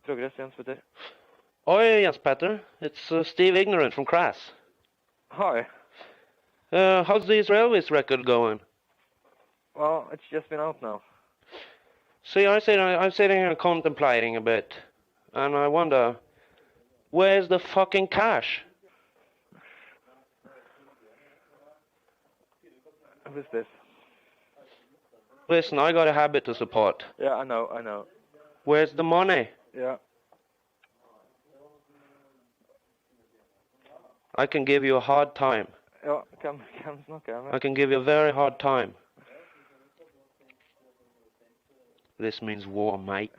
Progress, Jens Petter. Oi, Jens Petter. It's Steve Ignorant from Crass. Hi. How's the Israelis record going? Well, it's just been out now. See, I'm sitting here contemplating a bit, and I wonder, where's the fucking cash? Who's this? Listen, I got a habit to support. Yeah, I know. Where's the money? Yeah. I can give you a hard time. Ja, kan snacka med. I can give you a very hard time. This means war, mate.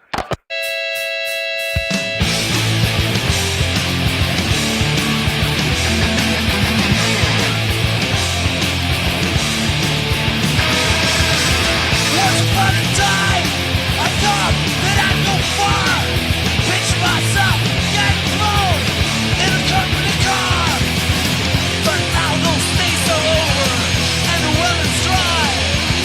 Once upon a time, I thought that I'd go far. Picture myself getting blown in a company car. But now those days are over, and the well is dry.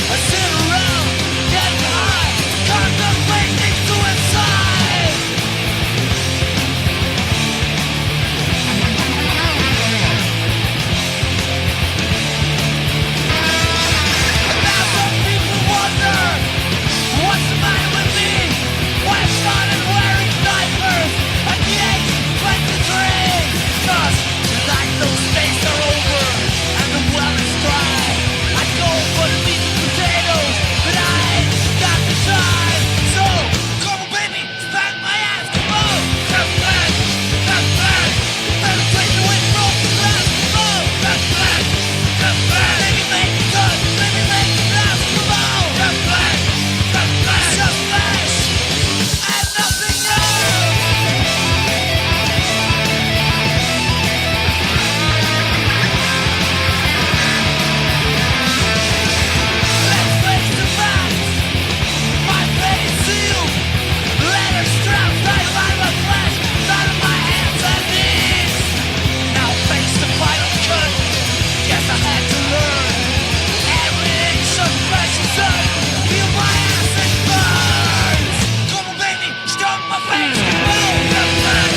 I sit around, getting high, contemplating suicide. And now some people wonder, what's the matter with me? Why I started wearing diapers at the age of 23? 'Cause like those days are over and the well is dry. I go for the meat and potatoes, but I ain't got the time. So come on, baby, smack my ass, come on, come back, come back. Better take the wind from the glass, come on, come back, come back. Baby, make it good, baby, make it last, come on, come back, come back. Just flash and nothing else. Let's face the facts. My fate is sealed. Leather straps tied around my flesh, tied to my hands and knees. Now face the final cut. Guess I had to learn. Every inch of flesh is done. Feel my ass and burns. Come on, baby, stroke my face. Come back,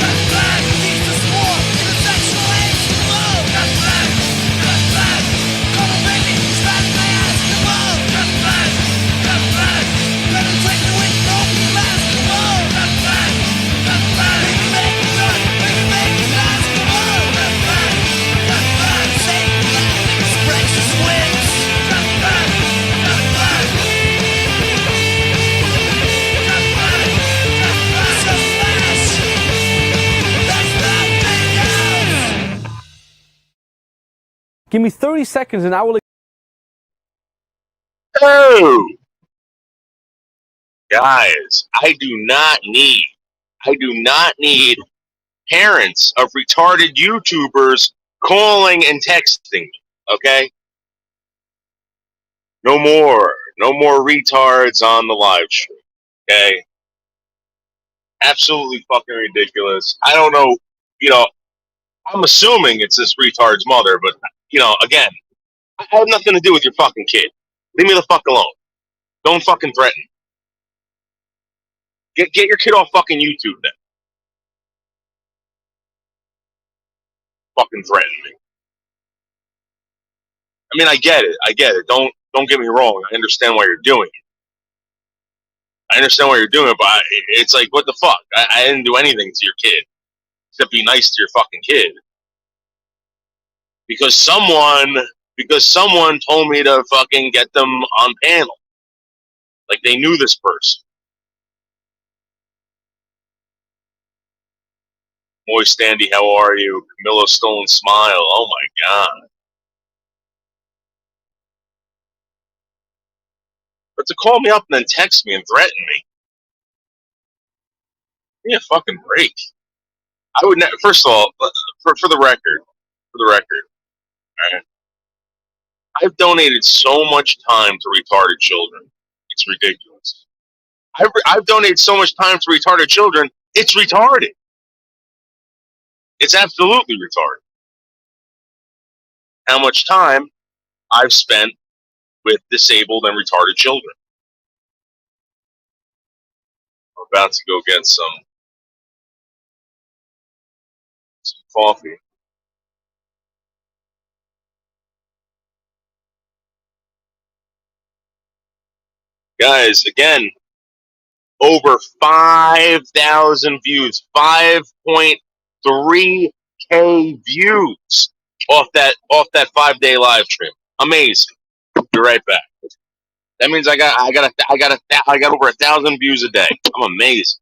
come back. Jesus war in a sexual age. Come on, come back, come back. Come on, baby, smack my ass. Come on, come back, come back. Better take the wind from the glass. Come on, come back, come back. Baby, make it good, baby, make it last. Come on, come back, come back. Satan laughing spreads his wings. Come back, come back. Come back, come back. So flash. That's nothing else. Give me 30 seconds and I will. Oh, guys, I do not need parents of retarded YouTubers calling and texting me, okay? No more retards on the live stream, okay? Absolutely fucking ridiculous. I don't know, I'm assuming it's this retard's mother, but, again, I have nothing to do with your fucking kid. Leave me the fuck alone. Don't fucking threaten. Get your kid off fucking YouTube then. Fucking threaten me. I mean, I get it. Don't get me wrong. I understand why you're doing it. But it's like, what the fuck? I didn't do anything to your kid except be nice to your fucking kid. Because someone told me to fucking get them on panel. Like they knew this person. Moist Andy, how are you? Camilla Stone Smile. Oh my god. But to call me up and then text me and threaten me. Give me a fucking break. I would first of all, for the record, right? I've donated so much time to retarded children. It's ridiculous. I've donated so much time to retarded children. It's retarded. It's absolutely retarded. How much time I've spent with disabled and retarded children. about to go get some coffee. Guys, again, over 5,000 views, 5.3K views off that 5-day live stream. Amazing. Be right back. That means I got over 1,000 views a day. I'm amazed.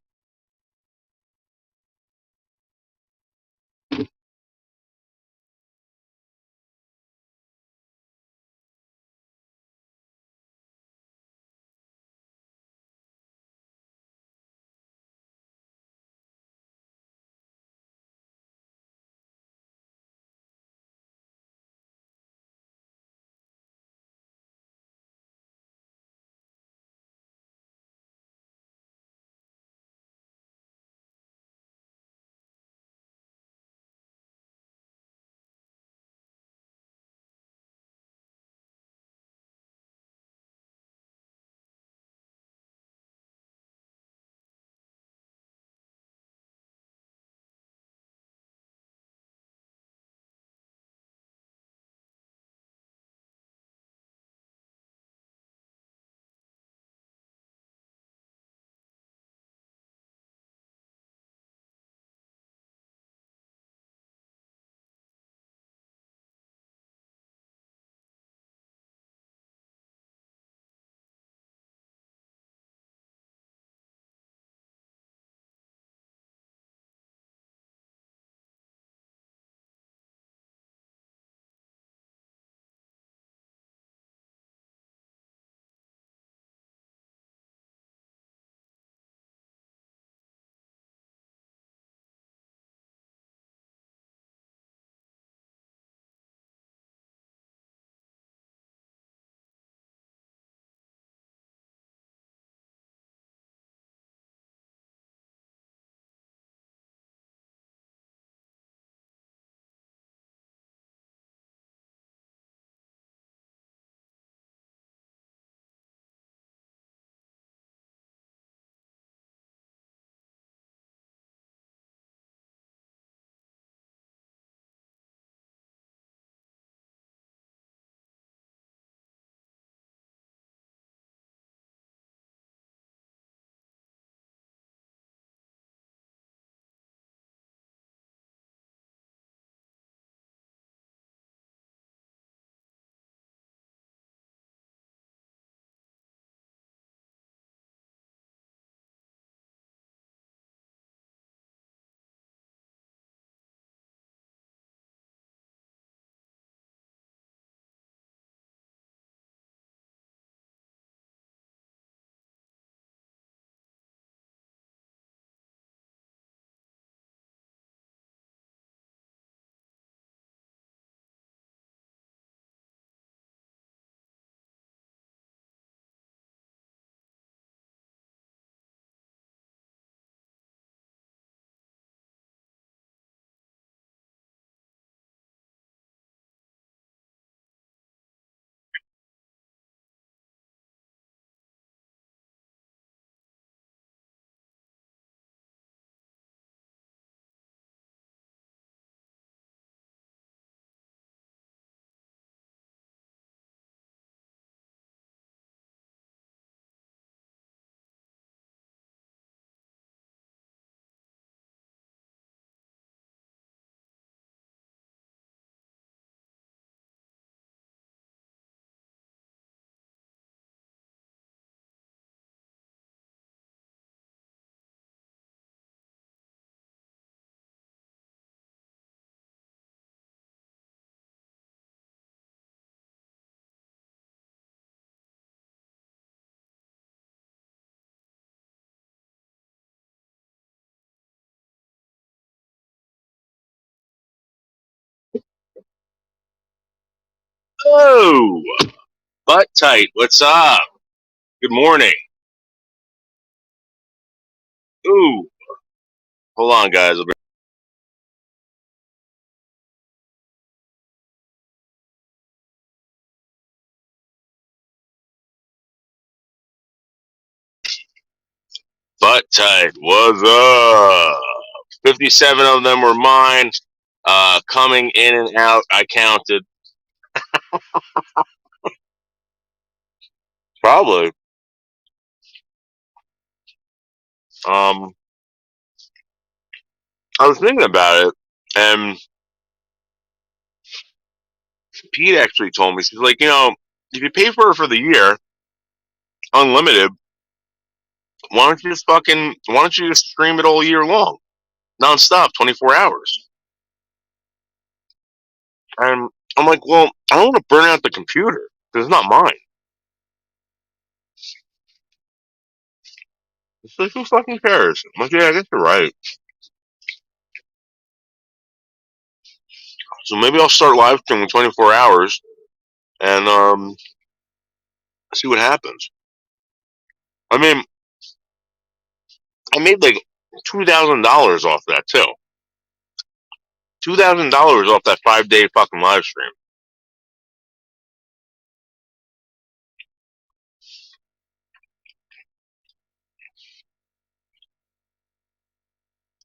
Oh, butt tight. What's up? Good morning. Ooh, hold on, guys. Tut tut, what's up? 57 of them were mine. Coming in and out, I counted. Probably. I was thinking about it, and Pete actually told me, she's like, if you pay for it for the year, unlimited, why don't you just stream it all year long, nonstop, 24 hours? And I'm like, well, I don't want to burn out the computer because it's not mine. It's like, who fucking cares? I'm like, yeah, I guess you're right. So maybe I'll start live streaming 24 hours and see what happens. I mean, I made like $2,000 off that too. $2,000 off that 5-day fucking live stream.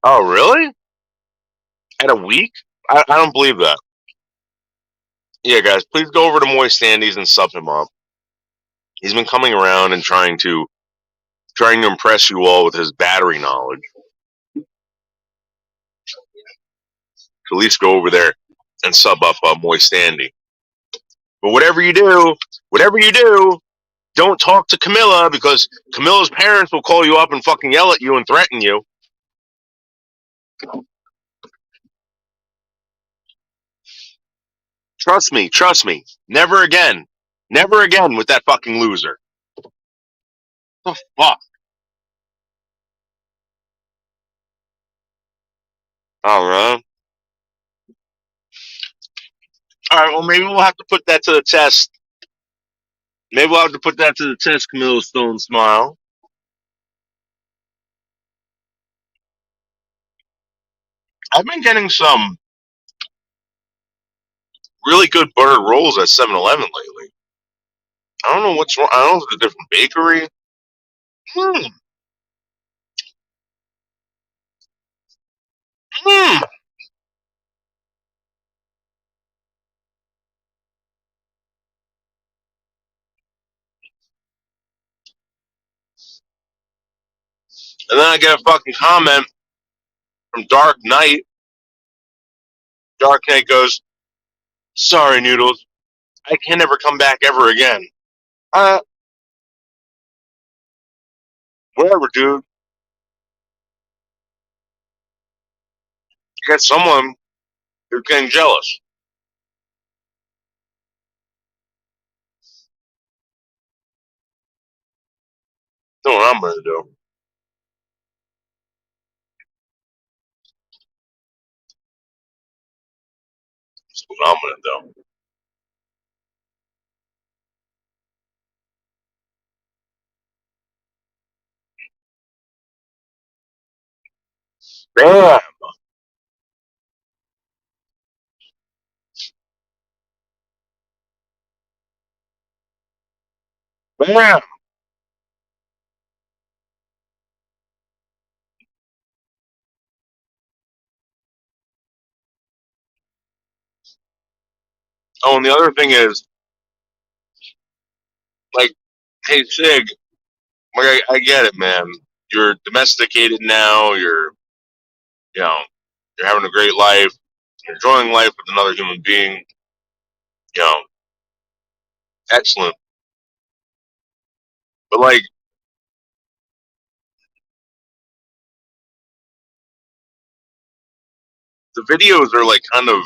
Oh, really? At a week? I don't believe that. Yeah, guys, please go over to Moist Andy's and sub him up. He's been coming around and trying to impress you all with his battery knowledge. So at least go over there and sub up Moist Andy. But whatever you do, don't talk to Camilla because Camilla's parents will call you up and fucking yell at you and threaten you. Trust me. Never again. Never again with that fucking loser. The fuck? Oh, man. Alright, well, maybe we'll have to put that to the test. Maybe we'll have to put that to the test, Camilla Stone Smile. I've been getting some really good buttered rolls at 7-Eleven lately. I don't know what's wrong. I don't know if it's a different bakery. Mm, mm. And then I get a fucking comment from Dark Knight. Dark Knight goes, "Sorry, Noodles. I can never come back ever again." Uh, Whatever, dude. You got someone who's getting jealous. That's what I'm gonna do. That's what I'm gonna do. Bam, bam. Oh, and the other thing is, like, hey, Sig, like, I get it, man. You're domesticated now. You know, you're having a great life. You're enjoying life with another human being. You know, excellent. But like, the videos are like kind of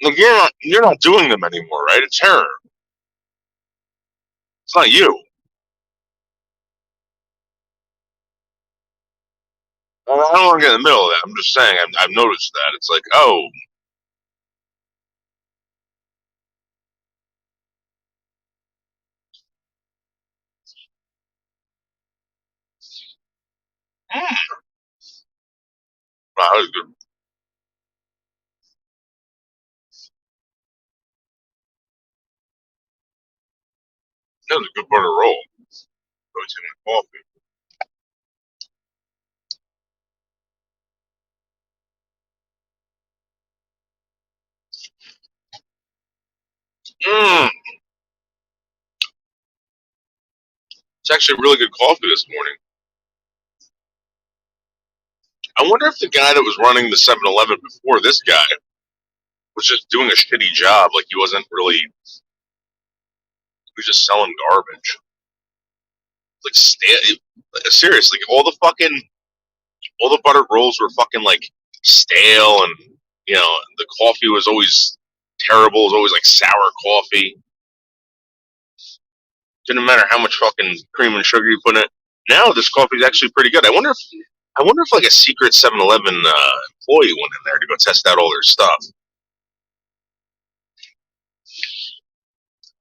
like you're not doing them anymore, right? It's her. It's not you. I don't want to get in the middle of that. I'm just saying. I've noticed that. It's like, oh, wow, that was good. That was a good part of the roll. Go to my coffee. Mmm. It's actually really good coffee this morning. I wonder if the guy that was running the 7-Eleven before this guy was just doing a shitty job. Like he wasn't really, he was just selling garbage. Like seriously, all the buttered rolls were fucking like stale, and the coffee was always terrible. It was always like sour coffee. Didn't matter how much fucking cream and sugar you put in it. Now this coffee is actually pretty good. I wonder if like a secret 7-Eleven employee went in there to go test out all their stuff.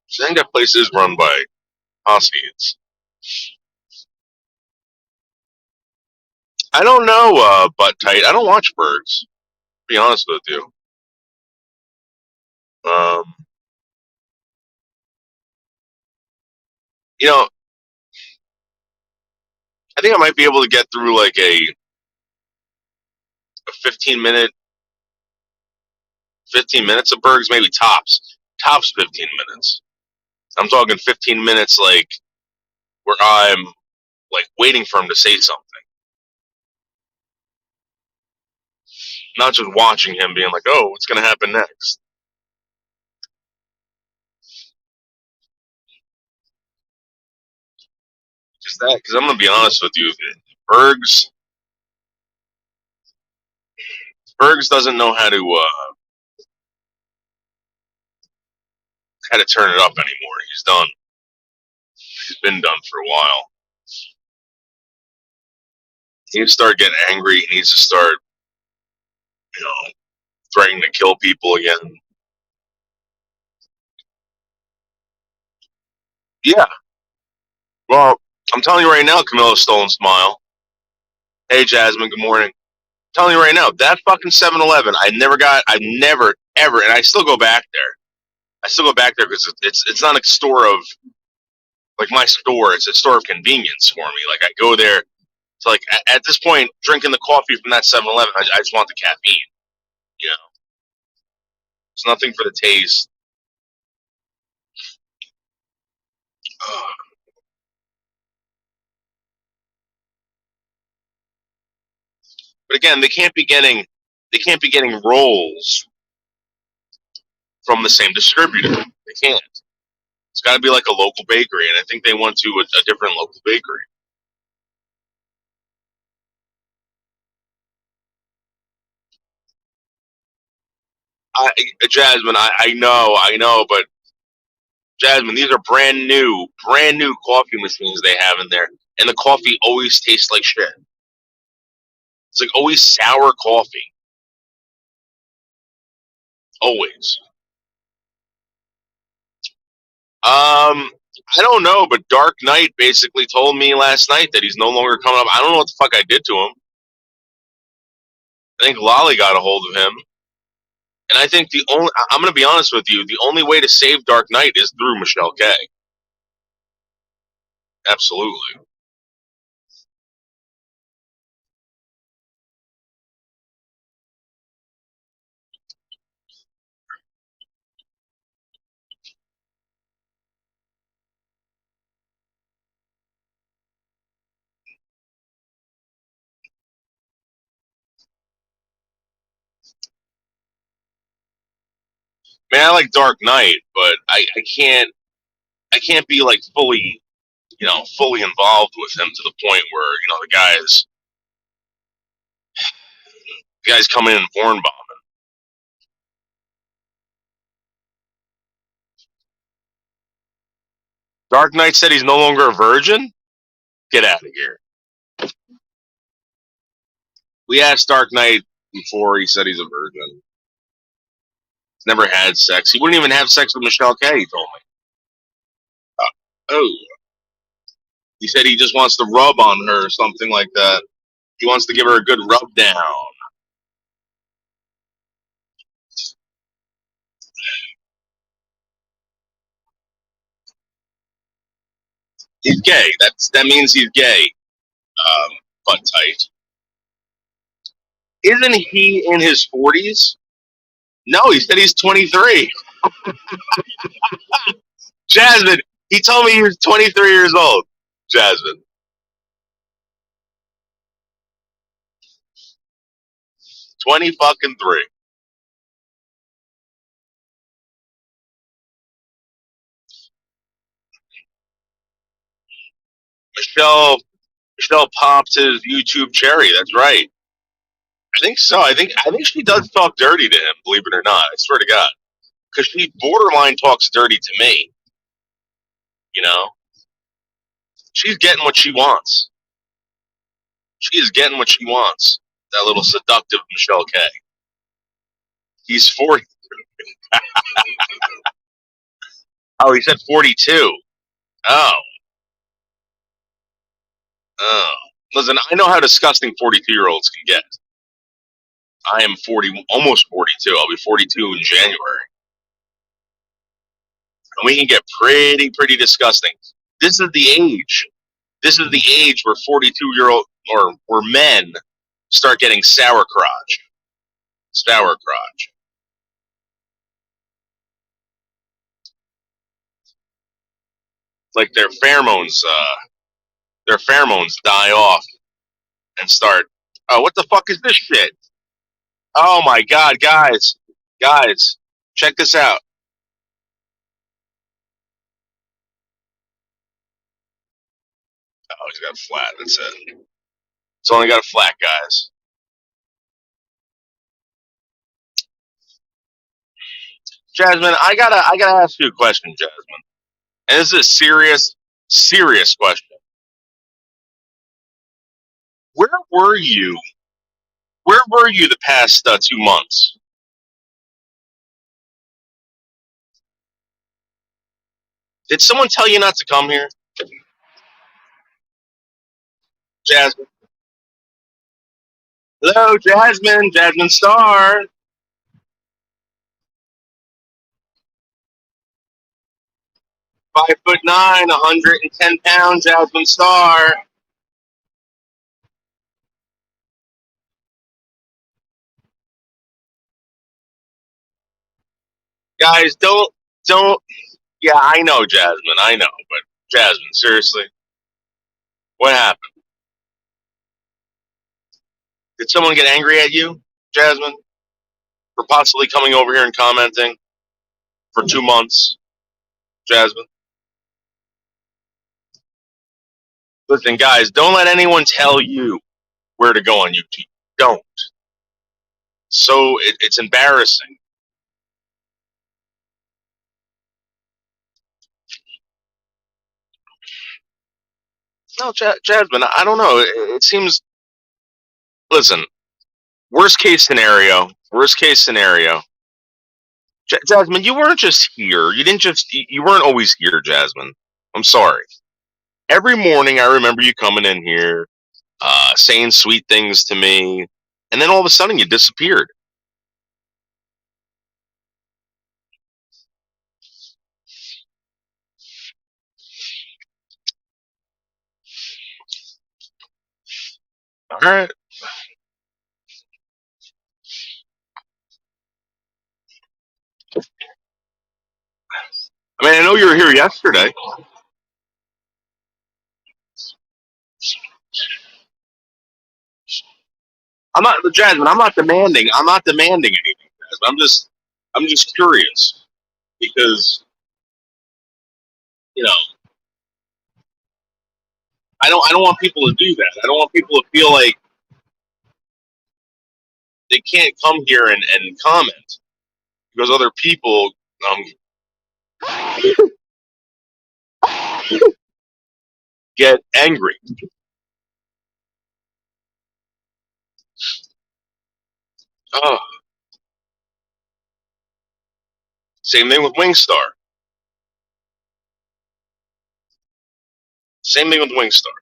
So I think that place is run by Hosians. I don't know, Butt Tight. I don't watch Bergs, to be honest with you. Um, you know, I think I might be able to get through like a 15 minutes of Bergs, maybe tops 15 minutes. I'm talking 15 minutes like where I'm like waiting for him to say something, not just watching him being like, oh, what's going to happen next? Just that, because I'm going to be honest with you, Bergs doesn't know how to turn it up anymore. He's done. He's been done for a while. He needs to start getting angry. He needs to start, threatening to kill people again. Yeah. Well, I'm telling you right now, Camilla Stolen Smile. Hey, Jasmine. Good morning. I'm telling you right now, that fucking 7-Eleven, I've never ever, and I still go back there. I still go back there because it's not a store of like my store. It's a store of convenience for me. Like I go there. So like at this point, drinking the coffee from that 7-Eleven, I just want the caffeine. You know, it's nothing for the taste. But again, they can't be getting rolls from the same distributor. They can't. It's got to be like a local bakery, and I think they went to a different local bakery. Jasmine, I know, but Jasmine, these are brand new coffee machines they have in there, and the coffee always tastes like shit. It's like always sour coffee, always. I don't know, but Dark Knight basically told me last night that he's no longer coming up. I don't know what the fuck I did to him. I think Lolly got a hold of him, and I think I'm gonna be honest with you, the only way to save Dark Knight is through Michelle K. Absolutely. Man, I like Dark Knight, but I can't be like fully involved with him to the point where the guy's coming in and porn bombing. Dark Knight said he's no longer a virgin. Get out of here. We asked Dark Knight before. He said he's a virgin. He's never had sex. He wouldn't even have sex with Michelle K. He told me. Oh, he said he just wants to rub on her or something like that. He wants to give her a good rub down. He's gay. That means he's gay. Butt tight. Isn't he in his 40s? No, he said he's 23. Jasmine, he told me he was 23 years old. Jasmine. 20 fucking 3. Michelle popped his YouTube cherry. That's right. I think so. I think she does talk dirty to him, believe it or not. I swear to God. Because she borderline talks dirty to me. You know? She's getting what she wants. She is getting what she wants. That little seductive Michelle K. He's 40. Oh, he said 42. Oh. Oh. Listen, I know how disgusting 42-year-olds can get. I am 40, almost 42. I'll be 42 in January. And we can get pretty disgusting. This is the age. This is the age where 42-year-old or where men start getting sour crotch. Sour crotch. Like their pheromones die off and start. Oh, what the fuck is this shit? Oh my god, guys, check this out. Oh, he's got a flat. That's it. It's only got a flat, guys. Jasmine, I gotta ask you a question, Jasmine. And this is a serious question. Where were you? Where were you the past 2 months? Did someone tell you not to come here, Jasmine? Hello, Jasmine. Jasmine Star. 5'9", 110 pounds. Jasmine Star. Guys, don't. Yeah, I know, Jasmine. I know, but Jasmine, seriously, what happened? Did someone get angry at you, Jasmine, for possibly coming over here and commenting for 2 months, Jasmine? Listen, guys, don't let anyone tell you where to go on YouTube. Don't. So it's embarrassing. No, Jasmine, I don't know. It seems. Listen, worst case scenario. Worst case scenario. Jasmine, you weren't just here. You didn't just. You weren't always here, Jasmine. I'm sorry. Every morning, I remember you coming in here, saying sweet things to me, and then all of a sudden, you disappeared. All right. I mean, I know you were here yesterday. I'm not, Jasmine. I'm not demanding. I'm not demanding anything. Jasmine. I'm just curious because you know, I don't want people to do that. I don't want people to feel like they can't come here and comment because other people get angry. Oh, same thing with Wingstar. Same thing with Wingstar.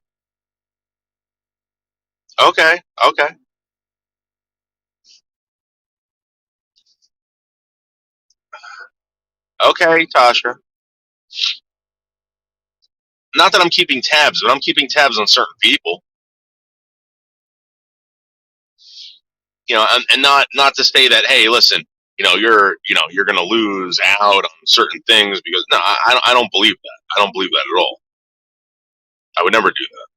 Okay, okay, okay, Tasha. not that I'm keeping tabs, but I'm keeping tabs on certain people. You know, and not to say that, hey, listen, you're going to lose out on certain things because no, I don't believe that. I don't believe that at all. I would never do that.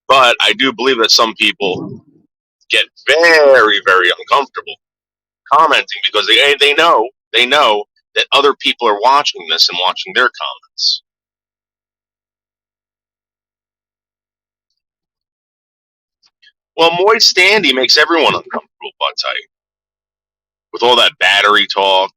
But I do believe that some people get very, very uncomfortable commenting because they know that other people are watching this and watching their comments. Well, moist Andy makes everyone uncomfortable, butt tight, with all that battery talk.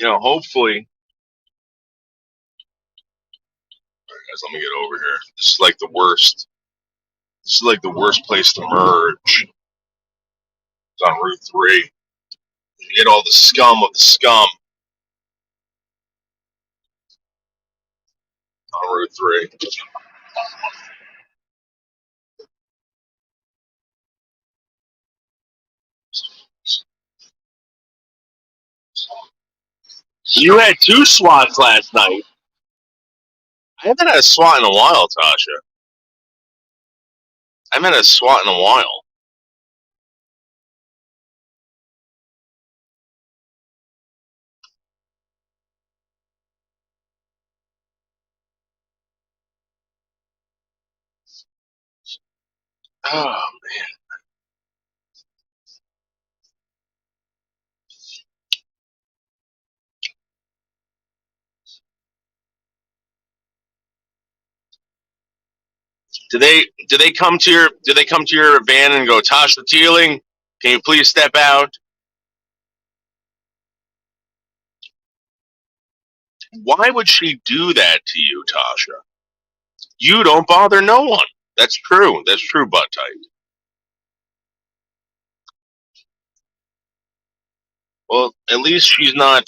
Hopefully, guys, let me get over here. This is like the worst. This is like the worst place to merge. It's on Route 3. You get all the scum of the scum on Route 3. You had 2 SWATs last night. I haven't had a SWAT in a while, Tasha. I haven't had a SWAT in a while. Oh, man. Do they come to your van and go, Tasha Teeling, can you please step out? Why would she do that to you, Tasha? You don't bother no one. That's true. That's true, butt tight. Well, at least she's not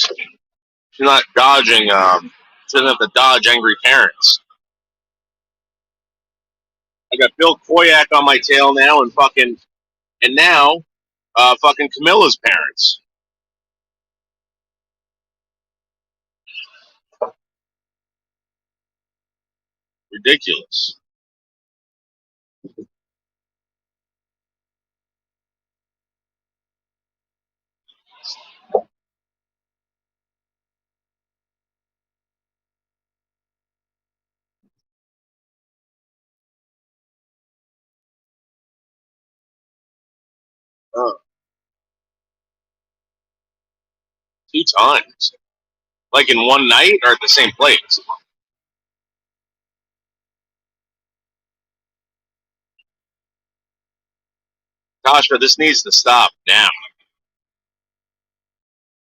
dodging. She doesn't have to dodge angry parents. I got Bill Koyak on my tail now, and now, fucking Camilla's parents. Ridiculous. Uh, 2 times, like in one night or at the same place. Tasha, this needs to stop now.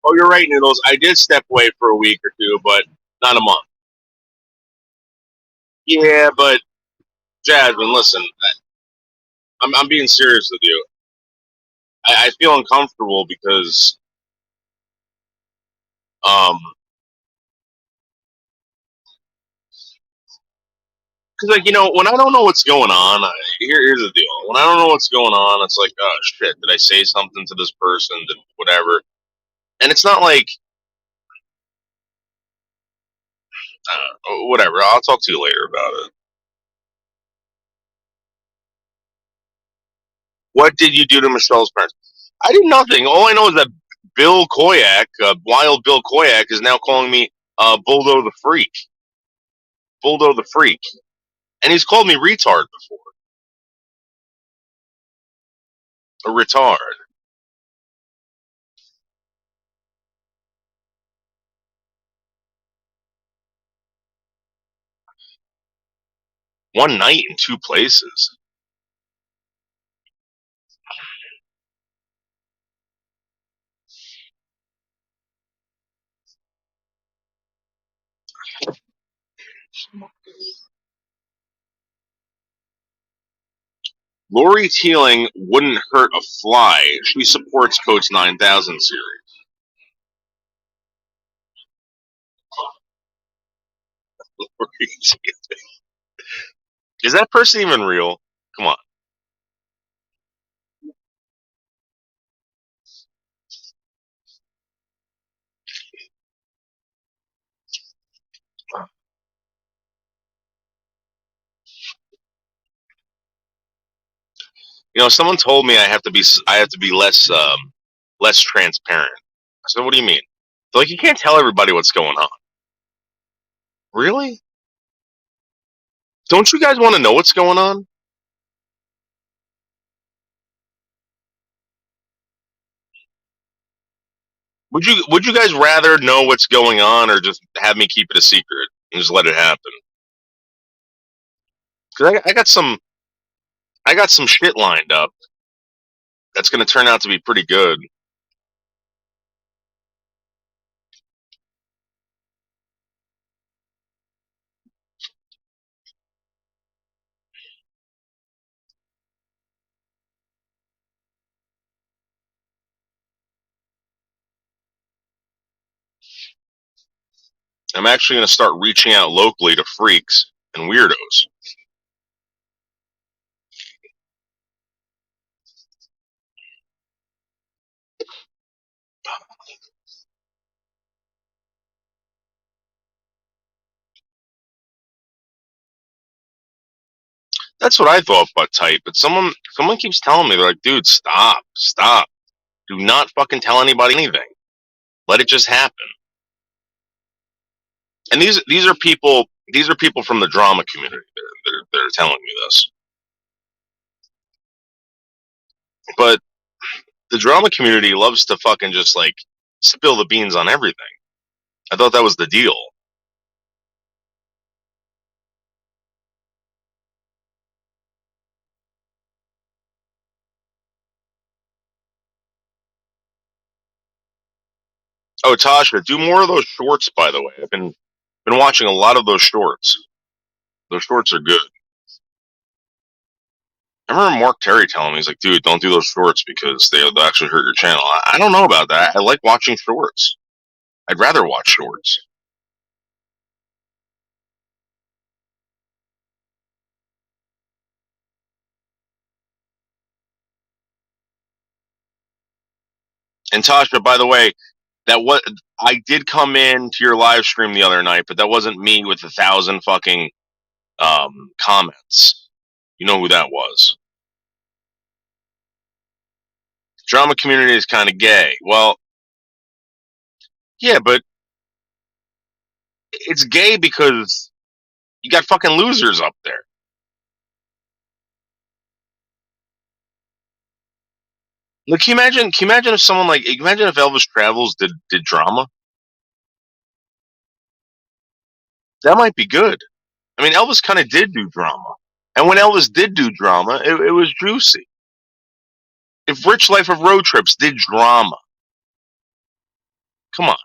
Oh, you're right, Noodles. I did step away for a week or 2, but not a month. Yeah, but Jasmine, listen, I'm being serious with you. I feel uncomfortable because um like when I don't know what's going on, here's the deal. When I don't know what's going on, it's like, oh shit, did I say something to this person? Did whatever? And it's not like whatever. I'll talk to you later about it. What did you do to Michelle's parents? I did nothing. All I know is that Bill Koyak, wild Bill Koyak, is now calling me Buldo the Freak. Buldo the Freak. And he's called me retard before. A retard. One night in 2 places. Lori Teeling wouldn't hurt a fly. She supports Coach 9000 series. Is that person even real? Come on. Someone told me I have to be less transparent. I said, "What do you mean?" They're like, "You can't tell everybody what's going on." Really? Don't you guys want to know what's going on? Would you guys rather know what's going on, or just have me keep it a secret and just let it happen? Because I got some shit lined up that's going to turn out to be pretty good. I'm actually going to start reaching out locally to freaks and weirdos. That's what I thought about tight, but someone keeps telling me, they're like, "Dude, stop. Do not fucking tell anybody anything. Let it just happen." And these are people from the drama community that are telling me this. But the drama community loves to fucking just like spill the beans on everything. I thought that was the deal. Oh, Tasha, do more of those shorts, by the way. I've been watching a lot of those shorts. Those shorts are good. I remember Mark Terry telling me, he's like, "Dude, don't do those shorts because they'll actually hurt your channel." I don't know about that. I like watching shorts. I'd rather watch shorts. And Tasha, by the way, that what I did come in to your live stream the other night, but that wasn't me with 1,000 fucking comments. You know who that was? Drama community is kind of gay. Well, yeah, but it's gay because you got fucking losers up there. Look, can you imagine if someone like, imagine if Elvis Travels did drama? That might be good. I mean, Elvis kind of did do drama. And when Elvis did do drama, it was juicy. If Rich Life of Road Trips did drama, come on.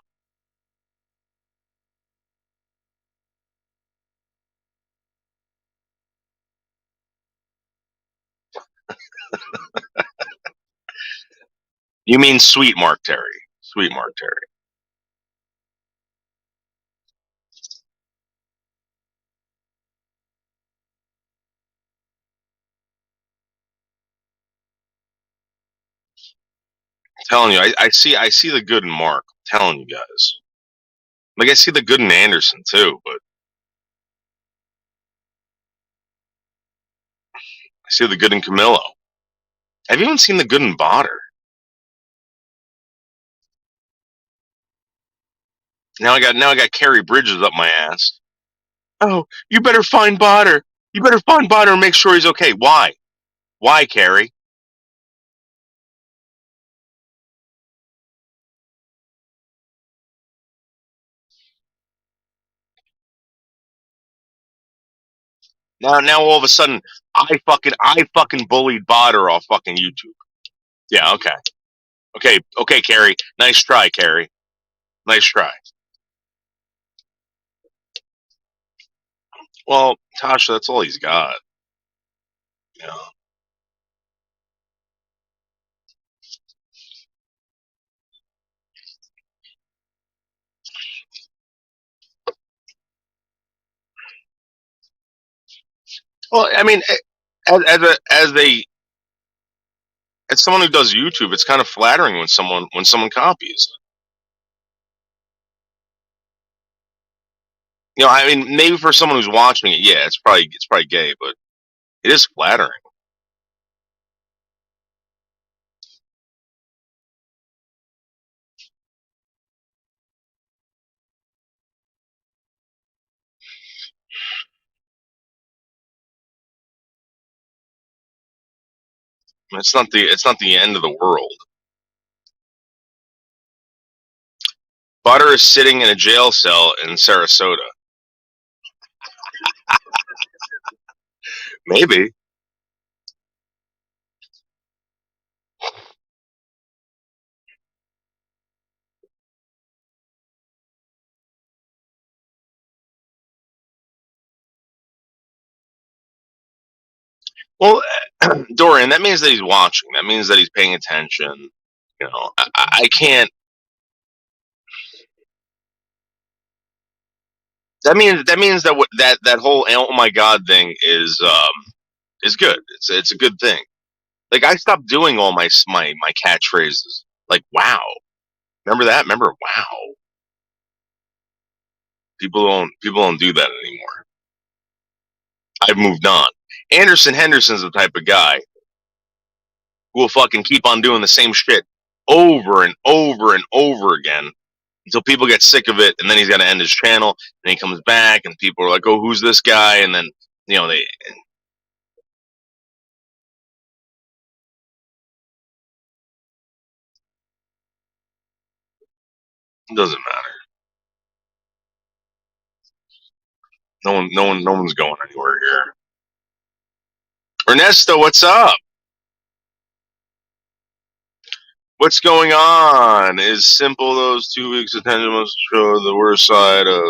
You mean sweet Mark Terry. Sweet Mark Terry. I'm telling you, I see the good in Mark. I'm telling you guys. Like, I see the good in Anderson, too, but I see the good in Camillo. I've even seen the good in Botter. Now I got Kerry Bridges up my ass. Oh, you better find Botter. You better find Botter and make sure he's okay. Why? Why, Kerry? Now all of a sudden I fucking bullied Botter off fucking YouTube. Yeah, okay, Kerry. Nice try, Kerry. Nice try. Well, Tasha, that's all he's got. You know. Well, I mean, as someone who does YouTube, it's kind of flattering when someone copies. You know, I mean, maybe for someone who's watching it, yeah, it's probably gay, but it is flattering. It's not the end of the world. Butter is sitting in a jail cell in Sarasota. Maybe. Well, Dorian, that means that he's watching. That means that he's paying attention. You know, I can't. That means that whole oh my god thing is good. It's a good thing. Like I stopped doing all my catchphrases. Like wow, remember that? Remember wow. People don't do that anymore. I've moved on. Anderson Henderson's the type of guy who will fucking keep on doing the same shit over and over and over again until people get sick of it, and then he's got to end his channel, and he comes back, and people are like, "Oh, who's this guy?" And then they it doesn't matter. No one's going anywhere here. Ernesto, what's up? What's going on? Is simple. Those 2 weeks attention must show the worst side of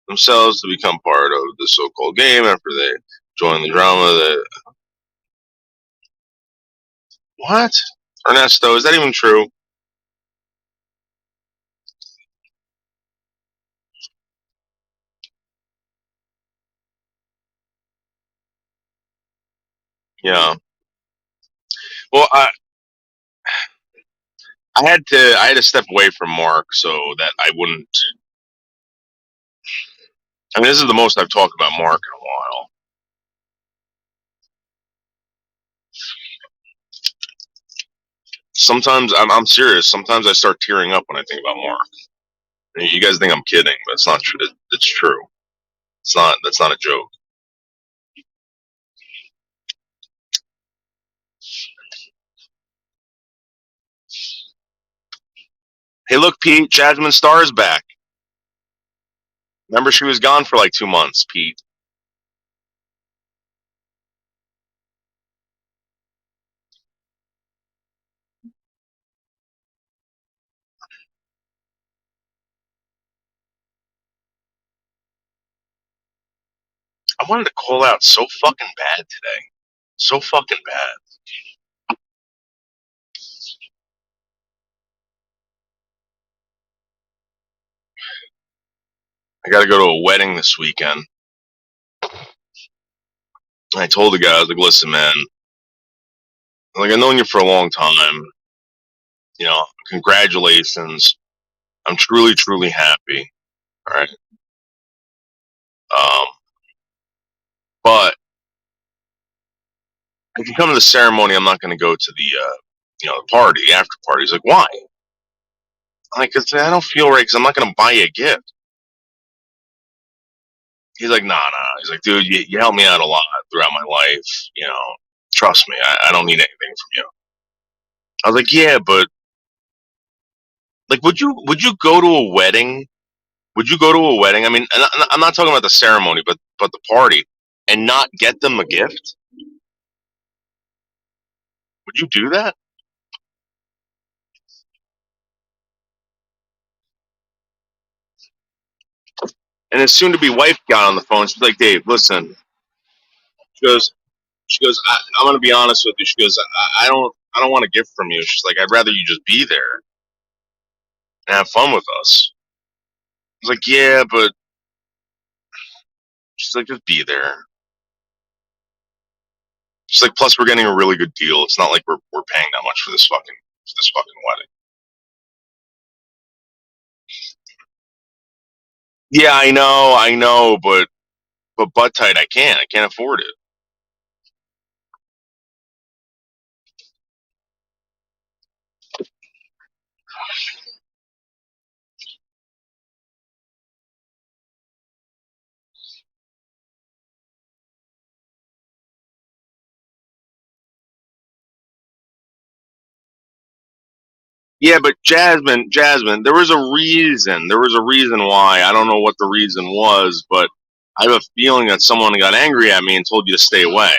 themselves to become part of the so-called game after they join the drama. That what? Ernesto, is that even true? Yeah. Well, I had to step away from Mark so that I wouldn't. I mean, this is the most I've talked about Mark in a while. Sometimes I'm serious. Sometimes I start tearing up when I think about Mark. You guys think I'm kidding, but it's not true. It's true. It's not. That's not a joke. Hey, look, Pete. Jasmine Star's back. Remember, she was gone for like 2 months. Pete. I wanted to call out so fucking bad today. So fucking bad. I got to go to a wedding this weekend. And I told the guy, I was like, "Listen, man. Like I've known you for a long time. Congratulations. I'm truly, truly happy. All right. Um, but if you come to the ceremony, I'm not going to go to the party, after party." He's like, "Why?" I'm like, "Cause I don't feel right. Cause I'm not going to buy you a gift." He's like, "Nah." He's like, "Dude, you helped me out a lot throughout my life. Trust me, I don't need anything from you." I was like, "Yeah, but like, would you go to a wedding? Would you go to a wedding? I mean, and I'm not talking about the ceremony, but the party, and not get them a gift? Would you do that?" And his soon-to-be wife got on the phone. She's like, "Dave, listen." She goes, I'm going to be honest with you. She goes, I don't want a gift from you. She's like, "I'd rather you just be there and have fun with us." I was like, "Yeah, but," she's like, "just be there." It's like, plus we're getting a really good deal. It's not like we're paying that much for this fucking wedding. Yeah, I know, but butt tight, I can't afford it. Yeah, but Jasmine, there was a reason. There was a reason why. I don't know what the reason was, but I have a feeling that someone got angry at me and told you to stay away.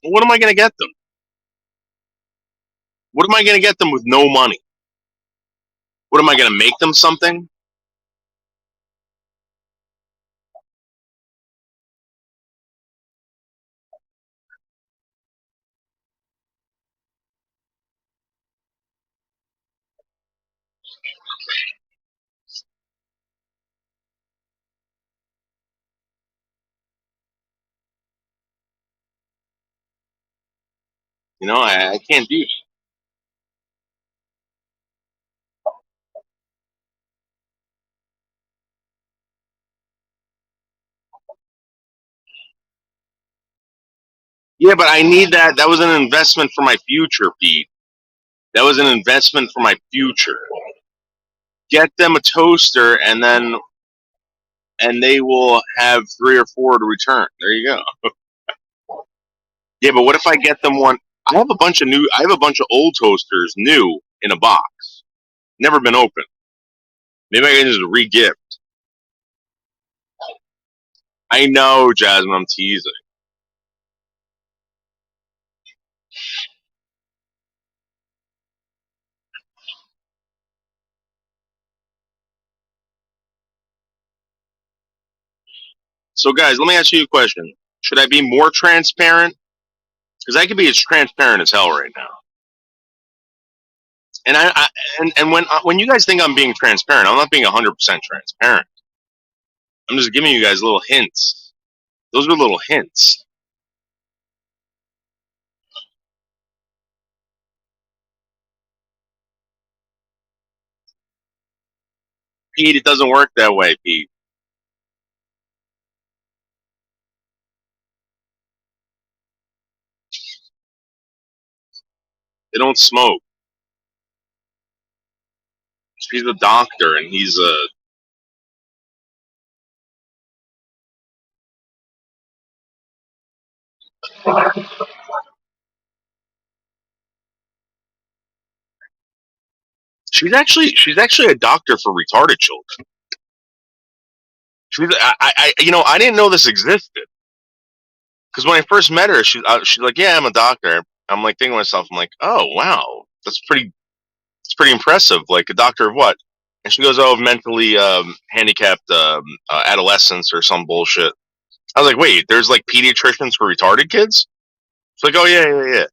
What am I going to get them? What am I going to get them with no money? What am I going to make them something? You know, I can't do that. Yeah, but I need that. That was an investment for my future, Pete. That was an investment for my future. Get them a toaster, and they will have 3 or 4 to return. There you go. Yeah, but what if I get them one? I have a bunch of old toasters new in a box, never been opened. Maybe I can just re-gift. I know, Jasmine. I'm teasing. So, guys, let me ask you a question. Should I be more transparent? Because I could be as transparent as hell right now. And and when you guys think I'm being transparent, I'm not being 100% transparent. I'm just giving you guys little hints. Those were little hints. Pete, it doesn't work that way, Pete. They don't smoke. He's a doctor, and he's a. She's actually a doctor for retarded children. I didn't know this existed. Because when I first met her, she's like, "Yeah, I'm a doctor." I'm like thinking to myself, I'm like, "Oh wow, it's pretty impressive. Like a doctor of what?" And she goes, "Oh, of mentally handicapped adolescents or some bullshit." I was like, "Wait, there's like pediatricians for retarded kids?" She's like, "Oh yeah.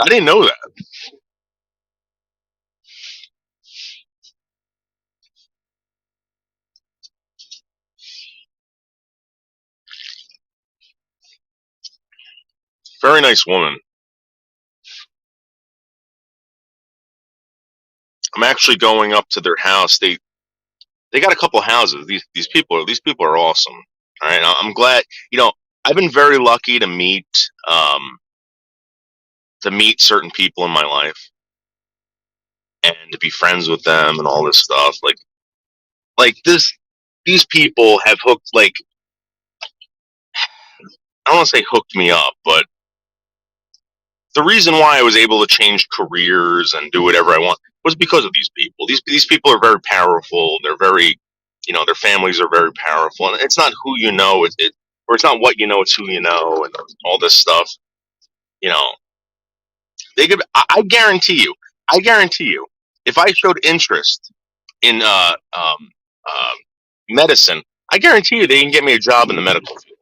I didn't know that." Very nice woman. I'm actually going up to their house. They got a couple houses. These people are awesome. All right, I'm glad. I've been very lucky um, to meet certain people in my life and to be friends with them and all this stuff. Like this, these people have hooked. Like I don't want to say hooked me up, but the reason why I was able to change careers and do whatever I want was because of these people. These people are very powerful. They're very, their families are very powerful, and it's not who you know, or it's not what you know, it's who you know, and all this stuff. You know, they could. I guarantee you, if I showed interest in uh, medicine, I guarantee you they can get me a job in the medical field.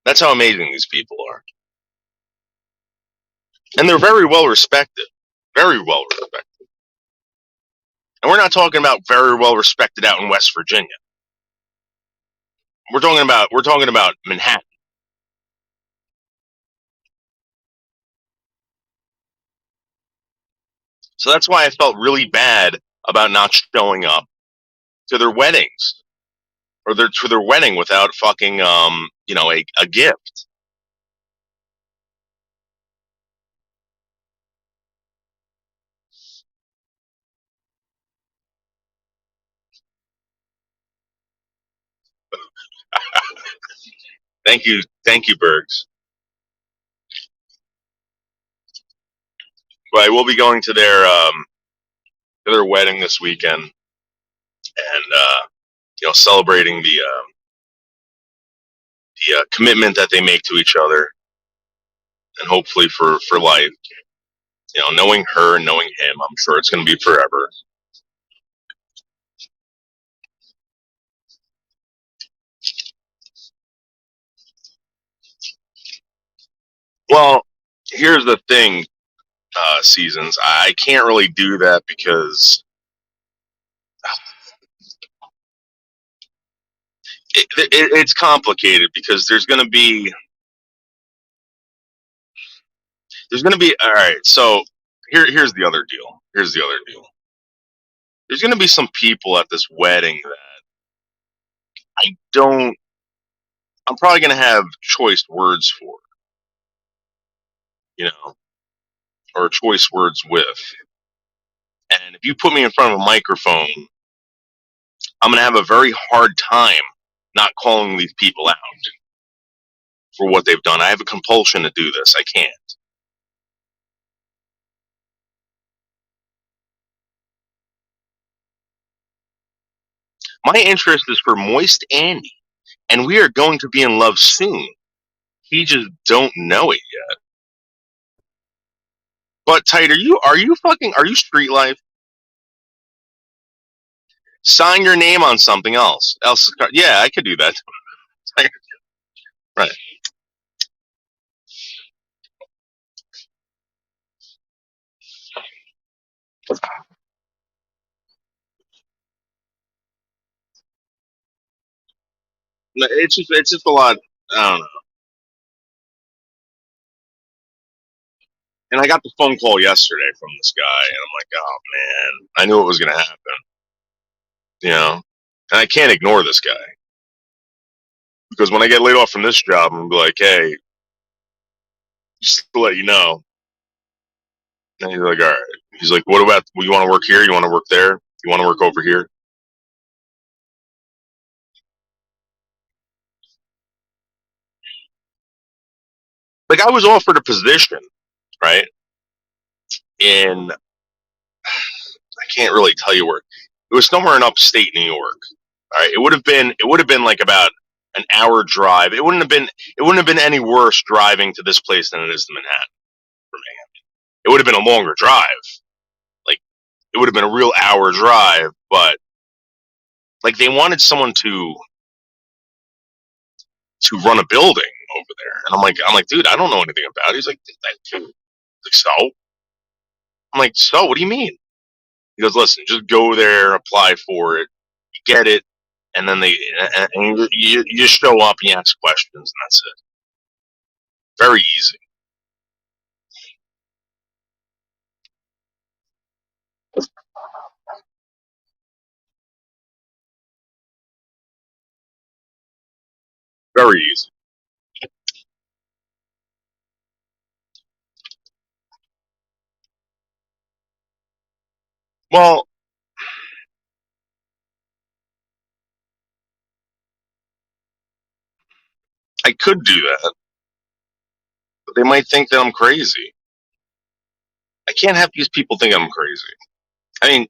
That's how amazing these people are, and they're very well respected. Very well respected. And we're not talking about very well respected out in West Virginia. We're talking about Manhattan. So that's why I felt really bad about not showing up to their weddings or to their wedding without fucking a gift. Thank you, Bergs. But I will be going to their wedding this weekend, and celebrating the commitment that they make to each other, and hopefully for life. Knowing her and knowing him, I'm sure it's going to be forever. Well, here's the thing, Seasons. I can't really do that because it's complicated, because there's going to be all right. So here's the other deal. There's going to be some people at this wedding that I don't. I'm probably going to have choice words for, or choice words with. And if you put me in front of a microphone, I'm going to have a very hard time not calling these people out for what they've done. I have a compulsion to do this. I can't. My interest is for Moist Andy, and we are going to be in love soon. He just don't know it yet. But Tight, are you street life? Sign your name on something else. Yeah, I could do that. Right. It's just a lot. I don't know. And I got the phone call yesterday from this guy, and I'm like, oh man, I knew it was going to happen. And I can't ignore this guy, because when I get laid off from this job, I'm gonna be like, hey, just to let you know. And he's like, all right. He's like, what about, you want to work here? You want to work there? You want to work over here? Like, I was offered a position, right? In, I can't really tell you where. It was somewhere in upstate New York. All right. It would have been like about an hour drive. It wouldn't have been any worse driving to this place than it is to Manhattan for me. It would have been a longer drive. Like, it would have been a real hour drive, but like, they wanted someone to run a building over there. And I'm like, dude, I don't know anything about it. He's like, so? I'm like, so what do you mean? He goes, listen, just go there, apply for it, you get it, and then you just show up and you ask questions, and that's it. Very easy. Very easy. Well, I could do that, but they might think that I'm crazy. I can't have these people think I'm crazy. I mean,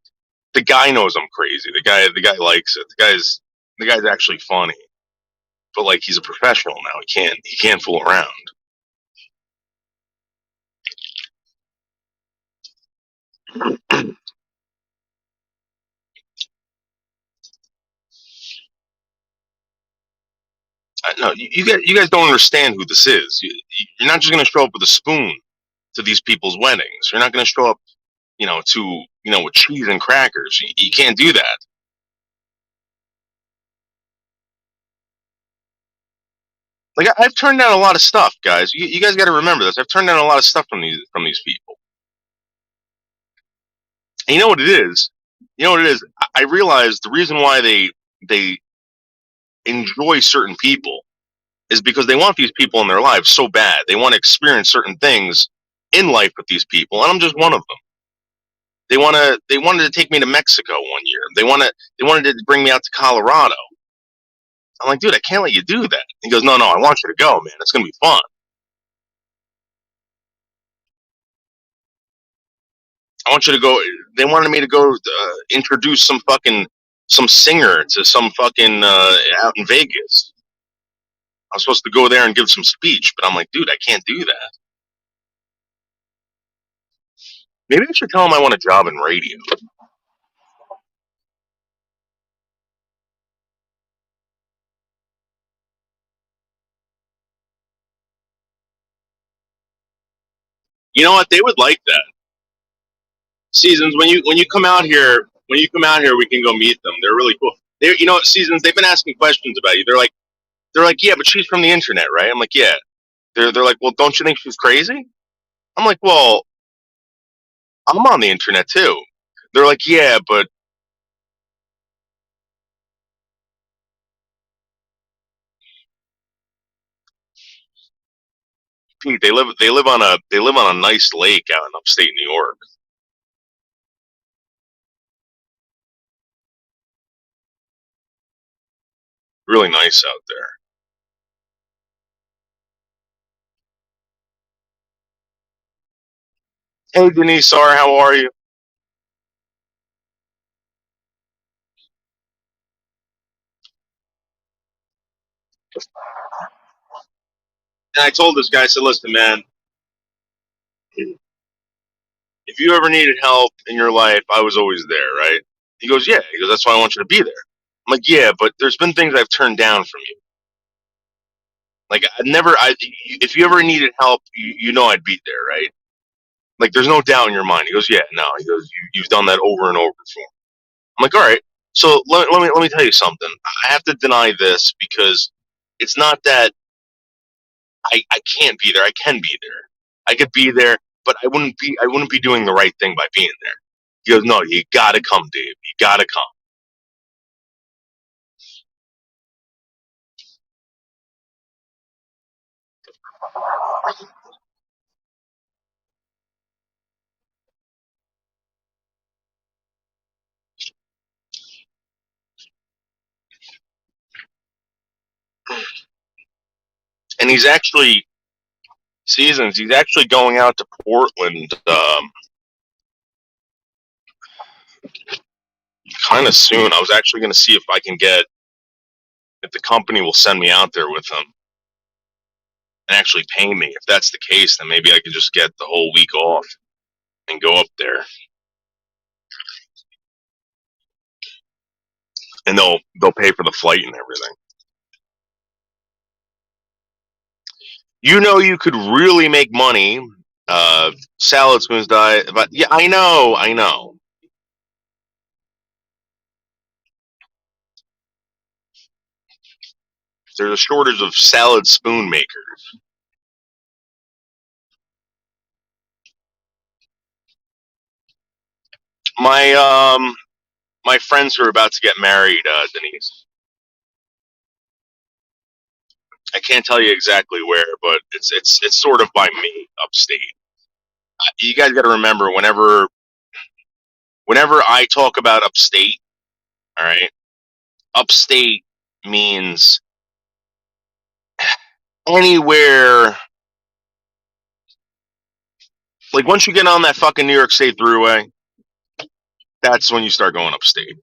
the guy knows I'm crazy. The guy likes it. The guy's actually funny. But like, he's a professional now. He can't fool around. No, you guys don't understand who this is. You're not just going to show up with a spoon to these people's weddings. You're not going to show up with cheese and crackers. You can't do that. Like I've turned down a lot of stuff, guys. You guys got to remember this. I've turned down a lot of stuff from these people. And you know what it is? You know what it is? I realize the reason why they enjoy certain people is because they want these people in their lives so bad. They want to experience certain things in life with these people, and I'm just one of them. They wanted to take me to Mexico one year. They wanted to bring me out to Colorado. I'm like, dude, I can't let you do that. He goes, no, I want you to go, man. It's gonna be fun. I want you to go. They wanted me to go introduce some singer to some fucking out in Vegas. I was supposed to go there and give some speech, but I'm like, dude, I can't do that. Maybe I should tell him I want a job in radio. You know what? They would like that. Seasons, when you come out here, we can go meet them. They're really cool. Seasons. They've been asking questions about you. They're like, yeah, but she's from the internet, right? I'm like, yeah. They're like, well, don't you think she's crazy? I'm like, well, I'm on the internet too. They're like, yeah, but Pete, they live on a nice lake out in upstate New York. Really nice out there. Hey, Denise, Sar, how are you? And I told this guy, I said, listen, man, if you ever needed help in your life, I was always there, right? He goes, yeah. He goes, that's why I want you to be there. I'm like, yeah, but there's been things I've turned down from you. Like, if you ever needed help, I'd be there, right? Like, there's no doubt in your mind. He goes, yeah, no. He goes, you've done that over and over for me. I'm like, all right. So let me tell you something. I have to deny this because it's not that I can't be there. I can be there. I could be there, but I wouldn't be doing the right thing by being there. He goes, no, you gotta come, Dave. You gotta come. And he's actually going out to Portland kind of soon. I was actually going to see if the company will send me out there with him and actually pay me. If that's the case, then maybe I could just get the whole week off and go up there, and they'll pay for the flight and everything. You could really make money. Salad spoons diet, but yeah, I know. There's a shortage of salad spoon makers. My my friends who are about to get married, Denise. I can't tell you exactly where, but it's sort of by me, upstate. You guys got to remember whenever I talk about upstate, all right, upstate means anywhere. Like once you get on that fucking New York State Thruway, that's when you start going upstate.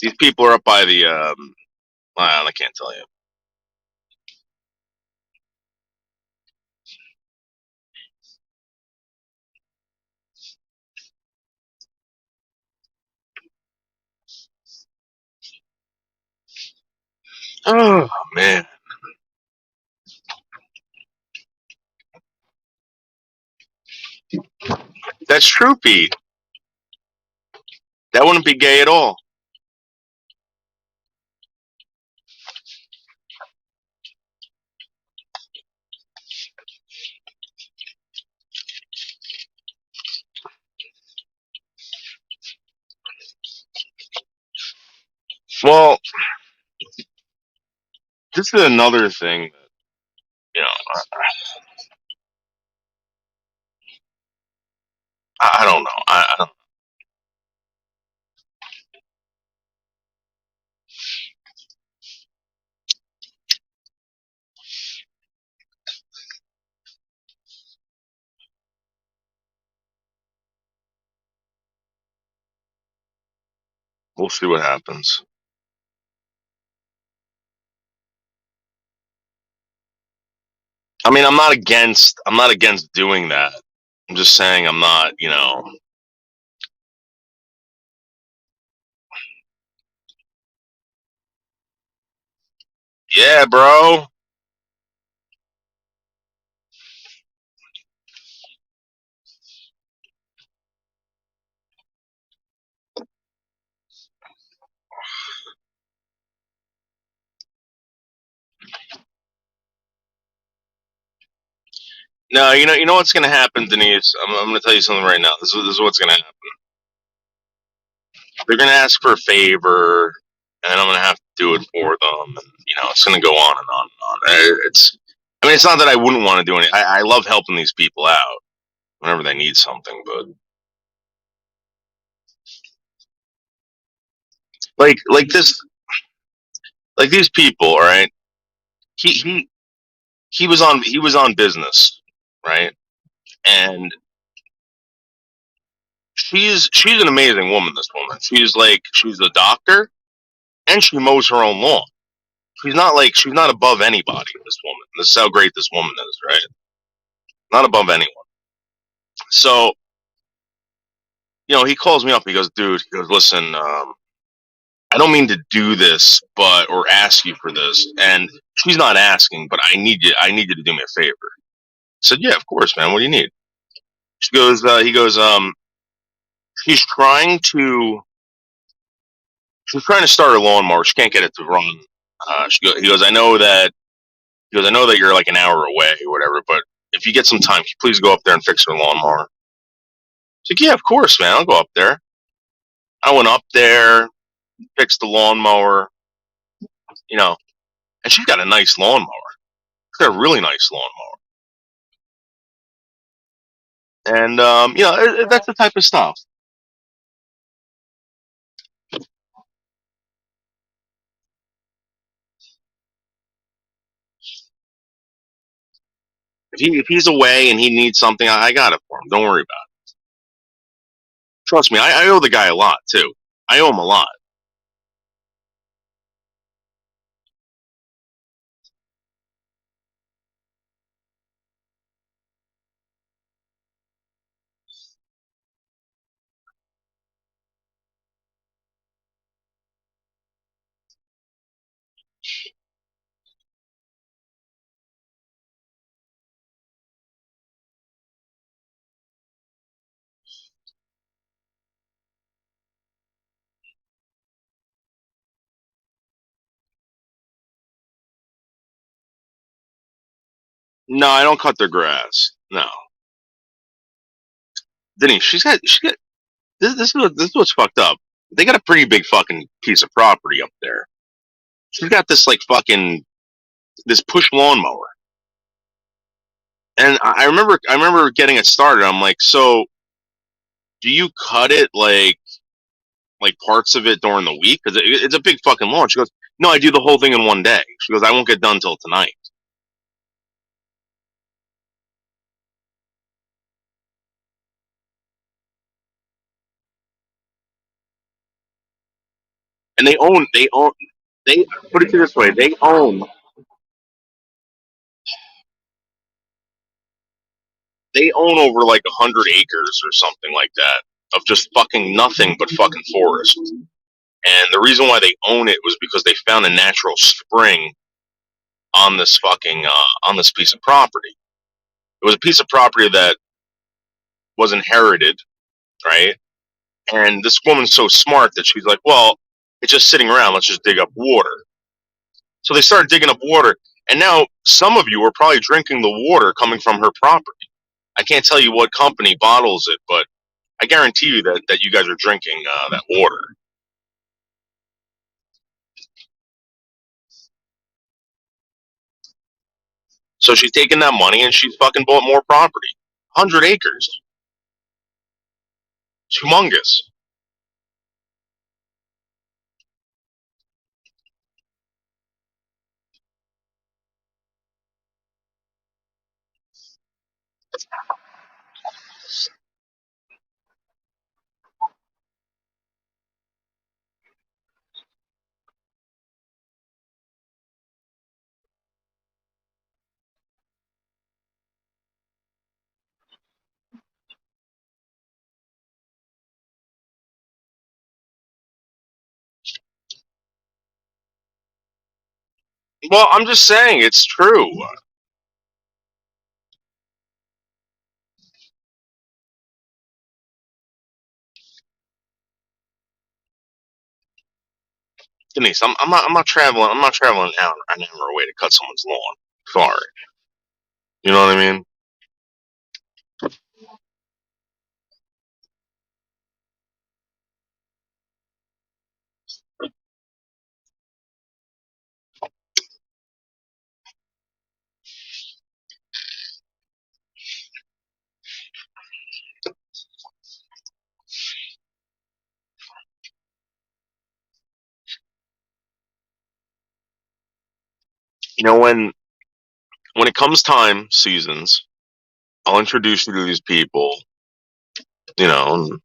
These people are up by the. Well, I can't tell you. Oh man. That's true, Pete. That wouldn't be gay at all. Well, this is another thing that, you know, I don't know. I don't. We'll see what happens. I mean, I'm not against doing that. I'm just saying I'm not, you know. Yeah, bro. No, you know what's gonna happen, Denise. I'm gonna tell you something right now. This is what's gonna happen. They're gonna ask for a favor, and then I'm gonna have to do it for them, and it's gonna go on and on and on. I mean, it's not that I wouldn't want to do anything. I love helping these people out whenever they need something, but like this, like these people, all right. He he he was on business, right? And she's an amazing woman. This woman, she's a doctor, and she mows her own lawn. She's not above anybody. This woman. This is how great this woman is, right? Not above anyone. So he calls me up. He goes, dude. He goes, listen. I don't mean to do this, or ask you for this. And she's not asking, but I need you. I need you to do me a favor. I said, yeah, of course, man. What do you need? She goes. He goes. She's trying to. She's trying to start a lawnmower. She can't get it to run. He goes. I know that. He goes. I know that you're like an hour away or whatever, but if you get some time, can you please go up there and fix her lawnmower? She's like, yeah, of course, man. I'll go up there. I went up there, fixed the lawnmower, and she's got a nice lawnmower. She's got a really nice lawnmower. And, that's the type of stuff. If he's away and he needs something, I got it for him. Don't worry about it. Trust me, I owe the guy a lot, too. I owe him a lot. No, I don't cut their grass. No. Denise, she's got, this is what's fucked up. They got a pretty big fucking piece of property up there. She's got this, like, fucking, this push lawnmower. And I remember getting it started. I'm like, so do you cut it like parts of it during the week? Because it's a big fucking lawn. She goes, no, I do the whole thing in one day. She goes, I won't get done till tonight. And they put it this way, they own over like 100 acres or something like that of just fucking nothing but fucking forest. And the reason why they own it was because they found a natural spring on this fucking on this piece of property. It was a piece of property that was inherited, right? And this woman's so smart that she's like, well, it's just sitting around. Let's just dig up water. So they started digging up water, and now some of you are probably drinking the water coming from her property. I can't tell you what company bottles it, but I guarantee you that you guys are drinking that water. So she's taking that money and she's fucking bought more property. 100 acres. It's humongous. Well, I'm just saying it's true. Denise, I'm not traveling. I'm not traveling an hour away to cut someone's lawn. Sorry. You know what I mean? You know, when it comes time seasons, I'll introduce you to these people. You know, and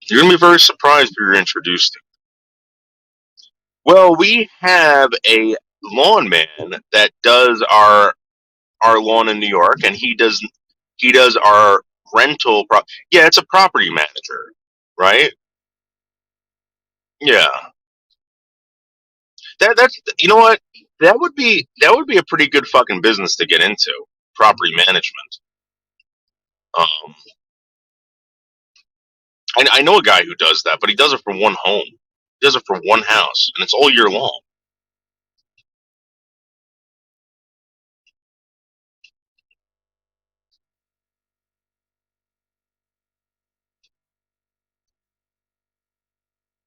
you're gonna be very surprised if you're introduced to. Well, we have a lawn man that does our lawn in New York, and he does our rental. Yeah, it's a property manager, right? Yeah, that's you know what that would be a pretty good fucking business to get into, property management. Um, I know a guy who does that, but he does it for one home. He does it for one house, and it's all year long.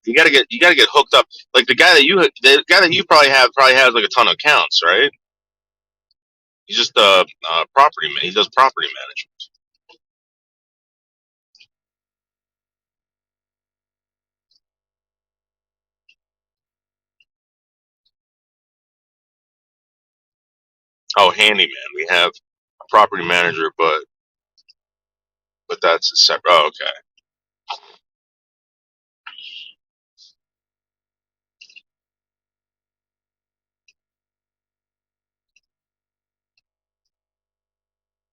You gotta get hooked up. Like the guy that you probably has like a ton of accounts, right? He's just a property man. He does property management. Oh, handyman. We have a property manager, but that's a separate. Oh, okay.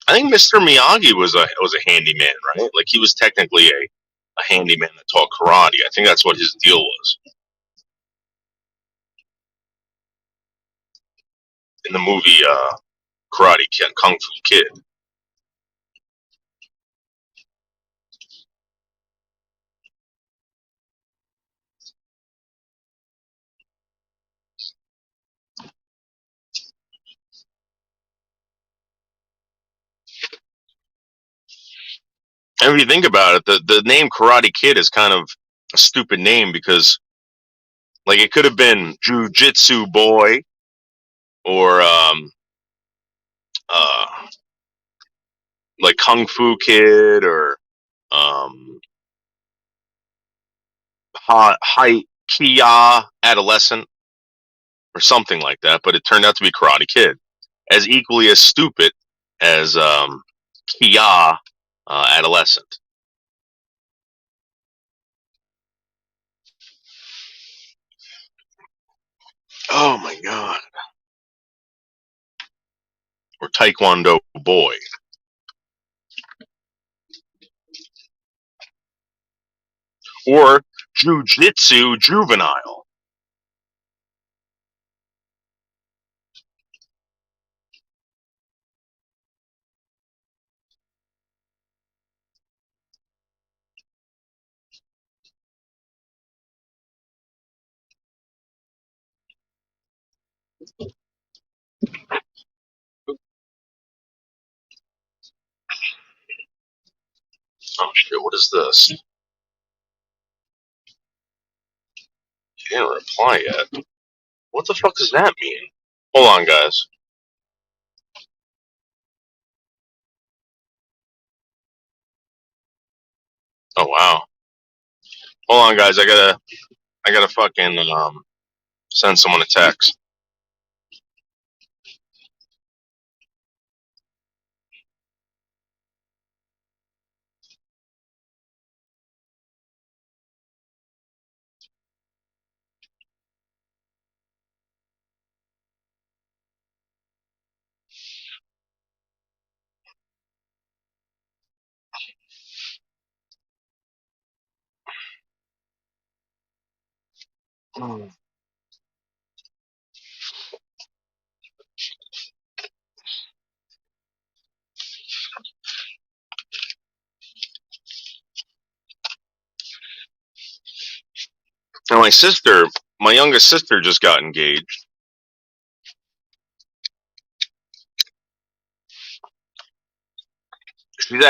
I think Mr. Miyagi was a handyman, right? Like he was technically a handyman that taught karate. I think that's what his deal was in the movie Karate Kid, Kung Fu Kid. And if you think about it, the name Karate Kid is kind of a stupid name because like it could have been Jiu-Jitsu Boy or uh, like Kung Fu Kid or um, Hai Kia Adolescent or something like that. But it turned out to be Karate Kid, as equally as stupid as Kia Adolescent. Oh my god! Or Taekwondo Boy, or Jiu-Jitsu Juvenile. Oh shit! What is this? He didn't reply yet. What the fuck does that mean? Hold on, guys. Oh wow. Hold on, guys. I gotta fucking send someone a text. Now my youngest sister, just got engaged. She's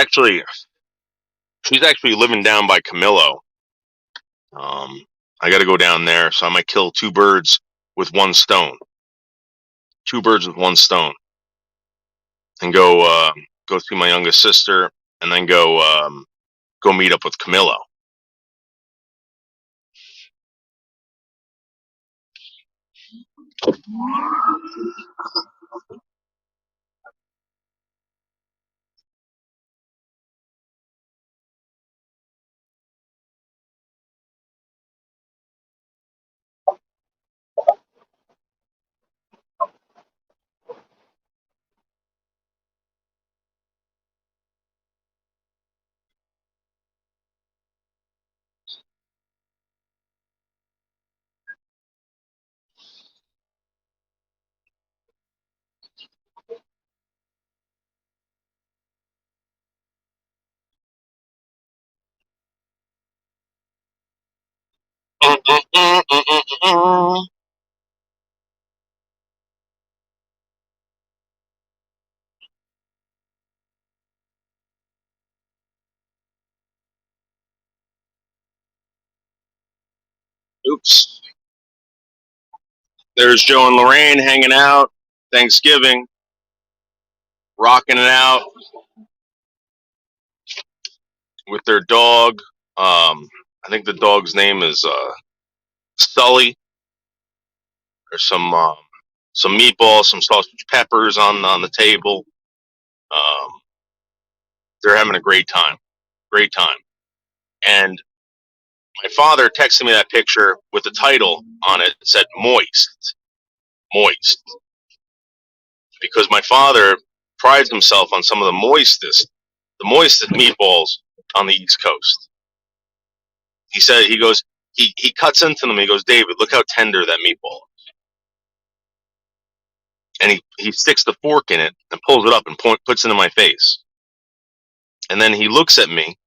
actually living down by Camillo. I got to go down there, so I might kill two birds with one stone. Two birds with one stone, and go see my youngest sister, and then go meet up with Camillo. Oops. There's Joe and Lorraine hanging out. Thanksgiving, rocking it out with their dog. I think the dog's name is Sully. There's some meatballs, some sausage peppers on the table. Um, they're having a great time. Great time. And my father texted me that picture with the title on it. It said "moist," moist, because my father prides himself on some of the moistest meatballs on the East Coast. He said he cuts into them. He goes, David, look how tender that meatball is. And he sticks the fork in it and pulls it up and puts it in my face. And then he looks at me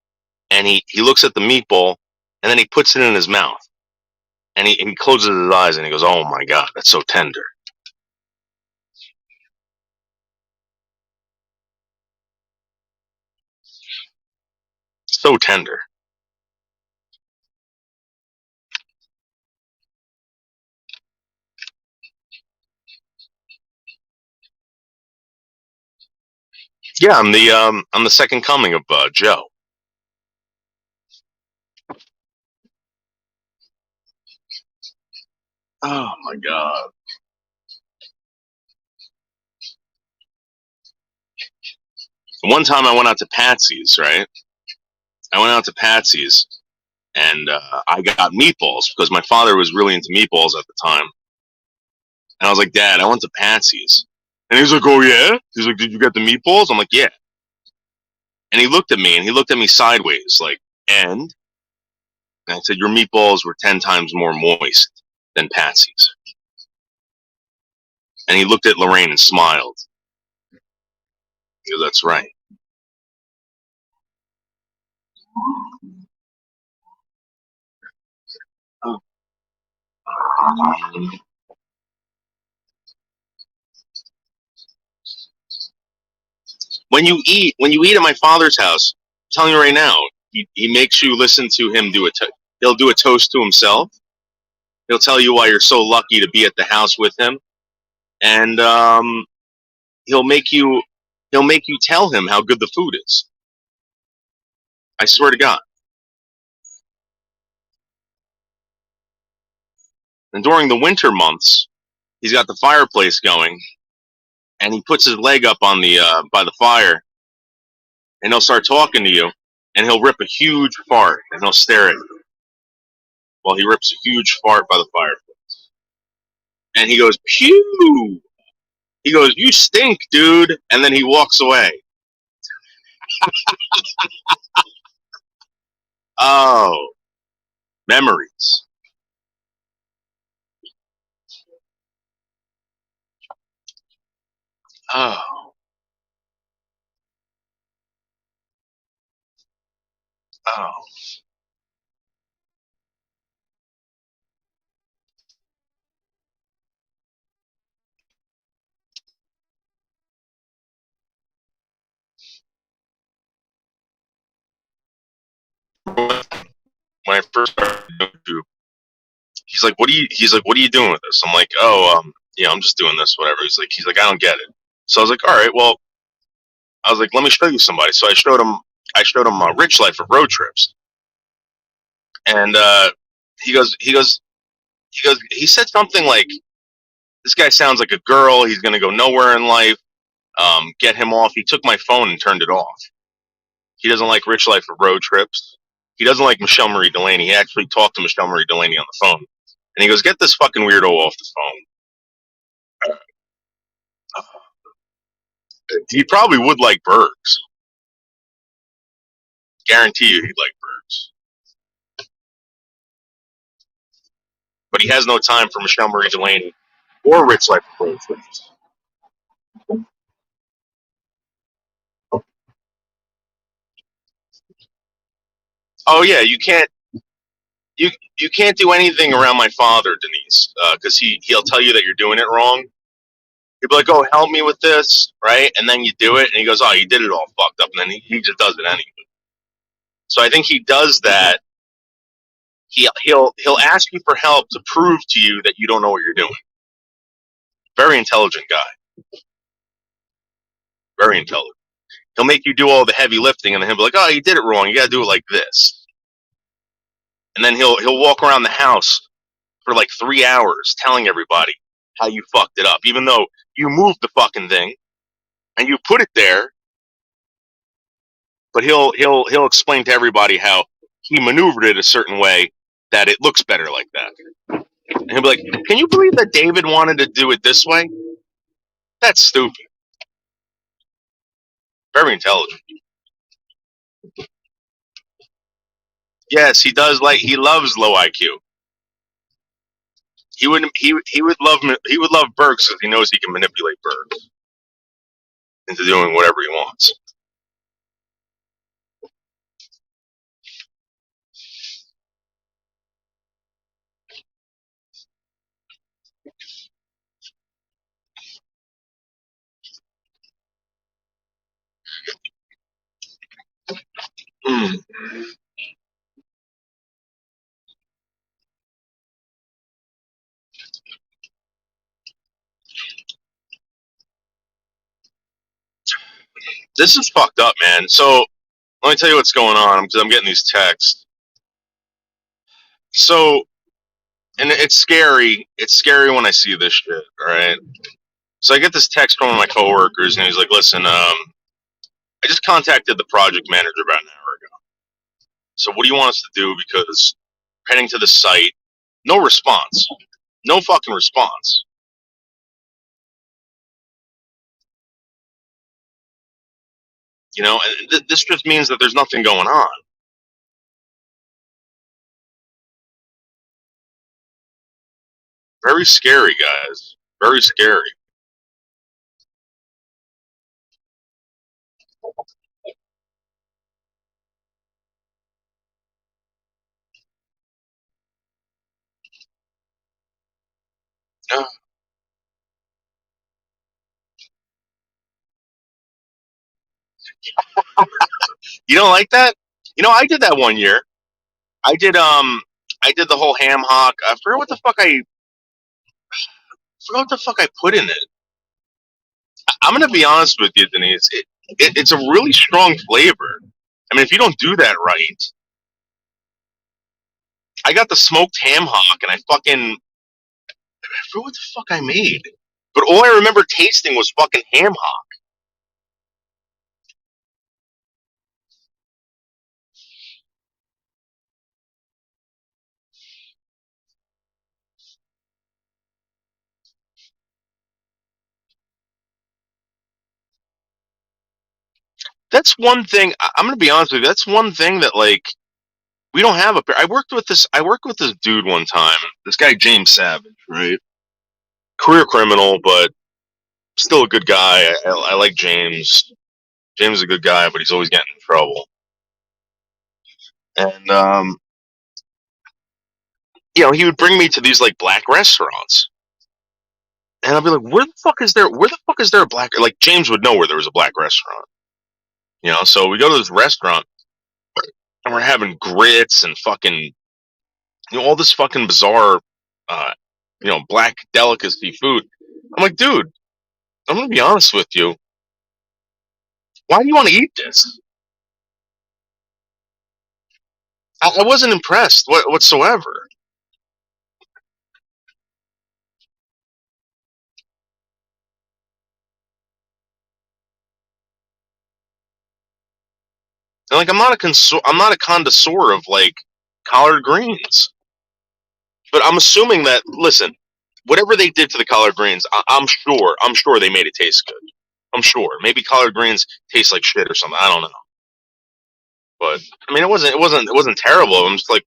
and he looks at the meatball and then he puts it in his mouth. And he closes his eyes and he goes, oh my God, that's so tender. So tender. Yeah, I'm the second coming of Joe. Oh my God. One time I went out to Patsy's, right? I went out to Patsy's and I got meatballs because my father was really into meatballs at the time. And I was like, Dad, I went to Patsy's. And he was like, oh yeah? He's like, did you get the meatballs? I'm like, yeah. And he looked at me and he looked at me sideways, like, and I said, your meatballs were 10 times more moist than Patsy's. And he looked at Lorraine and smiled. He goes, that's right. when you eat at my father's house, I'm telling you right now, he makes you listen to him do he'll do a toast to himself. He'll tell you why you're so lucky to be at the house with him, and he'll make you tell him how good the food is. I swear to God. And during the winter months, he's got the fireplace going, and he puts his leg up on the by the fire, and he'll start talking to you, and he'll rip a huge fart, and he'll stare at you while he rips a huge fart by the fireplace. And he goes, "Pew!" He goes, "You stink, dude," and then he walks away. Oh, memories. Oh, oh. When I first started YouTube, he's like, "What are you doing with this?" I'm like, "Oh, I'm just doing this, whatever." He's like, "I don't get it." So I was like, "All right, well," I was like, "Let me show you somebody." So I showed him Rich Life of Road Trips, and he goes, he goes, he said something like, "This guy sounds like a girl. He's gonna go nowhere in life. Get him off." He took my phone and turned it off. He doesn't like Rich Life of Road Trips. He doesn't like Michelle Marie Delaney. He actually talked to Michelle Marie Delaney on the phone, and he goes, "Get this fucking weirdo off the phone." He probably would like Bergs. Guarantee you, he'd like Bergs. But he has no time for Michelle Marie Delaney or Rich Life of Road Trips. Oh yeah, you you can't do anything around my father, Denise, because he'll tell you that you're doing it wrong. He'll be like, "Oh, help me with this," right? And then you do it, and he goes, "Oh, you did it all fucked up," and then he just does it anyway. So I think he does that. He'll ask you for help to prove to you that you don't know what you're doing. Very intelligent guy. Very intelligent. He'll make you do all the heavy lifting, and then he'll be like, "Oh, you did it wrong. You got to do it like this." And then he'll walk around the house for like 3 hours telling everybody how you fucked it up, even though you moved the fucking thing and you put it there. But he'll explain to everybody how he maneuvered it a certain way that it looks better like that. And he'll be like, "Can you believe that David wanted to do it this way? That's stupid." Very intelligent. Yes, he does. He loves low IQ. He would love Burks because he knows he can manipulate Burks into doing whatever he wants. Mm. This is fucked up, man. So let me tell you what's going on because I'm getting these texts. So, and it's scary. It's scary when I see this shit. All right. So I get this text from one of my coworkers, and he's like, "Listen, I just contacted the project manager about an hour ago. So what do you want us to do? Because heading to the site, no response, no fucking response. And this just means that there's nothing going on. Very scary, guys. Very scary. Yeah. You don't like that? You know, I did that one year. I did the whole ham hock. I forgot what the fuck I put in it. I'm gonna be honest with you, Denise. It's a really strong flavor. I mean, if you don't do that right, I got the smoked ham hock, and I forgot what the fuck I made. But all I remember tasting was fucking ham hock. That's one thing. I'm gonna be honest with you. That's one thing that like we don't have up here. I worked with this dude one time. This guy James Savage, right? Career criminal, but still a good guy. I like James. James is a good guy, but he's always getting in trouble. And he would bring me to these like black restaurants, and I'd be like, "Where the fuck is there? Where the fuck is there a black?" Like James would know where there was a black restaurant. So we go to this restaurant, and we're having grits and fucking all this fucking bizarre, uh, black delicacy food. I'm like, dude, I'm gonna be honest with you. Why do you want to eat this? I wasn't impressed whatsoever. And like, I'm not a connoisseur of like collard greens, but I'm assuming that listen, whatever they did to the collard greens, I'm sure they made it taste good. I'm sure. Maybe collard greens taste like shit or something. I don't know. But I mean, it wasn't terrible. I'm just like,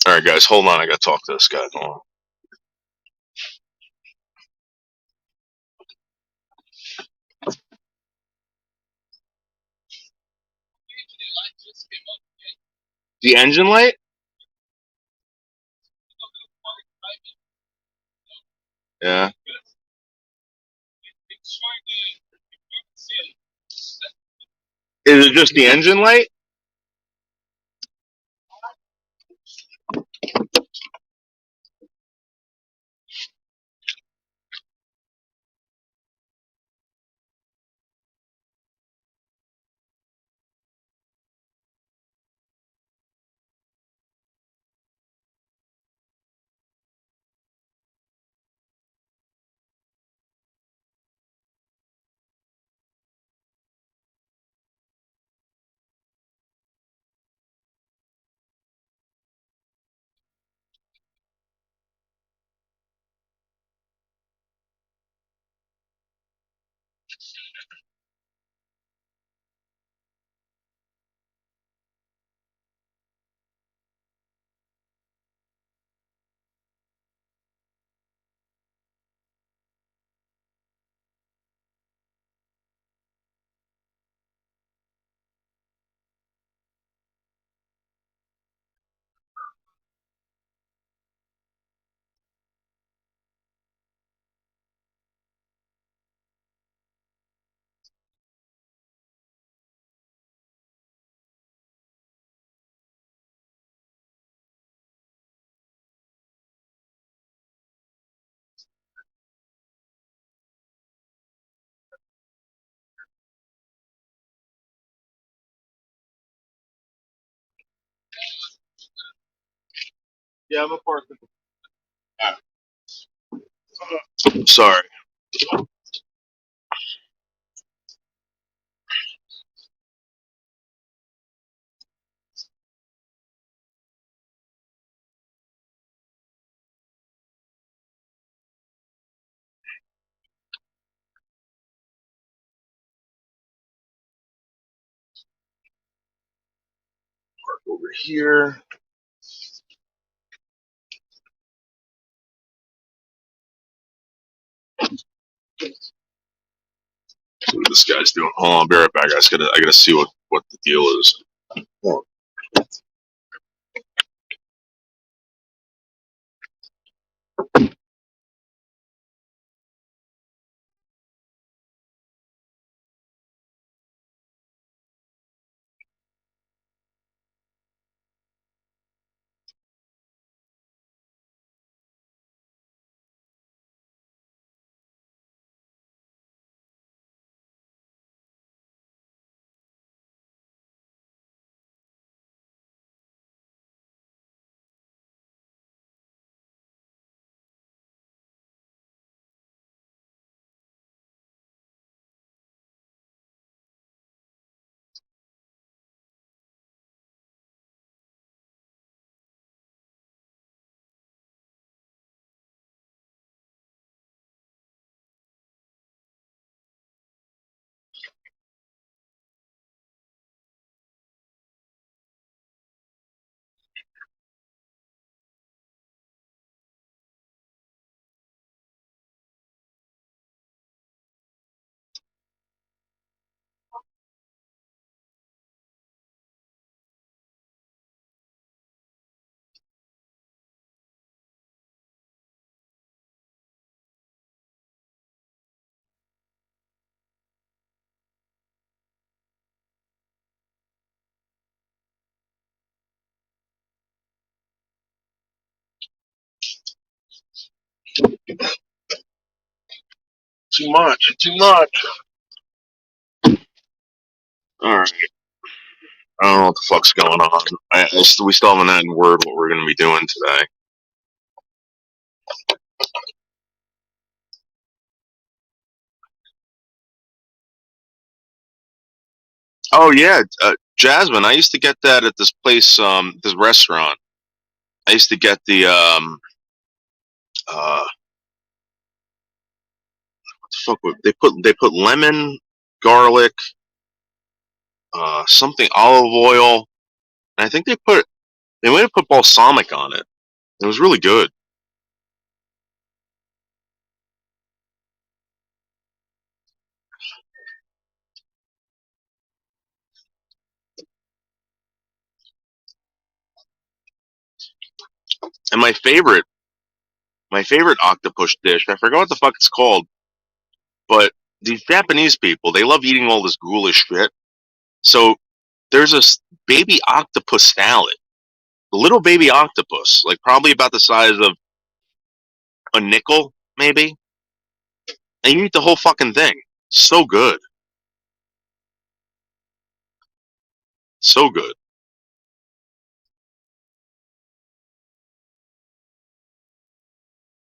all right, guys, hold on. I got to talk to this guy. Hold on. The engine light? Yeah. Is it just the engine light? Yeah, I'm a partner. Sorry. Over here. See what this guy's doing. Hold on, I'll be right back. I gotta see what the deal is. Hold on. Too much. Too much. All right. I don't know what the fuck's going on. We still haven't had word what we're going to be doing today. Oh yeah, Jasmine. I used to get that at this place, this restaurant. I used to get the what the fuck? They put lemon, garlic, something olive oil, and I think they might have put balsamic on it. It was really good. And my favorite octopus dish. I forgot what the fuck it's called, but these Japanese people, they love eating all this ghoulish shit. So there's a baby octopus salad, a little baby octopus, like probably about the size of a nickel, maybe, and you eat the whole fucking thing. So good, so good.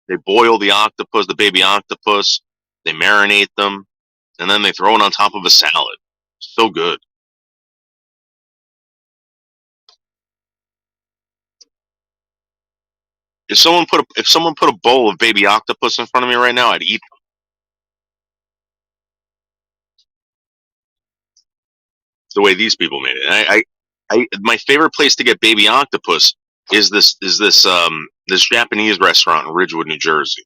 They boil the octopus, the baby octopus. They marinate them, and then they throw it on top of a salad. So good. If someone put a bowl of baby octopus in front of me right now, I'd eat the way these people made it. My favorite place to get baby octopus is this Japanese restaurant in Ridgewood, New Jersey.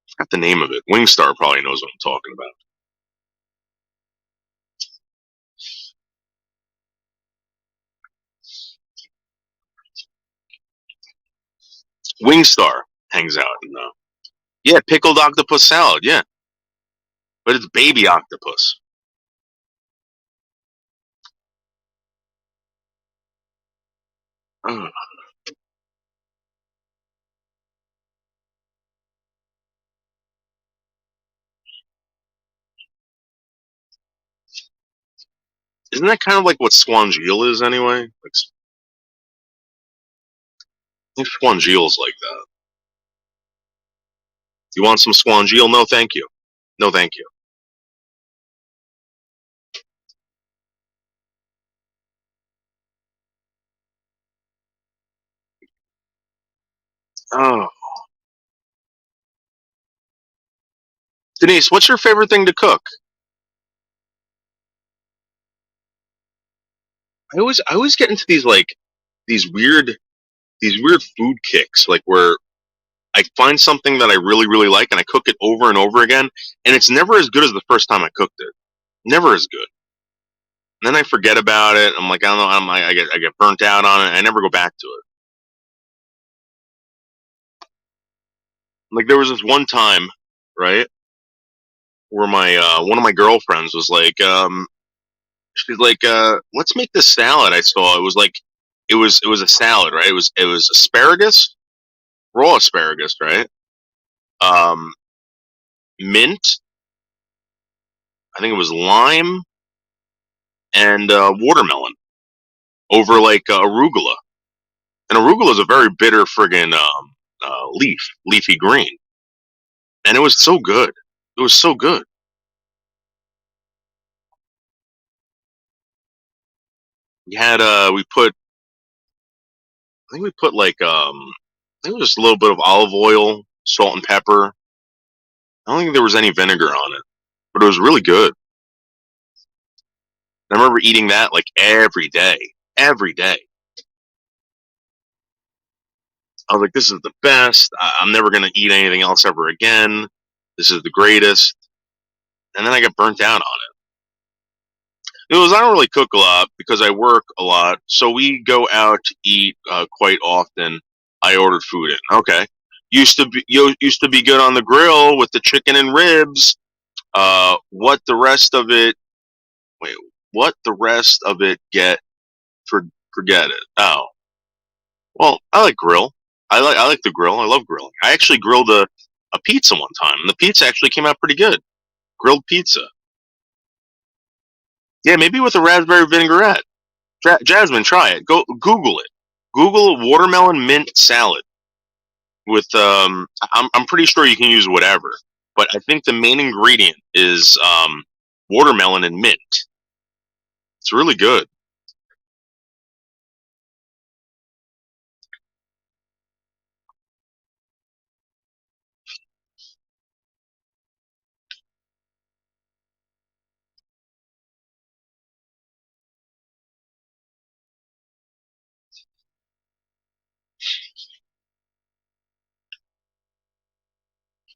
I forgot the name of it. Wingstar probably knows what I'm talking about. Wingstar hangs out in yeah, pickled octopus salad, yeah, but it's baby octopus. Ugh. Isn't that kind of like what squangeal is anyway? Like, I think squangeal's like that. You want some squangeal? No, thank you. No, thank you. Oh, Denise, what's your favorite thing to cook? I always get into these weird these weird food kicks, like where I find something that I really really like and I cook it over and over again, and it's never as good as the first time I cooked it. Never as good. And then I forget about it. I'm like, I don't know. I get burnt out on it. I never go back to it. Like there was this one time, right, where my one of my girlfriends was like, she's like, let's make this salad. I saw it was like, it was a salad, right? It was asparagus, raw asparagus, right? Um, mint. I think it was lime and watermelon over like arugula. And arugula is a very bitter friggin' leafy green, and it was so good. It was so good. We had we put like I think it was just a little bit of olive oil, salt and pepper. I don't think there was any vinegar on it, but it was really good. I remember eating that like every day, every day. I was like, this is the best. I'm never gonna eat anything else ever again. This is the greatest. And then I got burnt out on it. It was I don't really cook a lot because I work a lot, so we go out to eat quite often. I ordered food in. Okay, used to be good on the grill with the chicken and ribs. What the rest of it? Wait, what the rest of it get? For forget it. Oh, well, I like grill. I like the grill. I love grilling. I actually grilled a pizza one time, and the pizza actually came out pretty good. Grilled pizza. Yeah, maybe with a raspberry vinaigrette. Jasmine, try it. Go Google it. Google watermelon mint salad with I'm pretty sure you can use whatever, but I think the main ingredient is watermelon and mint. It's really good.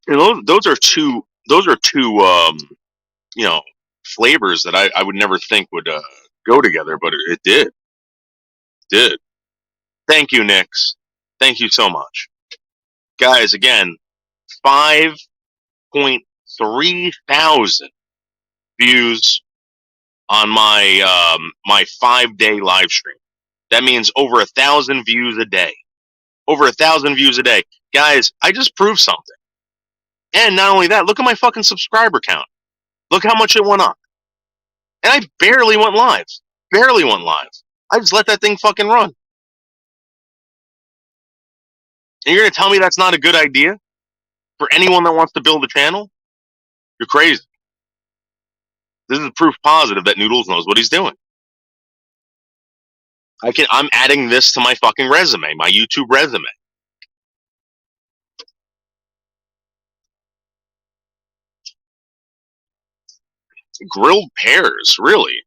You know, those are two you know flavors that I would never think would go together, but it did. Did. Thank you, Nix. Thank you so much, guys. Again, 5.3 thousand views on my my 5-day live stream. That means over 1,000 views a day. Over 1,000 views a day, guys. I just proved something. And not only that, look at my fucking subscriber count. Look how much it went up. And I barely went live. Barely went live. I just let that thing fucking run. And you're gonna tell me that's not a good idea for anyone that wants to build a channel? You're crazy. This is proof positive that Noodles knows what he's doing. I'm adding this to my fucking resume, my YouTube resume. Grilled pears, really?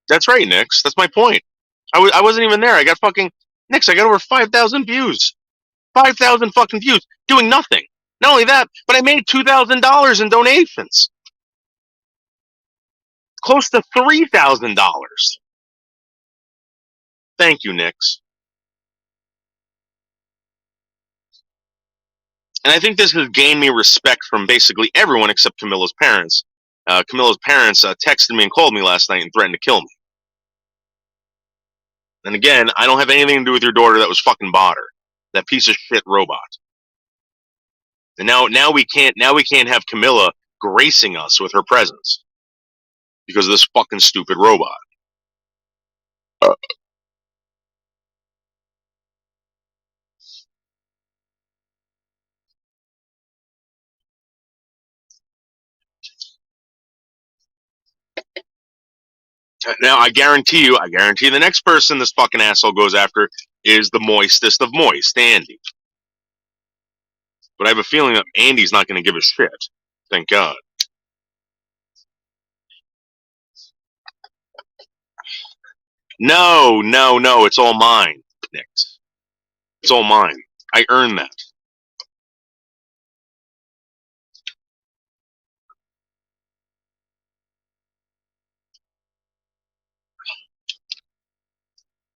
That's right, Nix. That's my point. I wasn't even there. I got fucking Nix. I got over 5,000 views. 5,000 fucking views doing nothing. Not only that, but I made $2,000 in donations. Close to $3,000. Thank you, Nix. And I think this has gained me respect from basically everyone except Camilla's parents. Camilla's parents texted me and called me last night and threatened to kill me. And again, I don't have anything to do with your daughter that was fucking bought her. That piece of shit robot. And now we can't have Camilla gracing us with her presence because of this fucking stupid robot. Now I guarantee the next person this fucking asshole goes after is the moistest of moist, Andy. But I have a feeling that Andy's not going to give a shit. Thank God. No, it's all mine, Nick. It's all mine. I earned that.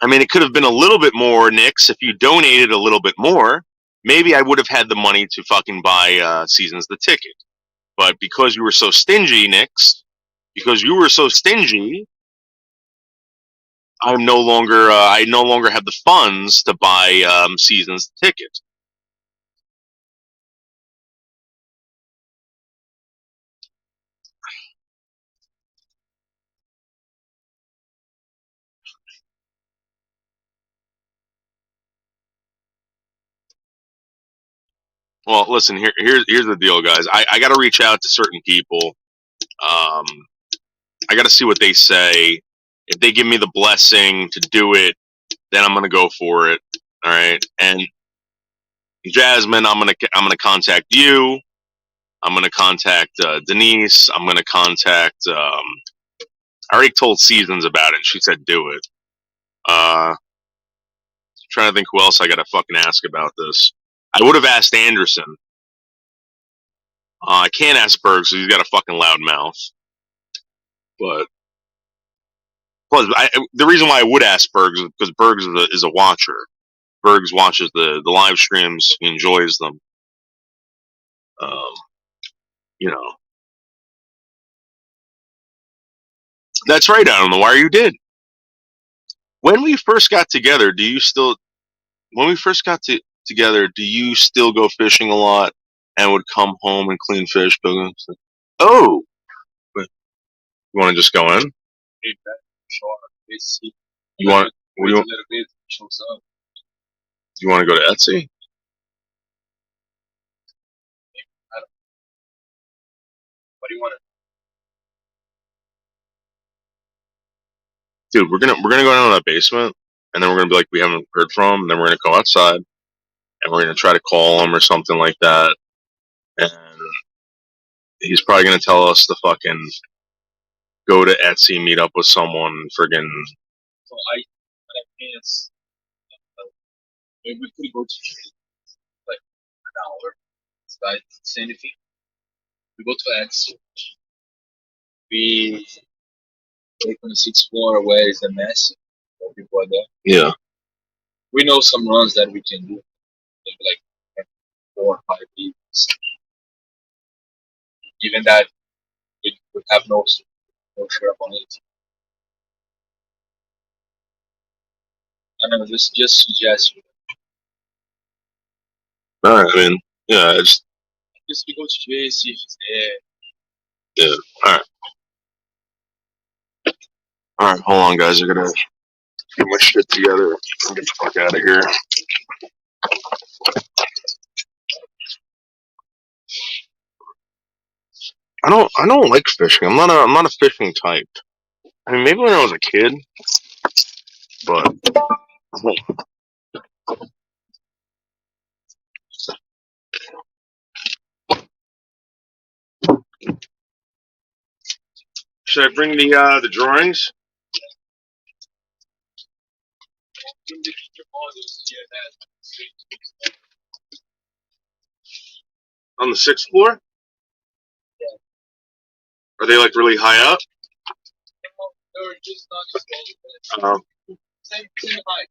I mean, it could have been a little bit more, Nix, if you donated a little bit more. Maybe I would have had the money to fucking buy Seasons the ticket. But because you were so stingy, Nix, because you were so stingy, I no longer have the funds to buy Seasons the ticket. Well, listen, here's the deal, guys. I got to reach out to certain people. I got to see what they say. If they give me the blessing to do it, then I'm gonna go for it. All right. And Jasmine, I'm gonna contact you. I'm gonna contact Denise. I'm gonna contact. I already told Seasons about it. And she said do it. Trying to think who else I gotta fucking ask about this. I would have asked Anderson. I can't ask Bergs because he's got a fucking loud mouth. But plus, the reason why I would ask Bergs is because Bergs is a watcher. Bergs watches the live streams. He enjoys them. You know. That's right, Adam. The Wire, you did. When we first got together, when we first got together, do you still go fishing a lot and would come home and clean fish? Oh, you want to just go in? You want? You want to go to Etsy? What do you want? Dude, we're gonna go down to that basement, and then we're gonna be like, we haven't heard from him, and then we're gonna go outside, and we're gonna try to call him or something like that, and he's probably gonna tell us to fucking go to Etsy, meet up with someone, friggin'. So I guess maybe we could go to like an hour. I didn't say anything. We go to Etsy. We gonna explore where is the mess. People are there. Yeah. We know some runs that we can do. Maybe like 4 or 5 weeks. Even that we have no sure on it. I don't know, just suggest you. Alright, I mean, yeah, just we go to Jay, see if it's there. Yeah, alright. Alright, hold on, guys. I gotta get my shit together and get the fuck out of here. I don't like fishing. I'm not a fishing type. I mean, maybe when I was a kid, but should I bring the drawings? On the 6th floor? Are they like really high up? Same height.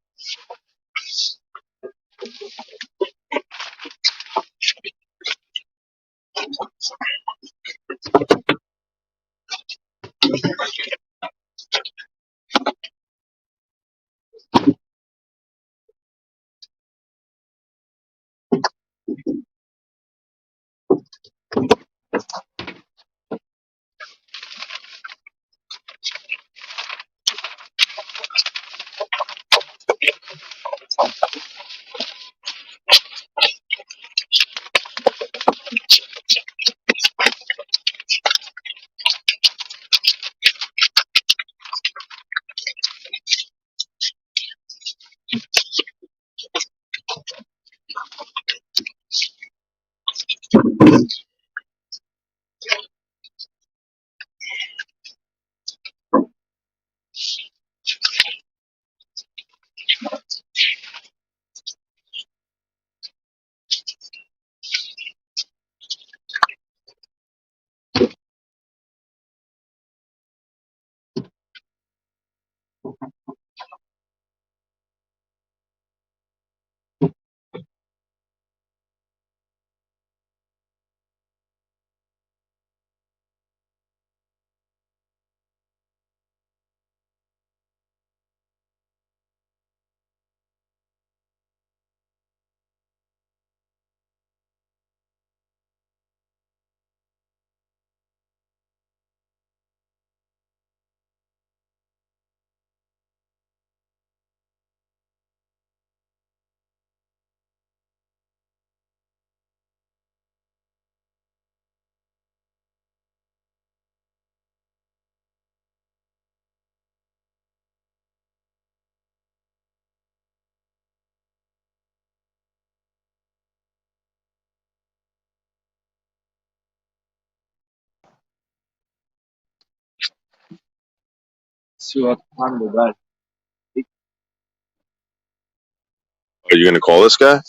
See what time we got. Are you gonna call this guy?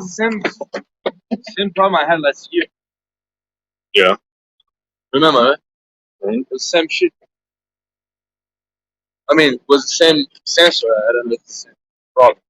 Same problem I had last year. Yeah. Remember, right? The same shit. I mean, it was the same sensor. I don't know the same problem.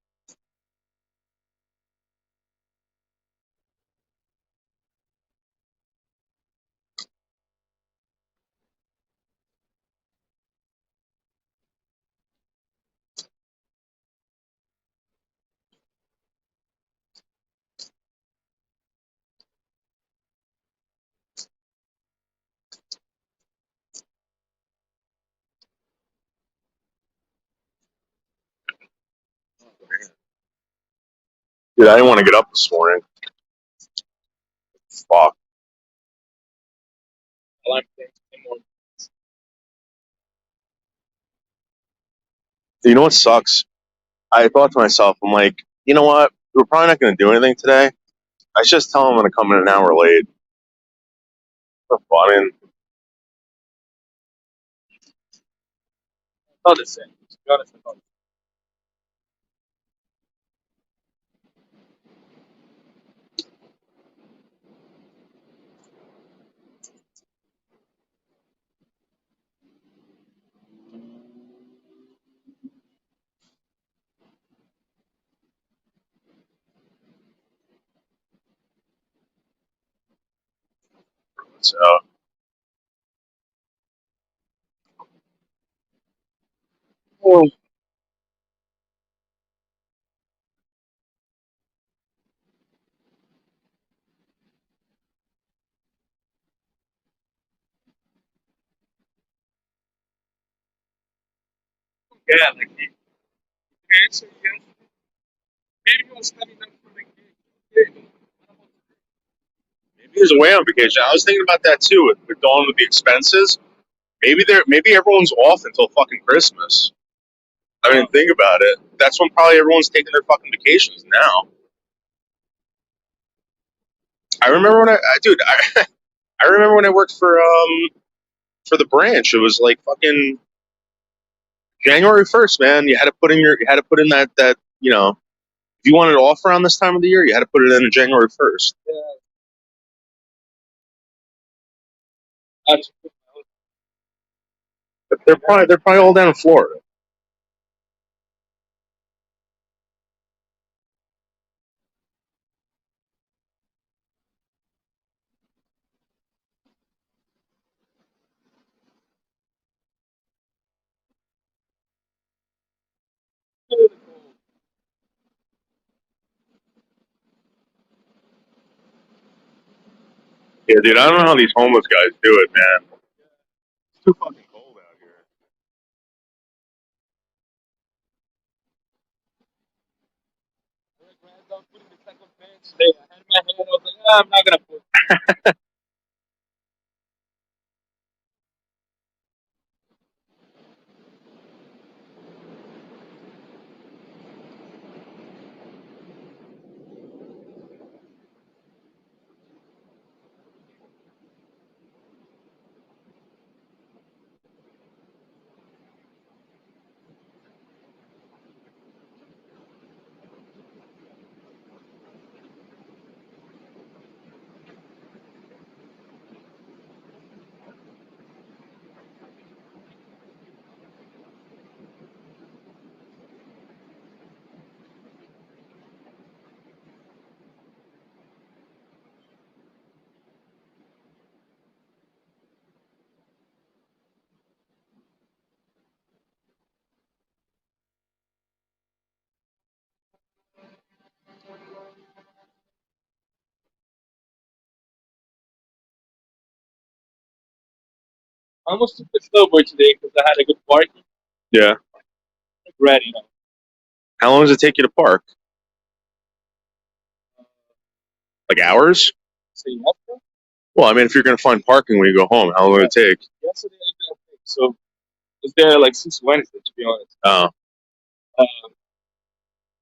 Dude, I didn't want to get up this morning. Fuck. You know what sucks? I thought to myself, I'm like, you know what? We're probably not going to do anything today. I should just tell them I'm going to come in an hour late. For fun. And Not the same. To be honest, about it. so, well, Yeah, like okay, so yes, maybe he was coming down for the game. maybe he's away on vacation. I was thinking about that too with going with the expenses. Maybe everyone's off until fucking Christmas. I mean, think about it. That's when probably everyone's taking their fucking vacations now. I remember when dude, I remember when I worked for the branch. It was like fucking January 1st, man. You had to put in that if you wanted off around this time of the year, you had to put it in January 1st. That's But they're probably all down in Florida. Yeah, dude, I don't know how these homeless guys do it, man. It's too fucking cold out here. today. I had my hand. I was like, I'm not gonna put. I almost took the snowboard today because I had a good party. Yeah. Ready now. How long does it take you to park? Like hours? So yesterday, Well, I mean, if you're gonna find parking when you go home, how long will it take? yesterday I didn't think so. I was there like since Wednesday, to be honest. Oh,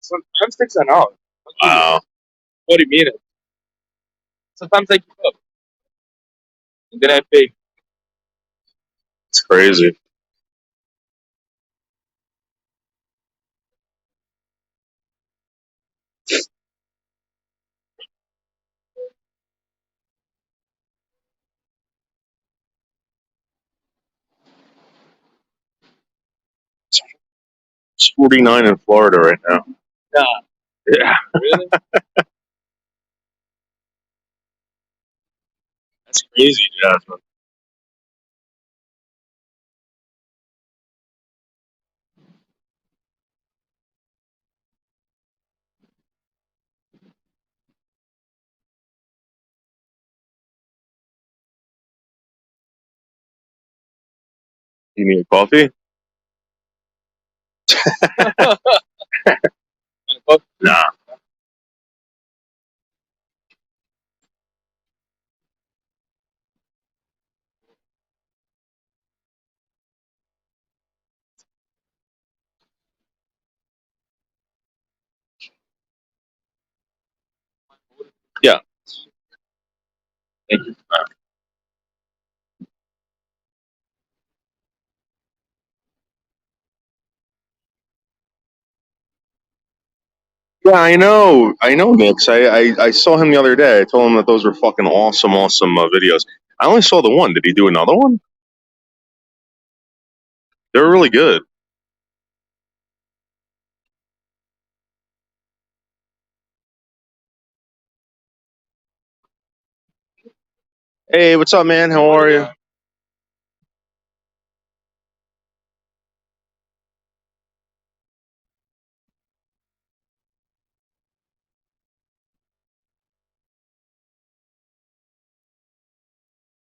Sometimes takes an hour. wow, 40 minutes. Sometimes I give up. And then I pay. it's crazy. It's 49 in Florida right now. Nah, Yeah, really? that's crazy, Jasmine. You need a coffee? Nah. Thank you. Yeah, I know, Nix. I saw him the other day. I told him that those were fucking awesome, videos. I only saw the one. Did he do another one? They were really good. Hey, what's up, man? How are you?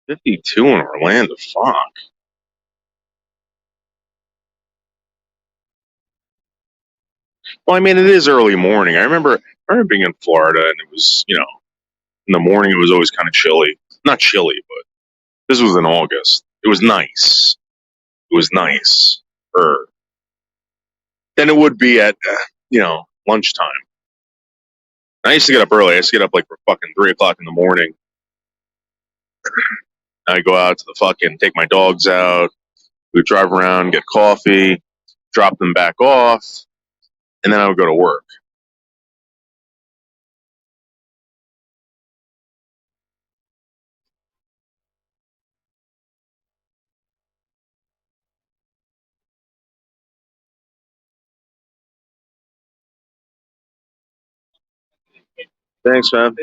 52 in Orlando. Fuck. Well, I mean, it is early morning. I remember being in Florida, and it was, in the morning it was always kind of chilly. Not chilly, but this was in August. It was nice. It was nice. Than it would be at, lunchtime. I used to get up early. I used to get up like for fucking 3 o'clock in the morning. I go out to the fucking take my dogs out. We would drive around, get coffee, drop them back off, and then I would go to work. Thanks, man.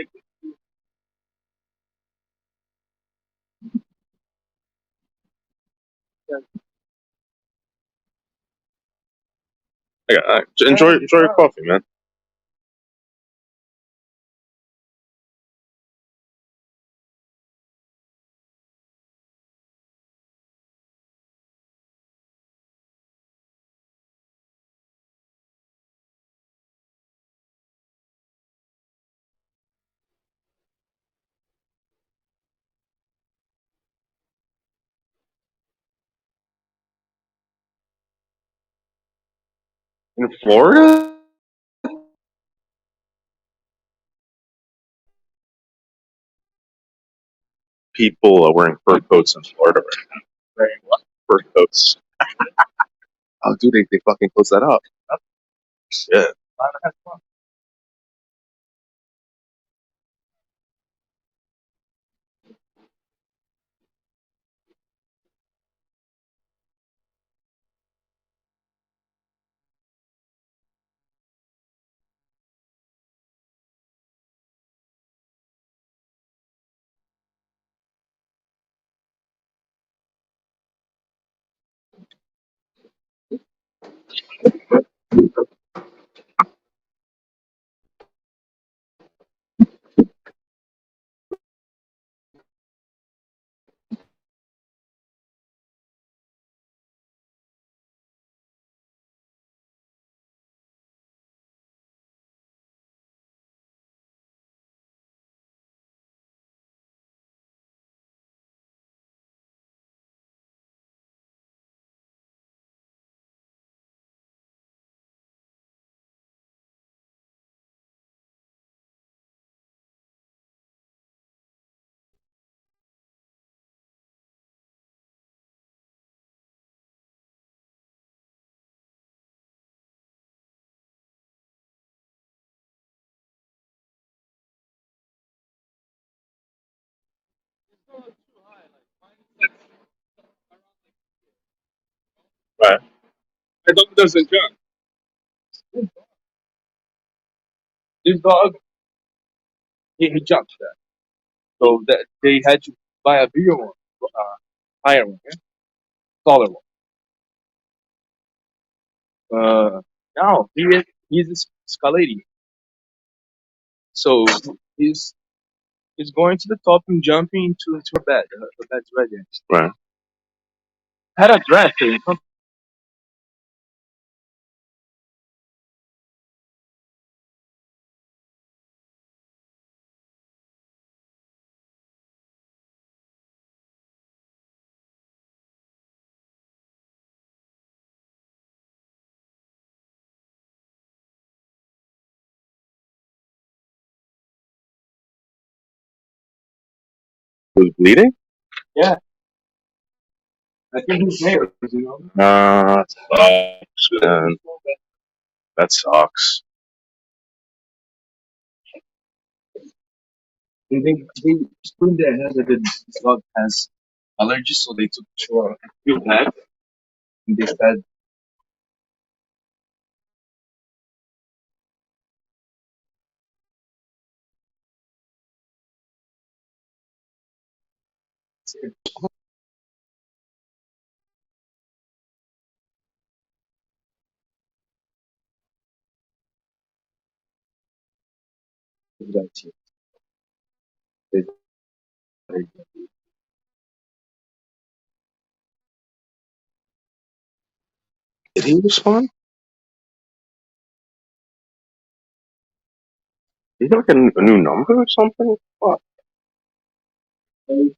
Enjoy your coffee, man. In Florida, people are wearing fur coats in Florida right now. Wearing what? Fur coats. Oh, dude, they fucking close that up. Shit. Right. My dog doesn't jump. This dog, he jumps that. So that they had to buy a bigger one, higher one, yeah? Taller one. Now he's escalating. So he's he's going to the top and jumping into her bed. Her bed's ready. Right. Had a dress. Was bleeding? Yeah, I think his nails, you know. That sucks, man. That sucks. They put in their head that the dog has allergies, so they took to a field lab and they said, that they, Did he respond? Did he get like a new number or something? What? There's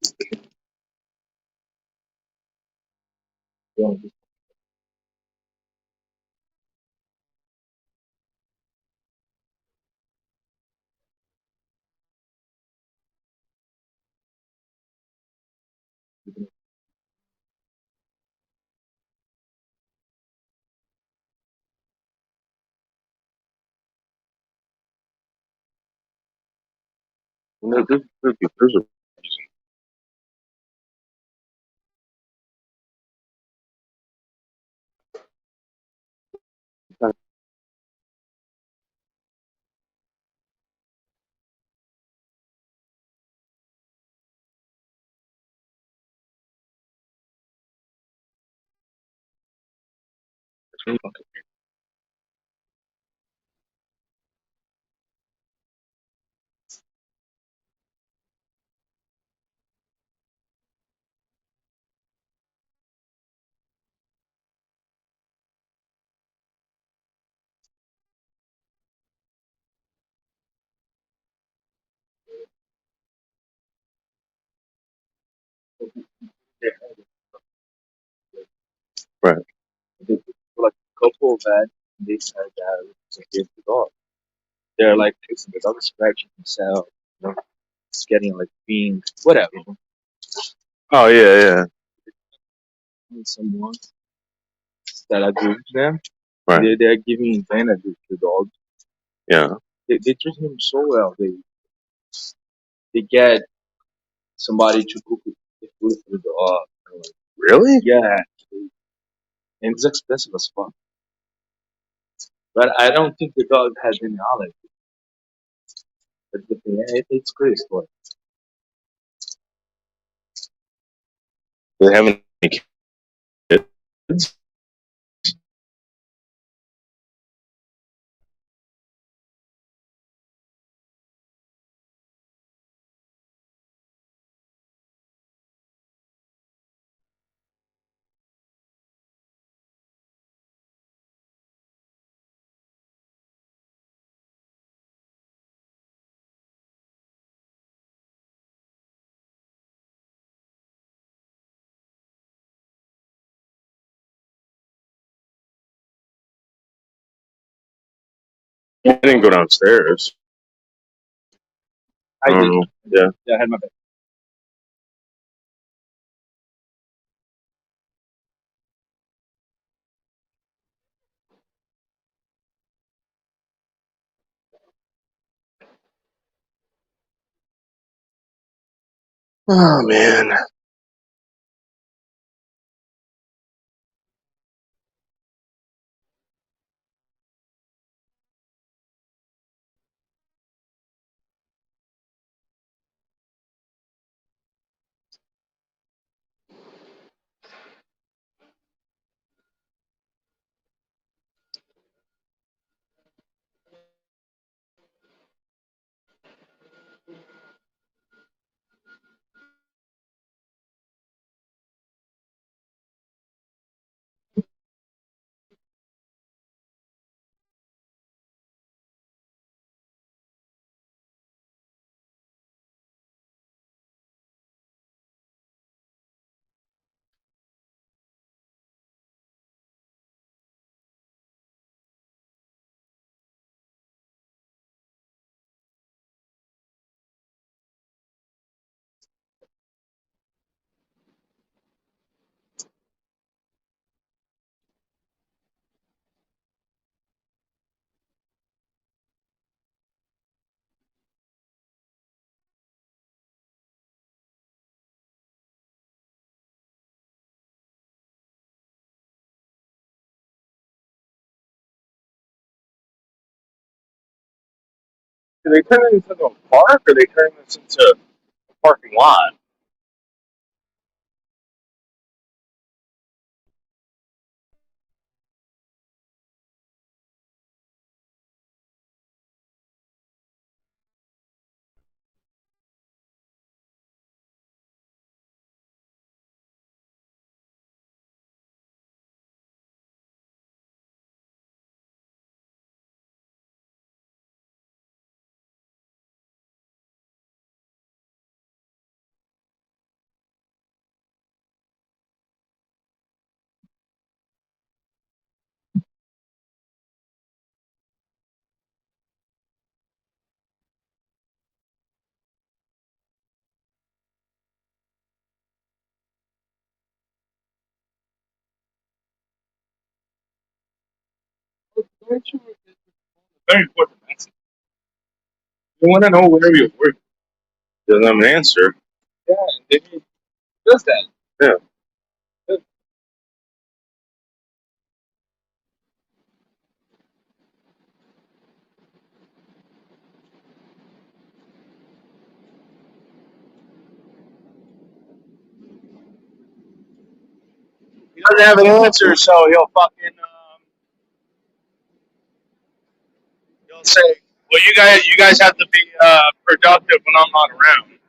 a reason. Right. they like a couple of that. They said that it's a gift to dog. They're like, it's the dog scratching himself, you know, it's getting like pink, whatever. Oh yeah, And someone that agreed to them, yeah. Right. they're giving Vanna the dog. Yeah. They treat him so well. They get somebody to cook the food for the dog. And, like, Really? yeah, and it's expensive as fuck. But I don't think the dog has any allergy. That's the thing. It's crazy story. Do they have any kids? I didn't go downstairs. I did. Yeah. Yeah, I had my bad. Oh man. Do they turn this into a park or they turn this into a parking lot? Very important message. You want to know where you work. Doesn't have an answer. Yeah, and then he does that. Yeah. He doesn't have an answer, so he'll fucking he'll say, "Well, you guys have to be productive when I'm not around."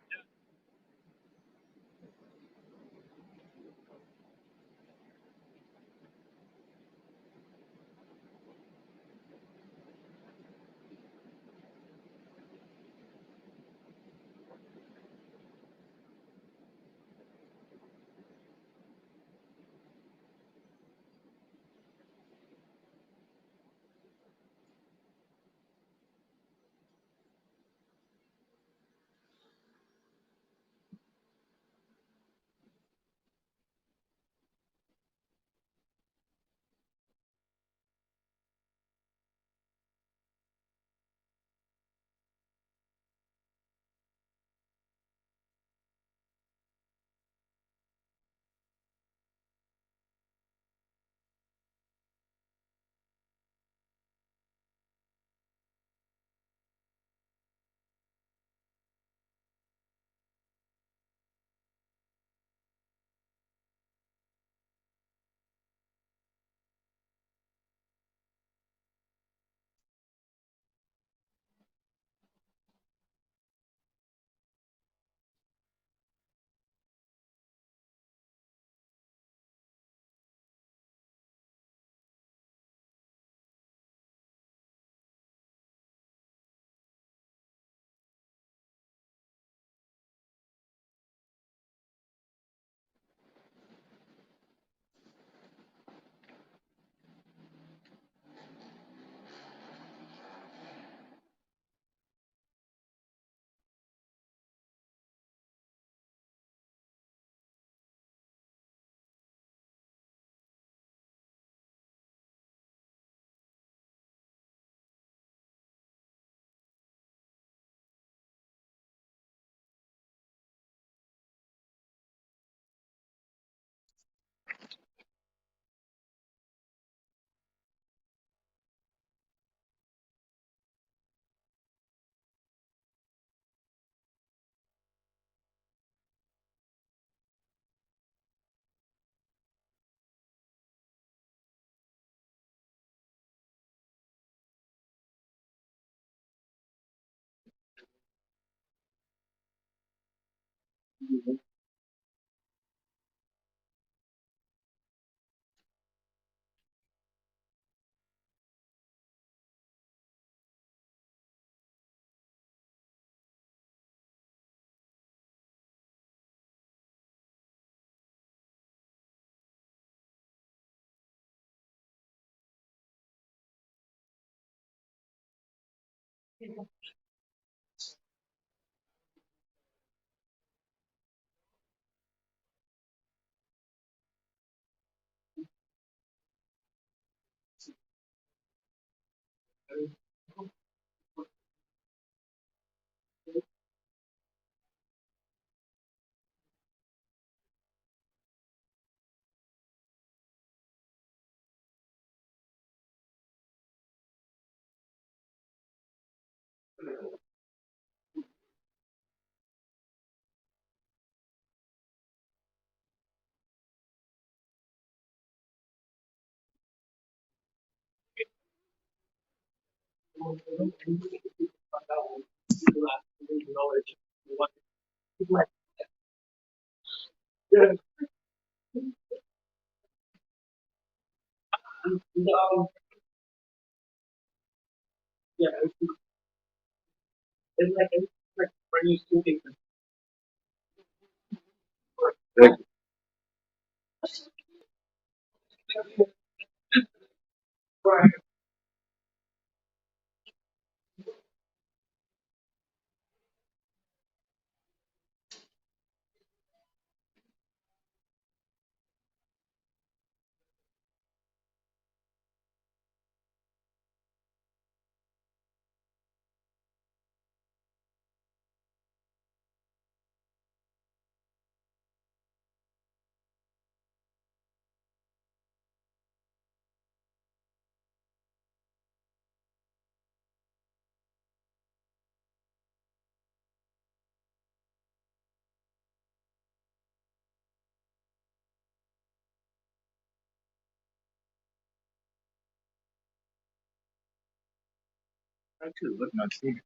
Actually, look, my team.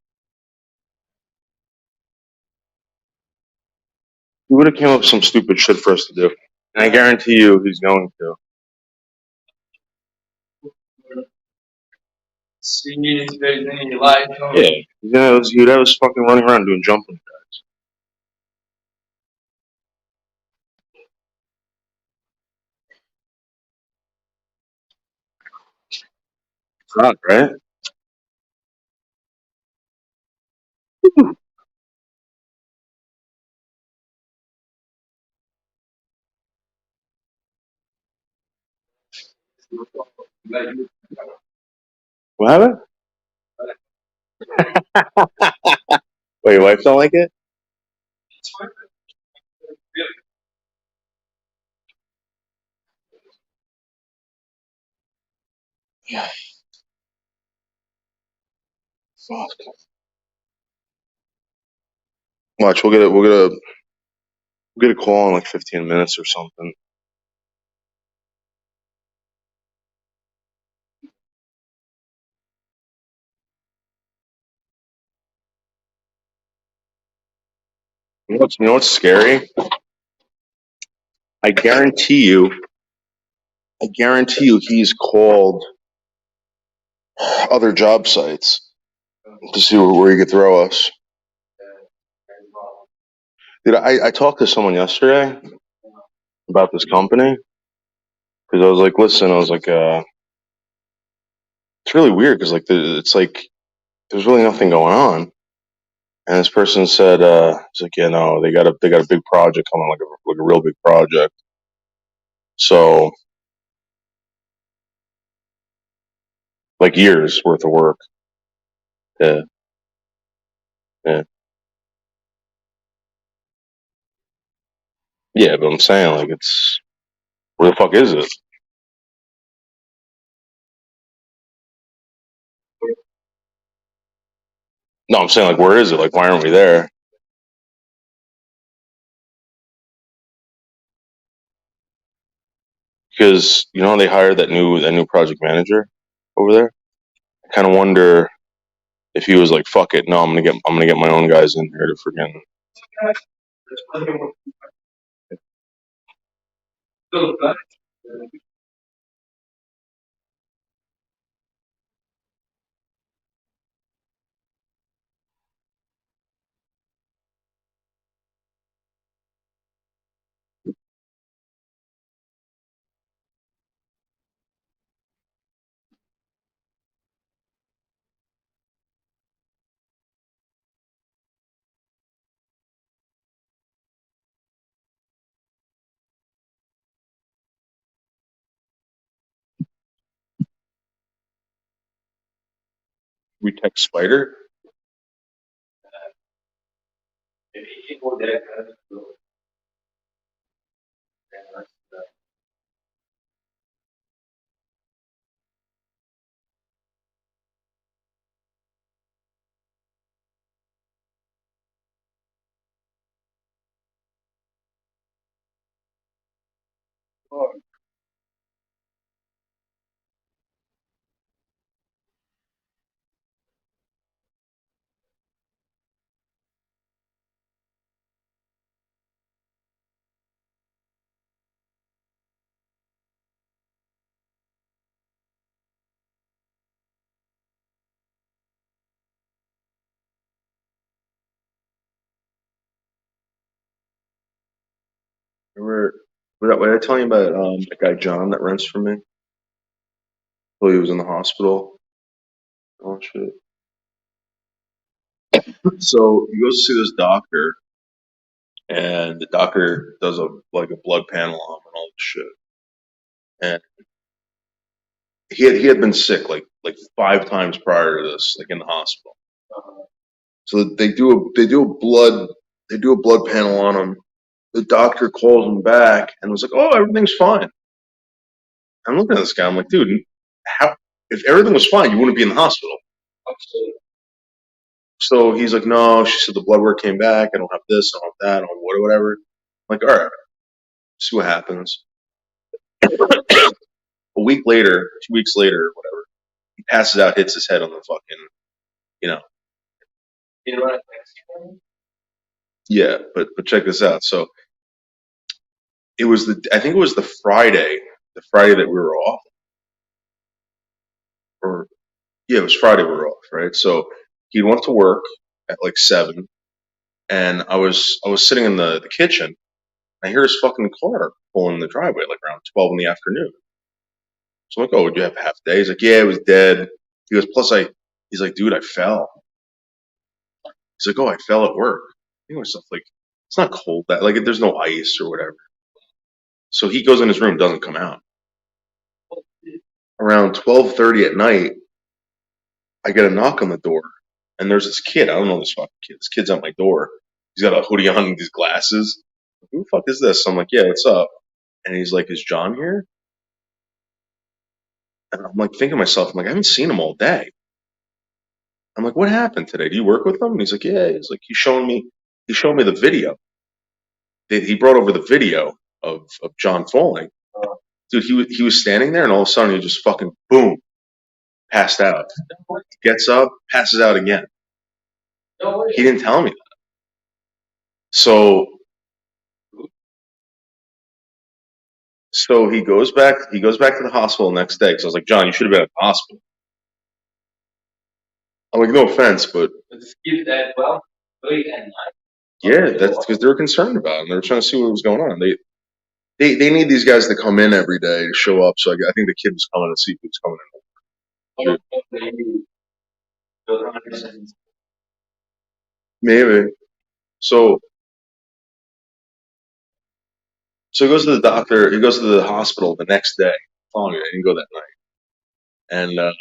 He would have came up with some stupid shit for us to do, and I guarantee you, he's going to. See if there's any light. Yeah, he'd have us fucking running around doing jumping. Fuck, right? What happened? Wait, your wife don't like it? Yeah. Fuck. Watch, we'll get a call in like 15 minutes or something. You know what's scary? I guarantee you, he's called other job sites to see where he could throw us. Dude, I talked to someone yesterday about this company because I was like, listen, I was like, it's really weird because it's like there's really nothing going on. And this person said, it's like, yeah, no, they got a big project coming, like a real big project. So like years worth of work. Yeah, yeah, yeah. But I'm saying like it's where the fuck is it? No, I'm saying like where is it? Like why aren't we there? Because you know they hired that new project manager over there. I kind of wonder if he was like, "Fuck it, no, I'm gonna get my own guys in here to freaking retech Spider." Remember, what I tell you about the guy John that rents from me? Well, he was in the hospital. Oh shit. So he goes to see this doctor, and the doctor does a blood panel on him and all this shit. And he had been sick like 5 times prior to this, like in the hospital. So they do a blood panel on him. The doctor calls him back and was like, "Oh, everything's fine." I'm looking at this guy. I'm like, "Dude, how? If everything was fine, you wouldn't be in the hospital." So he's like, "No," she said, "the blood work came back. I don't have this, I don't have that, I don't have whatever." I'm like, "All right, see what happens." A week later, 2 weeks later, whatever, he passes out, hits his head on the fucking, you know. Yeah, but check this out. So I think it was the Friday that we were off, or yeah, it was Friday we were off, right? So he went to work at like 7, and I was sitting in the kitchen, and I hear his fucking car pulling in the driveway like around 12 in the afternoon. So I'm like, "Oh, would you have a half day?" He's like, "Yeah, it was dead." He goes, he's like, "Dude, I fell." He's like, "Oh, I fell at work." I think myself like, it's not cold that like there's no ice or whatever. So he goes in his room, doesn't come out. Around 12:30 at night, I get a knock on the door, and there's this kid. I don't know this fucking kid. This kid's at my door. He's got a hoodie on and these glasses. Who the fuck is this? I'm like, "Yeah, what's up?" And he's like, "Is John here?" And I'm like thinking to myself, I'm like, I haven't seen him all day. I'm like, "What happened today? Do you work with him?" And he's like, "Yeah." He's like, he showed me the video. He brought over the video of John falling. Dude, he was standing there, and all of a sudden he just fucking boom, passed out. Gets up, passes out again. He didn't tell me that. So he goes back. He goes back to the hospital the next day because I was like, "John, you should have been at the hospital." I'm like, "No offense, but yeah, that's because they were concerned about him. They were trying to see what was going on. They need these guys to come in every day to show up. So I think the kid was coming to see if he was coming in. Maybe. So he goes to the doctor. He goes to the hospital the next day. Following it, I didn't go that night. And he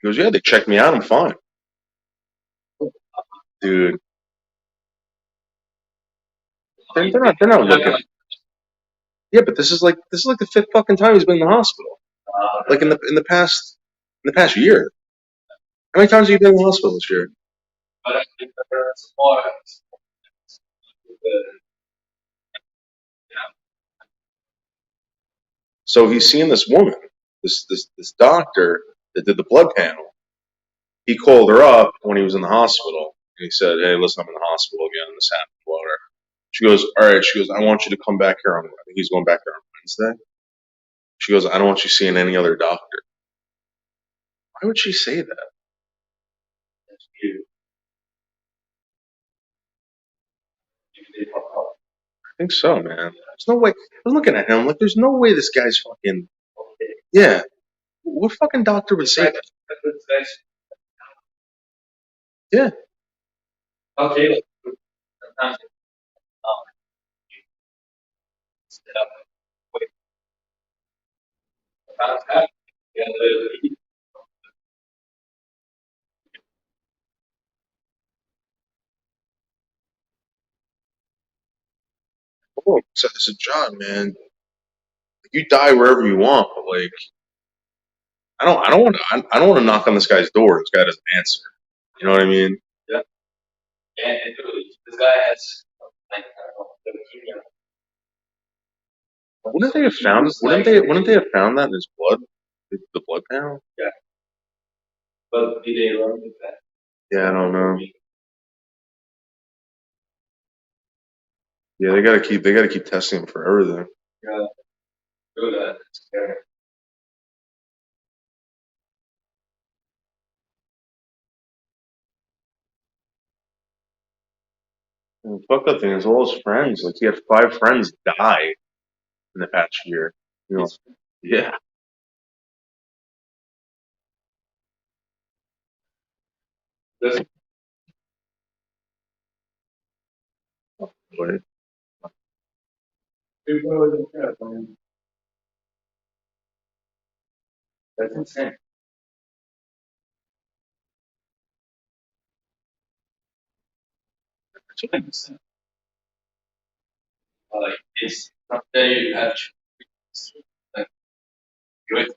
goes, "Yeah, they checked me out. I'm fine, dude." They're not looking. Yeah, but this is like the fifth fucking time he's been in the hospital. Like in the past year. How many times have you been in the hospital this year? So he's seeing this woman, this doctor that did the blood panel. He called her up when he was in the hospital, and he said, "Hey, listen, I'm in the hospital again. This happened, whatever." She goes, "All right." She goes, "I want you to come back here on. I think he's going back there on Wednesday." She goes, "I don't want you seeing any other doctor." Why would she say that? I think so, man. There's no way. I'm looking at him like, there's no way this guy's fucking. Yeah. What fucking doctor would say that? Yeah. Oh, so I said, "John, man, you die wherever you want, but like, I don't want to knock on this guy's door. This guy doesn't answer. You know what I mean? Wouldn't they have found that in his blood? The blood panel? Yeah, I don't know. Yeah, they gotta keep testing him for everything. And fuck that thing. It's all his friends. Like he had 5 friends die in the past year. You know? Yeah. But that's insane. Like it's not that you have like you have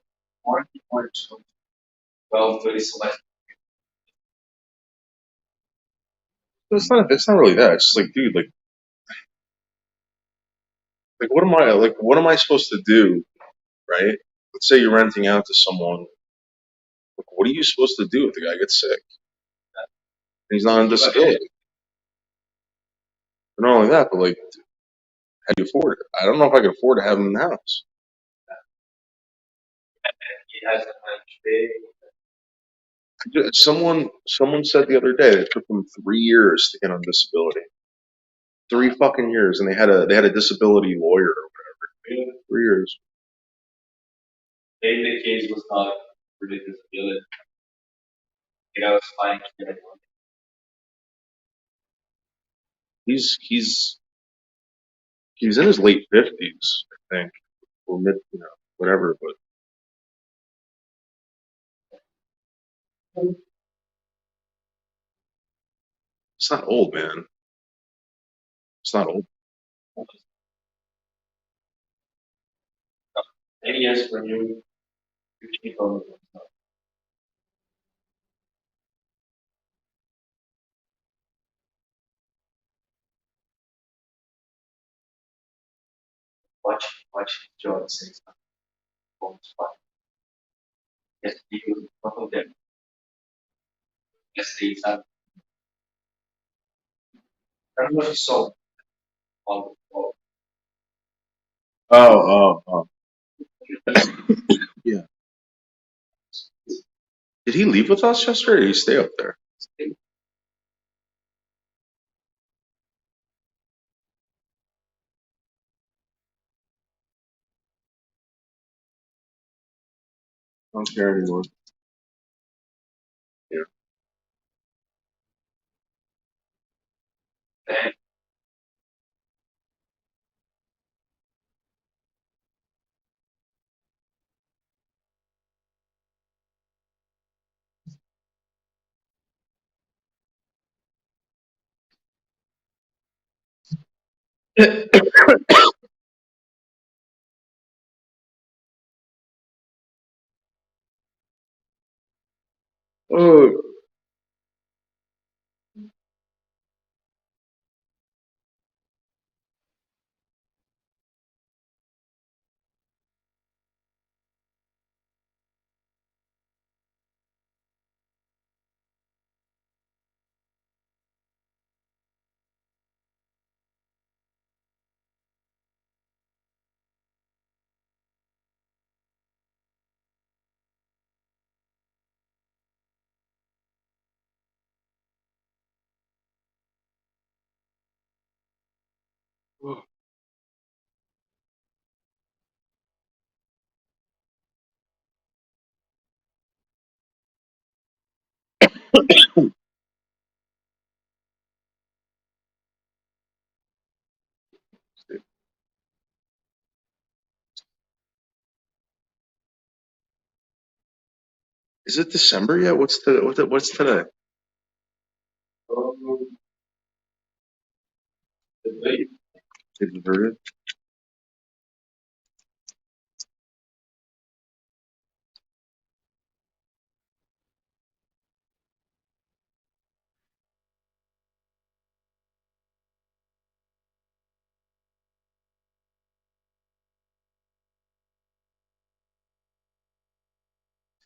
more to 12, 30 select. It's not. It's not really that. It's just like, dude, like, what am I like? What am I supposed to do, right? Let's say you're renting out to someone. Like, what are you supposed to do if the guy gets sick and he's not on disability? But not only that, but like, how do you afford it? I don't know if I could afford to have him in the house. Someone said the other day it took them 3 years to get on disability. 3 fucking years, and they had a disability lawyer or whatever. 3 years. Maybe the case was not really disability. I was fine. He's he's in his late 50s, I think, or mid, whatever. But it's not old, man. It's not old. And yes, when you keep on. Watch John say something. Yes, he was one of them. Yes, they said. I don't know if you saw. Oh. Yeah. Did he leave with us yesterday, or did he stay up there? I don't care anymore. Yeah. Oh, is it December yet? What's today? It's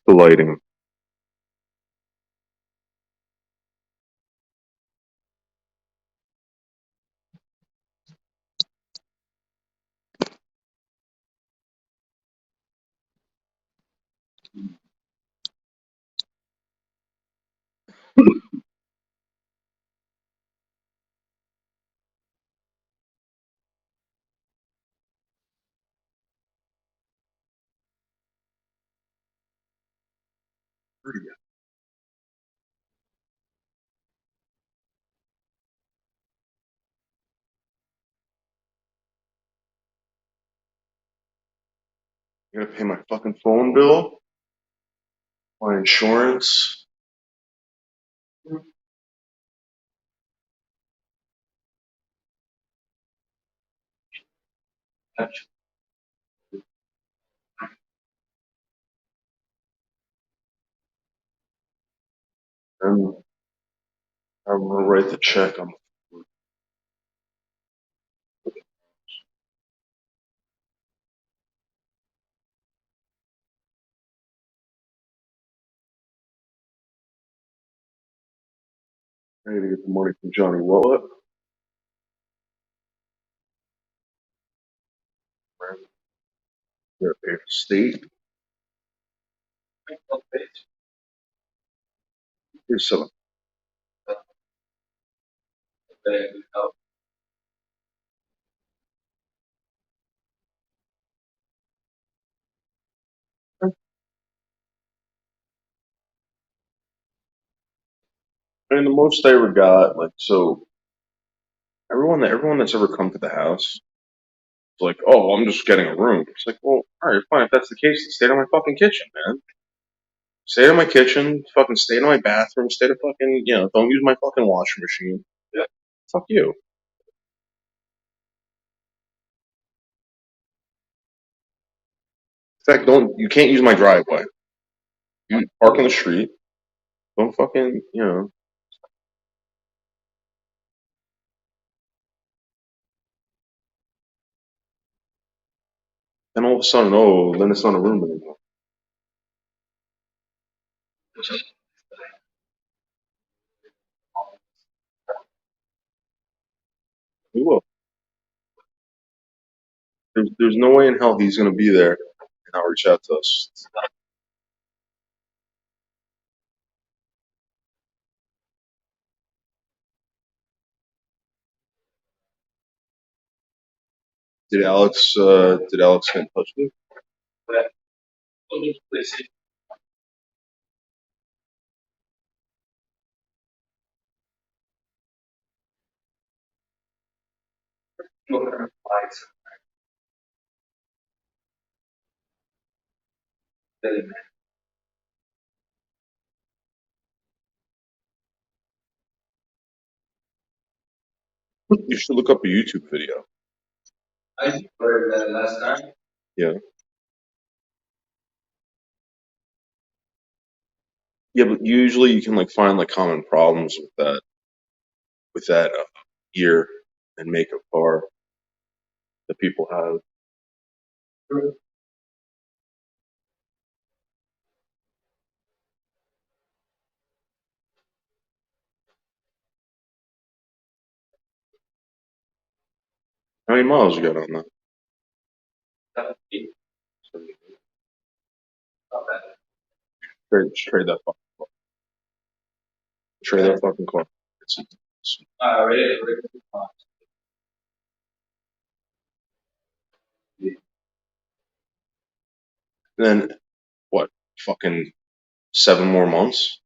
the lighting. Where'd he go? I gotta pay my fucking phone bill, my insurance. And I'm gonna write the check on. I need to get the money from Johnny Wallet. I gotta pay the state. Here's some. I mean, the most I ever got, like, so everyone that's ever come to the house is like, oh, I'm just getting a room. It's like, well, all right, fine. If that's the case, then stay in my fucking kitchen, man. Stay in my kitchen. Fucking stay in my bathroom. Stay to fucking, don't use my fucking washing machine. Yeah. Fuck you. In fact, you can't use my driveway. You park in the street. Don't fucking. Then all of a sudden, oh, then it's not a room anymore. We will. There's no way in hell he's gonna be there and not reach out to us. Did Alex get in touch with you? You should look up a YouTube video. Yeah. Yeah, but usually you can like find like common problems with that gear and makeup bar that people have. How many miles you got on that? Trade that fucking car. Trade that fucking car. And then what? Fucking 7 more months?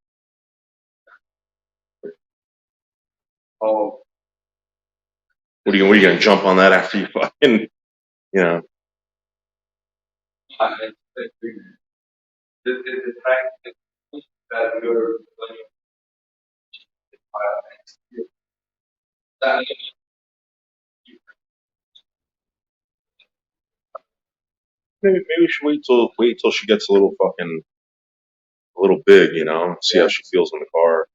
What are you gonna jump on that after you fucking you know? Maybe we should wait till she gets a little big, see how she feels in the car.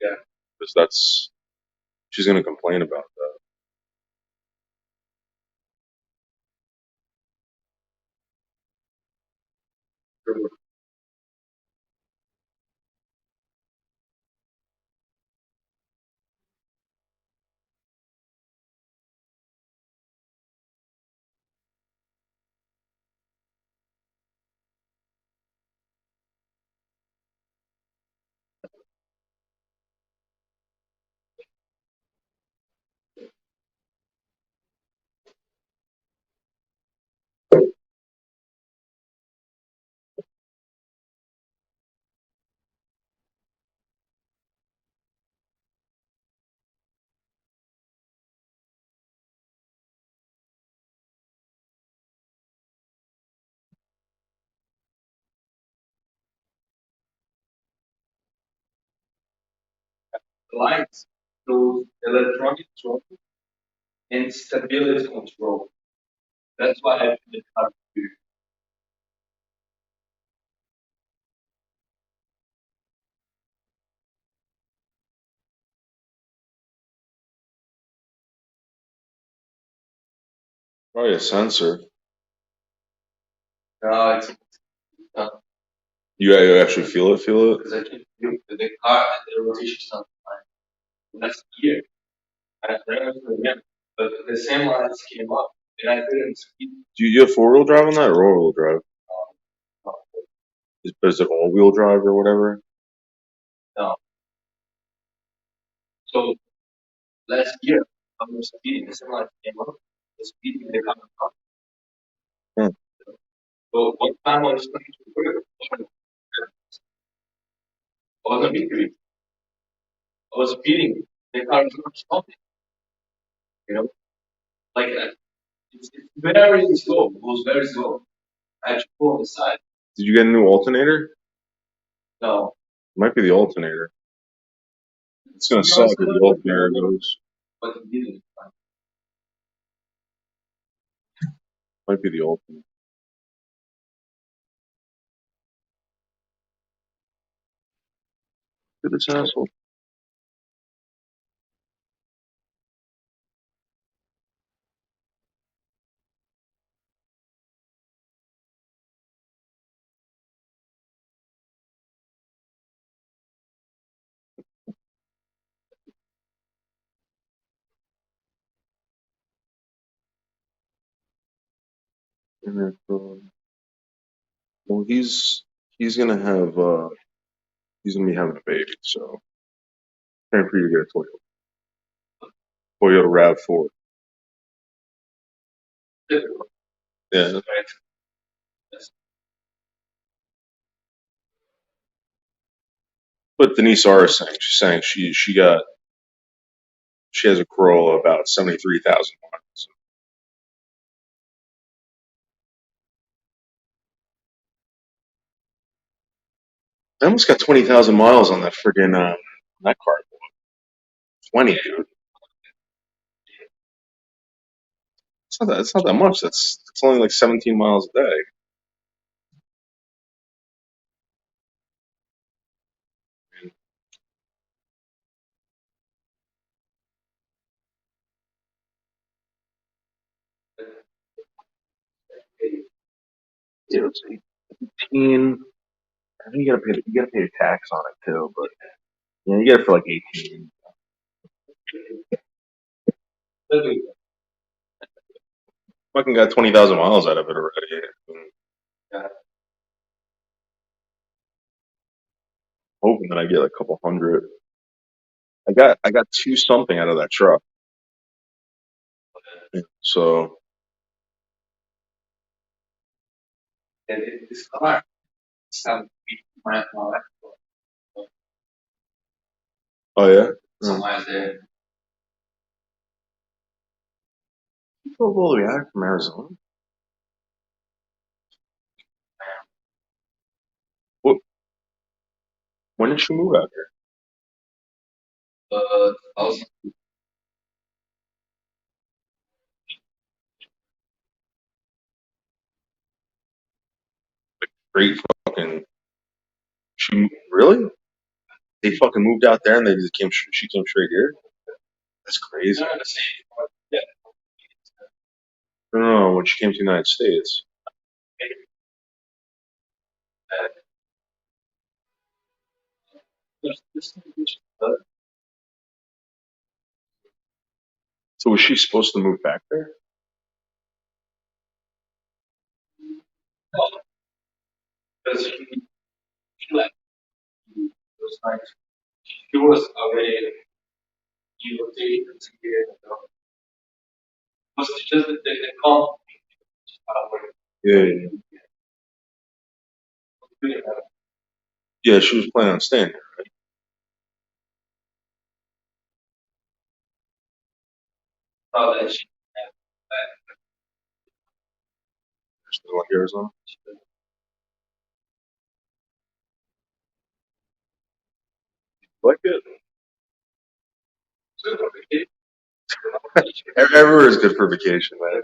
Yeah. Because she's gonna complain about that. lights shows electronic throttle and stability control. That's why I think it's hard to do. Probably a sensor. No, it's not You actually feel it? Feel it? because I can feel the car and the rotation sound fine. Last year, I never remember, but the same lights came up and I couldn't speed. Do you have four wheel drive on that or all wheel drive? Um, Is it all wheel drive or whatever? no. So last year, I was speeding, the same lights came up, the speeding the car. Hmm. So one time I was trying to work, I wasn't angry. I was speeding, the car was not stopping, you know, like that. It's very slow, it goes very slow. I had to pull on the side. Did you get a new alternator? No. Might be the alternator. It's gonna suck if the alternator goes. But it didn't. Might be the alternator. Look at this asshole. Well, he's gonna have he's gonna be having a baby, so time for you to get a Toyota Rav4. Yeah, but Denise R is saying she has a Corolla about 73,000 miles. I almost got 20,000 miles on that friggin' that car. 20, dude. It's not that much. It's only like 17 miles a day. Dude, it's 18. I think you gotta pay the tax on it too, but yeah, you get it for like 18. Fucking got 20,000 miles out of it already. Yeah. Hoping that I get like a couple hundred. I got two something out of that truck. So And this car, some my oh yeah. some miles there. You drove all the way out from Arizona. What? When did she move out here? I was Great fucking. She really? They fucking moved out there and they just came. She came straight here. That's crazy. not the same. Yeah. No, when she came to the United States. So was she supposed to move back there? Because she like those times. She was already rotated to get was just the call. Yeah. Yeah, she was planning on staying here. That she Still like Arizona. Like it. good for vacation. Everywhere is good for vacation, man.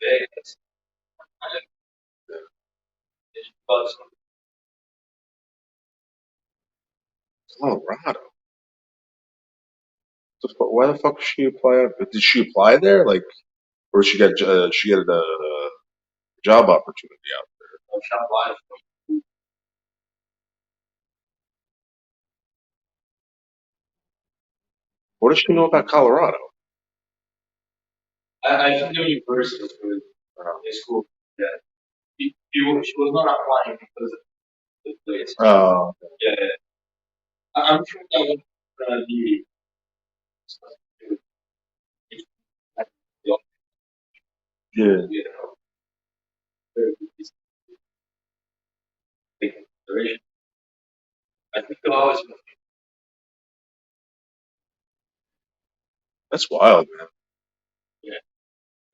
Vegas. Colorado. Why the fuck did she apply? Did she apply there? Like, or she got a job opportunity out there? What does she know about Colorado? I think the university was good. The school. Yeah. She was not applying because of the place. Oh, Yeah. I'm sure that was gonna be. yeah. You know, very good take into consideration. I think they'll always. That's wild, man. Yeah.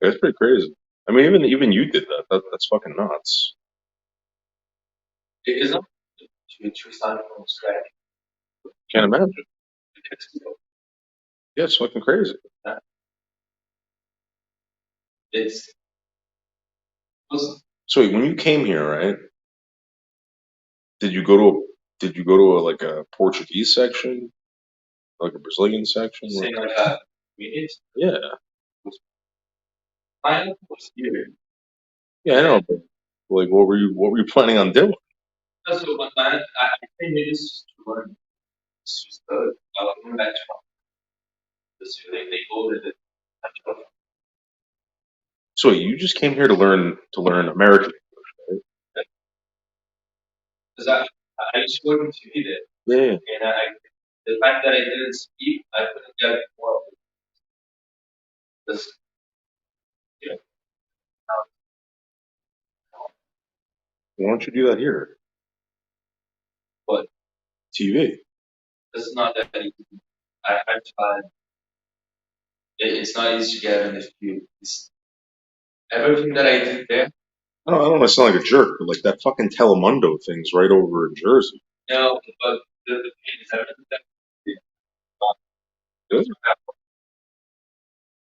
That's pretty crazy. I mean, even you did that. That's fucking nuts. It isn't. She started from scratch. Can't imagine. It's, Yeah, it's fucking crazy. it's So when you came here, right? Did you go to like a Portuguese section, like a Brazilian section? saying like that. I mean, it's Yeah, my uncle was here. yeah, I know. But like, what were you planning on doing? That's what my I came here just to learn. It's just I went back to this they voted it. So you just came here to learn American. Because I used to work in Sweden, Yeah. and the fact that I didn't speak, I couldn't get more of it. This, you know, Why don't you do that here? but TV. this is not that easy. I tried. It's not easy to get in this field. It's, everything that I did there, I don't want to sound like a jerk, but like that fucking Telemundo thing's right over in Jersey. you know, but the thing is everything that Good.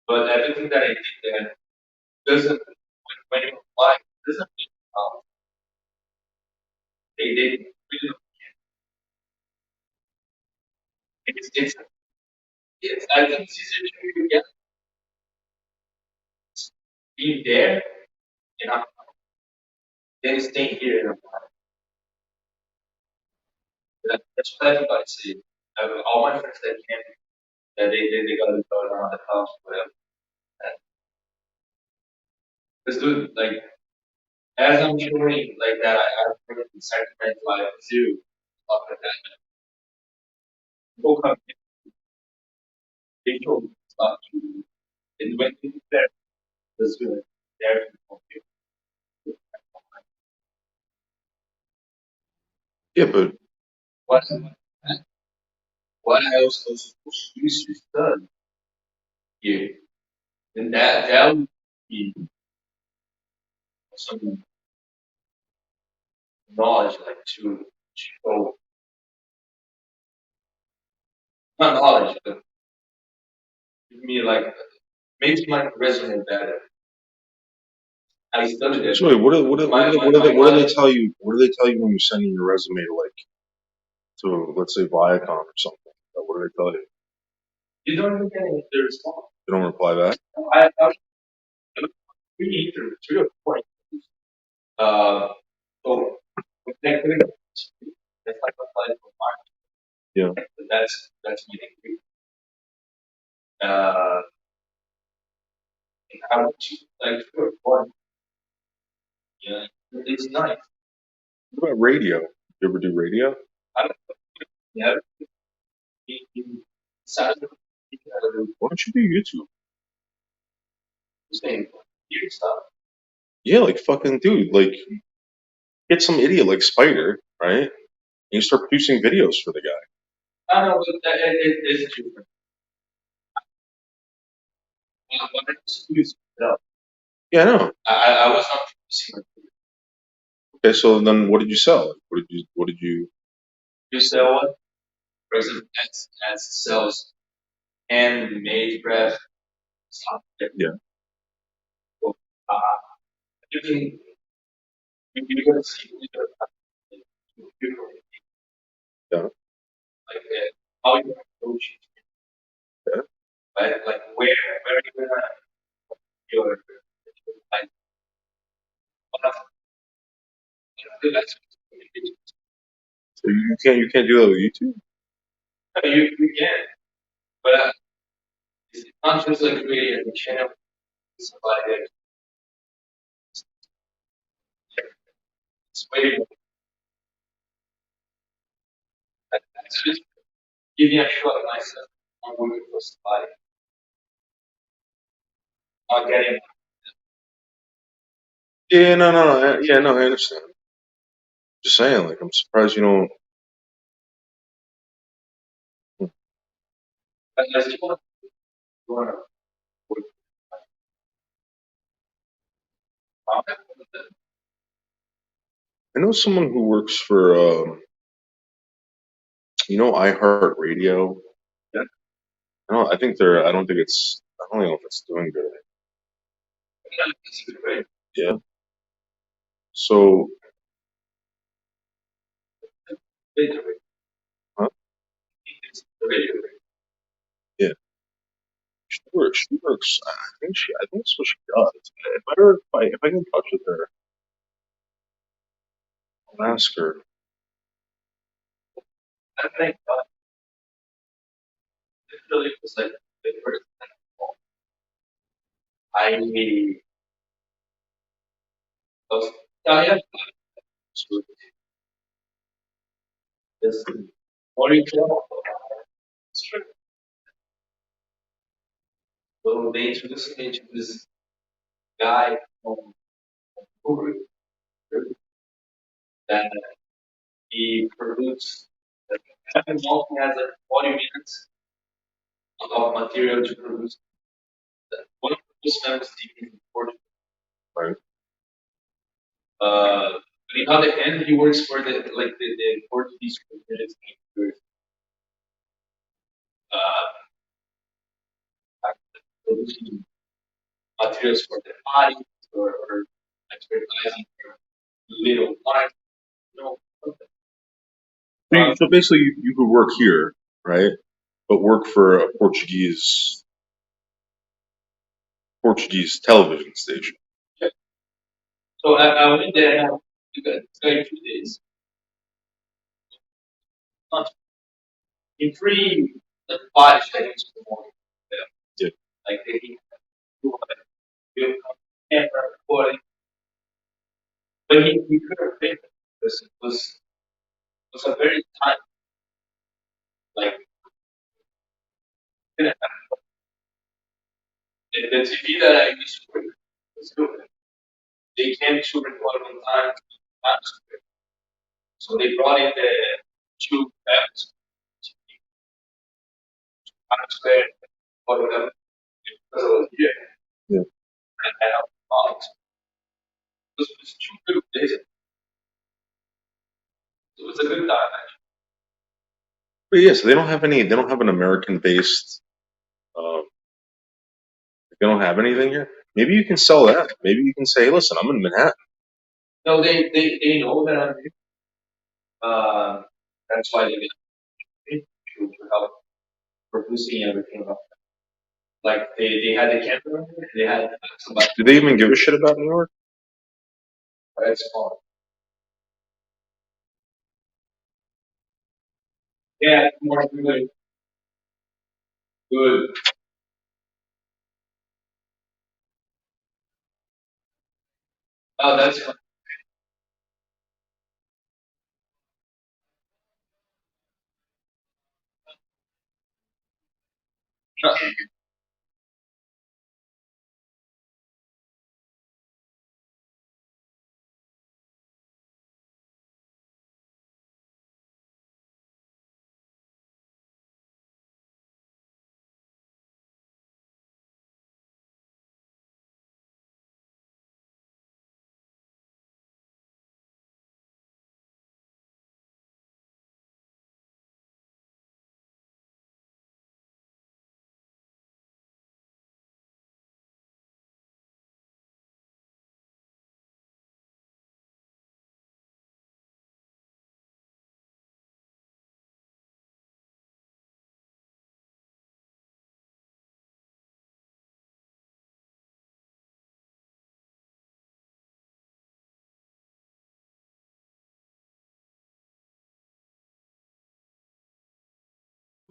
but everything that I did there doesn't when you apply doesn't mean they really it's I think it's easier to get being there and than staying here and apply. That's what everybody says. All my friends that came that they got to go around the house whatever. Because dude, like as I'm showing like that I've heard in Sacramento Live Zoo stuff like that. People come in, they show me stuff and when they there the zoo there for you. Yeah, but What what I also used to study here. And that would be some knowledge like to show not knowledge but give me like makes my resume better. I studied it. so wait, what do they tell you? What do they tell you when you send in your resume to like to let's say Viacom or something? What do they tell you? You don't even get any response. They don't reply back. I three interviews, 3 or 4 interviews. So technically, that's like applying for market. Yeah. But that's my degree. Uh, and I would choose like 3 or 4. Yeah, it's nice. What about radio? You ever do radio? I don't yeah. In Saturday, Why don't you do YouTube? saying you stuff. Yeah, like fucking dude, like get some idiot like Spider, right? And you start producing videos for the guy. I know, but it's different. When I used to do stuff, Yeah, I know. I was not producing. Okay, so then what did you sell? What did you? You sell what? For example, ads sells handmade craft stuff. Yeah. So, you can you're gonna see Yeah. like how you approach it, Yeah. right? Like where you gonna your like what that's So you can't do that with YouTube. you can, but it's not just like creating a channel. Somebody that's way more. That's just give me a shot myself. I'm working for somebody. Not getting Yeah, no. Yeah, no, I understand. Just saying, like, I'm surprised you don't. unless you want to work. I know someone who works for, iHeartRadio. Yeah. I think they're. I don't think it's. I don't know if it's doing good. It's great. Yeah. So, huh? The radio. Yeah. She works. I think she. I think that's what she does. If I get in touch with her, I'll ask her. I think literally was like the first time I was Italian. So this more you tell, it's true. So they introduced me to this guy from Hungary that he produced like every month he has like 40 minutes of material to produce. One of those members in Portugal. Right. But in other hand, he works for the Portuguese community, uh, like producing materials for their body or advertising for little life, you know. So basically, you could work here, right? But work for a Portuguese television station. Yeah. So I went there and it's like 2 days. Not in 5 seconds per morning. Yeah. Like they do film camera recording. But he couldn't think because it was a very time like the TV that I used to work was good. They came to record on time to Times Square. So they brought in the two apps to Times Square for them because I was here Yeah. and I had box. It was 2 good days. So it was a good time actually. But yeah, so they don't have any. They don't have an American-based. Um, they don't have anything here. Maybe you can sell that. Maybe you can say, "Listen, I'm in Manhattan." No, they know that I'm here. That's why they get me to help producing everything. Like they had the camera, they had somebody. Do they even give a shit about New York? It's fun. Yeah, more good. Good. Oh, that's fun.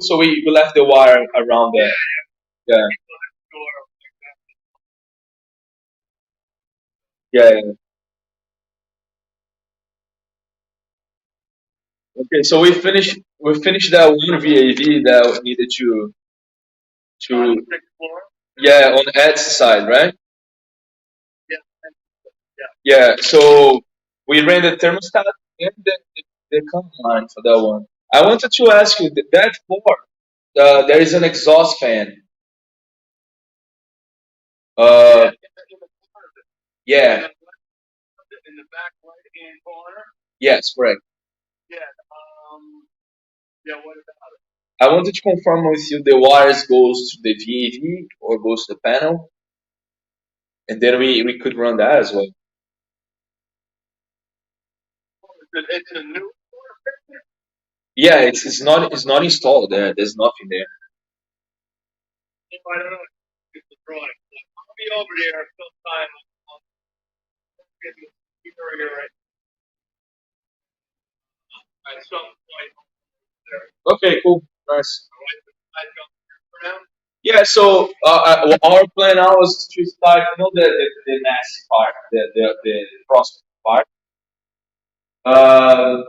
So we left the wire around there. Yeah, yeah, yeah. Okay, so we finished that one VAV that we needed to yeah, on Ed's side, right? Yeah, so we ran the thermostat and the command line for that one. I wanted to ask you that floor, there is an exhaust fan. Uh, yeah, yes, correct. I wanted to confirm with you the wires goes to the VAV or goes to the panel, and then we could run that as well. Yeah, it's not installed there. There's nothing there. Okay, cool, nice. Yeah, so our plan now is to start, the nasty part, the prospect part. Uh,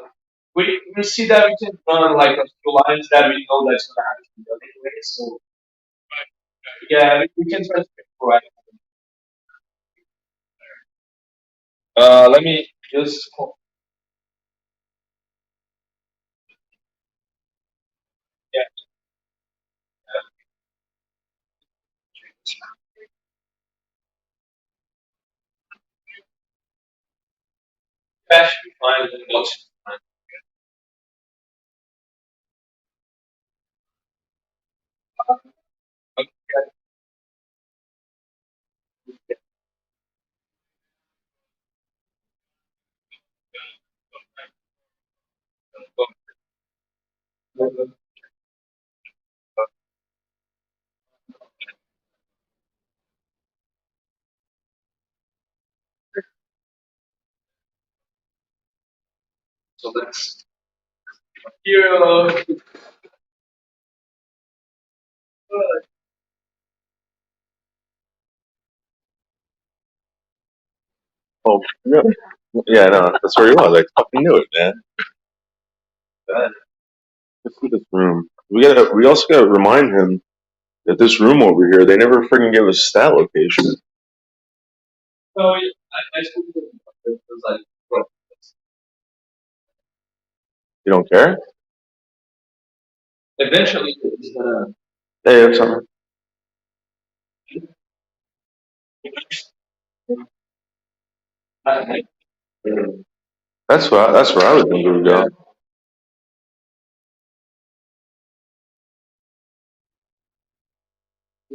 we see that we can run like a few lines that we know that's gonna have to be done anyway. So yeah, we can try to be proactive. Let me just yeah, that should be fine. That should be fine. Okay, so that's here. Oh, yeah, yeah, no, that's where he was. I fucking knew it, man. Let's see this room. We also gotta remind him that this room over here, they never freaking give us stat location. So I still do it. It was like, well, You don't care? eventually it's gonna. Hey, that's something. I That's where I was thinking we would yeah.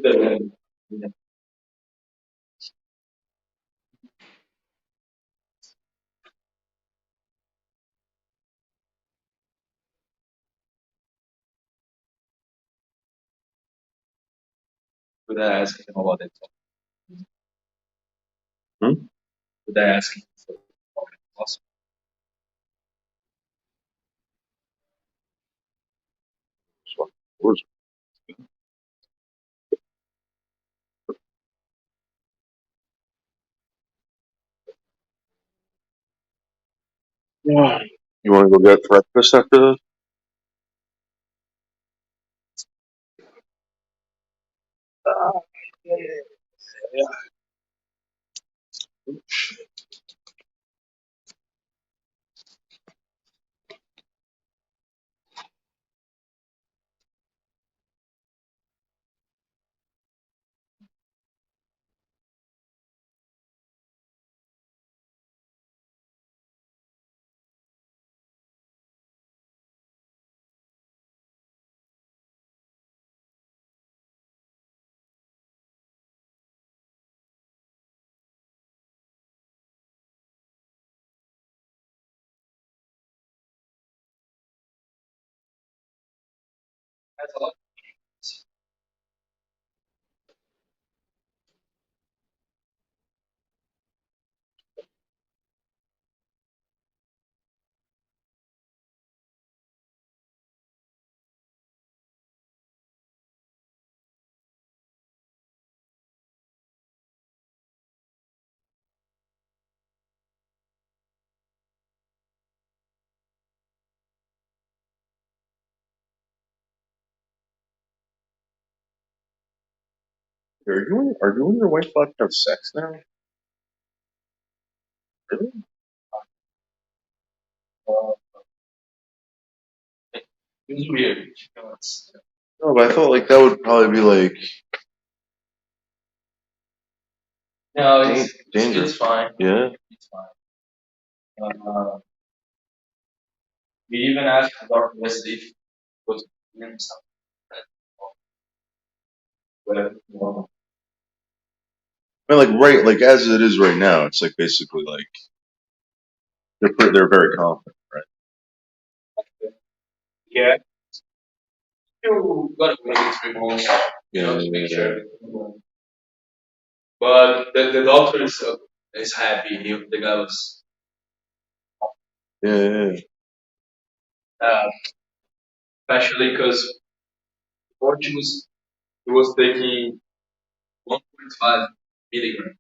go. Yeah. Without asking him about it. Hmm? Without asking him for it. Awesome. Where's- You want to go get breakfast after this? That's a lot. Are you and your wife about to have sex now? Really? It was weird. No, but I thought like that would probably be like No, dangerous. it's fine. Yeah. It's fine. We even asked the doctor yesterday if it was something whatever. I mean, like as it is right now, it's like basically like they're very confident, right? Yeah. You gotta wait 3 months, to make sure everything goes. But the doctor is happy. The guy was Yeah. uh, especially because before he was taking 1.5 milligram,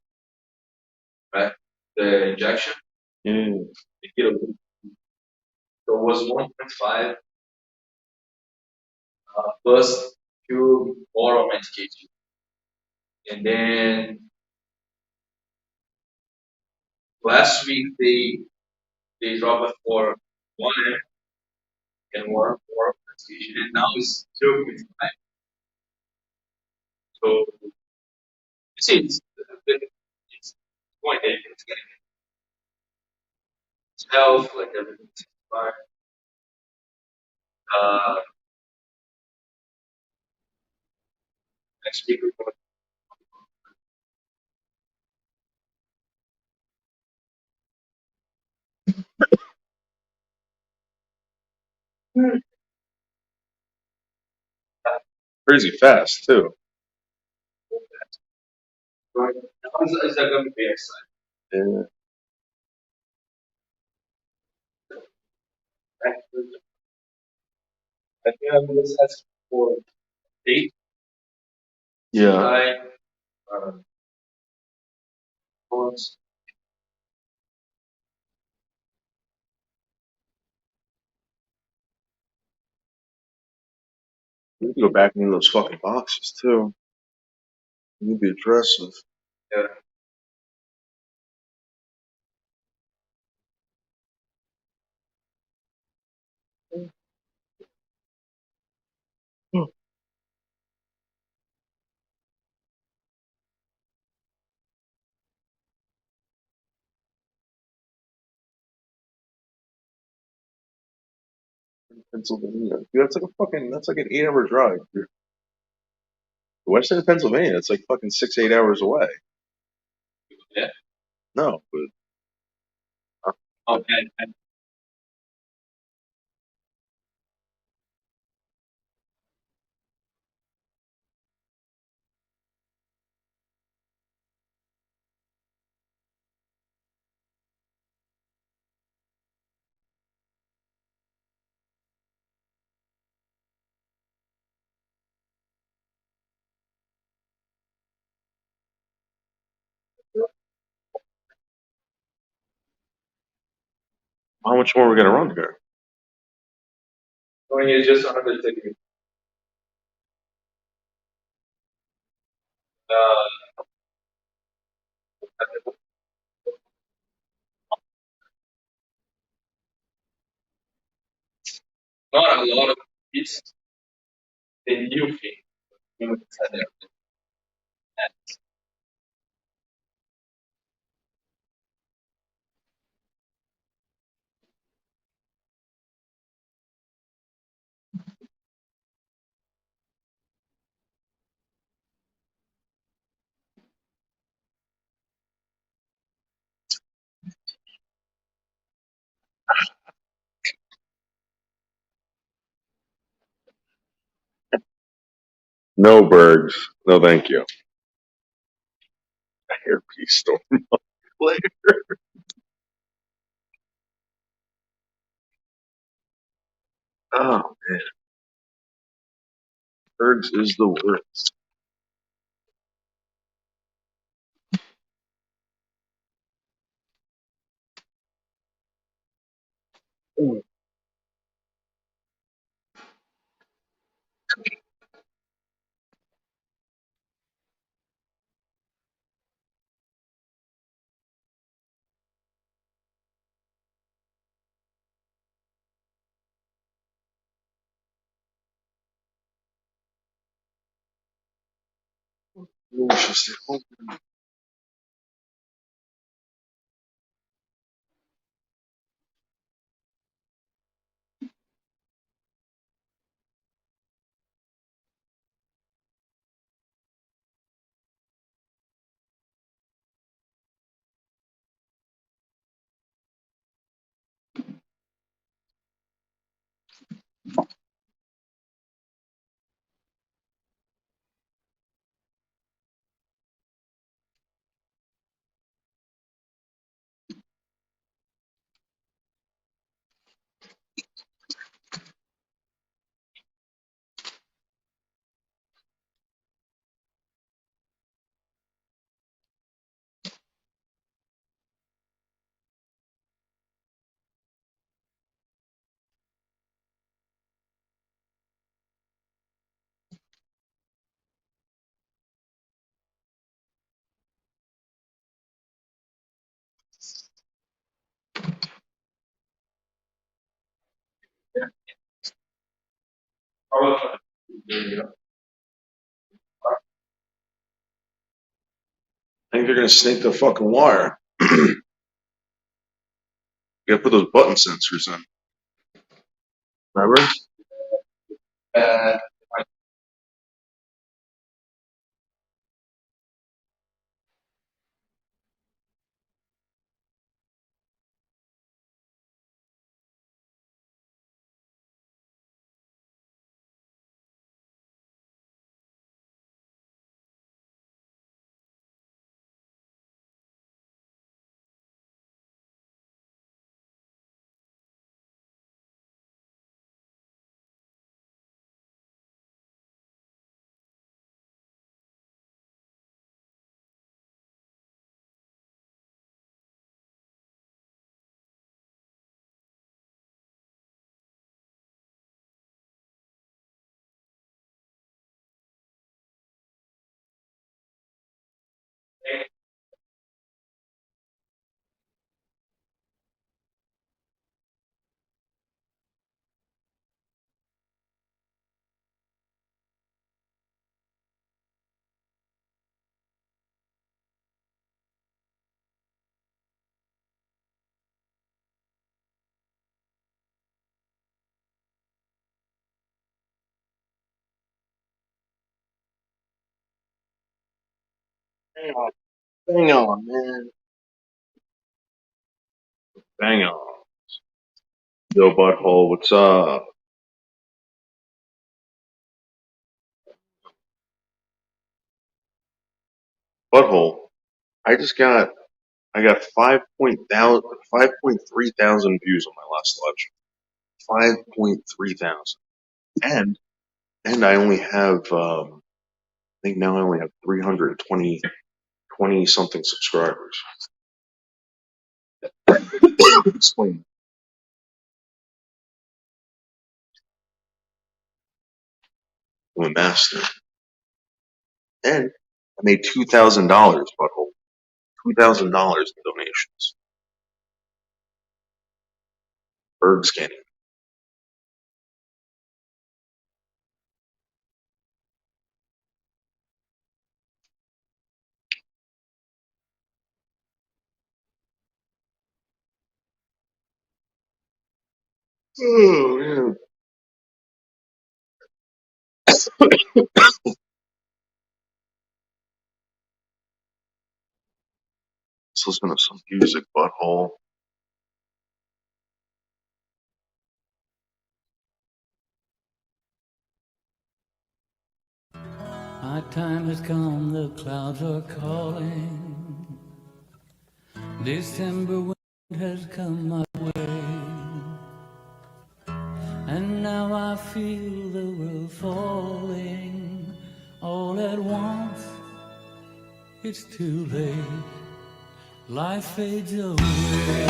right? The injection, Yeah. the kilo. So it was 1.5 plus few oral medication, and then last week they dropped it for 1 and one oral medication, and now it's 0.5. So you see, it's point eight. It's getting its health, like everything's fine. Uh, next week we're going. Crazy fast too. Is that going to be exciting? Yeah. I think I'm going to ask for date, Yeah. time, uh, phones. You can go back into those fucking boxes too. You'd be aggressive. Yeah. Pennsylvania. Dude, that's like an 8 hour drive. Dude. The west side of Pennsylvania, it's like fucking 6, 8 hours away. Yeah. No, but Okay. how much more are we gonna run here? I mean, it's just 130. Not a lot of it's the new thing. You know, it's like that. No Bergs. No, thank you. Hairpiece store. Later. Oh, Bergs is the worst. I think they're gonna snake the fucking wire. You gotta put those button sensors in. Remember? Hang on, man. Hang on. Yo, butthole, what's up? Butthole. I got 5.3 thousand views on my last election. 5.3 thousand. And I only have, I think now I only have 320 something subscribers. Explain. I'm a master. And I made $2,000, butthole. $2,000 in donations. Berg scanning. Oh, yeah. Let's listen to some music, butthole. My time has come, the clouds are calling. December wind has come my way. And now I feel the world falling all at once. It's too late, life fades away.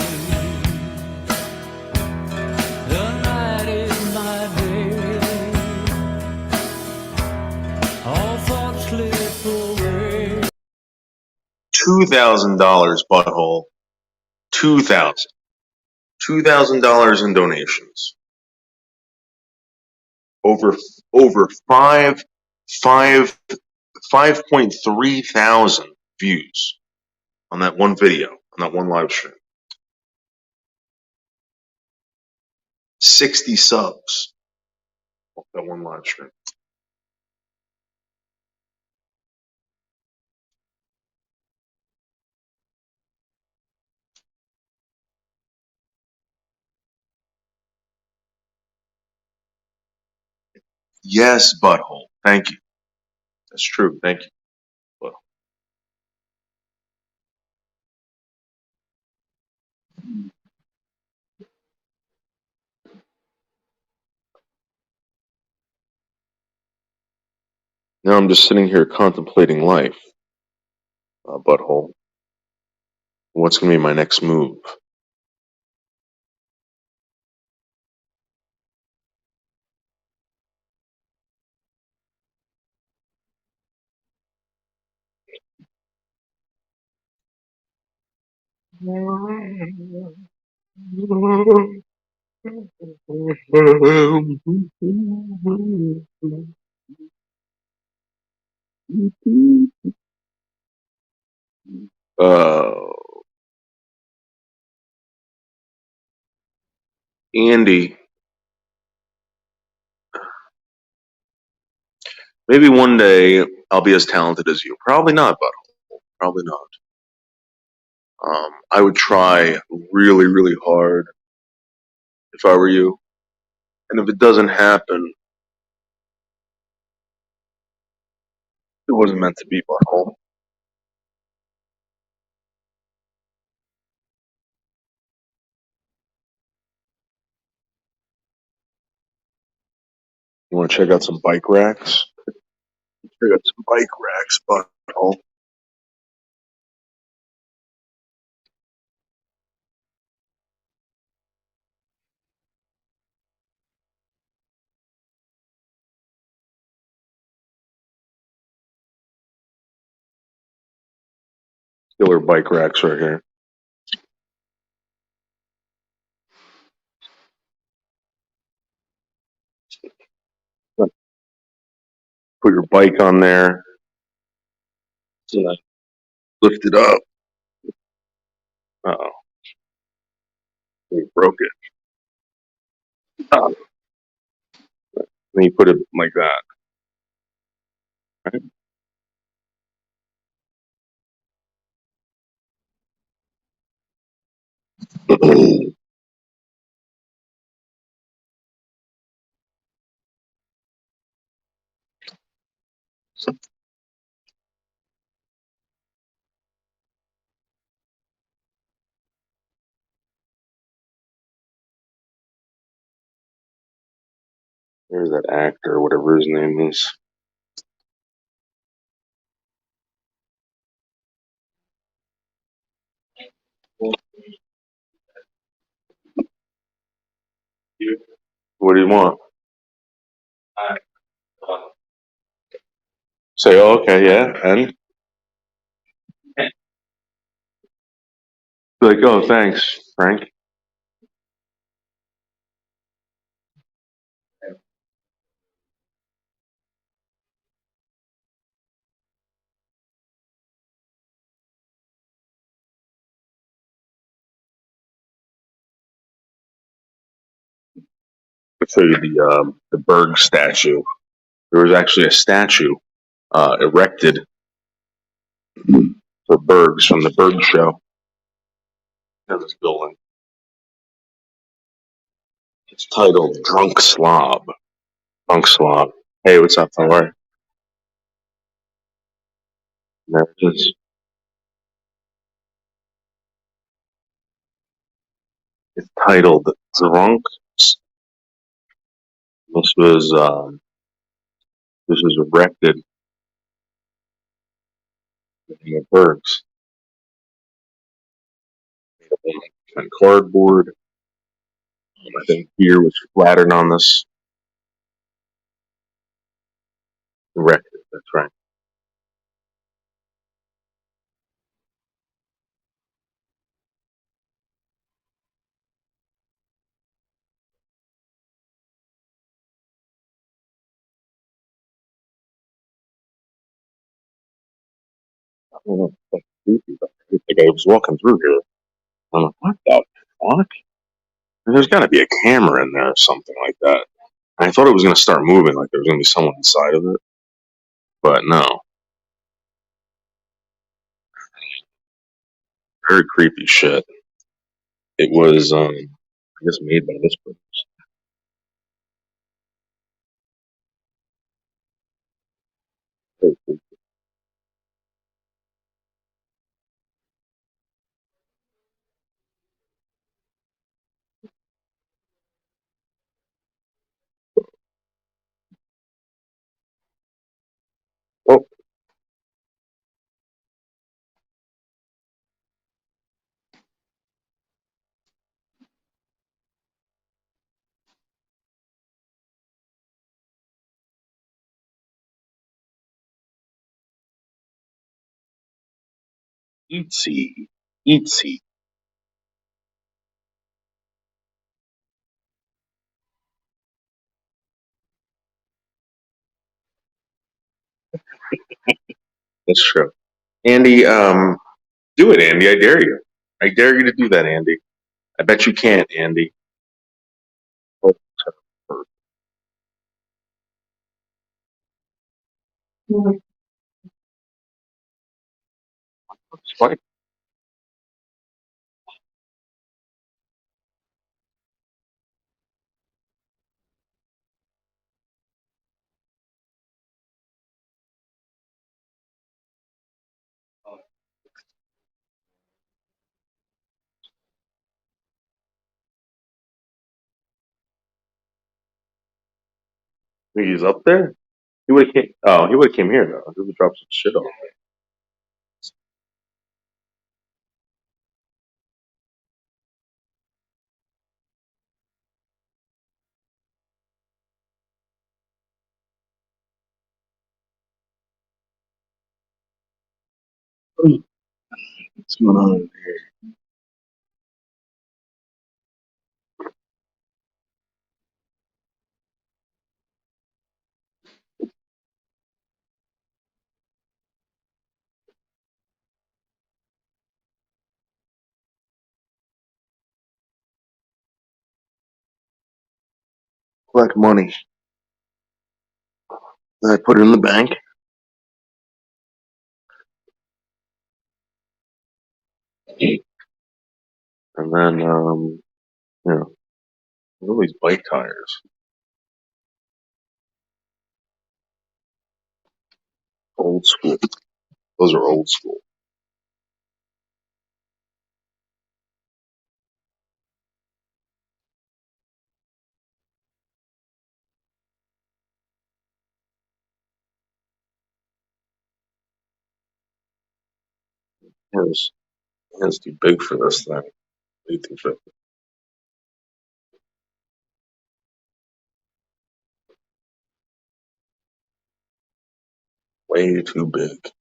The night is my day, all thoughts slip away. $2,000, butthole. $2,000 in donations. Over five 5.3 thousand views on that one video, on that one live stream. 60 subs on that one live stream. Yes, butthole. Thank you. That's true. Thank you. Butthole. Now I'm just sitting here contemplating life, butthole. What's going to be my next move? Uh, Andy, maybe one day I'll be as talented as you. Probably not, butthole. Probably not. I would try really, really hard if I were you. And if it doesn't happen, it wasn't meant to be, butthole. You want to check out some bike racks? Check out some bike racks, butthole. Killer bike racks right here. Put your bike on there. Lift it up. Uh-oh. You broke it. Then you put it like that. Right? There's that actor, whatever his name is. What do you want? Say, oh, okay, yeah, and be like, oh, thanks, Frank. I'll show you the Berg statue. There was actually a statue erected for Bergs from the Berg show in this building. It's titled Drunk Slob. Drunk Slob. Hey, what's up? How are you? There it is. It's titled Drunk. This was erected in the Bergs. Made of 100% cardboard. I think beer was splattered on this. Erected, that's right. don't know, it's creepy. Like I was walking through here. I'm like, what the fuck? There's got to be a camera in there or something like that. And I thought it was going to start moving, like there was going to be someone inside of it, but no. Very creepy shit. It was, I guess, made by this person. Very creepy. Oh, Eatsy. Eatsy. That's true. Andy, do it, Andy. I dare you. I dare you to do that, Andy. I bet you can't, Andy. Oh, Spike. Think he's up there? He would have came. Oh, he would have came here though. He would have dropped some shit off. What's going on? Collect money. Then I put it in the bank. And then, you know, what are these bike tires? Old school. Those are old school. Hands, hands too big for this thing. Way too big. Way too big.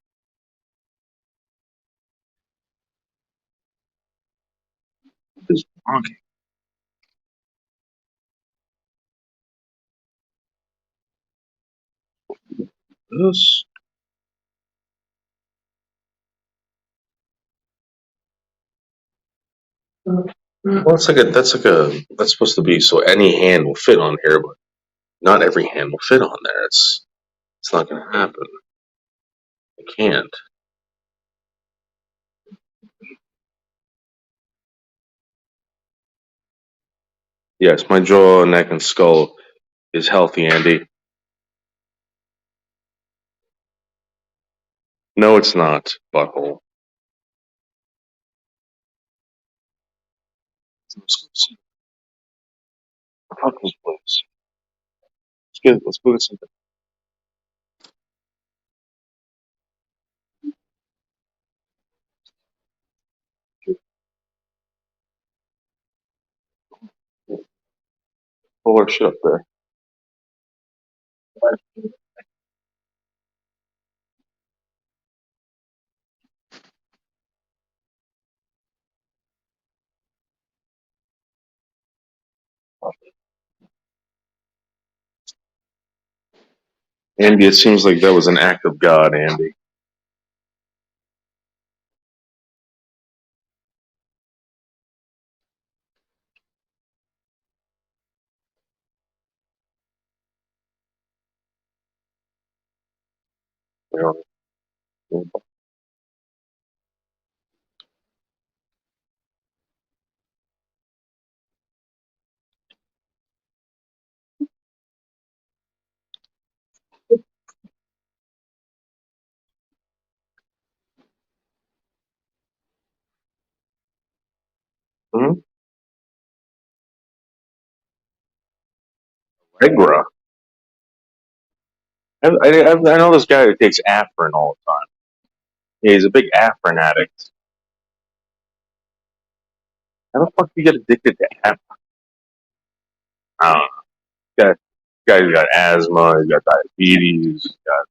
Just honking. This. Well, that's supposed to be so any hand will fit on here, but not every hand will fit on there. It's not going to happen. It can't. Yes, my jaw, neck, and skull is healthy, Andy. No, it's not, butthole. Fuck this place. Let's go get something. Pull our shit up there. Andy, it seems like that was an act of God, Andy. You know, mm-hmm. Viagra. I know this guy who takes Afrin all the time. Yeah, he's a big Afrin addict. How the fuck do you get addicted to Afrin? I don't know. Guy's got asthma, he's got diabetes, he's got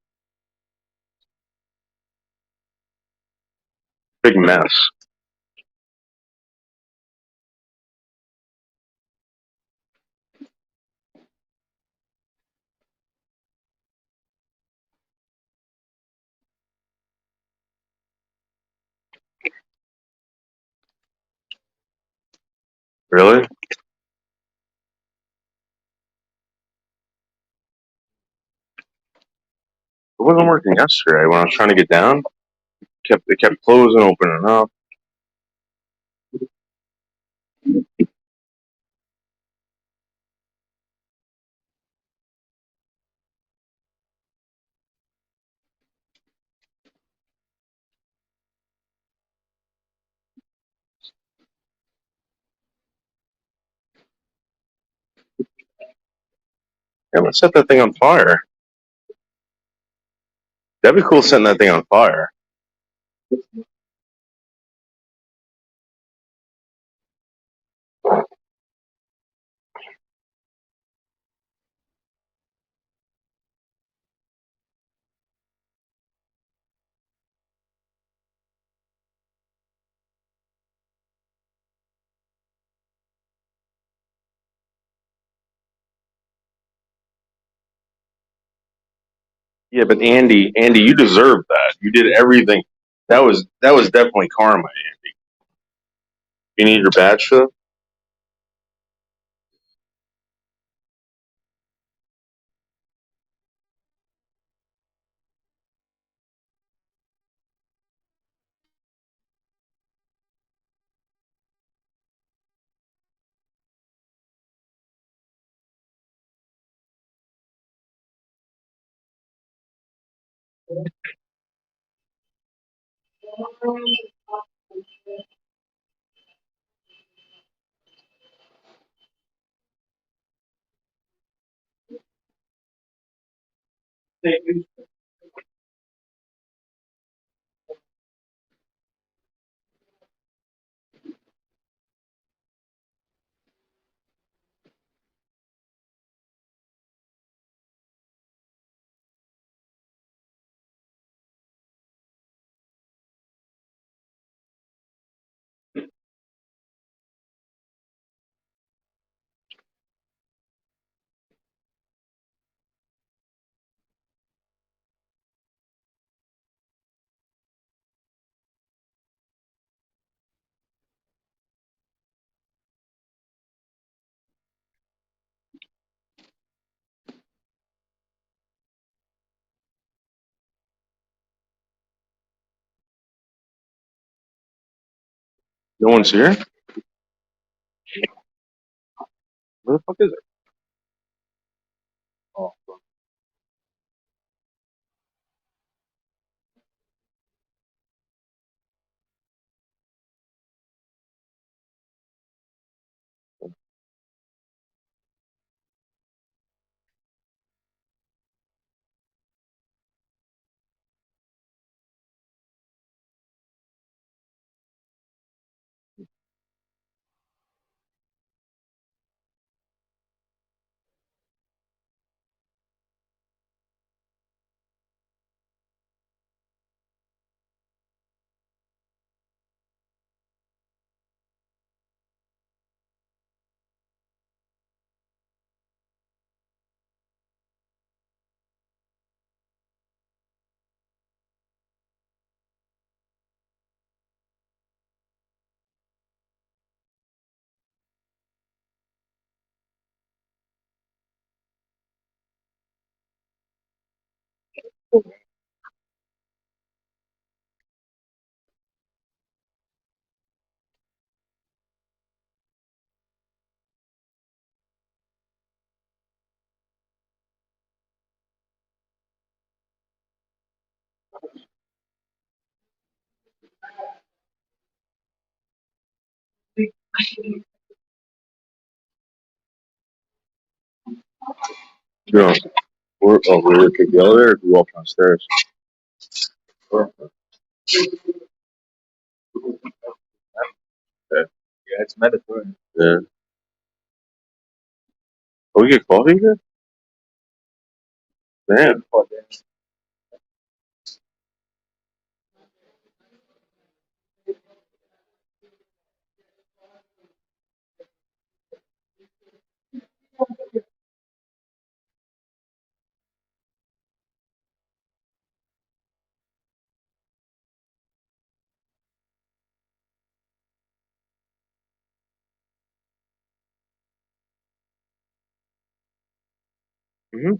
big mess. Really? It wasn't working yesterday when I was trying to get down. It kept closing, opening up. Yeah, let's set that thing on fire. That'd be cool setting that thing on fire. Yeah, but Andy, you deserved that. You did everything. That was definitely karma, Andy. You need your badge for that? No one's here? Where the fuck is it? Oh, Yeah. We take the elevator or we walk downstairs? Okay. Yeah, it's mandatory. Yeah. Oh, we get coffee here? Damn. Mm-hmm.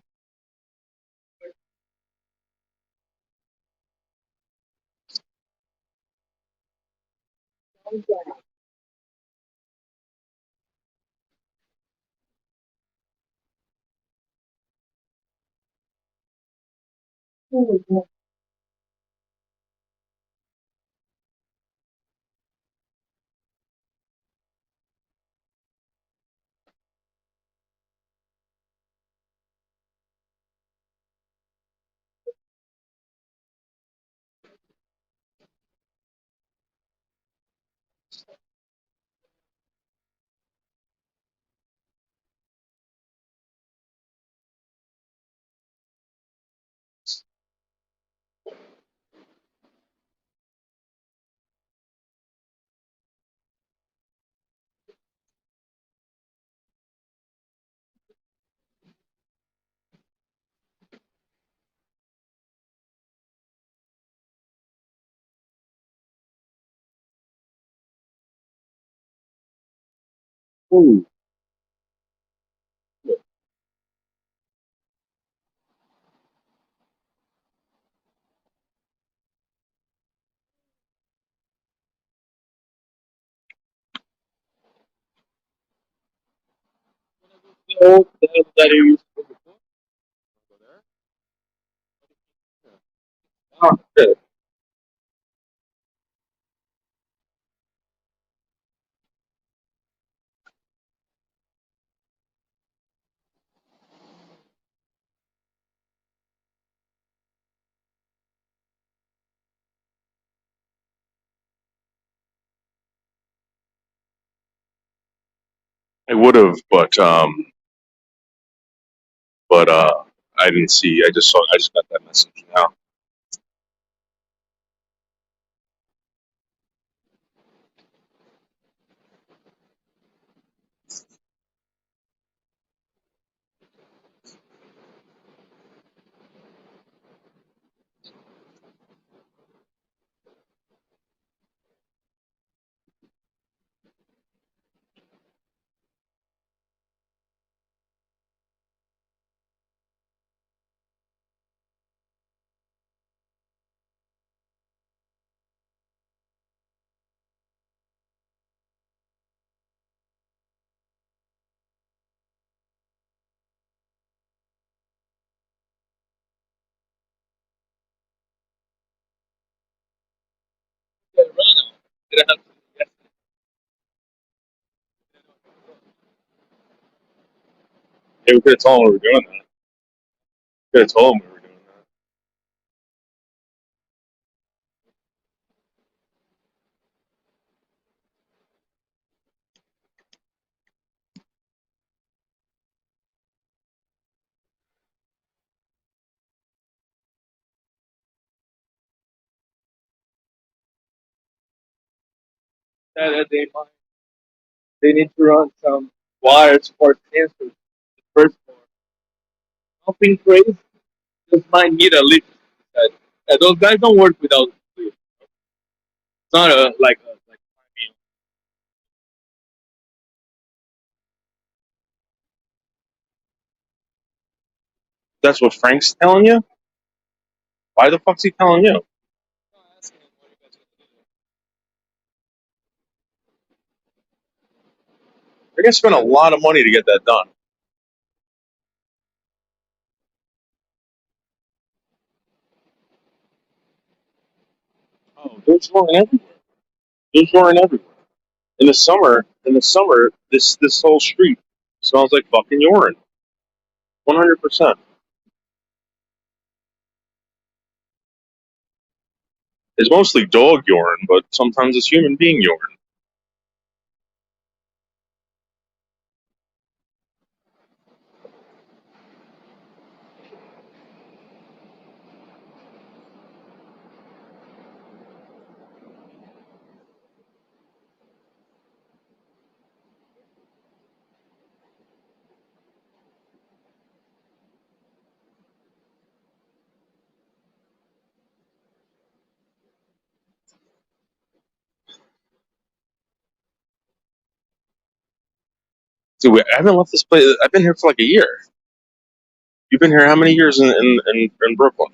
Ooh. So that you Yeah. I would have, but I didn't see. I just saw. I just got that message now. Hey, we could have told him we were doing that. Could have told him we were doing that they need to run some wires for sensors. The first floor. Nothing crazy. Just might need a lift. Those guys don't work without lift. It's not a like. That's what Frank's telling you? Why the fuck's he telling you? They're gonna spend a lot of money to get that done. Oh, There's urine everywhere. There's urine everywhere. In the summer, this whole street smells like fucking urine. 100%. It's mostly dog urine, but sometimes it's human being urine. Dude, I haven't left this place. I've been here for like a year. You've been here how many years in Brooklyn?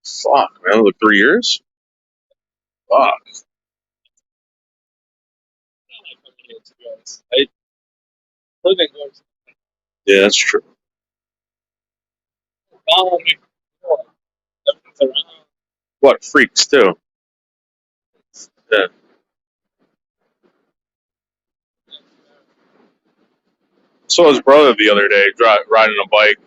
Fuck, man, like 3 years? Fuck. Yeah, that's true. What, freaks, too? Yeah. Saw his brother the other day riding a bike.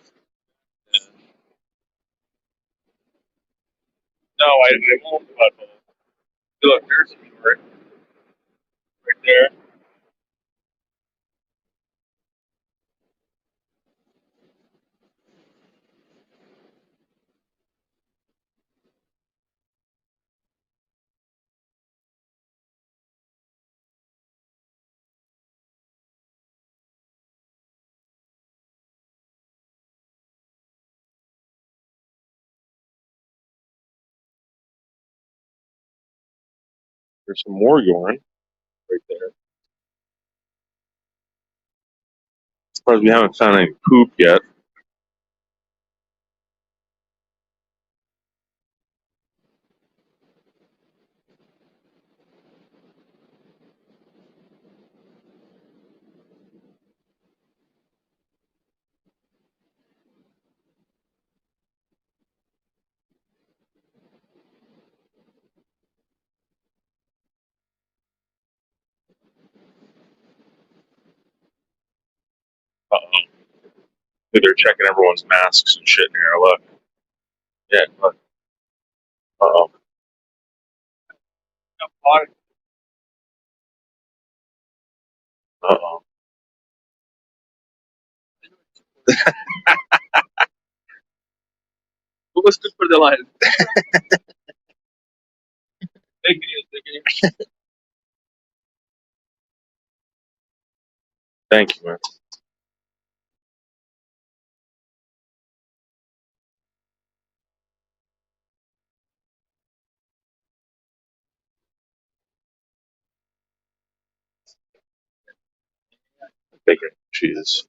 No, I won't. But look, there's a short right there. There's some more urine right there. Surprised we haven't found any poop yet. Uh-oh. They're checking everyone's masks and shit in here. Look. Yeah, look. Uh-oh. Uh-oh. Who was good for the line? Thank you, man. Bacon, cheese.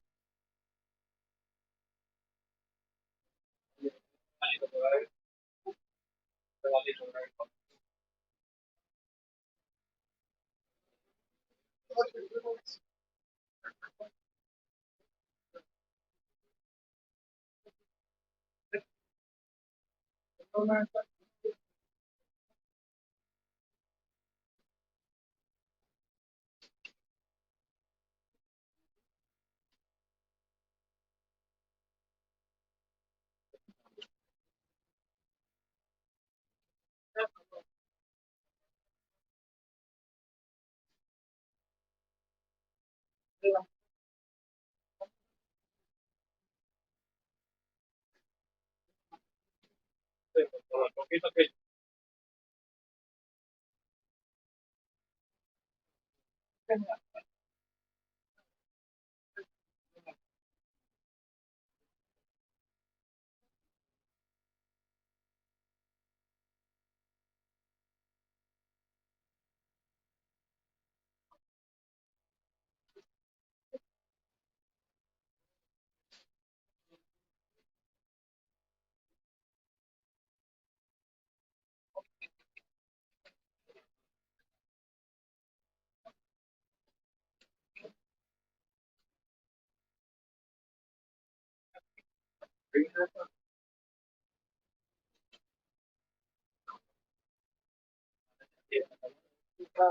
Did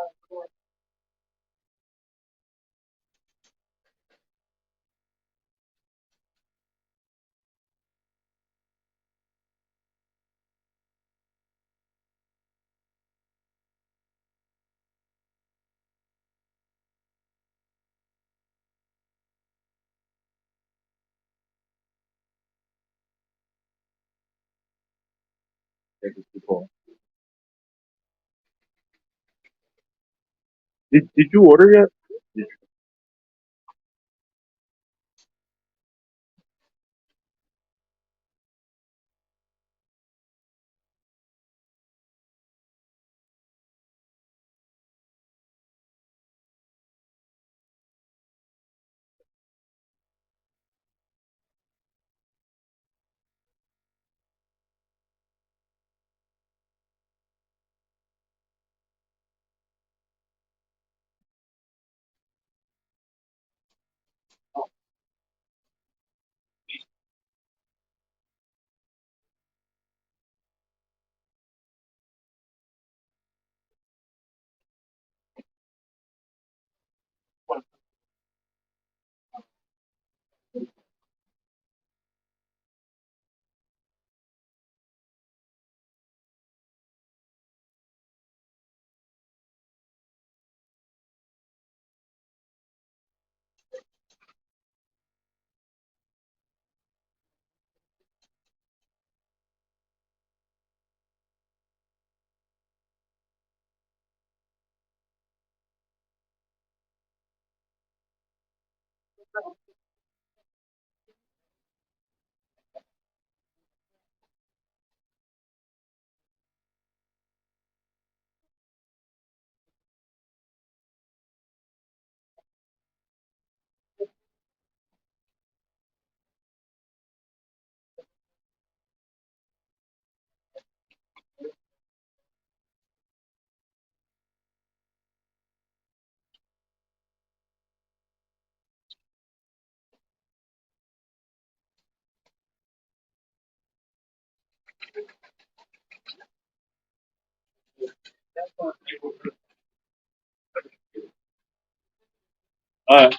you order yet? Uh,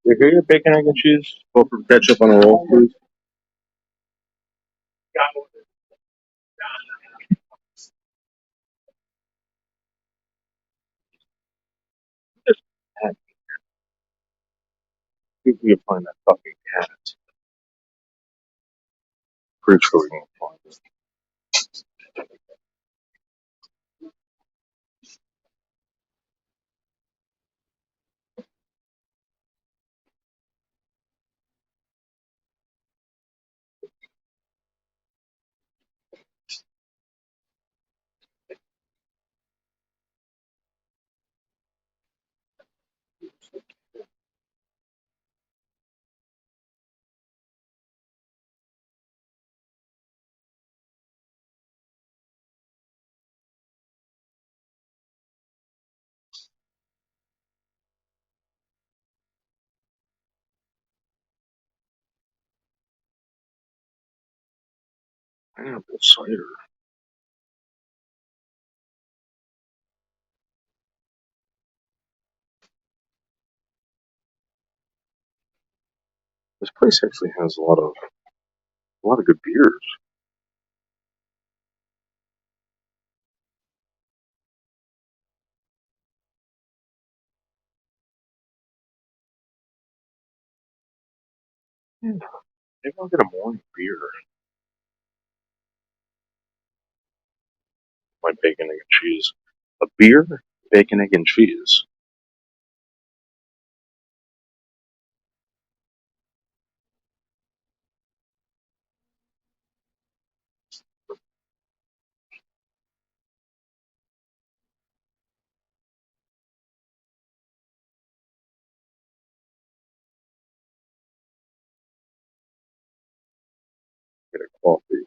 you hear your bacon, egg, and cheese? Go for ketchup on a roll, please. See if we can find that fucking cat. Pretty sure we can find it. Pineapple cider. This place actually has a lot of good beers. Yeah, maybe I'll get a morning beer. My bacon, egg, and cheese. A beer, bacon, egg, and cheese. Get a coffee.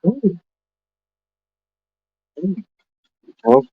Mm, mm. Well,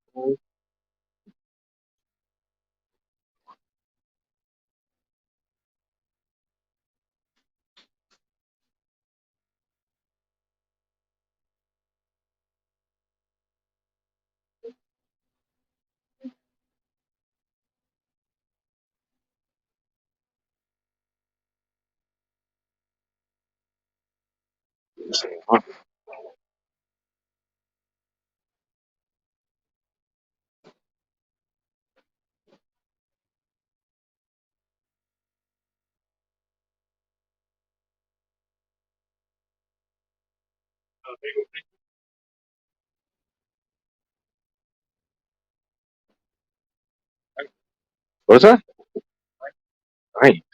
what's that? Right.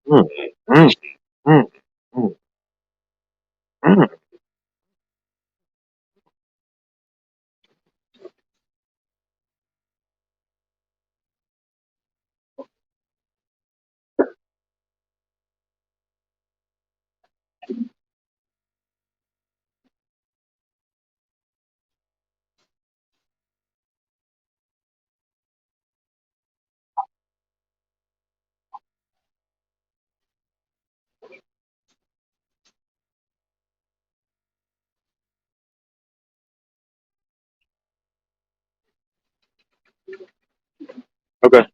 Mm, mm, mm, mm, mm. Okay.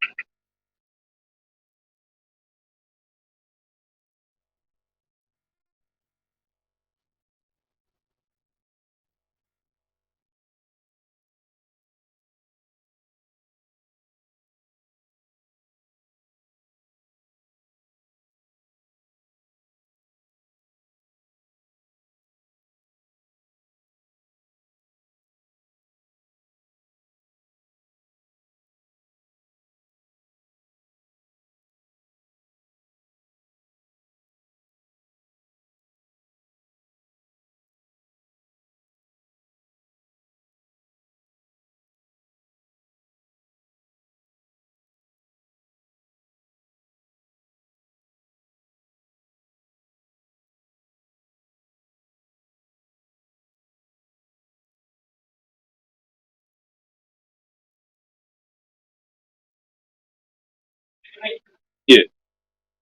Yeah.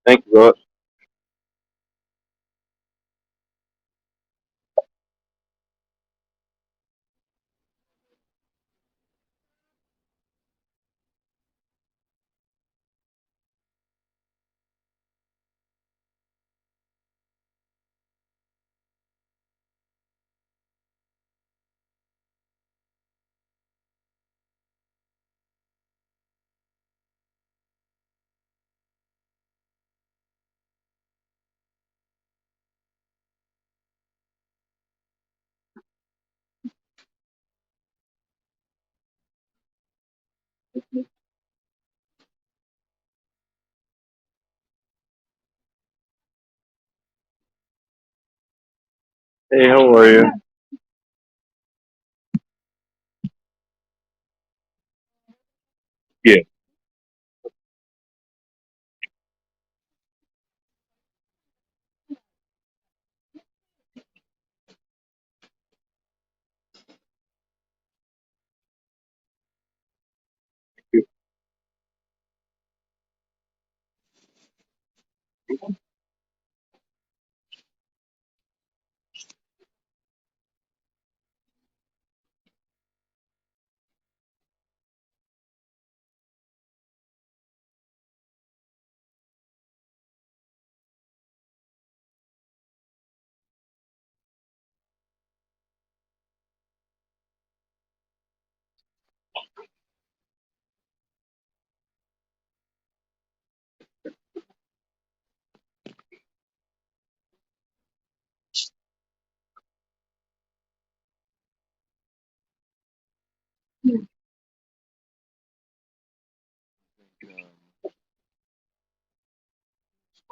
Thank you, God. Hey, how are you? Yeah.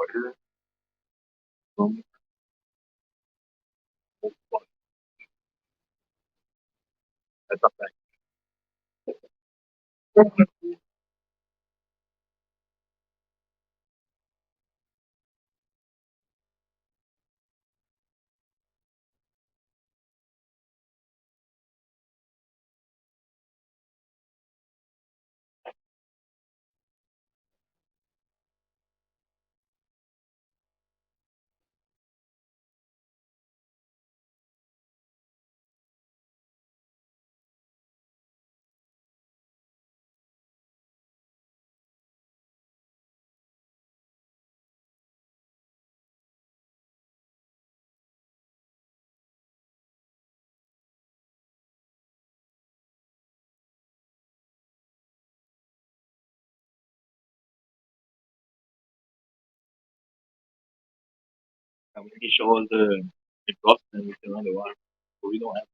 Spider. Um, oh, fuck. I thought that. I mean, he showed the dust and everything around the water, but we don't have.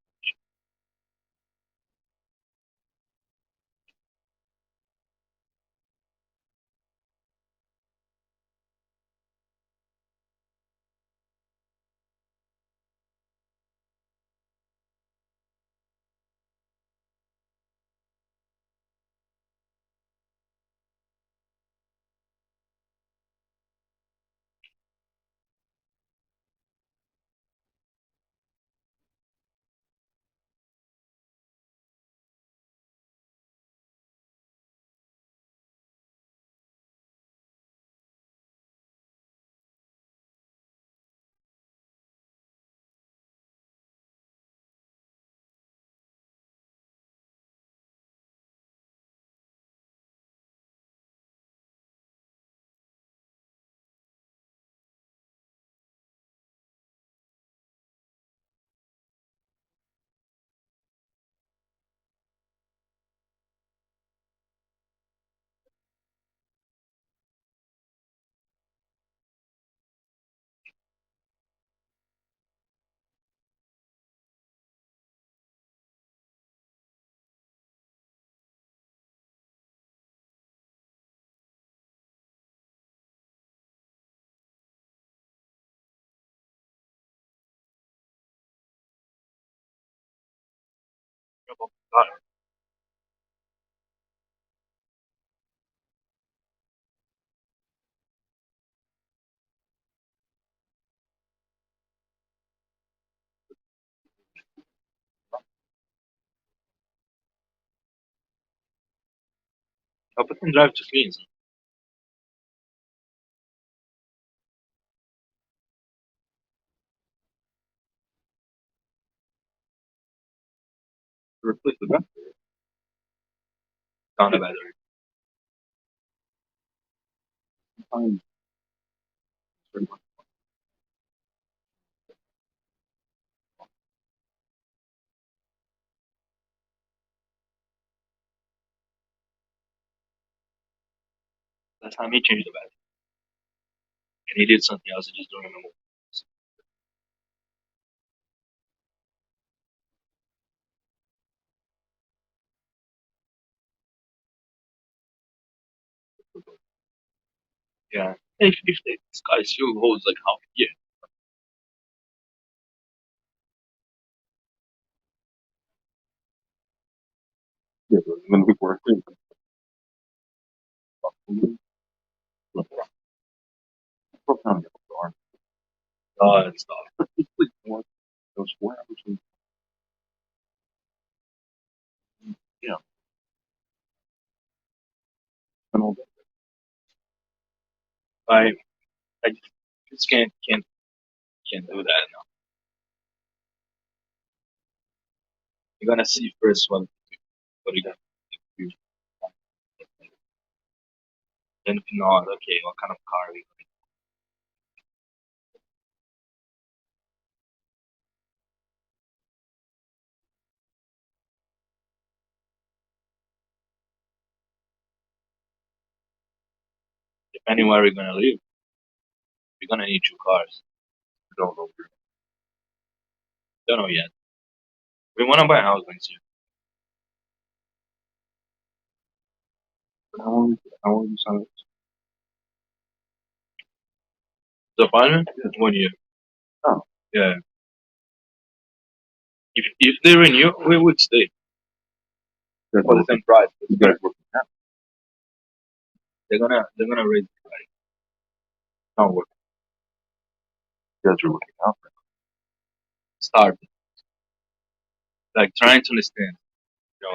Help us drive to Queens. Replace the battery. Found a battery. Fine. That time he changed the battery. And he did something else. I just don't remember. Yeah. If this guy still holds like half a year. Yeah, but when we were in oh, it's not. Those 4 hours. Yeah. And all that. I just can't do that now. You're gonna see first what you got to do. Then if not, okay, what kind of car are we depending where we're gonna live, we're gonna need 2 cars. We don't know. Don't know yet. We wanna buy a house next year. But how long you sign The apartment? 1 year. Oh. Yeah. If they renew, we would stay for the same price. You guys working out? They're gonna raise the price. Not working. You guys are working out. Start like trying to understand,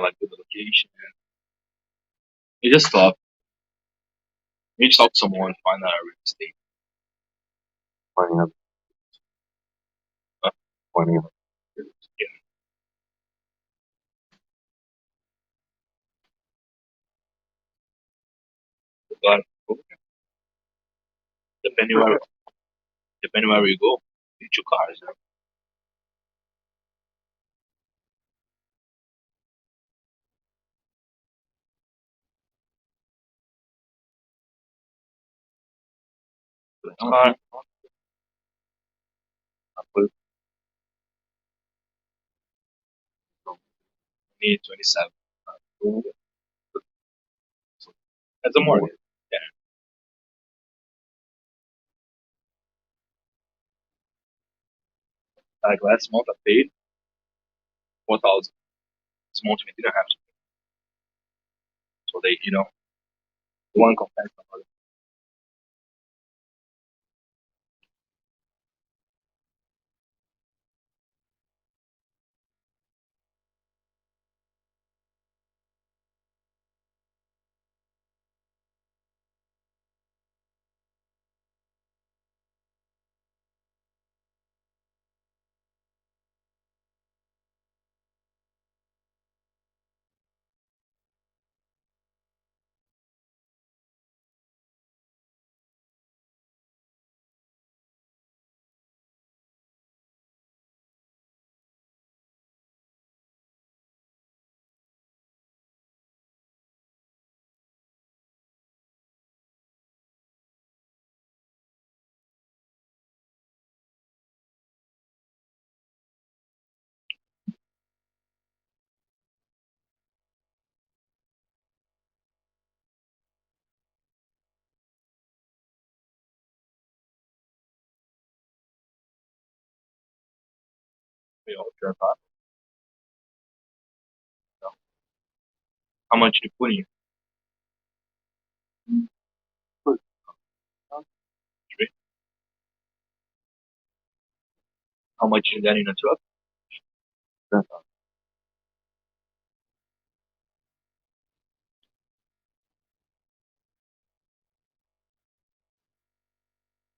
like the location. And you just stop. You just talk to someone, find out a real estate. Finding out. Huh? Finding out. Yeah. But depending where depending where you go, you two cars. Car, need 27. That's a mortgage. Yeah. Like last month I paid 4,000. This month we didn't have to. So they, one compared to another. Your car. How much you put in? Three. How much you got in a truck?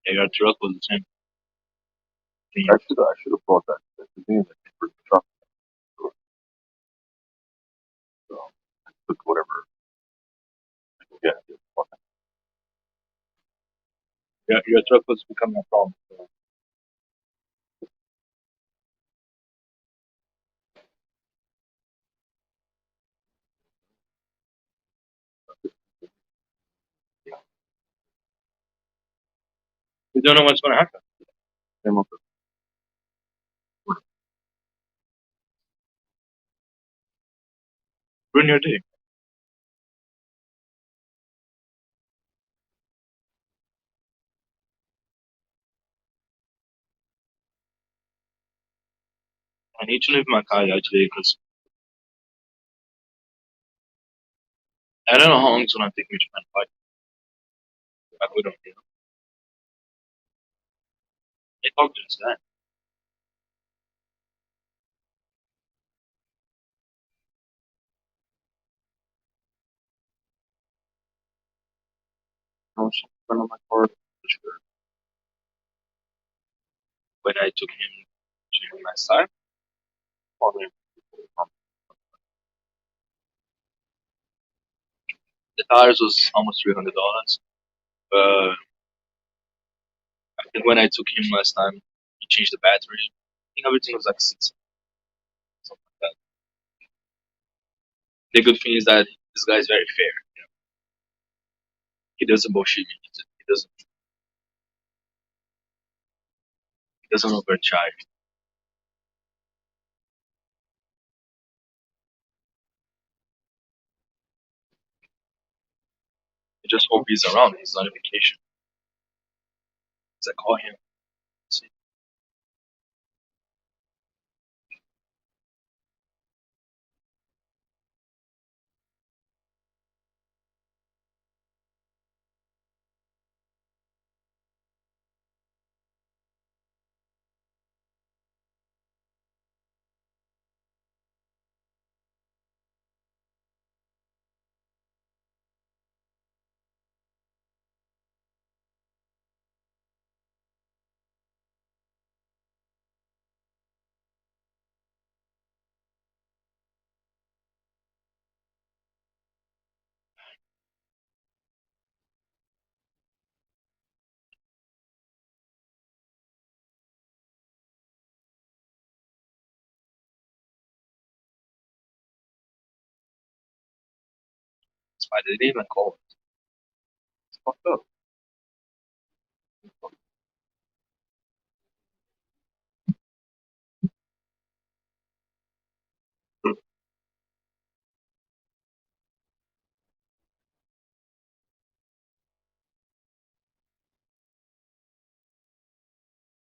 Yeah, your truck was the same thing. I should have bought that. That's the thing that for the truck. So I took whatever. Yeah. Your truck was becoming a problem. So we don't know what's gonna happen. Came up with Ruin your day. I need to leave my car out today because I don't know how long it's gonna take me to find a fight. Like we don't, They talked to us that. how much in front of my car. Sure. When I took him to my side, Only the tires was almost $300. But I think when I took him last time, he changed the battery. I think everything was like six, something like that. The good thing is that this guy is very fair. He doesn't bullshit me. He doesn't overcharge. I just hope he's around. He's on a vacation. So I call him. See, that's why they didn't even call. It's fucked up.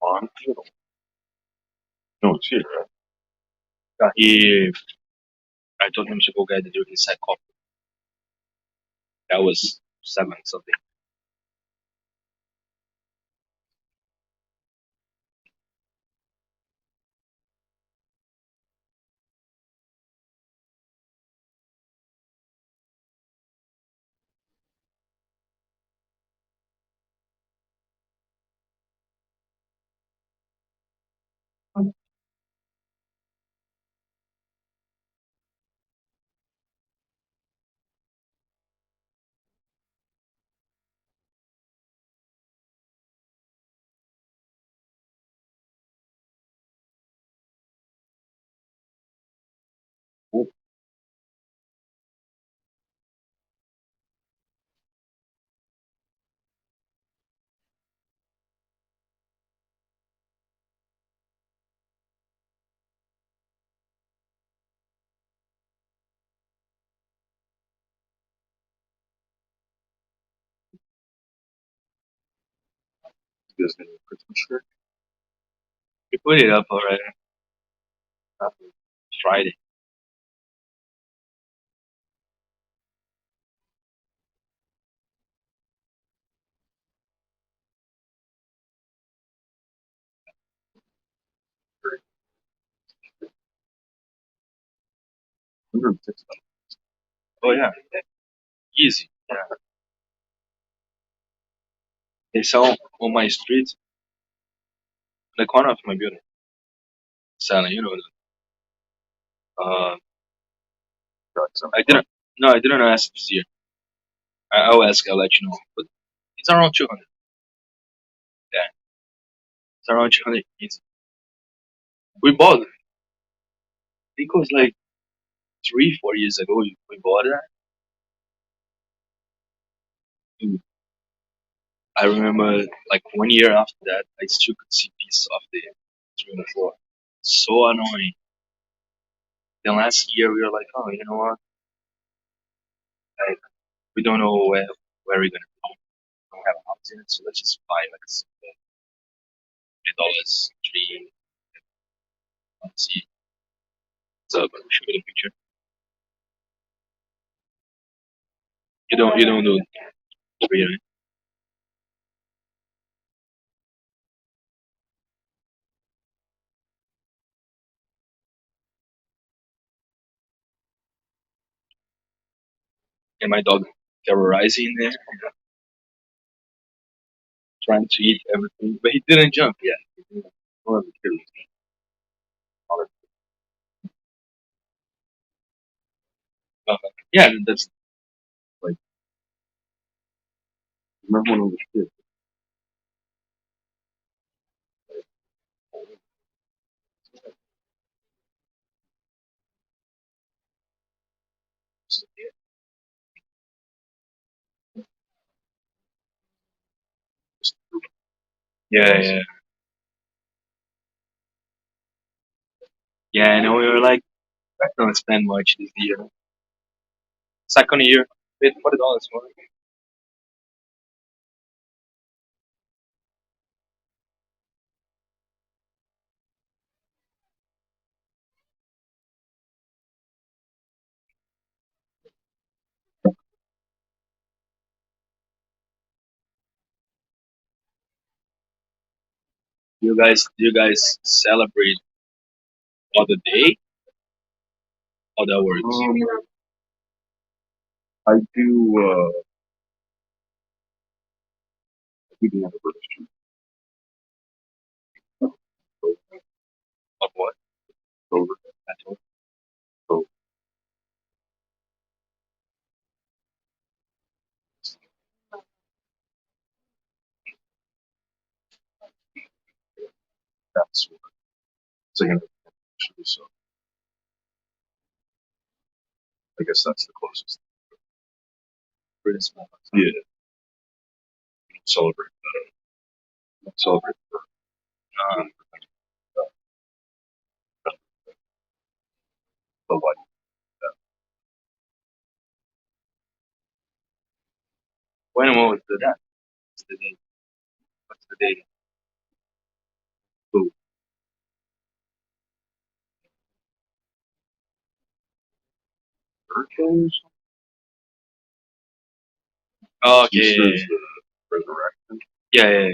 On Noodles. No, it's here, right? Yeah, I told him to go get the drink inside coffee. That was 7 something. This is a Christmas shirt. We put it up already. Friday. $106. Oh yeah, easy. Yeah. They sell on my street, the corner of my building. Selling, Got some. I didn't. No, I didn't ask this year. I'll ask. I'll let you know. But it's around 200. Yeah, it's around 200 easy. We bought it. I think it was like 3, 4 years ago. We bought it. And I remember like 1 year after that, I still could see pieces of the three on the floor. So annoying. Then last year we were like, oh, you know what? Like, we don't know where we're gonna go. We don't have a house yet, so let's just buy like $3, three. Let's see. So I'm gonna show you the picture. You don't do three, right? And my dog terrorizing there, trying to eat everything, but he didn't jump yet. He didn't- One of the kills. Yeah, that's like Remember when I was a kid? yeah, yeah, yeah. And we were like, I don't spend much this year. Second year, paid $40 more. you guys celebrate other day, other words? I do the anniversary. Of what? Over. So that's what it's like an anniversary. So I guess that's the closest. Pretty small. Yeah. Celebrate. Celebrate Uh, the life. when was the that? What's the date? What's the date? So birthdays. Oh, okay. Easter's the resurrection. Yeah.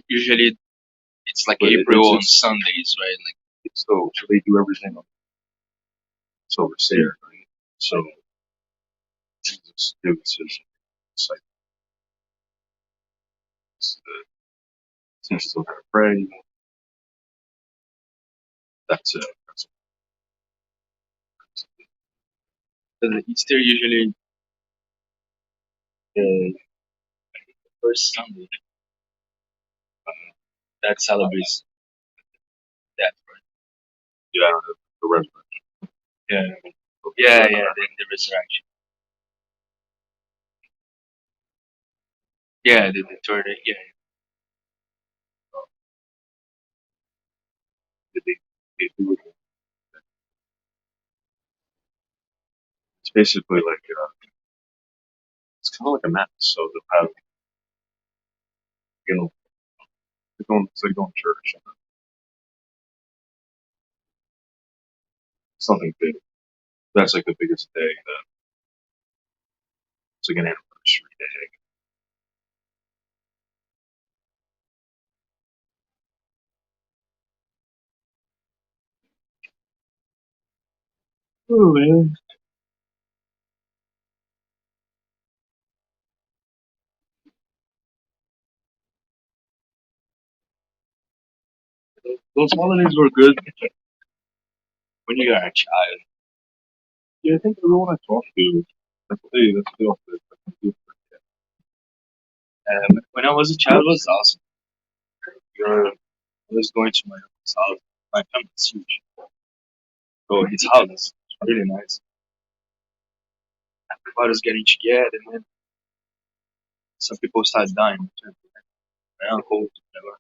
Usually it's like But April on it's Sundays, right? Like so they do everything it's over there, right? So Jesus gives his disciples since still gotta pray. That's it. the Easter usually the first Sunday that celebrates that, right? Yeah, the resurrection. Yeah, the resurrection. Yeah, the third, yeah. They do it. It's basically like it's kind of like a mass. So they'll have it's like going to church. Something big. That's like the biggest day. That it's like an anniversary day. Oh man. Those holidays were good when you were a child. Yeah, I think everyone I talk to, that's the opposite. When I was a child, it was awesome. I was going to my uncle's house. My family's huge. So his house is really nice. Everybody was getting together, and then some people started dying. My uncle, whatever.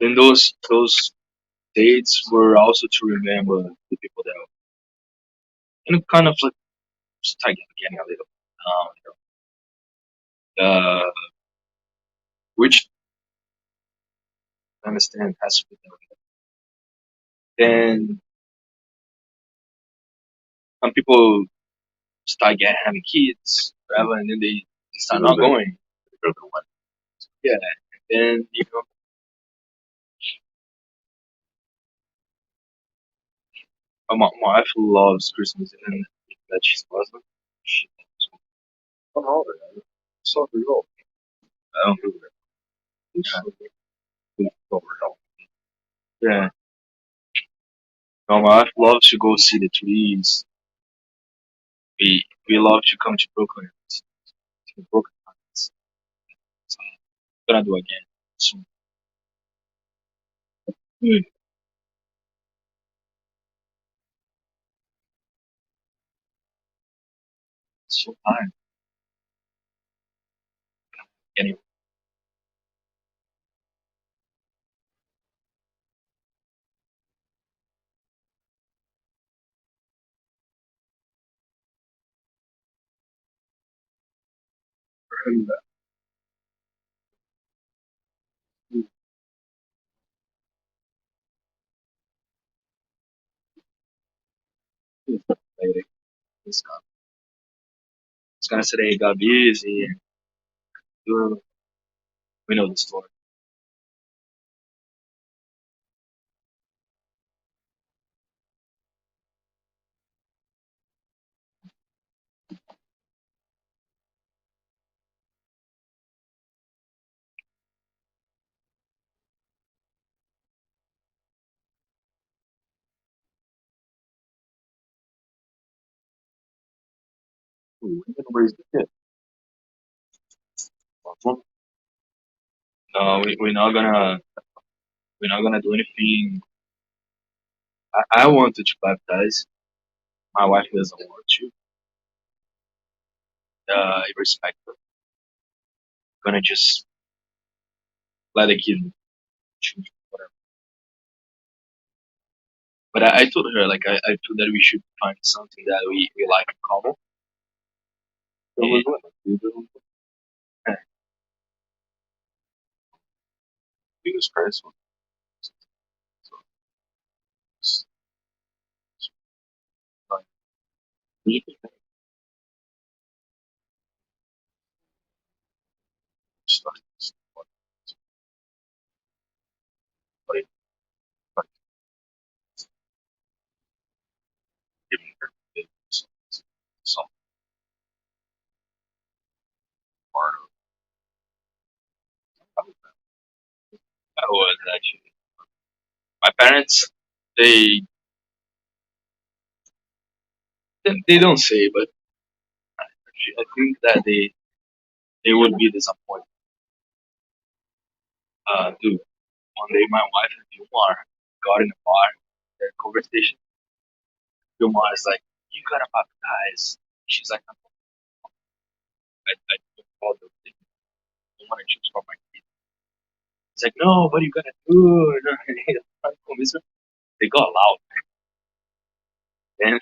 Then those dates were also to remember the people that and kind of like start getting a little uh, which I understand has to be done. Then some people start having kids, whatever, and then they start not going. Yeah, and then my wife loves Christmas, and that she's Muslim. She, On holiday, so for you. I don't do that. Yeah. No, my wife loves to go see the trees. We love to come to Brooklyn. To Brooklyn. So I'm gonna do again soon. It's so tired. Anyway, later. It's gonna, it's gonna say they got busy and We know the story. Ooh, we're gonna raise the kid. No, we're not gonna do anything. I wanted to baptize. My wife doesn't want to. I respect her. Gonna just let the kid choose whatever. But I told her like I feel that we should find something that we like in common. So we're And, going to do eh, Jesus Christ. So, it's like, we can start this, like, like, giving her some part of that was actually my parents. They they don't say, but I think that they would be disappointed. Dude, one day my wife and Vilmar got in a bar. Their conversation. Vilmar is like, "You gotta baptize." She's like, I don't follow the thing. I don't want to choose for my kid. He's like, "No, what are you gonna do?" I'm convinced her. They got loud. And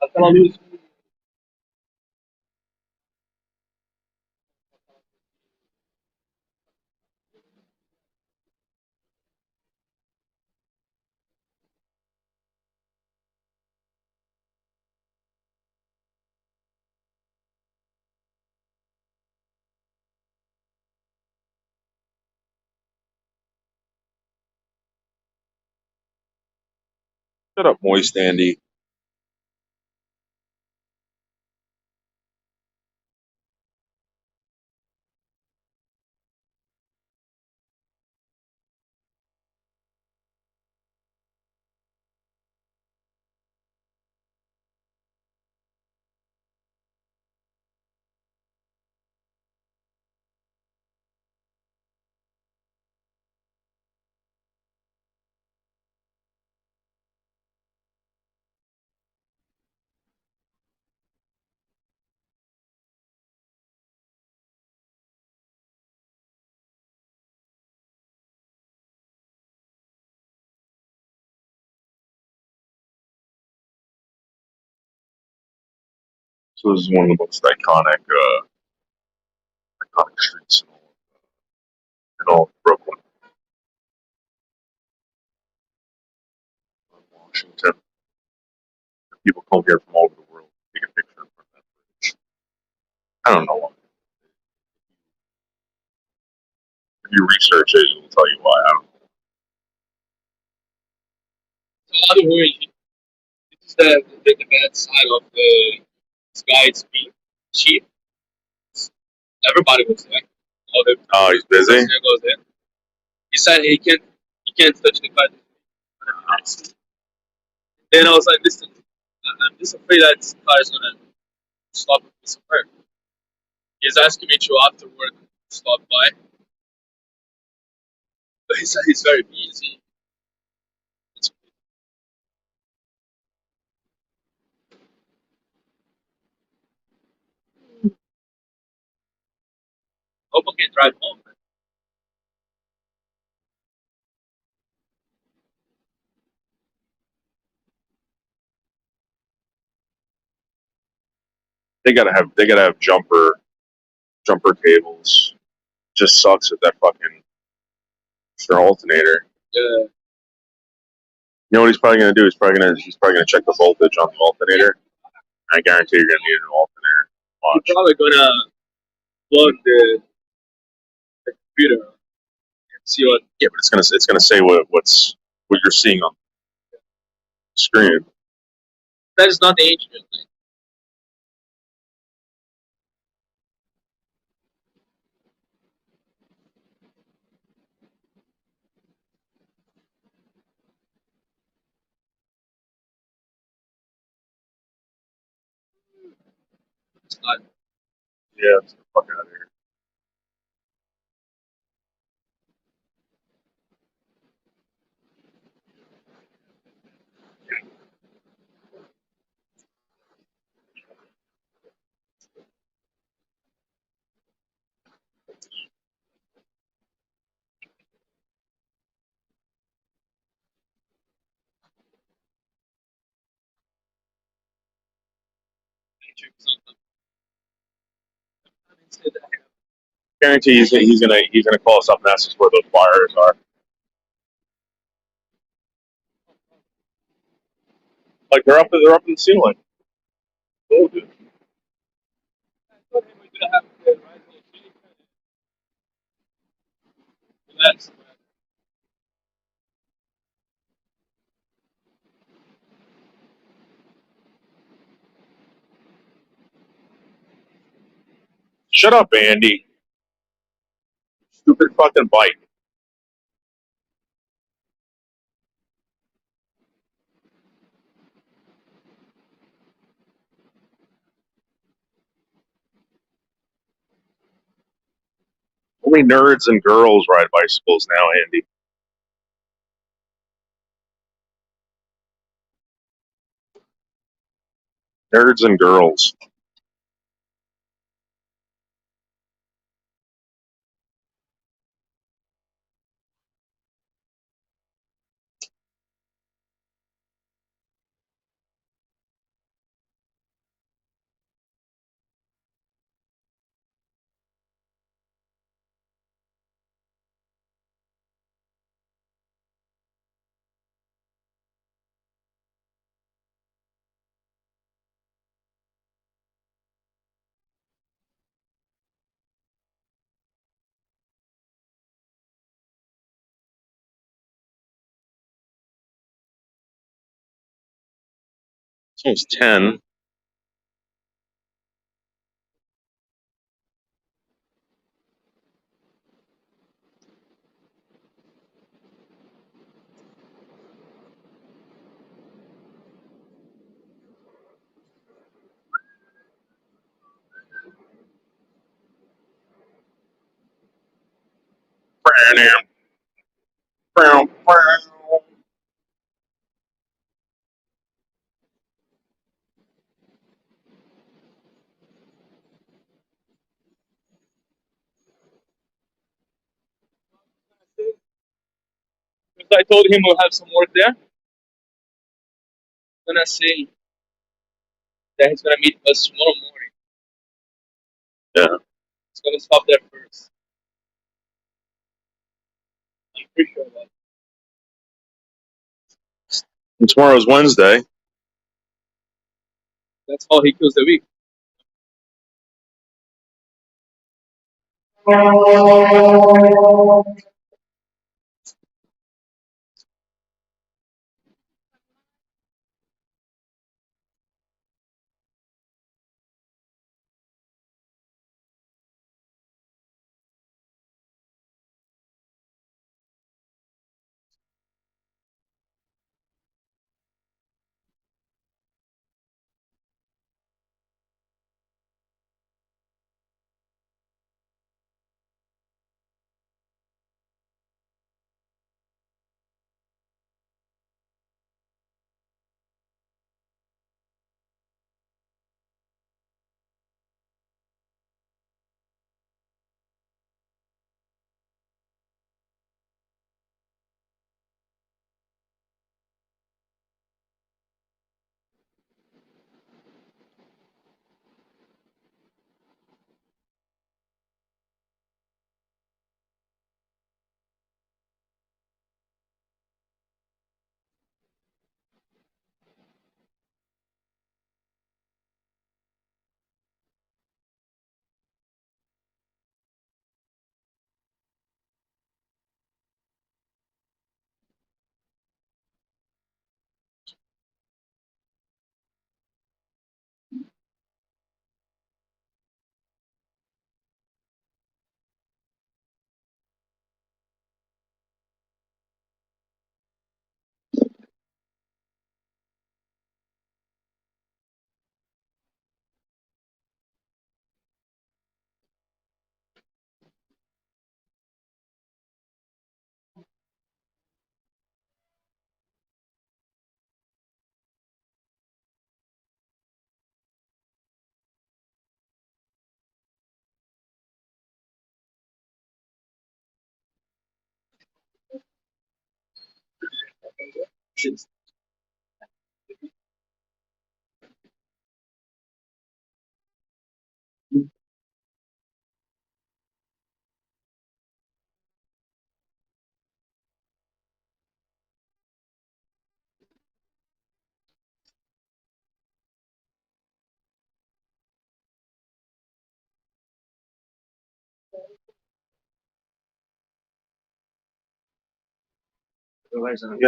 Aquela luz. Shut up, moist Andy. So this is one of the most iconic streets in all of Brooklyn, Washington. People come here from all over the world to take a picture in front of that bridge. I don't know why. If you research it, it'll tell you why. I don't know. So, in other words, this is the bad side of the this guy's being cheap. Everybody goes there. All the Oh, he's busy? president goes there. He said he can't touch the car. Then I was like, listen, I'm just afraid that this car is gonna stop and disappear. He's asking me to after work stop by. But he said he's very busy. It's, hope I can drive home. They gotta have jumper cables. Just sucks with that fucking their alternator. Yeah. You know what he's probably gonna do? He's probably gonna check the voltage on the alternator. I guarantee you're gonna need an alternator. He's Watch. probably gonna plug the computer and see what. Yeah, but it's gonna say what you're seeing on the screen. That is not the engine. It's not. Yeah, it's the fuck out of here. Guarantee he's gonna call us up and ask us where those wires are. Like they're up in the ceiling. Told you. That's Shut up, Andy. Stupid fucking bike. Only nerds and girls ride bicycles now, Andy. Nerds and girls. It's almost 10. Because I told him we'll have some work there. I'm gonna say that he's gonna meet us tomorrow morning. Yeah. He's gonna stop there first. I'm pretty sure about it. And tomorrow's Wednesday. That's how he kills the week. Yeah,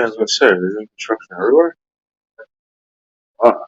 as I said, there's construction everywhere. Wow.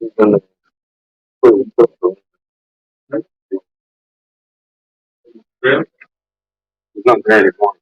And really? It's not there anymore.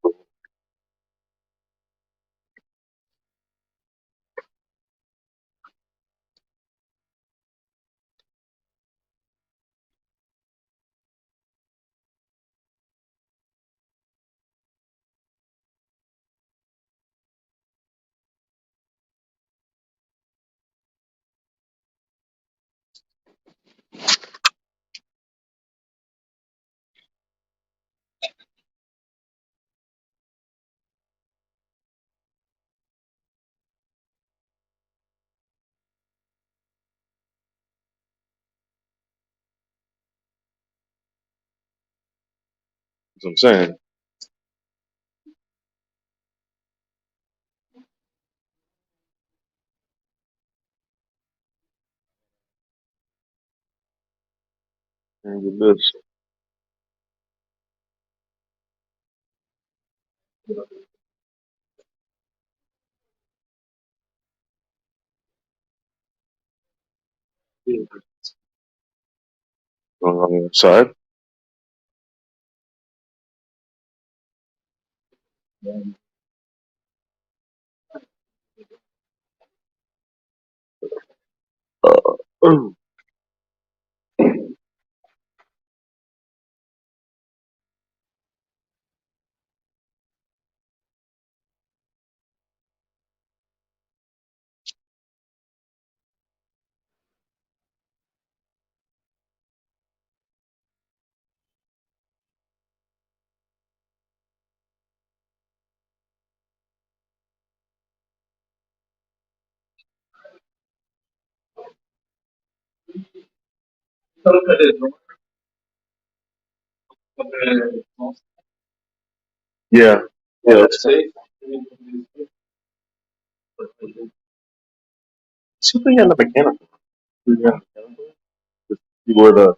That's what I'm saying. And this. On the side. Uh, yeah. Yeah. Let's see if we got the mechanical. Yeah. You were the.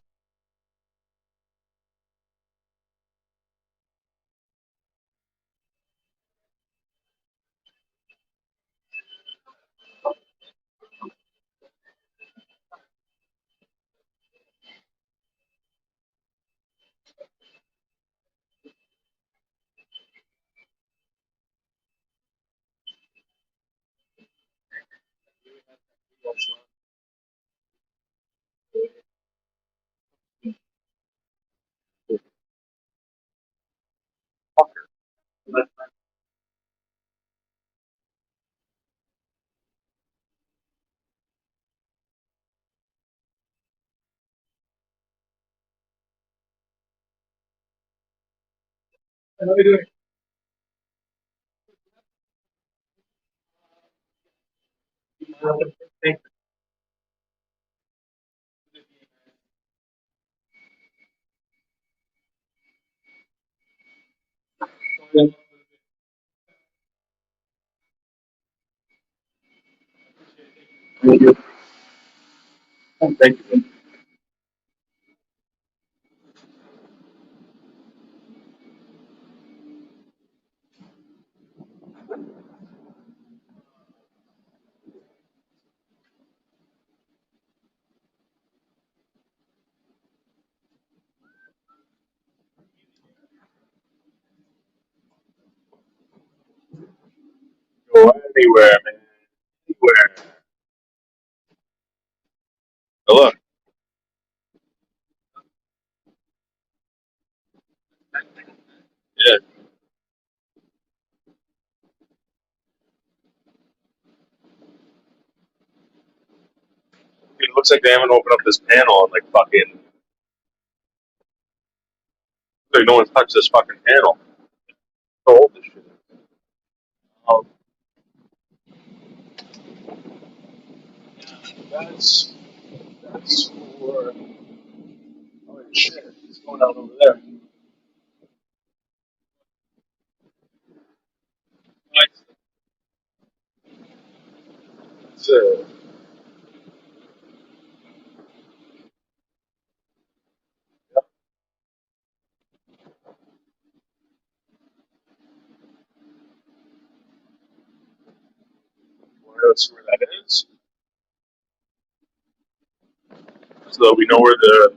Thank you. Go anywhere, man. Anywhere. Oh, look. Yeah. It looks like they haven't opened up this panel in like fucking. Like no one's touched this fucking panel. So old this shit is. Um, that's for. Oh shit! It's going down over there. It's, let's see where that is. so that we know where the.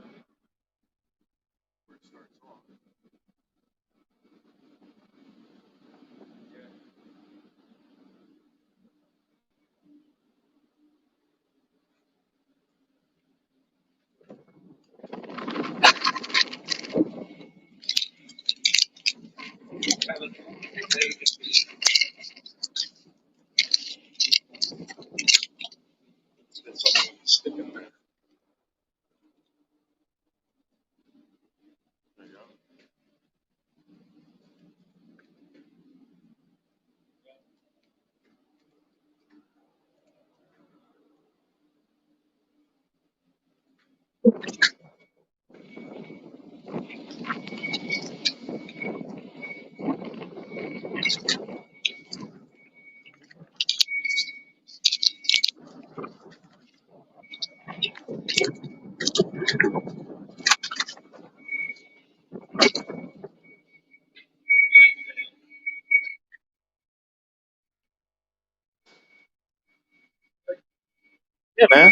Yeah, man.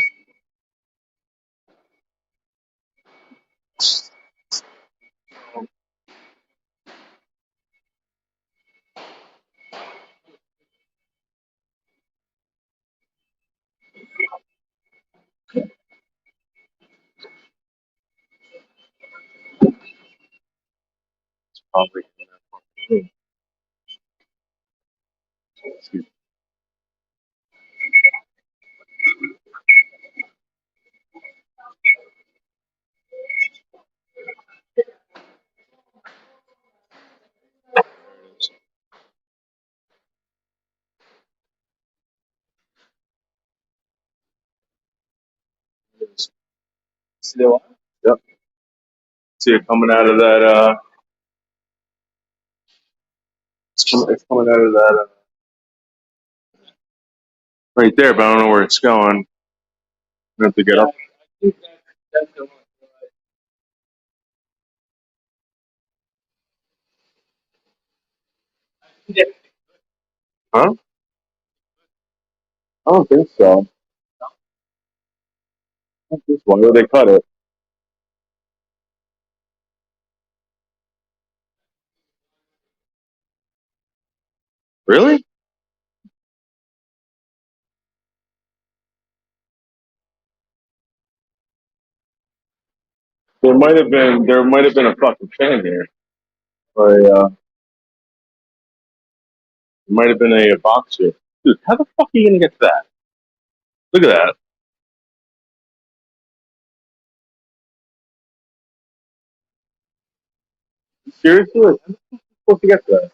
Probably. Excuse me. See that one? Yep. See it coming out of that. It's coming out of that right there, but I don't know where it's going. I have to get up. Huh? I don't think so. Not this one. Where they cut it? Really? There might have been. There might have been a fucking fan here. Or there might have been a box here. Dude, how the fuck are you gonna get to that? Look at that. Seriously? Like, how the fuck are you supposed to get to that?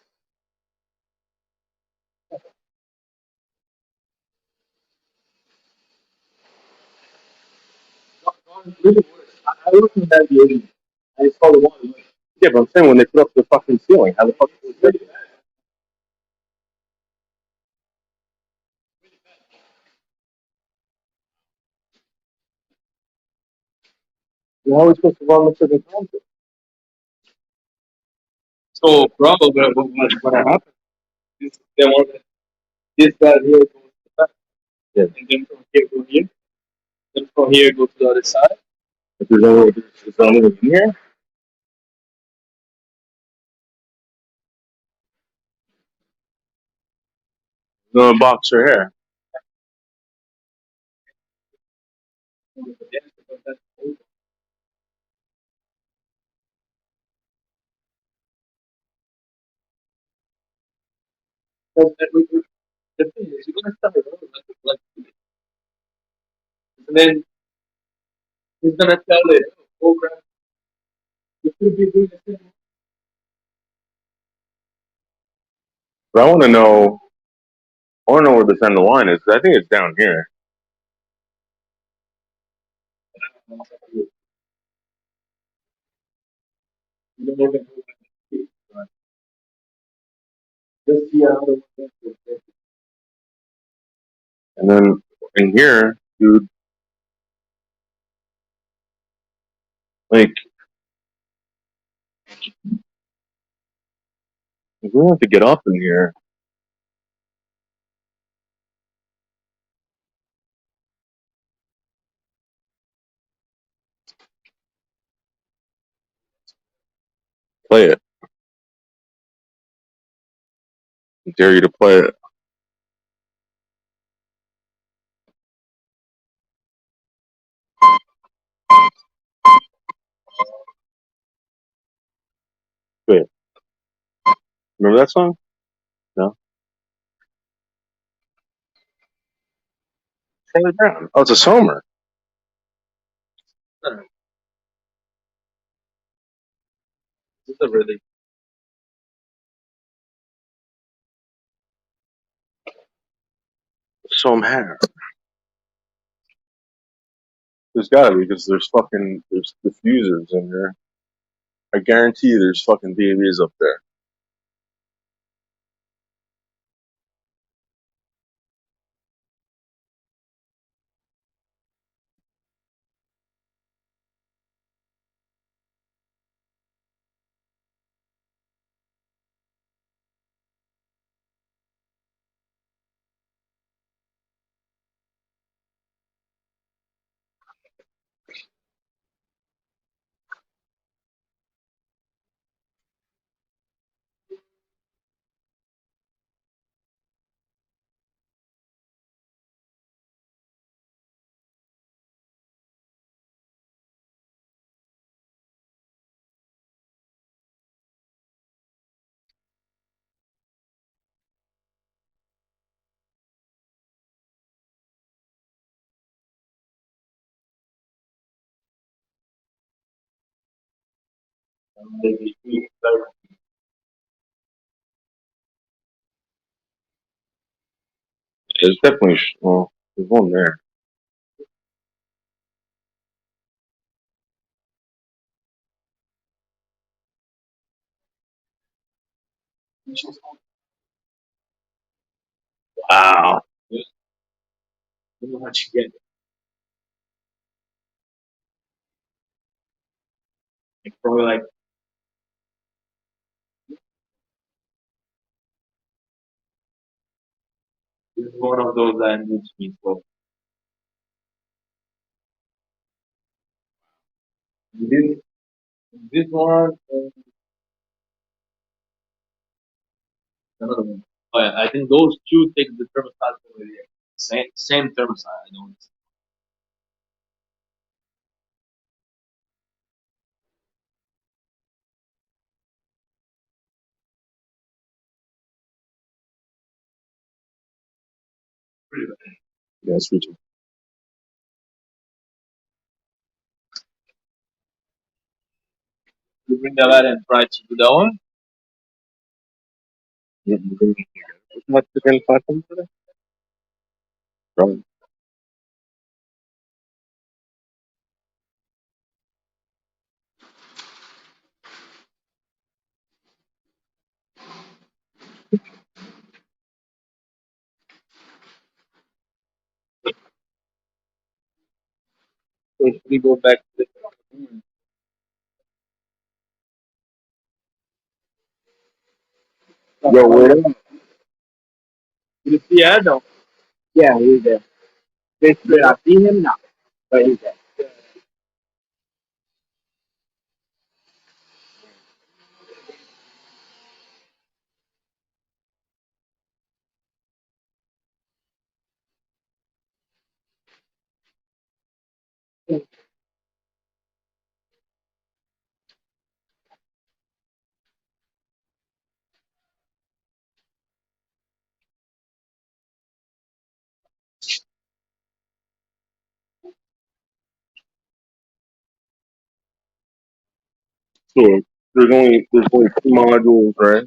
I looked at that the other day. I saw the one. Yeah, but I'm saying when they put up the fucking ceiling, how the fuck is it? How are we supposed to run the freaking concert? So, probably what happened is they want this guy here goes to the back, Yeah. and then from here go here, then from here go to the other side. If there's only in here, no boxer here. Because the thing is, you're gonna start it over, like, and then he's gonna tell it, oh, crap, you should be doing the same. But I want to know. I want to know where the center line is. 'Cause I think it's down here. You don't even know when to speak, right? Just see how the And then in here, dude, like we're gonna have to get up in here. Play it. I dare you to play it. Wait, remember that song? No. Charlie Brown. Oh, it's a Somer. It's a really Somer. There's gotta be because there's diffusers in there. I guarantee you there's fucking DVDs up there. maybe There's definitely well, there's one there. Wow. you know what you get. It's probably like it's one of those that needs me. So this this one and another one. Oh, yeah, I think those two take the thermostat over there. Same thermostat. I don't. Yeah, it's reaching. You bring that out and try to do that one. Much again, platform today? Right. So we go back to the. Yo, wait up. You see Adam? Yeah, he's there. Basically, I see him now, but he's there. So there's only two modules, right?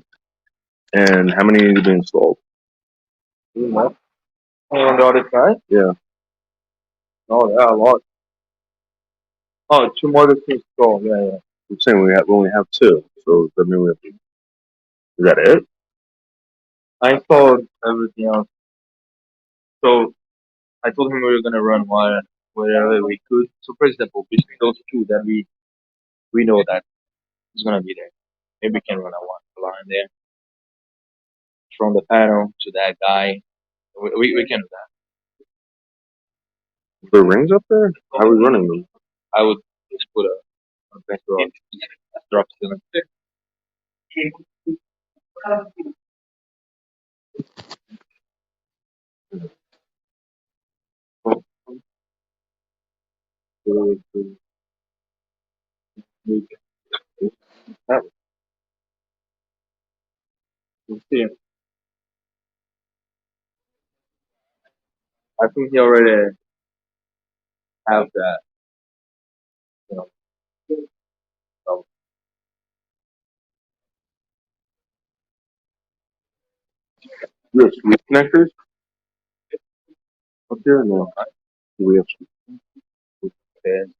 And how many need to be installed? On the other side? Yeah. Oh yeah, a lot. Oh, two more to install. Yeah, yeah. I'm saying we only have two. So does that mean we have to, is that it? I installed everything else. So I told him we were gonna run wire wherever we could. So for example, between those two that we know that is gonna be there. Maybe we can run a line there from the panel to that guy. We can do that. The rings up there? How are we running them? I would just put a fence rod, drop ceiling. We'll see. I think he already have that. You know, so We have sweet connectors up here. No, we have sweet then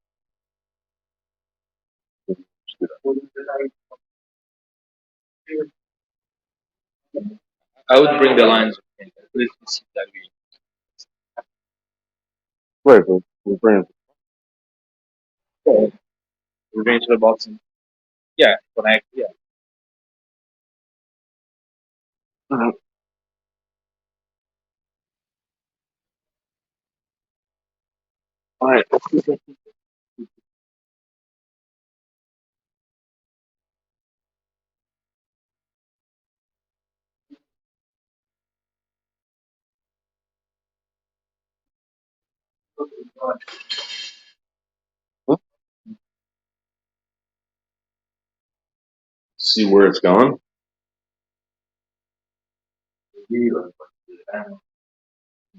I would bring the lines. At least see that right, but we're bringing. we're going to the box and yeah, connect. Yeah. All right. See where it's gone.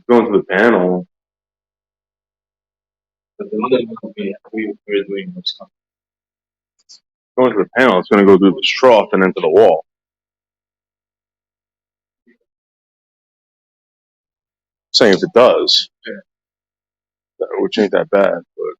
Going to the panel. But the other one we're doing was something. Going to the panel. It's going to go through the trough and into the wall. Saying if it does, which ain't that bad, but.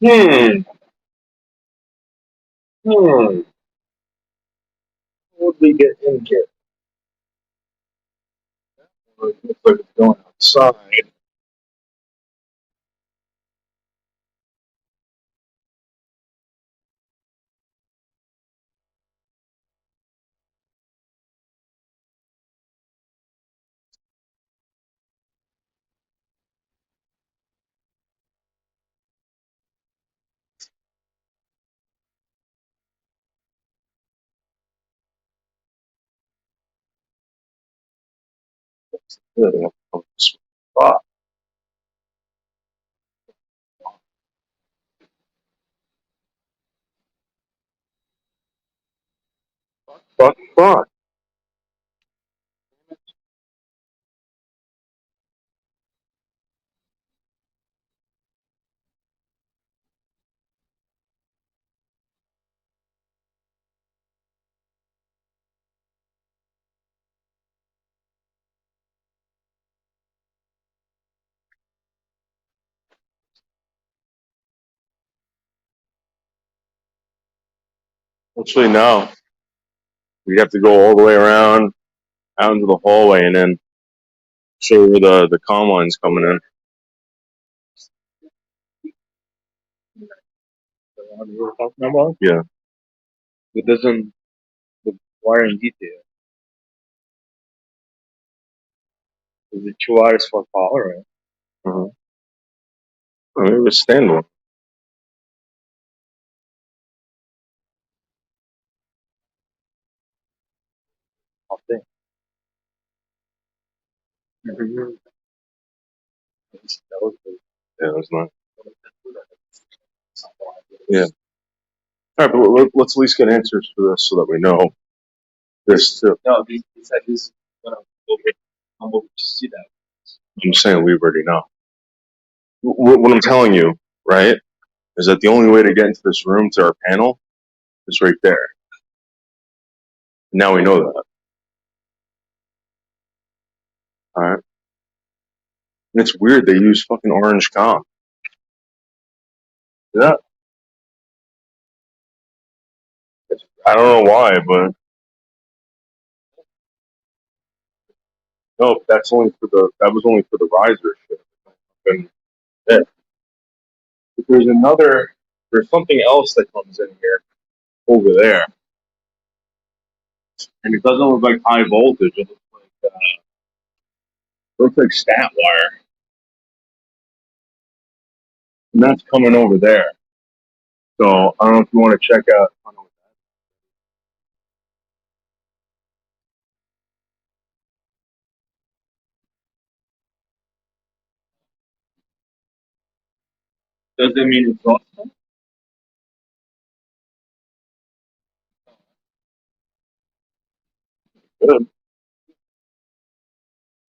Hmm. Hmm. What would we get in here? Well, it looks like it's going outside. Yeah, they have to come to this spot. Fuck. Actually, no. We have to go all the way around out into the hallway and then show where the comm line's coming in. The one you were talking about? Yeah. It doesn't the wiring detail. The 2 hours for power, right? Uh-huh. I mean, it was standalone. I think. Mm-hmm. That was the Yeah, it was not. Yeah. All right, but let's at least get answers for this so that we know this too. no. He said he's gonna come over to see that. I'm saying we already know. What I'm telling you, right, is that the only way to get into this room to our panel is right there. Now we know that. All right. And it's weird they use fucking orange comp. Yeah. I don't know why, but no, that was only for the riser shit. And yeah. But there's something else that comes in here over there, and it doesn't look like high voltage. It looks like stat wire, and that's coming over there. So I don't know if you want to check out. Does that mean it's not good?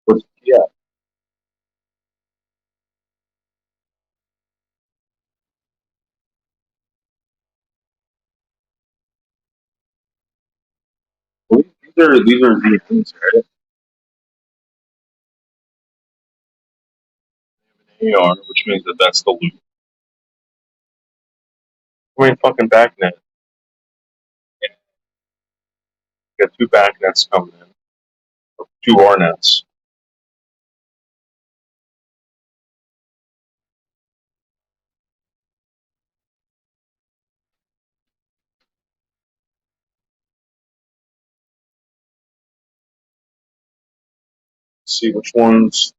But yeah, well, these are VPs, right? AR, which means that that's the loop. How many fucking backnet? Got two backnets coming in, two R nets. See which ones.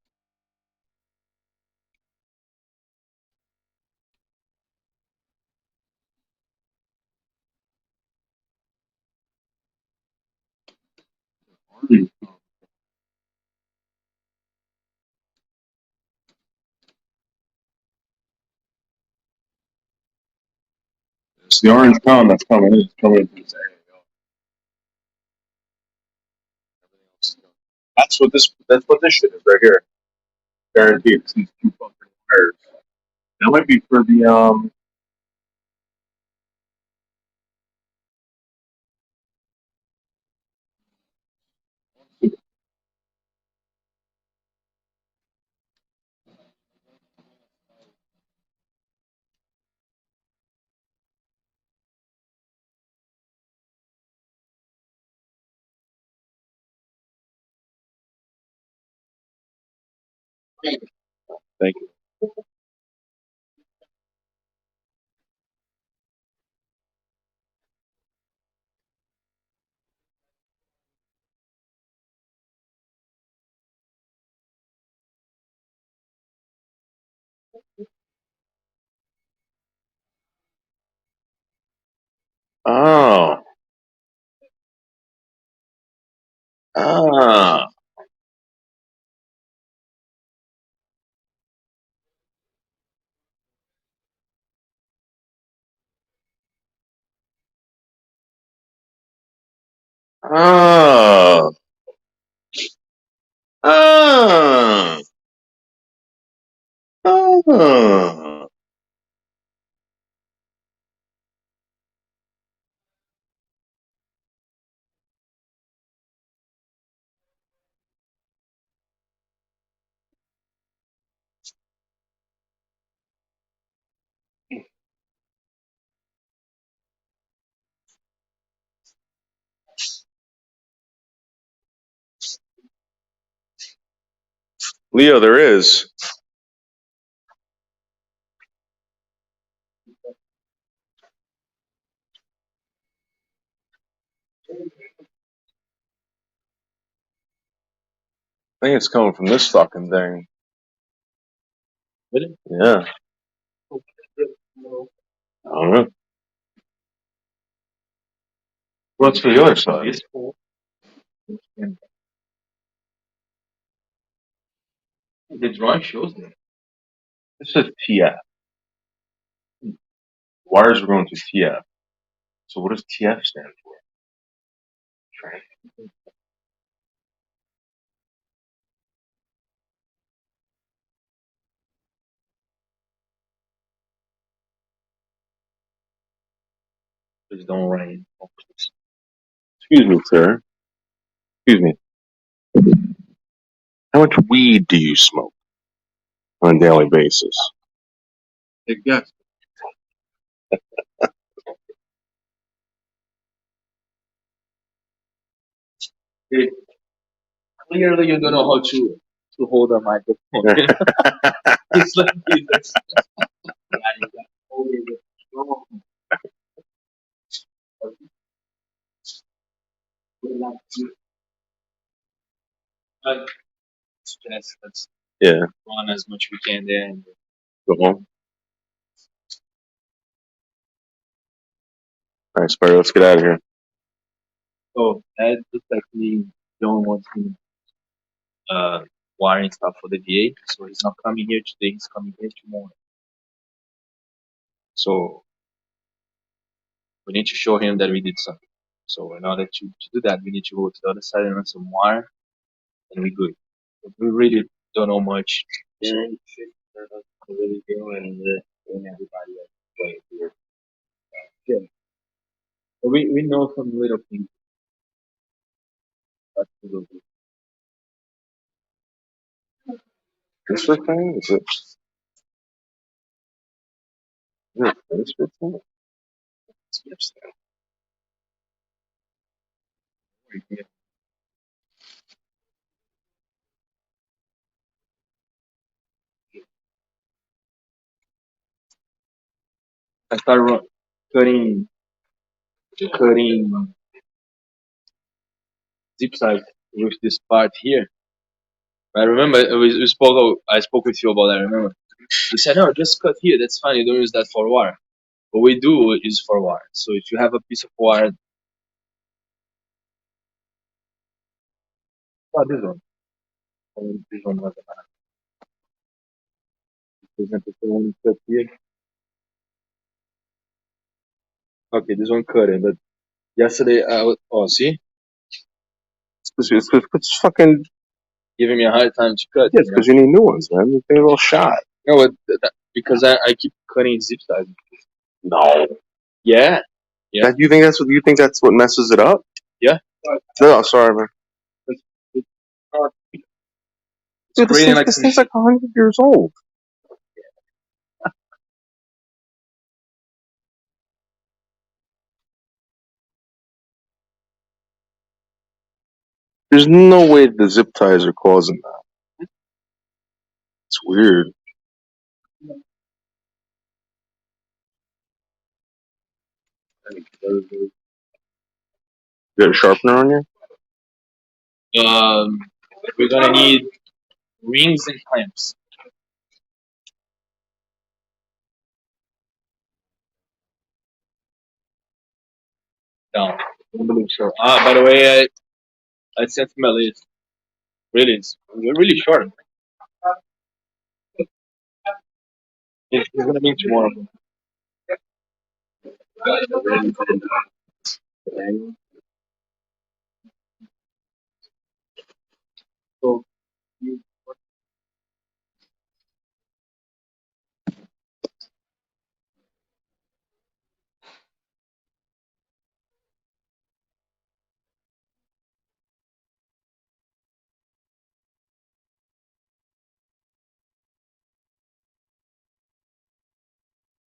It's the orange con that's coming in. It's coming in through this area. That's what this shit is right here. Guaranteed. It's these two fucking wires. That might be for the thank you. Oh. Ah. Ah. Ah. Ah. Leo, there is. I think it's coming from this fucking thing. Really? Yeah. I don't know. What's for the other side? It's cool. The drawing shows that. This says TF. Wires are going to TF. So what does TF stand for? Trans. Please don't rain. Oh, please. Excuse me, sir. Excuse me. How much weed do you smoke on a daily basis? Hey, guys. Hey, clearly you don't know how to hold a microphone. It's like this. Yeah, you got to hold it with strong. But let's Yeah. run as much we can there. And Go home. All right, Spider, let's get out of here. so that just like me, John wants me wiring stuff for the VA. So he's not coming here today. He's coming here tomorrow. So we need to show him that we did something. So in order to do that, we need to go to the other side and run some wire, and we good. But we really don't know much. So, really doing and everybody else playing here. yeah. But we know some little things. Absolutely. This for thing? Is it this for thing? Yes. I started cutting zip ties with this part here. I remember we spoke. I spoke with you about that. I remember you said, "No, just cut here. That's fine. You don't use that for wire." But we do use for wire. So if you have a piece of wire, oh, this one. I mean, this one doesn't matter. For example, if I want to cut here, okay, this one cut it. But yesterday, oh, see, It's fucking, giving me a hard time to cut. yeah, it's because you need new ones, man. They're a little shot. No, because I keep cutting zip ties. No. Yeah, yeah, That, you think that's what messes it up? yeah. No, sorry, man. It's, it's, not- it's Dude, creating like this some thing's shit. like 100 years old. There's no way the zip ties are causing that. It's weird. You got a sharpener on you? We're gonna need rings and clamps. No, I don't believe so. By the way, I sent him a list. Really, we're really short. He's gonna be tomorrow. So,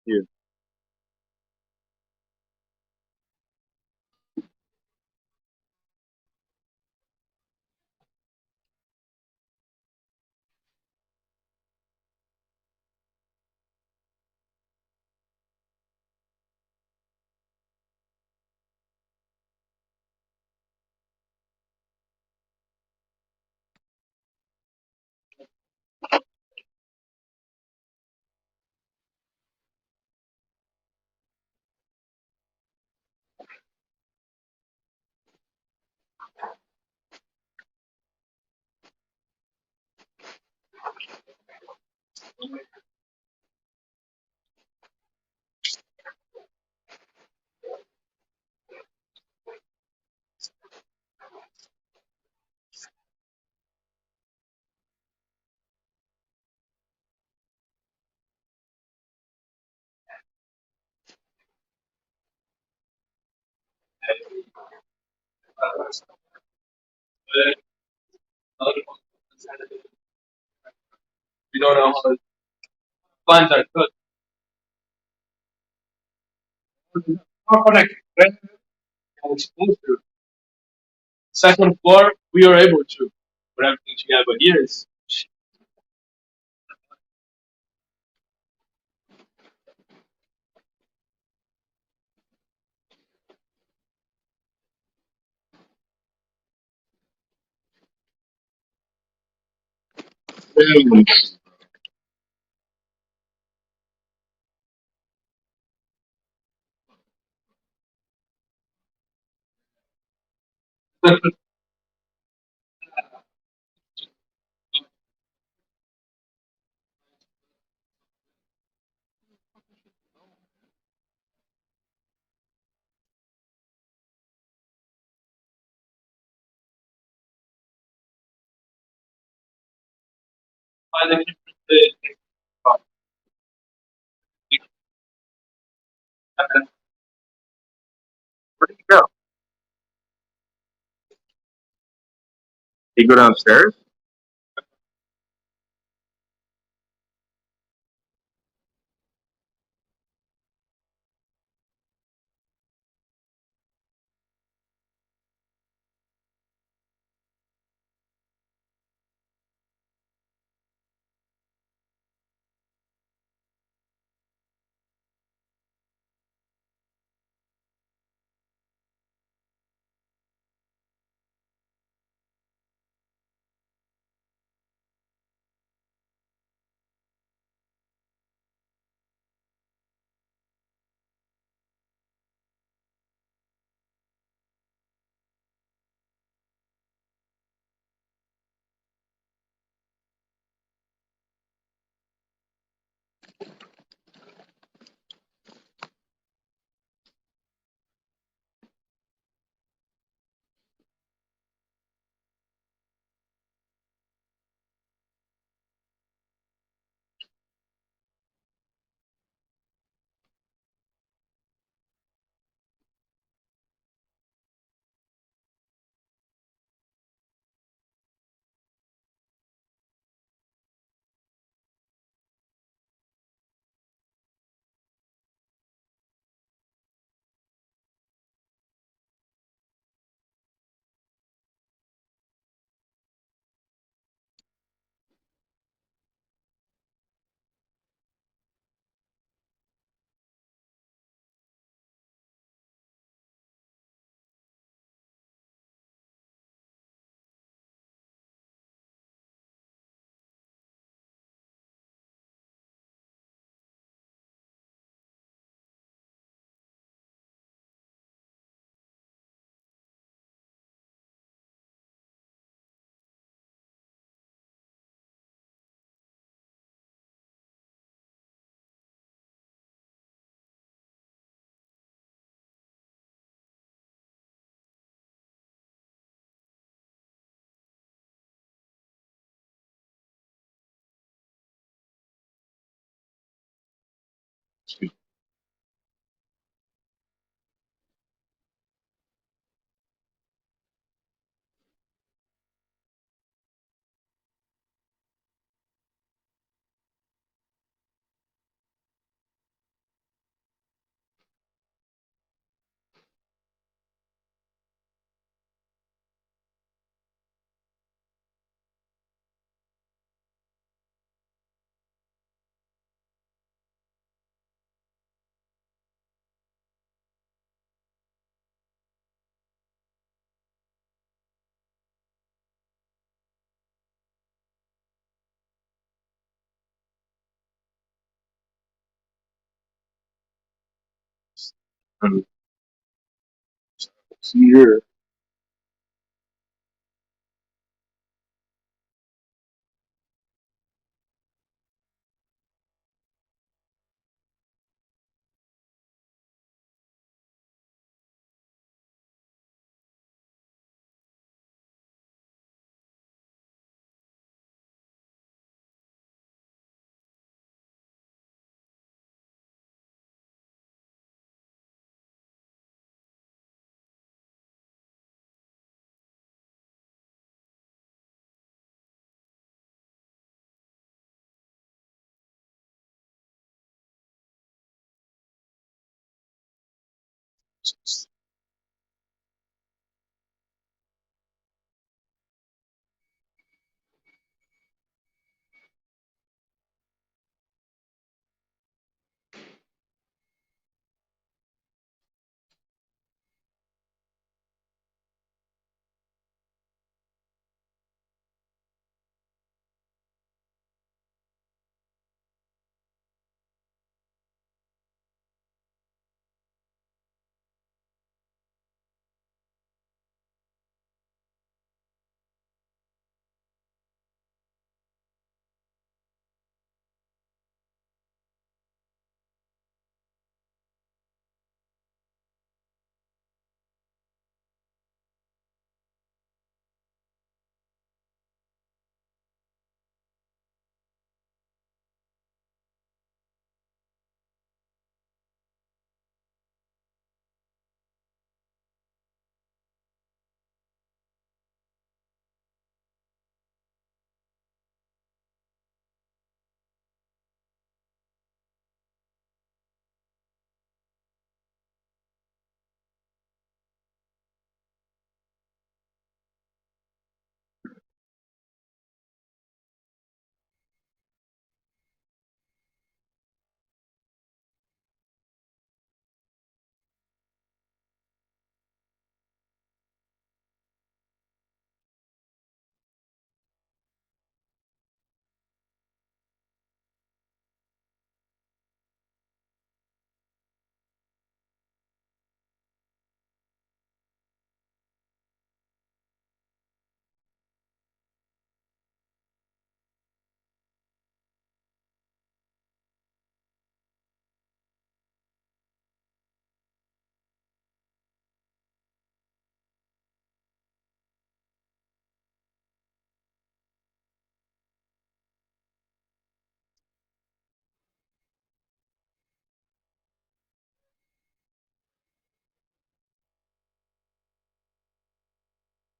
here. We don't know how the plans are good. More connected, right? And exposed to. Second floor, we are able to put everything together, but here it's find a different where did you go? You go downstairs? Here.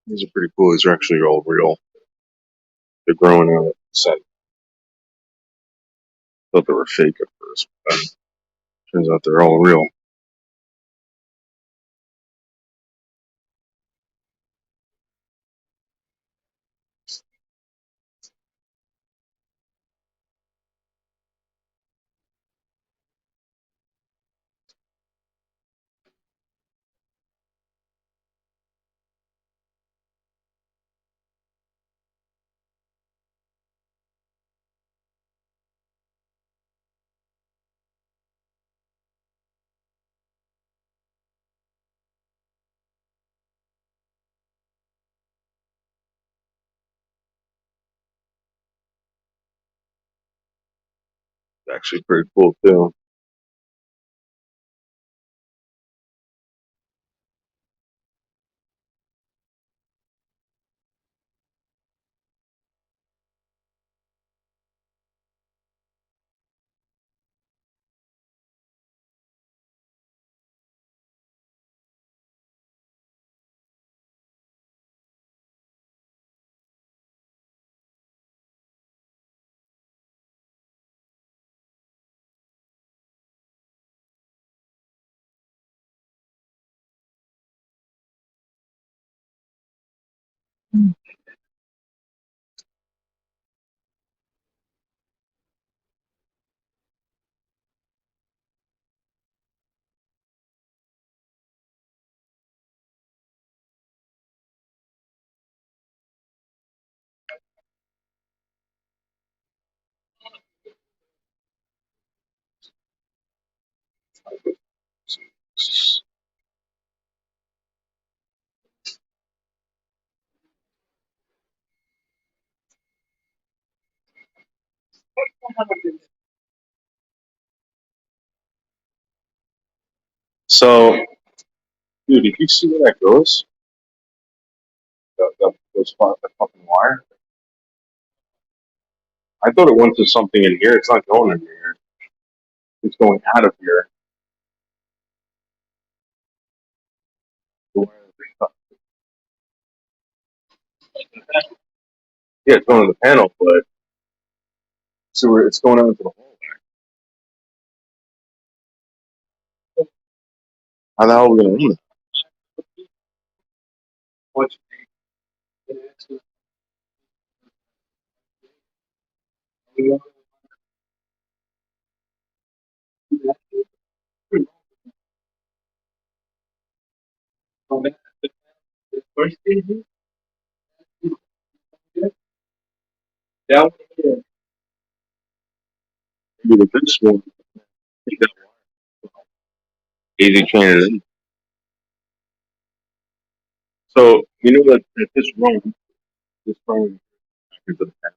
These are pretty cool. These are actually all real. They're growing out of the set. Thought they were fake at first, but then turns out they're all real. Actually, pretty cool too. So, dude, did you see where that goes? That fucking wire. I thought it went to something in here. It's not going in here. It's going out of here. The wire Yeah, it's going to the panel, but so it's going out into the hole. How the hell are we gonna run it? What you from the first stage, that one here, Maybe the this one. Take that easy train it in. So you know that this run is the panel.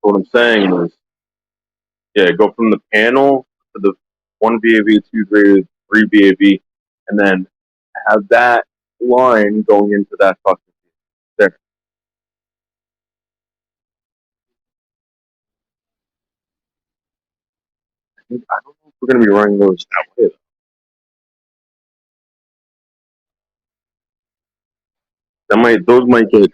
What I'm saying is, yeah, go from the panel to the one VAV, two three VAV, and then have that line going into that fucking there. I don't know if we're gonna be running those that way. Those might get.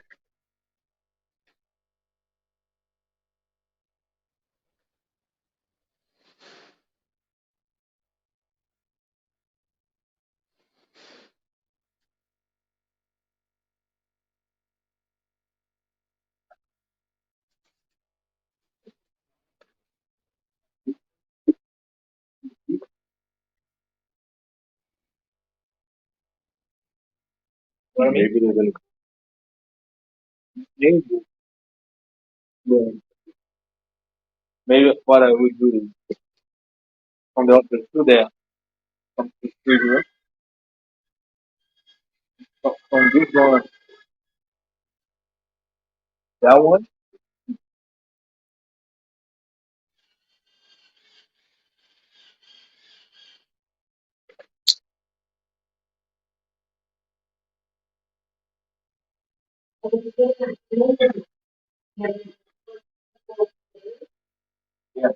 Maybe they're gonna. maybe, yeah, maybe what I would do is from the other two there, from the previous, from this one, that one, yeah,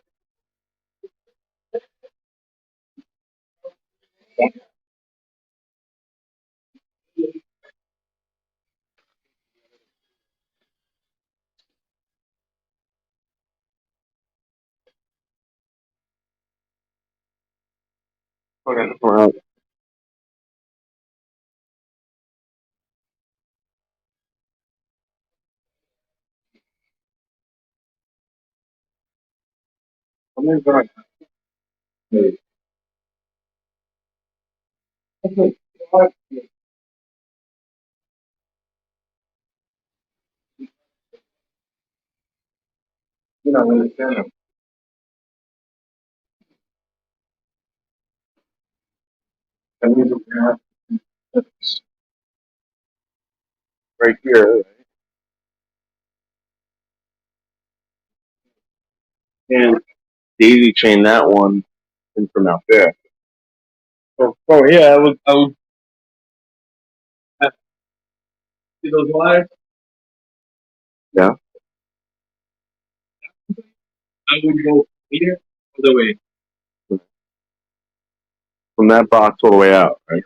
Okay. Well, I'm gonna go. Maybe. Okay, what? You know, understand. And we look at right here, and daisy chain that one in from out there. oh yeah, I would see those wires. Yeah. I would go here all the way. From that box all the way out, right?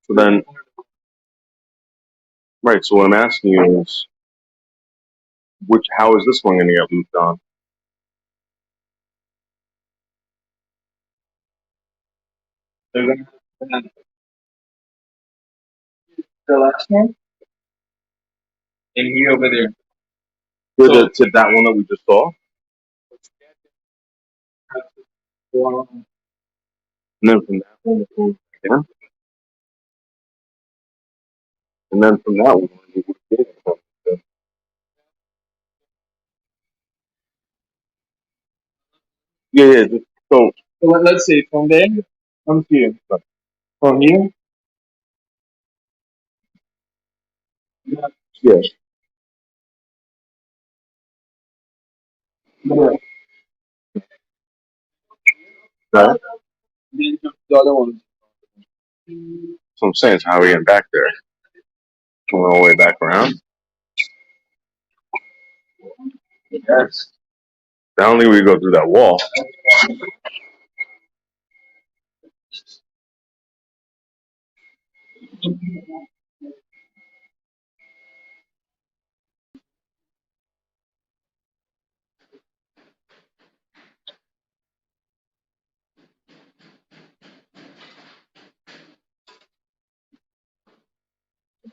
So then, right. So what I'm asking you is, how is this one going to get looped on? They're gonna the last one and here over there. To, So to that one that we just saw, one, and then from that one, it goes back in, and then from that one, it would get it. Yeah, yeah. So, so let's say from there, from here, from here, yeah. yeah, Right. then to the other one. So I'm saying, so how are we getting back there? Going all the way back around? Yes. I don't think we go through that wall.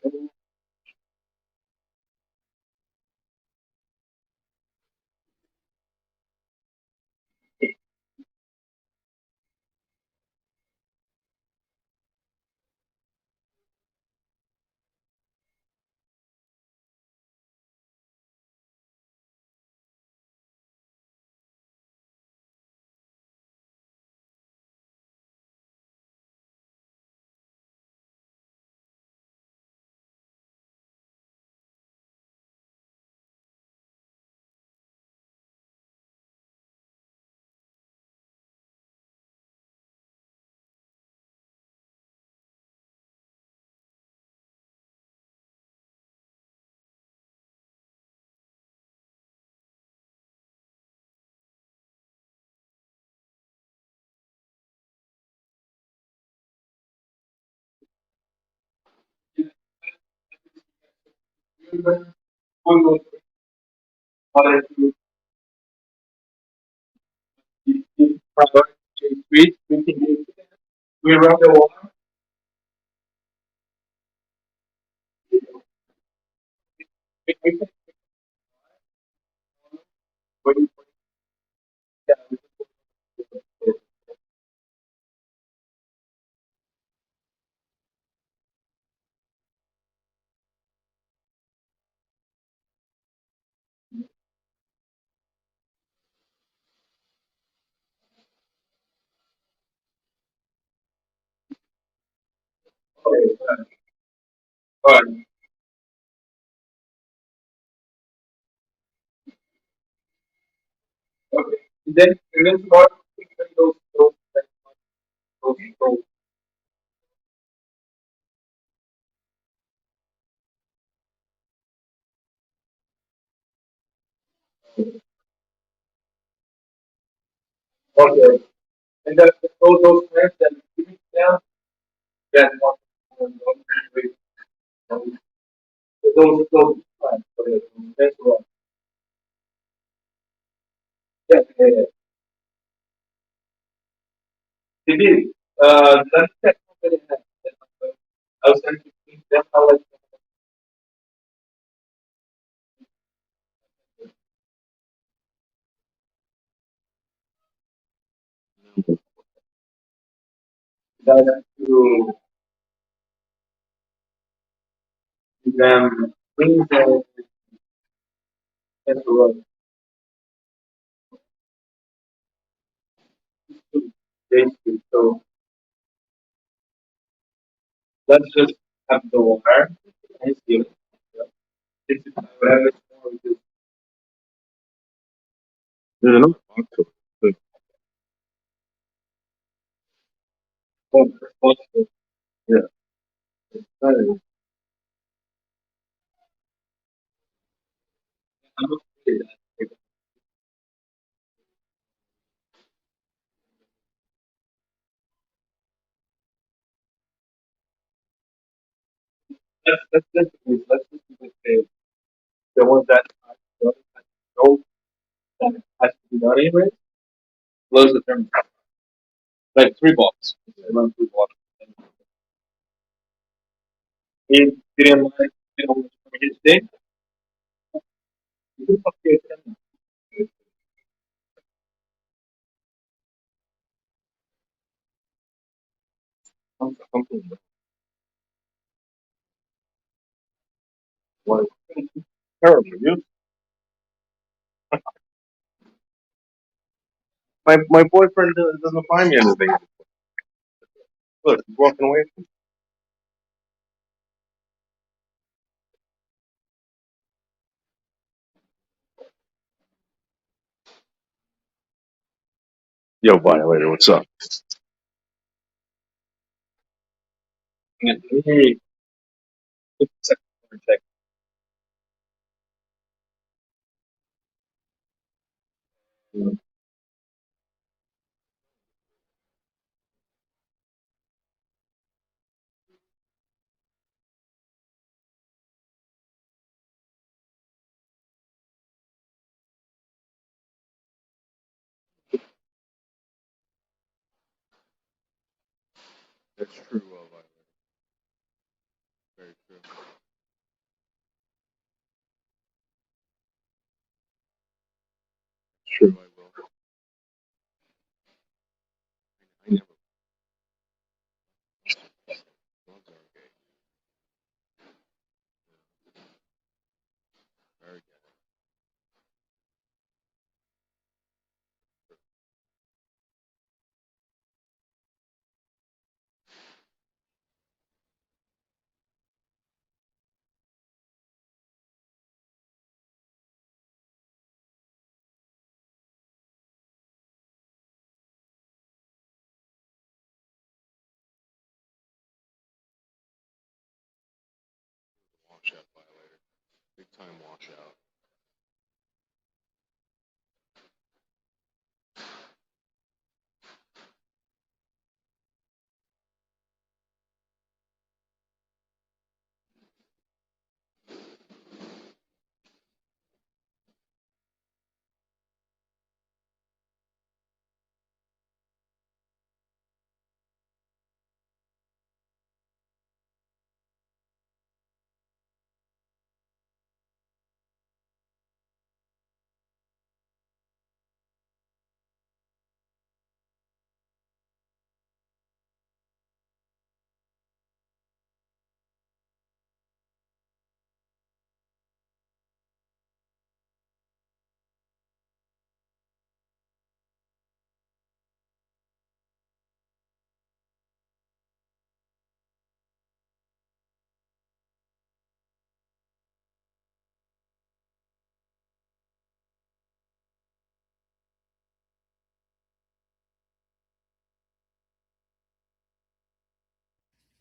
We run the water. We can when alright. Okay. And then start those okay. And then those plants that you keep down, then those plants. Okay. That's what. Yeah, yeah, yeah. It is. Let's check somebody has. I was trying to think them how like that to them things that that's what basically. So let's just have the wire and see it. It's whatever it's more because There's another box of it. responsible. Yeah. I'm not saying that. Let's just do the ones that I know that has to be done anyway. Close the term like three blocks. Run three blocks. In didn't like you know his day. You can fuck it. Something. Like, terrible. You, my boyfriend doesn't find me anything. Look, he's walking away from me. Yo, violator, what's up? And he check. That's true, violator. Very true. Sure, I will. I never. Dogs are okay. Very good. Washout violator. Big time washout.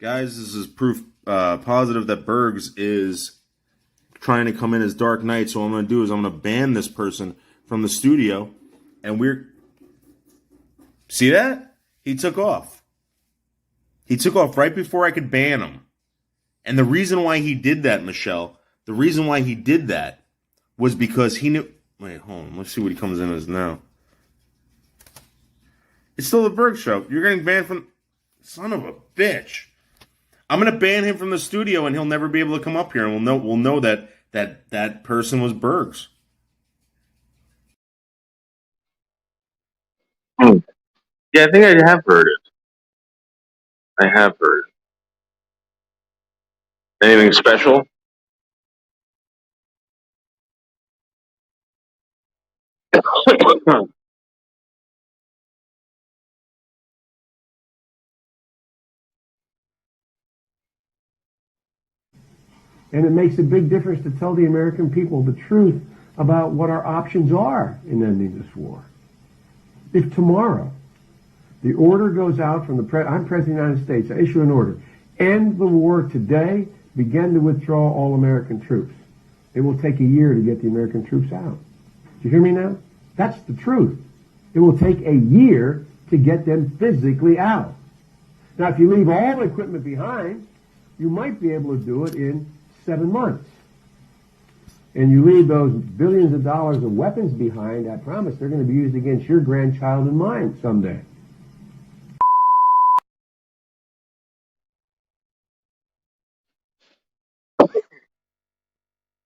Guys, this is proof positive that Bergs is trying to come in as Dark Knight. So what I'm going to do is I'm going to ban this person from the studio, and we're see that he took off. He took off right before I could ban him. And the reason why he did that, Michelle, the reason why he did that was because he knew. Wait, hold on. Let's see what he comes in as now. It's still the Berg show. You're getting banned from. Son of a bitch. I'm gonna ban him from the studio, and he'll never be able to come up here, and we'll know that person was Berg's. Yeah, I think I have heard it. I have heard it. Anything special? And it makes a big difference to tell the American people the truth about what our options are in ending this war. If tomorrow the order goes out from I'm President of the United States, I issue an order, end the war today, begin to withdraw all American troops. It will take a year to get the American troops out. Do you hear me now? That's the truth. It will take a year to get them physically out. Now, if you leave all the equipment behind, you might be able to do it in 7 months. And you leave those billions of dollars of weapons behind, I promise they're going to be used against your grandchild and mine someday.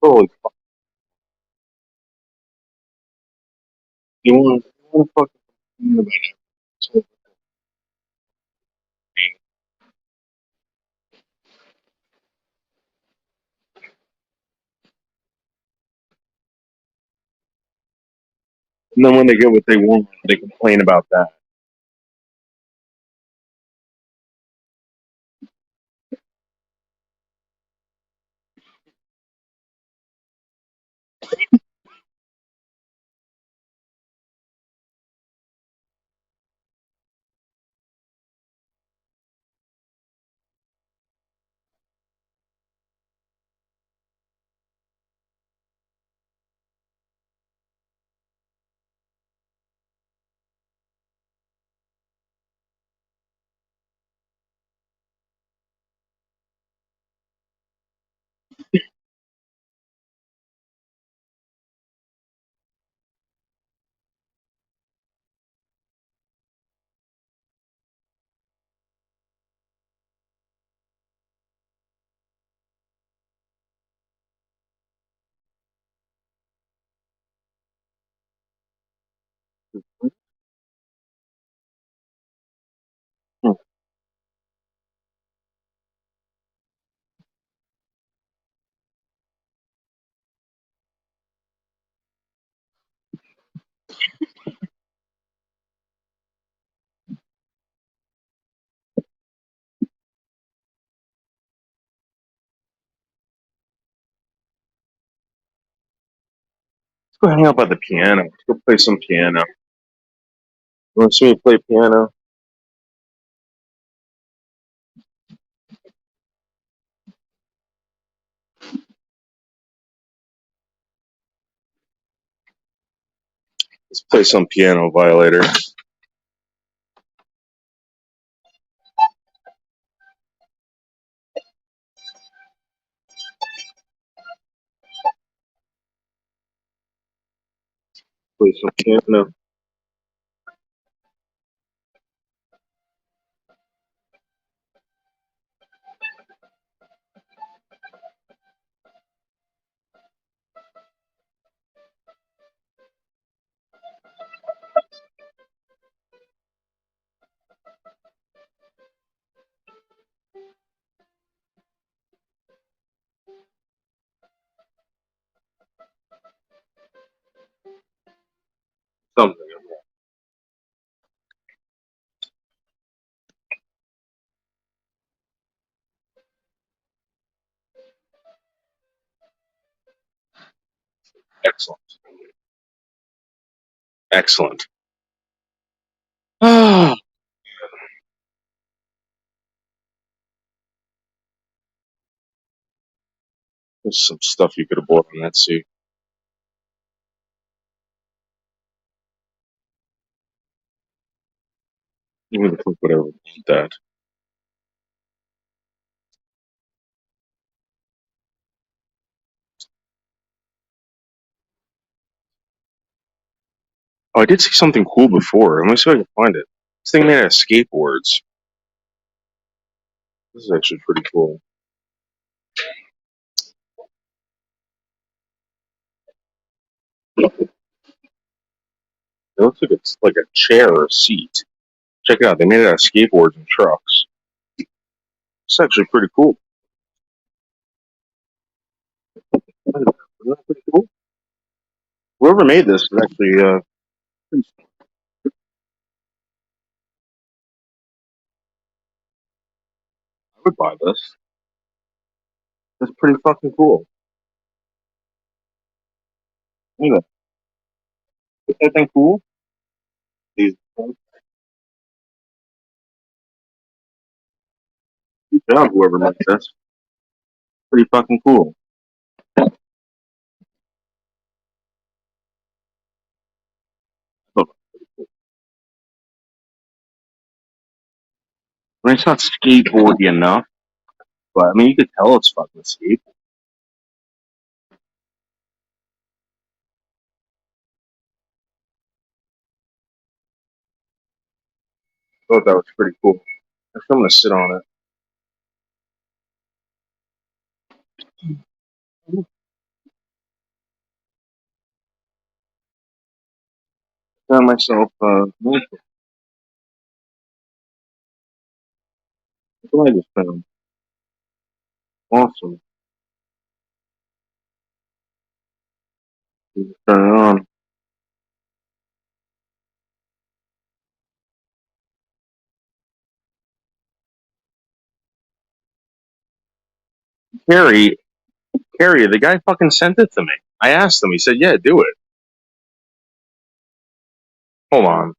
Holy fuck. You want to fucking complain about it? So, and then when they get what they want, they complain about that. go hang out by the piano. Let's go play some piano. You want to see me play piano? Let's play some piano, Violator. Play some piano. Something. Excellent. Excellent. Ah, there's some stuff you could have bought on that suit. You would have put whatever with that. Oh, I did see something cool before. Let me see if I can find it. This thing made out of skateboards. This is actually pretty cool. It looks like it's like a chair or a seat. Check it out. They made it out of skateboards and trucks. It's actually pretty cool. Isn't that pretty cool? Whoever made this is actually pretty. I would buy this. It's pretty fucking cool. Look at that. Is that thing cool? These. Good job, whoever made this. Pretty fucking cool. Look, I mean, it's not skateboardy enough, but I mean, you could tell it's fucking skateboard. I thought that was pretty cool. I think I'm gonna sit on it. Found myself. What did I just found? Awesome. Turn it on. Carrie, Carrie, the guy fucking sent it to me. I asked him. He said, "Yeah, do it." Hold on.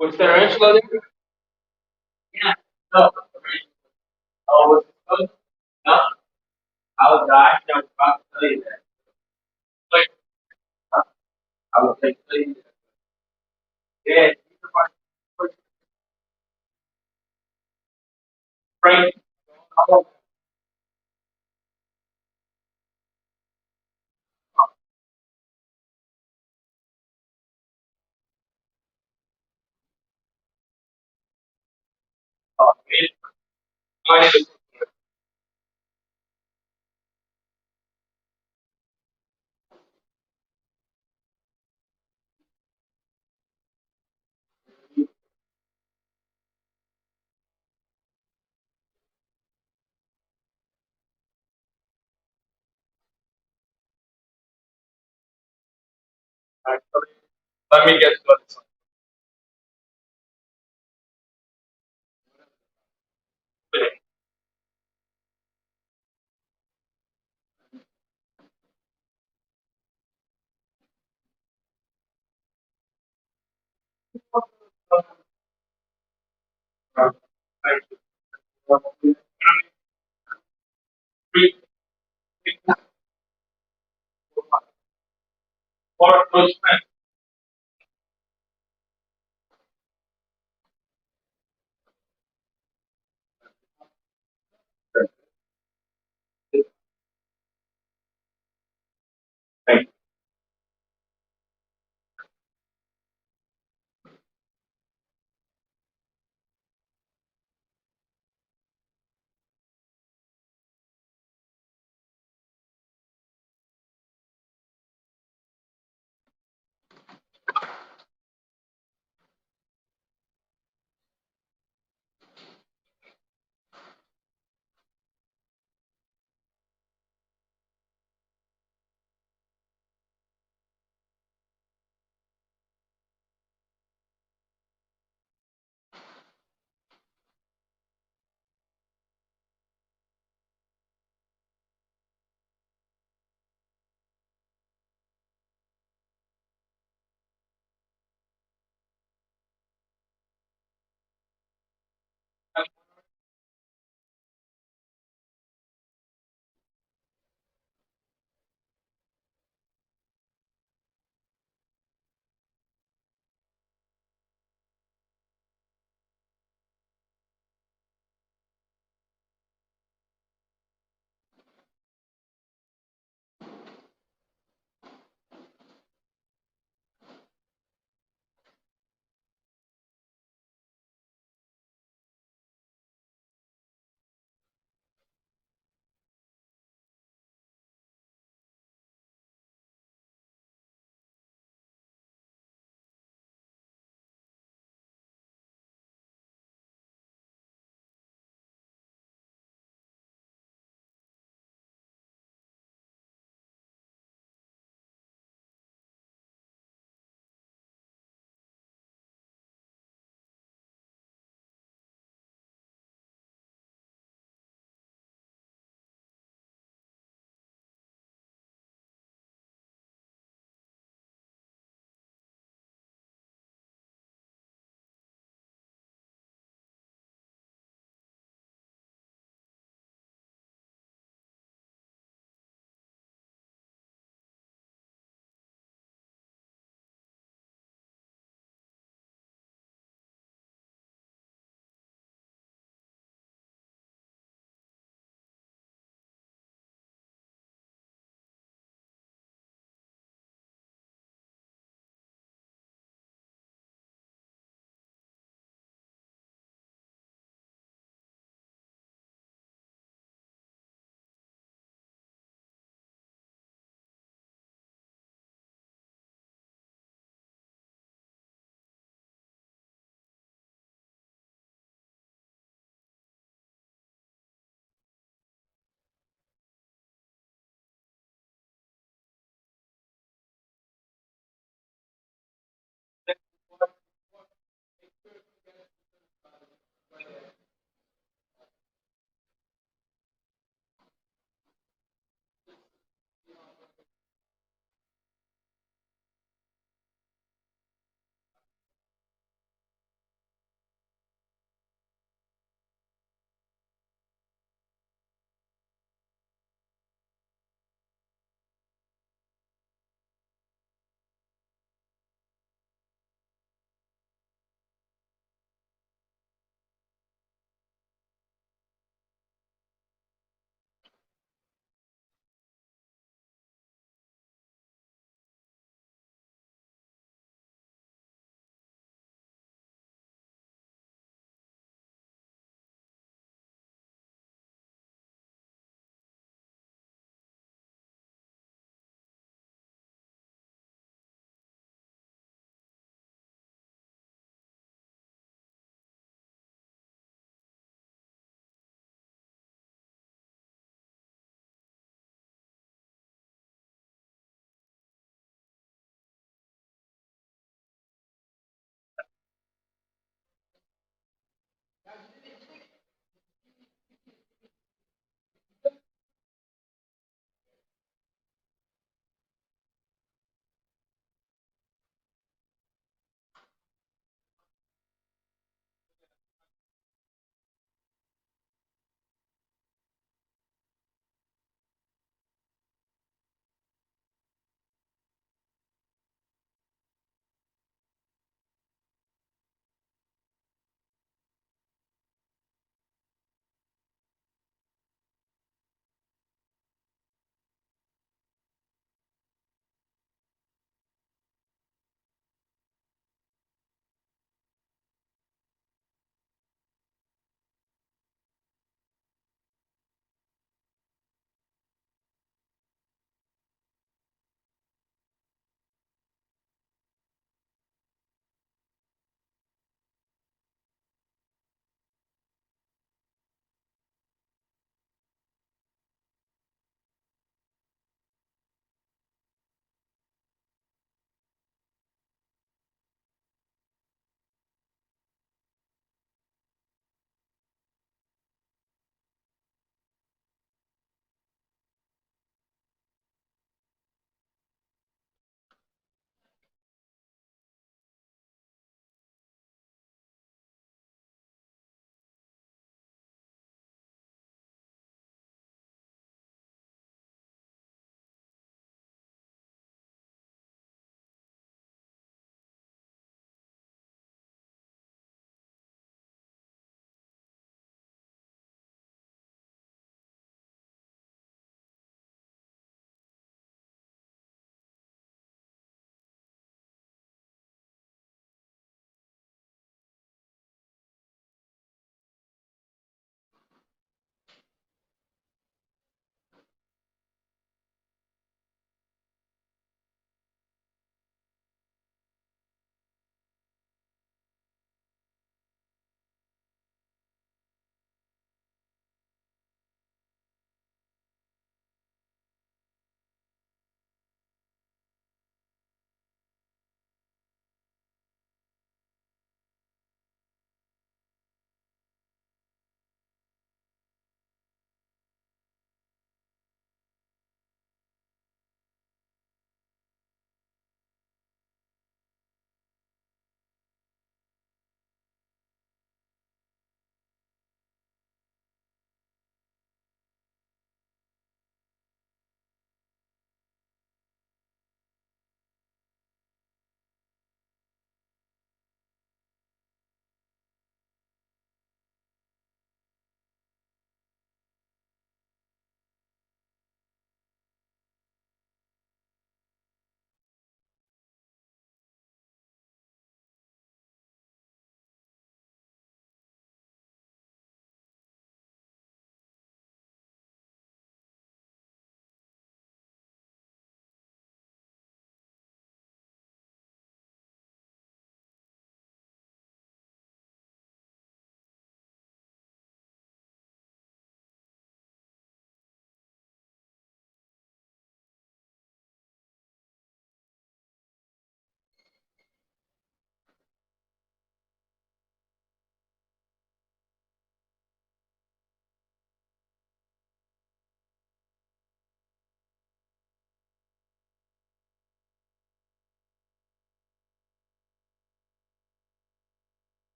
Was tarantula there? Yeah. No. Oh, was it fun? No. I was actually I was about to tell you that. Like, I was like, tell you that. Yeah. Frank. Oh, it- Let me get to it.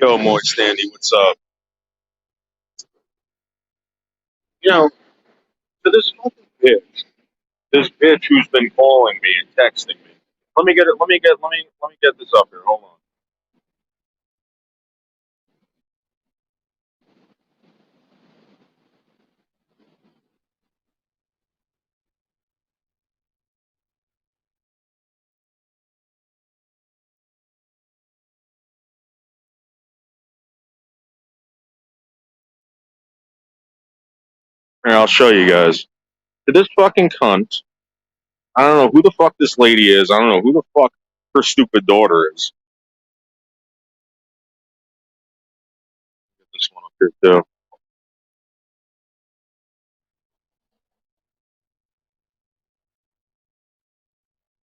Yo, Moist Andy, what's up? You know, to this fucking bitch, this bitch who's been calling me and texting me. Let me get this up here. Hold on. Here, I'll show you guys. To this fucking cunt, I don't know who the fuck this lady is. I don't know who the fuck her stupid daughter is. Get this one up here too.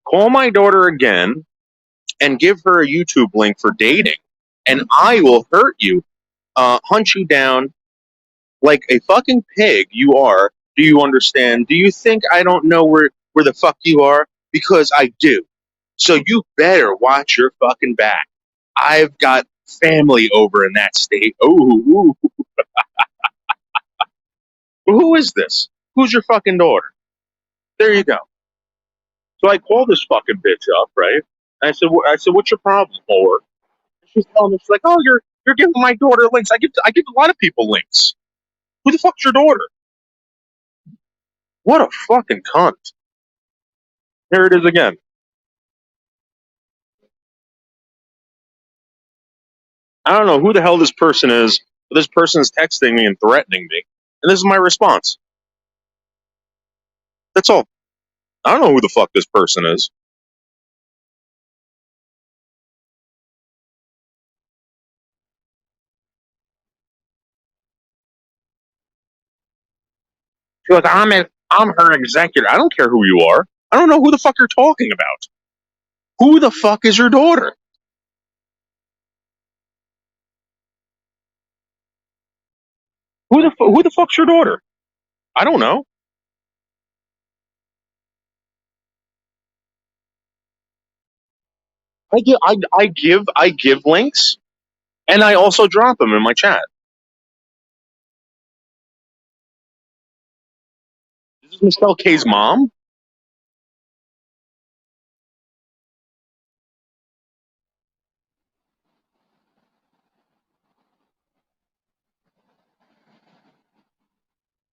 Call my daughter again and give her a YouTube link for dating, and I will hurt you, hunt you down like a fucking pig you are. Do you understand? Do you think I don't know where the fuck you are? Because I do. So you better watch your fucking back. I've got family over in that state. Ooh, ooh. Who is this? Who's your fucking daughter? There you go. So I called this fucking bitch up, right? And I said, what's your problem, whore? She's telling me, she's like, oh, you're giving my daughter links. I give a lot of people links. Who the fuck's your daughter? What a fucking cunt. Here it is again. I don't know who the hell this person is, but this person is texting me and threatening me. And this is my response. That's all. I don't know who the fuck this person is. She goes, I'm her executor. I don't care who you are. I don't know who the fuck you're talking about. Who the fuck is your daughter? Who the fuck's your daughter? I don't know. I give links, and I also drop them in my chat. Is this Michelle K's mom?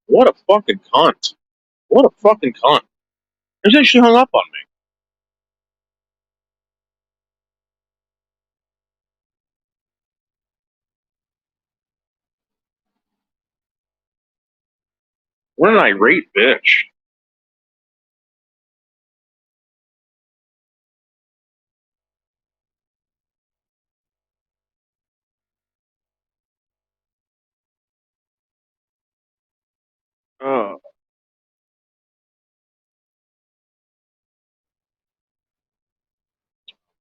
What a fucking cunt. What a fucking cunt. And then she hung up on me. What an irate bitch. Oh,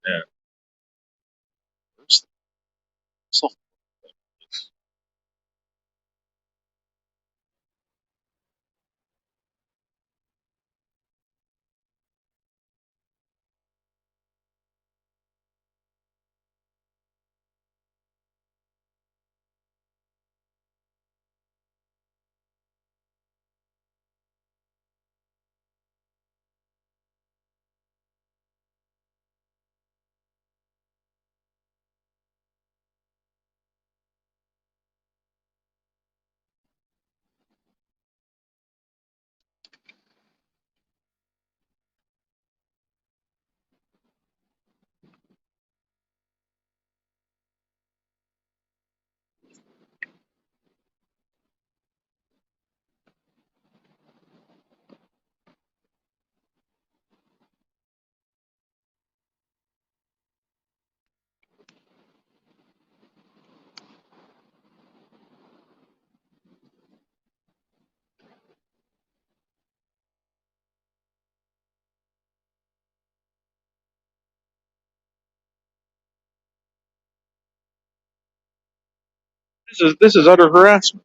man. So, this is utter harassment.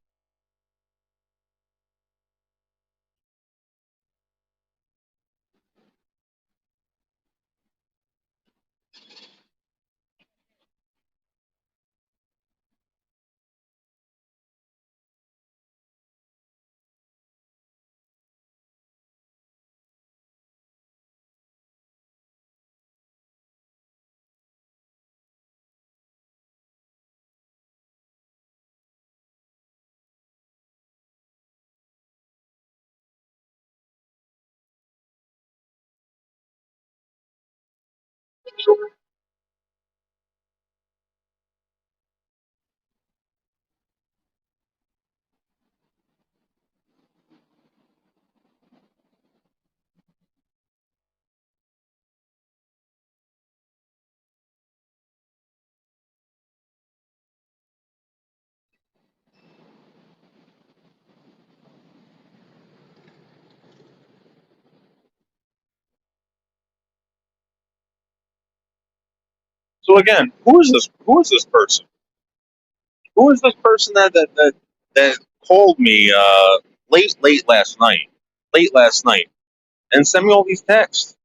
So again, who is this? Who is this person? Who is this person that called me late last night, and sent me all these texts?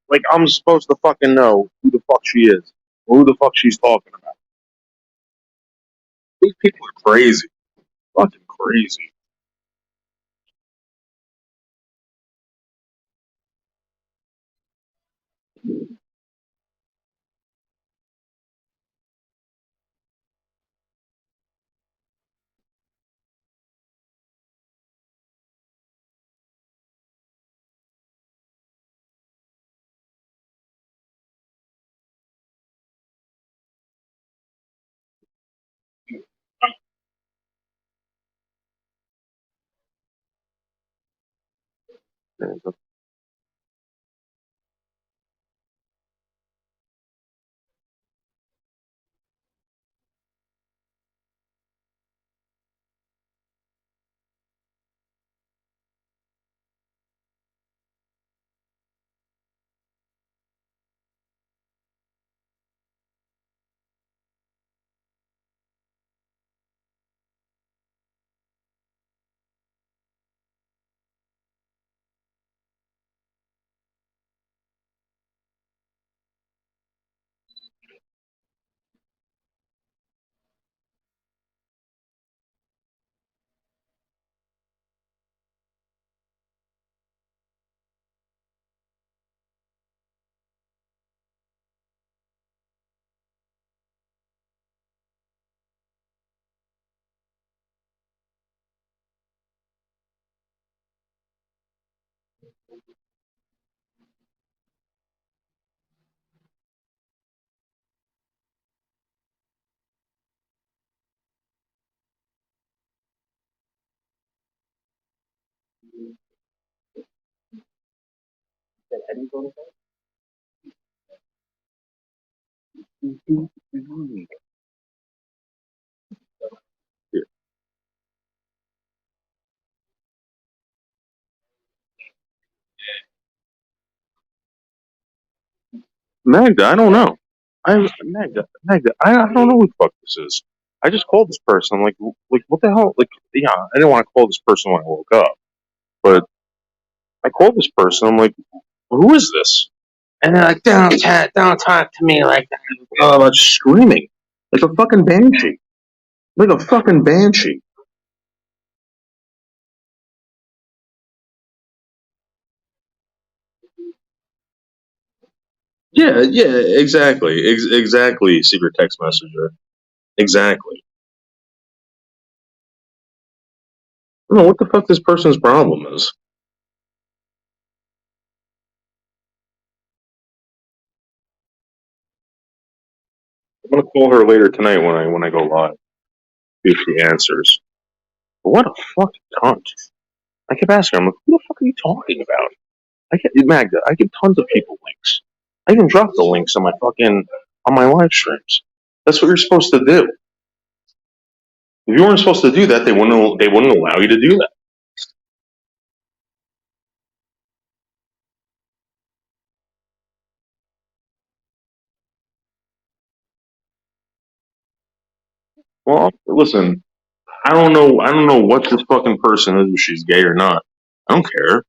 Like I'm supposed to fucking know who the fuck she is, or who the fuck she's talking about. These people are crazy, fucking crazy. Magda, I don't know. Magda, I don't know who the fuck this is. I just called this person. I'm like, what the hell? Like, yeah, I didn't want to call this person when I woke up, but I called this person. I'm like, who is this? And they're like, don't talk to me like that. Screaming like a fucking banshee, like a fucking banshee. Yeah, yeah, exactly, exactly. Secret text messenger, exactly. don't know what the fuck this person's problem is. I'm gonna call her later tonight when I go live. See if she answers. But what a fucking cunt. I kept asking her, I'm like, who the fuck are you talking about? Magda, I give tons of people links. I even drop the links on my live streams. That's what you're supposed to do. If you weren't supposed to do that, they wouldn't allow you to do that. Well, listen, I don't know what this fucking person is, if she's gay or not. I don't care.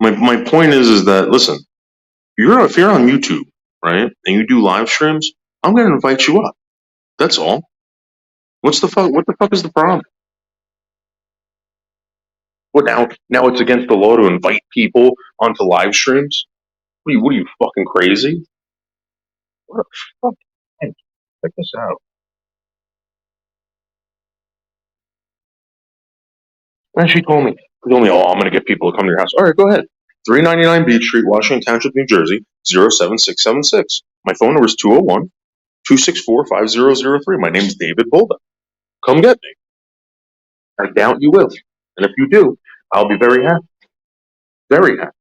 My point is that listen, if you're on YouTube, right, and you do live streams, I'm gonna invite you up. That's all. What's the fuck? What the fuck is the problem? What now? Now it's against the law to invite people onto live streams? What are you fucking crazy? What a fuck? Hey, check this out. And she told me, oh, I'm gonna get people to come to your house. All right, go ahead. 399 Beach Street, Washington Township, New Jersey, 07676. My phone number is 201-264-5003. My name is David Bolda. Come get me. I doubt you will. And if you do, I'll be very happy. Very happy.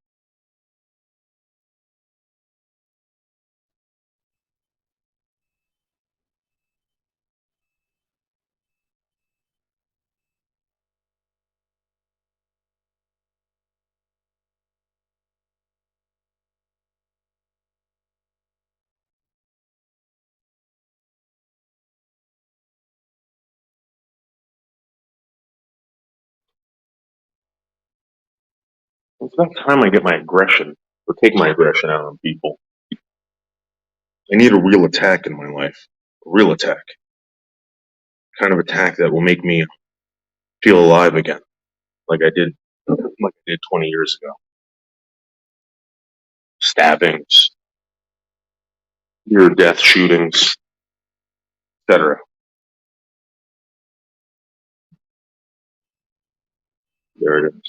It's about time I get my aggression, or take my aggression out on people. I need a real attack in my life. A real attack. Kind of attack that will make me feel alive again. Like I did 20 years ago. Stabbings, near-death shootings, etc. There it is.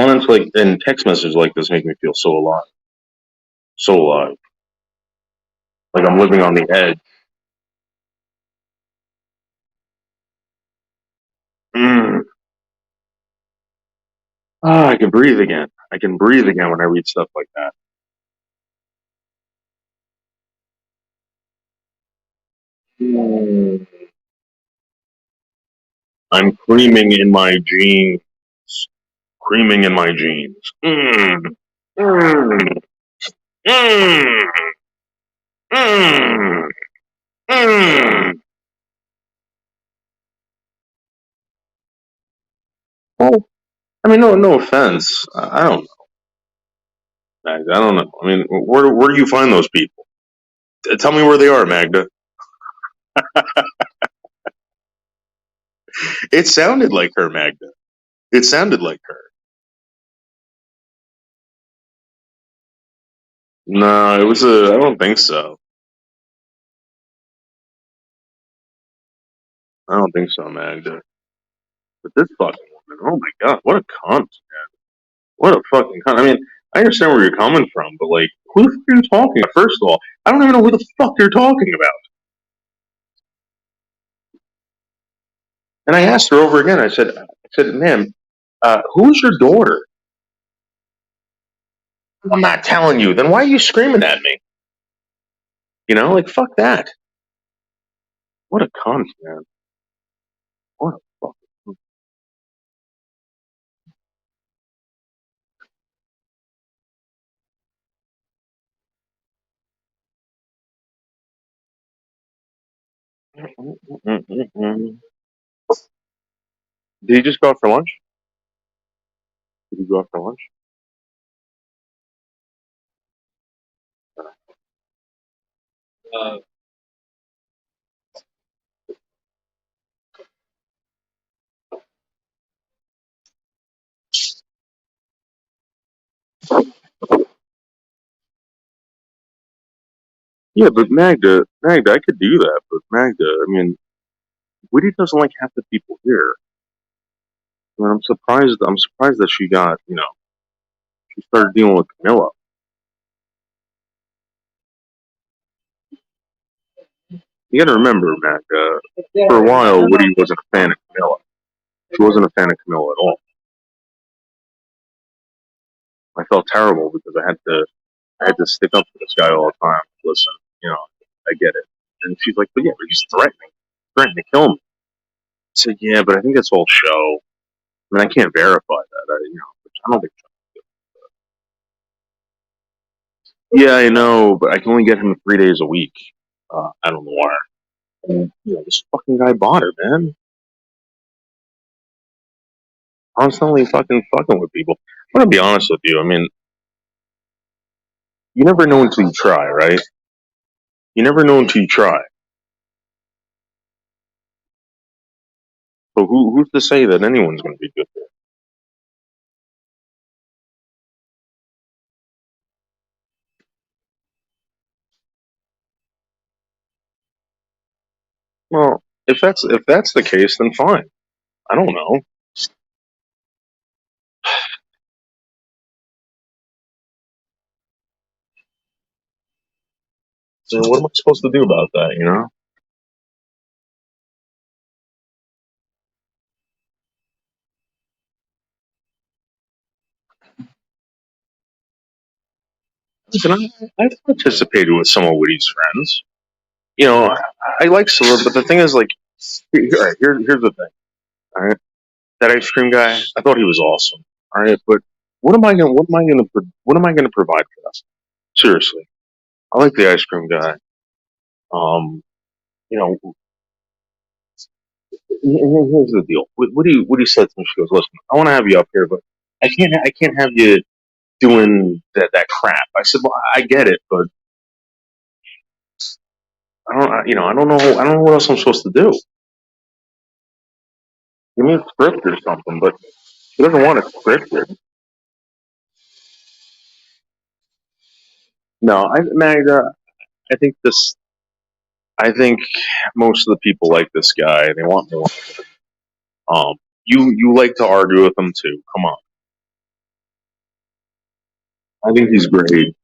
Comments like and text messages like this make me feel so alive. So alive. Like I'm living on the edge. Mm. I can breathe again. I can breathe again when I read stuff like that. Mm. I'm creaming in my jeans. Creaming in my jeans. Mm. Mm. Mm. Mm. Mm. Well, I mean, no offense. I don't know. I don't know. I mean, where do you find those people? Tell me where they are, Magda. It sounded like her, Magda. It sounded like her. No, it was a. I don't think so. I don't think so, Magda. But this fucking woman, oh my god, what a cunt. What a fucking cunt. I mean, I understand where you're coming from, but like, who the fuck are you talking about? First of all, I don't even know who the fuck you're talking about. And I asked her over again. I said, ma'am, who's your daughter? I'm not telling you. Then why are you screaming at me? You know, like fuck that. What a cunt, man. What a fuck. Did you just go out for lunch? Did you go out for lunch? Uh, Yeah, but Magda, I could do that. But Magda, I mean, Woody doesn't like half the people here. I mean, I'm surprised. I'm surprised that she got, she started dealing with Camilla. You got to remember, Magda. For a while, Woody wasn't a fan of Camilla. She wasn't a fan of Camilla at all. I felt terrible because I had to stick up for this guy all the time. Listen, I get it. And she's like, but yeah, but he's threatening to kill me. I said, yeah, but I think it's all show. I mean, I can't verify that. I don't think. Yeah, I know, but I can only get him 3 days a week. I don't know why. And, this fucking guy bought her, man. Constantly fucking with people. I'm gonna be honest with you. I mean, you never know until you try, right? You never know until you try. So who's to say that anyone's gonna be good there? Well, if that's the case, then fine. I don't know. So what am I supposed to do about that? Listen, I've participated with some of Woody's friends. I like Scylla, but the thing is, like, all right, here's the thing. All right, that ice cream guy, I thought he was awesome. All right, but what am I gonna provide for us? Seriously, I like the ice cream guy. Um, you know, here's the deal. Woody said to me, she goes, "Listen, I want to have you up here, but I can't have you doing that crap." I said, "Well, I get it, but I don't know what else I'm supposed to do. Give me a script or something." But she doesn't want it scripted. No, Magda, I think this. I think most of the people like this guy. They want more. You like to argue with him too. Come on. I think he's great.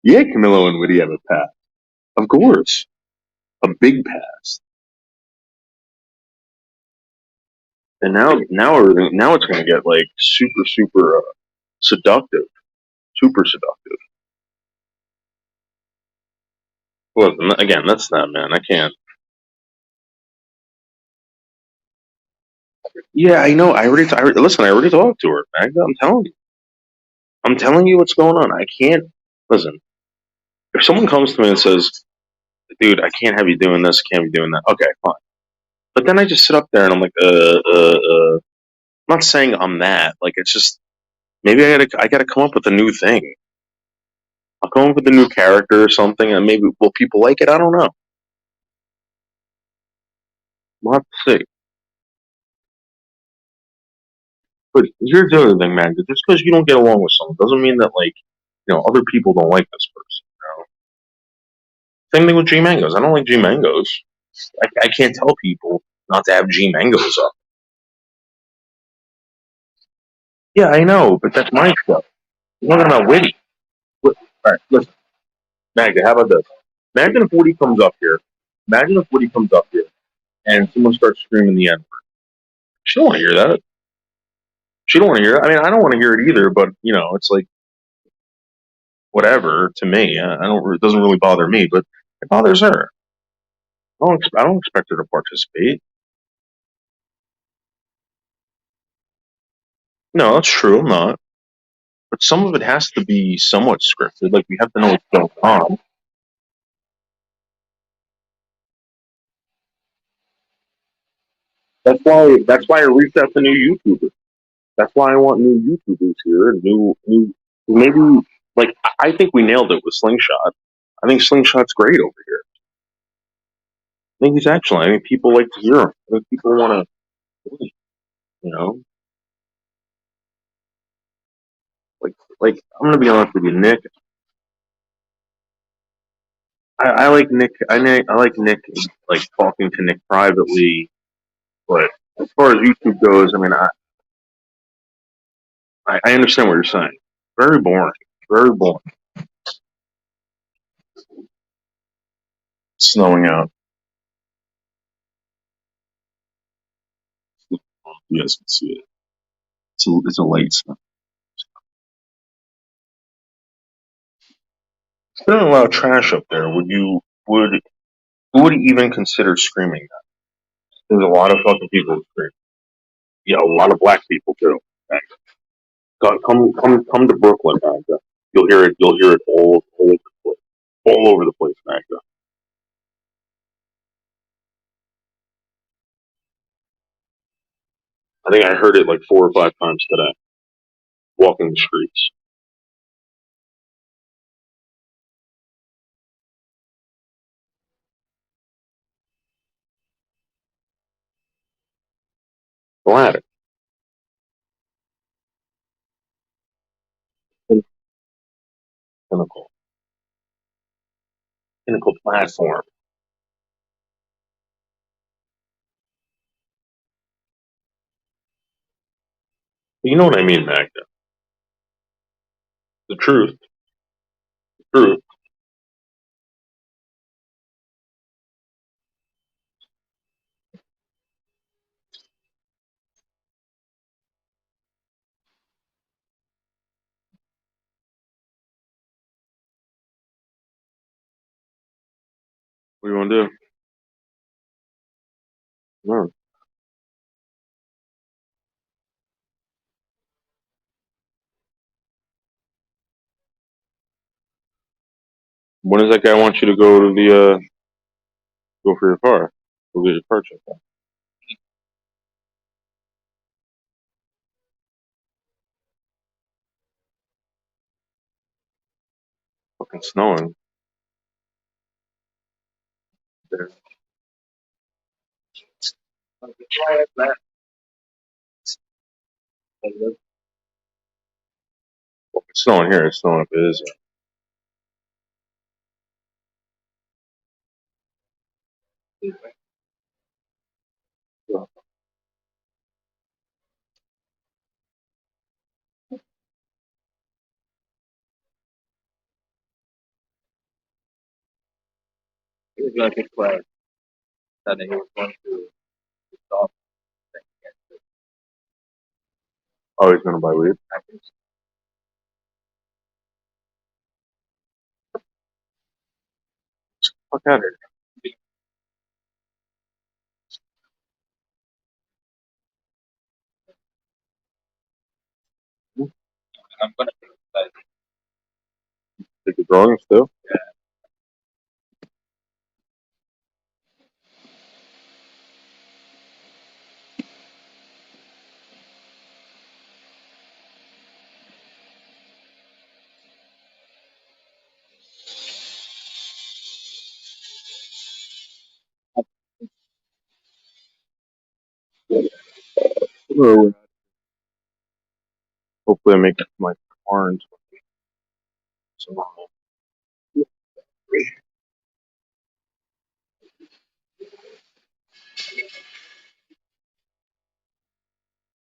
Yeah, Camilo and Woody have a past. Of course, a big past. And now it's going to get like super super seductive, super seductive. Well, again, that's not man. I can't. Yeah, I know. Listen. I already talked to her, Magda. I'm telling you. I'm telling you what's going on. I can't listen. If someone comes to me and says, "Dude, I can't have you doing this. Can't be doing that." Okay, fine. But then I just sit up there and I'm like, I'm not saying I'm that. Like, it's just maybe I gotta come up with a new thing. I'll come up with a new character or something, and maybe will people like it? I don't know. We'll have to see. But here's the other thing, man. Just because you don't get along with someone doesn't mean that like other people don't like this person. Same thing with G Mangoes. I don't like G Mangoes. I can't tell people not to have G Mangoes up. Yeah, I know, but that's my stuff. No, no, no, wait. All right, listen, Magda. How about this? Imagine if Woody comes up here. Imagine if Woody comes up here and someone starts screaming the N word. She don't want to hear that. She don't want to hear it. I mean, I don't want to hear it either. But it's like whatever to me. I don't. It doesn't really bother me, but it bothers her. I don't expect her to participate. No, that's true. I'm not. But some of it has to be somewhat scripted. Like we have to know what's going on. That's why I reached out to new YouTubers. That's why I want new YouTubers here and new maybe like I think we nailed it with Slingshot. I think Slingshot's great over here. I think he's excellent. I think people like to hear him. I think people want to, you know, like I'm gonna be honest with you, Nick. I like Nick. I like Nick, like talking to Nick privately. But as far as YouTube goes, I mean, I understand what you're saying. Very boring. Very boring. It's snowing out. You guys can see it. It's a late snow. If they don't allow trash up there, would who would even consider screaming that? There's a lot of fucking people who scream. Yeah, a lot of black people too. Come to Brooklyn, Magda. You'll hear it. You'll hear it all over the place. All over the place, Magda. I think I heard it like 4 or 5 times today, walking the streets. Glad. Pinnacle. Pinnacle platform. You know what I mean, Magda. The truth. The truth. What do you want to do? No. When does that guy want you to go to the go for your car? Go get your car checked out. Fucking snowing. There. Well, it's snowing here. It's snowing if it is. He was going to declare that he was going to stop. Oh, he's gonna buy weed. Fuck out of here. I'm going to Take the drawings too. Oh, hopefully, I make it to my car in 20. So,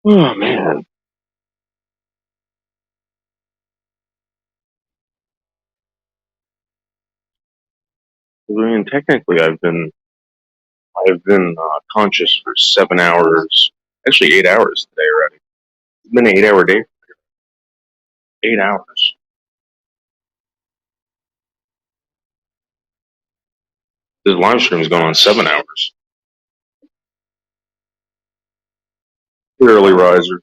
oh man. I mean, technically, I've been conscious for 7 hours. Actually, 8 hours today already. It's been an 8 hour day. 8 hours. This live stream is going on 7 hours. Early riser.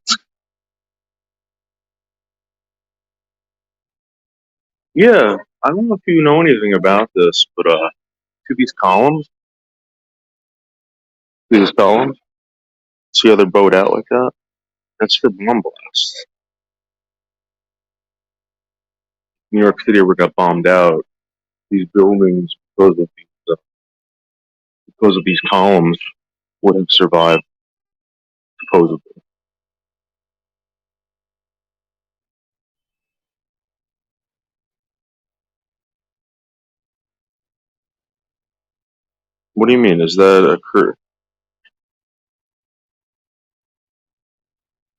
Yeah, I don't know if you know anything about this, but to these columns, see how they're bowed out like that? That's for bomb blasts. New York City ever got bombed out, these buildings, because of these columns, would have survived supposedly. What do you mean? Is that occur?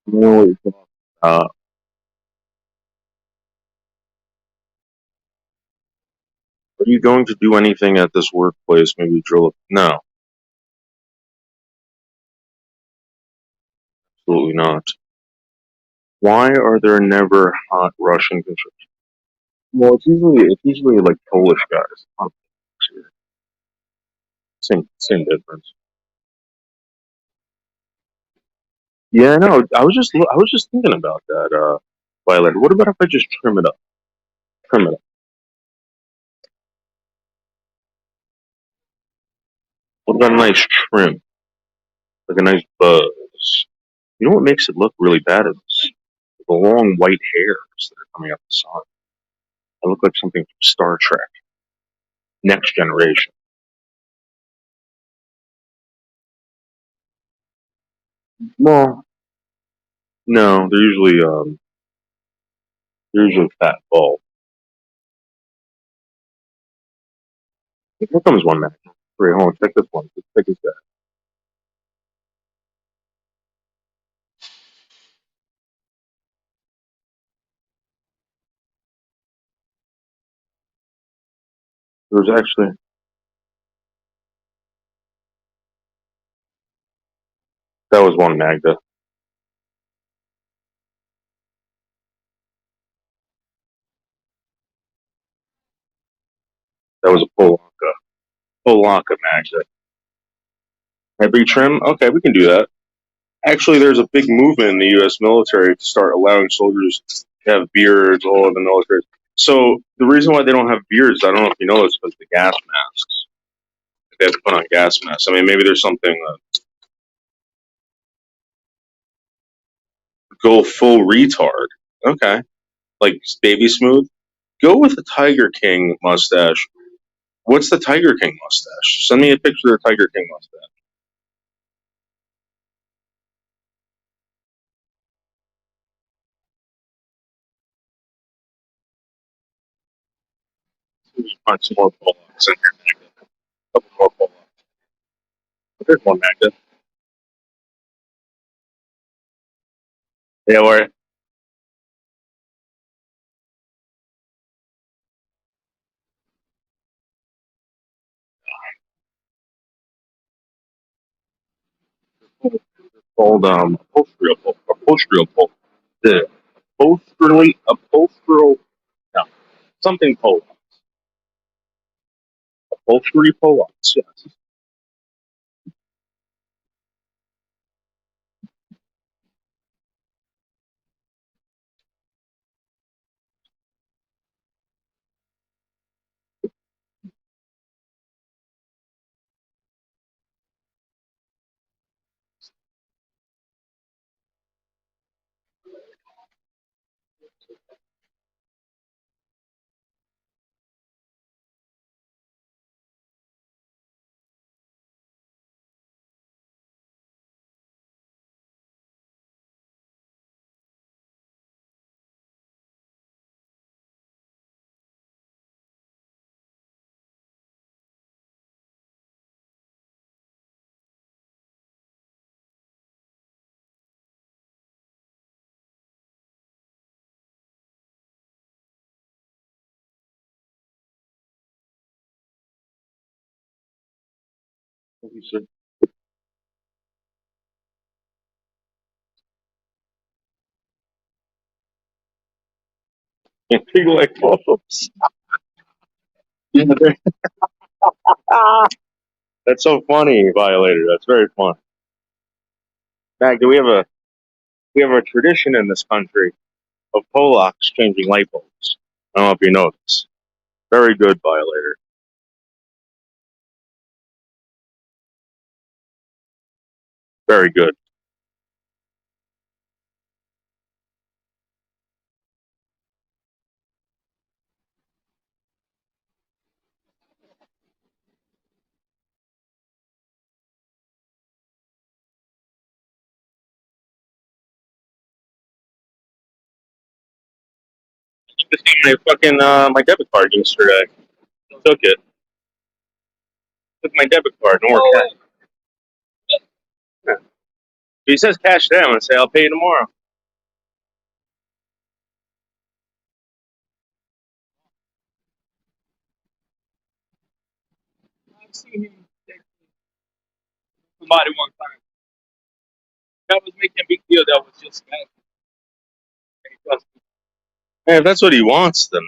No. Are you going to do anything at this workplace? Maybe drill? No, absolutely not. Why are there never hot Russian construction? Well, it's usually like Polish guys. Same difference. Yeah, no. I was just thinking about that, Violet. What about if I just trim it up? Trim it up. What about a nice trim, like a nice buzz? You know what makes it look really bad is the long white hairs that are coming out the side. I look like something from Star Trek, Next Generation. Well, no, they're usually fat bald. Here comes one man. Wait, hold on, check this one. Let's check this guy. There was actually that was one Magda. That was a Polaka. Polaka Magda. Heavy trim? Okay, we can do that. Actually, there's a big movement in the U.S. military to start allowing soldiers to have beards all in the military. So the reason why they don't have beards, I don't know if you know this, because the gas masks. They have to put on gas masks. I mean, maybe there's something go full retard. Okay, like baby smooth. Go with the Tiger King mustache. What's the Tiger King mustache? Send me a picture of the Tiger King mustache. Just find some more pull-ups in here, Magda. A couple more pull-ups. There's one, Magda. Yeah, where called upholstery pull. The upholstery, no, something pull. Upholstery pull-ups. Yes. What you said. Can't figure like pull-ups. Yeah, that's so funny, Violator. That's very funny. Magda, we have a tradition in this country of Polacks changing light bulbs. I don't know if you know this. Very good, Violator. Very good. Just got my fucking my debit card yesterday. Took it. Took my debit card. No more cash. Yeah. If he says cash today, I'm gonna say I'll pay you tomorrow. I've seen him text somebody one time. That was making a big deal. That was just that. Yeah, if that's what he wants, then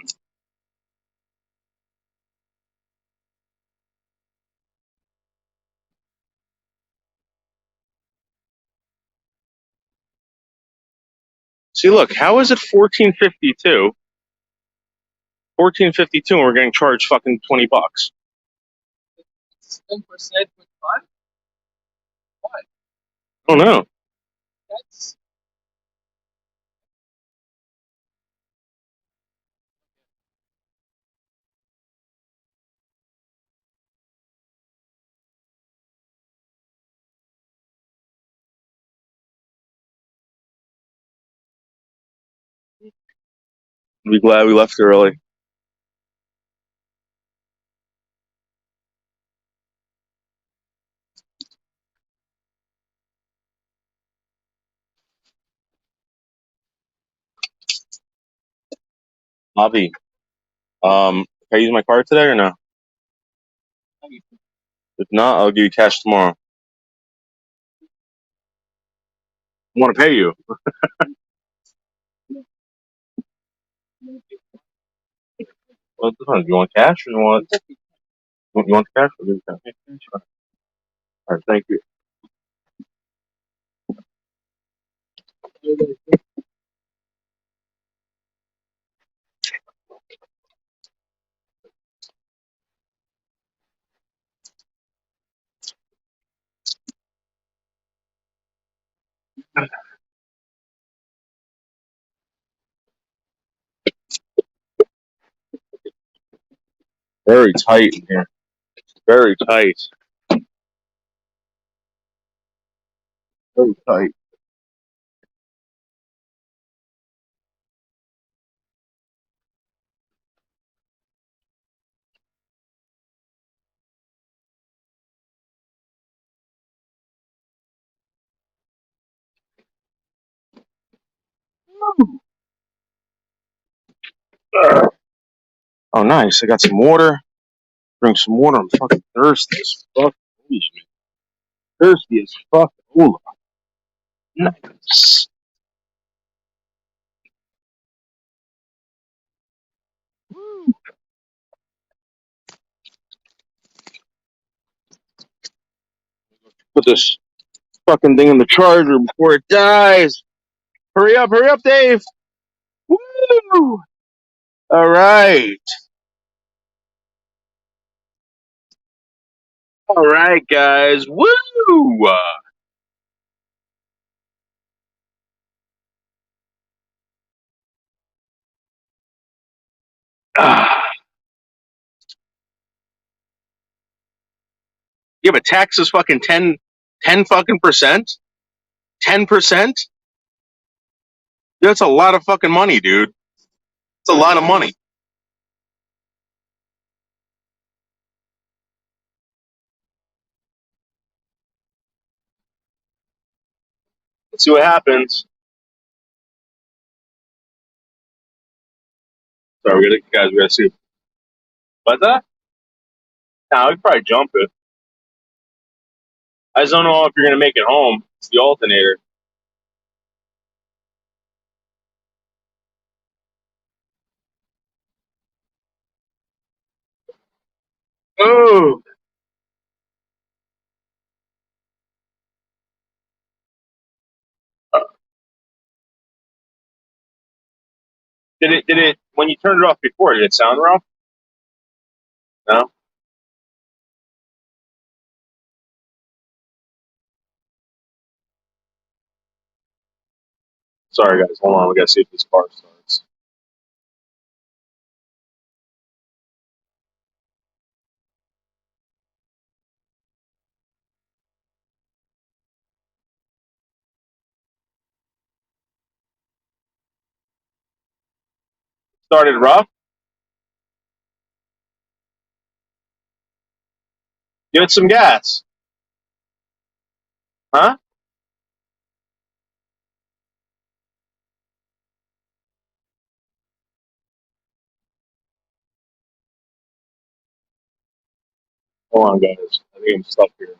see. Look, how is it 14.52? 14.52, and we're getting charged fucking $20. 10%, 25. Why? Oh no. That's I'll be glad we left early. Avi, can I use my card today or no? If not, I'll give you cash tomorrow. I want to pay you. Well, it depends. You want cash or you want cash? Or you want cash? All right, thank you. Very tight in here. Very tight. Very tight. Oh, nice. I got some water. Drink some water. I'm fucking thirsty as fuck. Thirsty as fuck. Ooh, nice. Put this fucking thing in the charger before it dies. Hurry up, Dave. Woo! All right. All right, guys. Woo! Ah. Yeah, but tax is fucking 10 fucking percent. 10%. That's a lot of fucking money, dude. It's a lot of money. Let's see what happens. Sorry, we gotta see. What's that? Nah, we probably jump it. I just don't know if you're gonna make it home. It's the alternator. Oh, did it? When you turned it off before, did it sound wrong? No. Sorry, guys. Hold on. We gotta see if this car starts. Started rough. Give it some gas. Huh? Hold on, guys. I think I'm stuck here.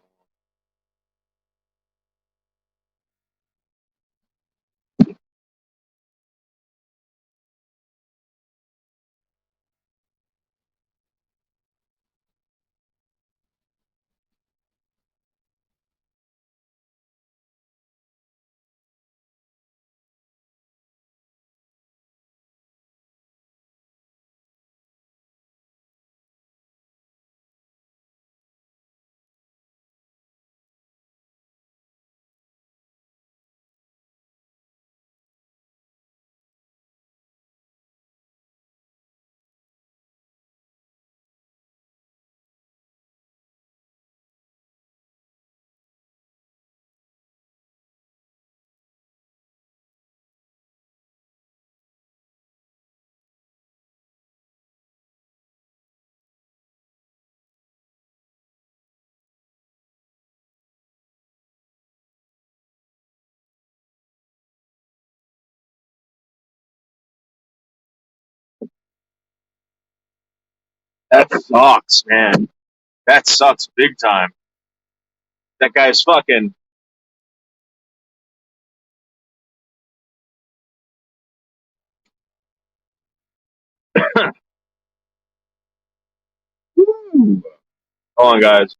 That sucks, man. That sucks big time. That guy's fucking. Woo. Hold on, guys.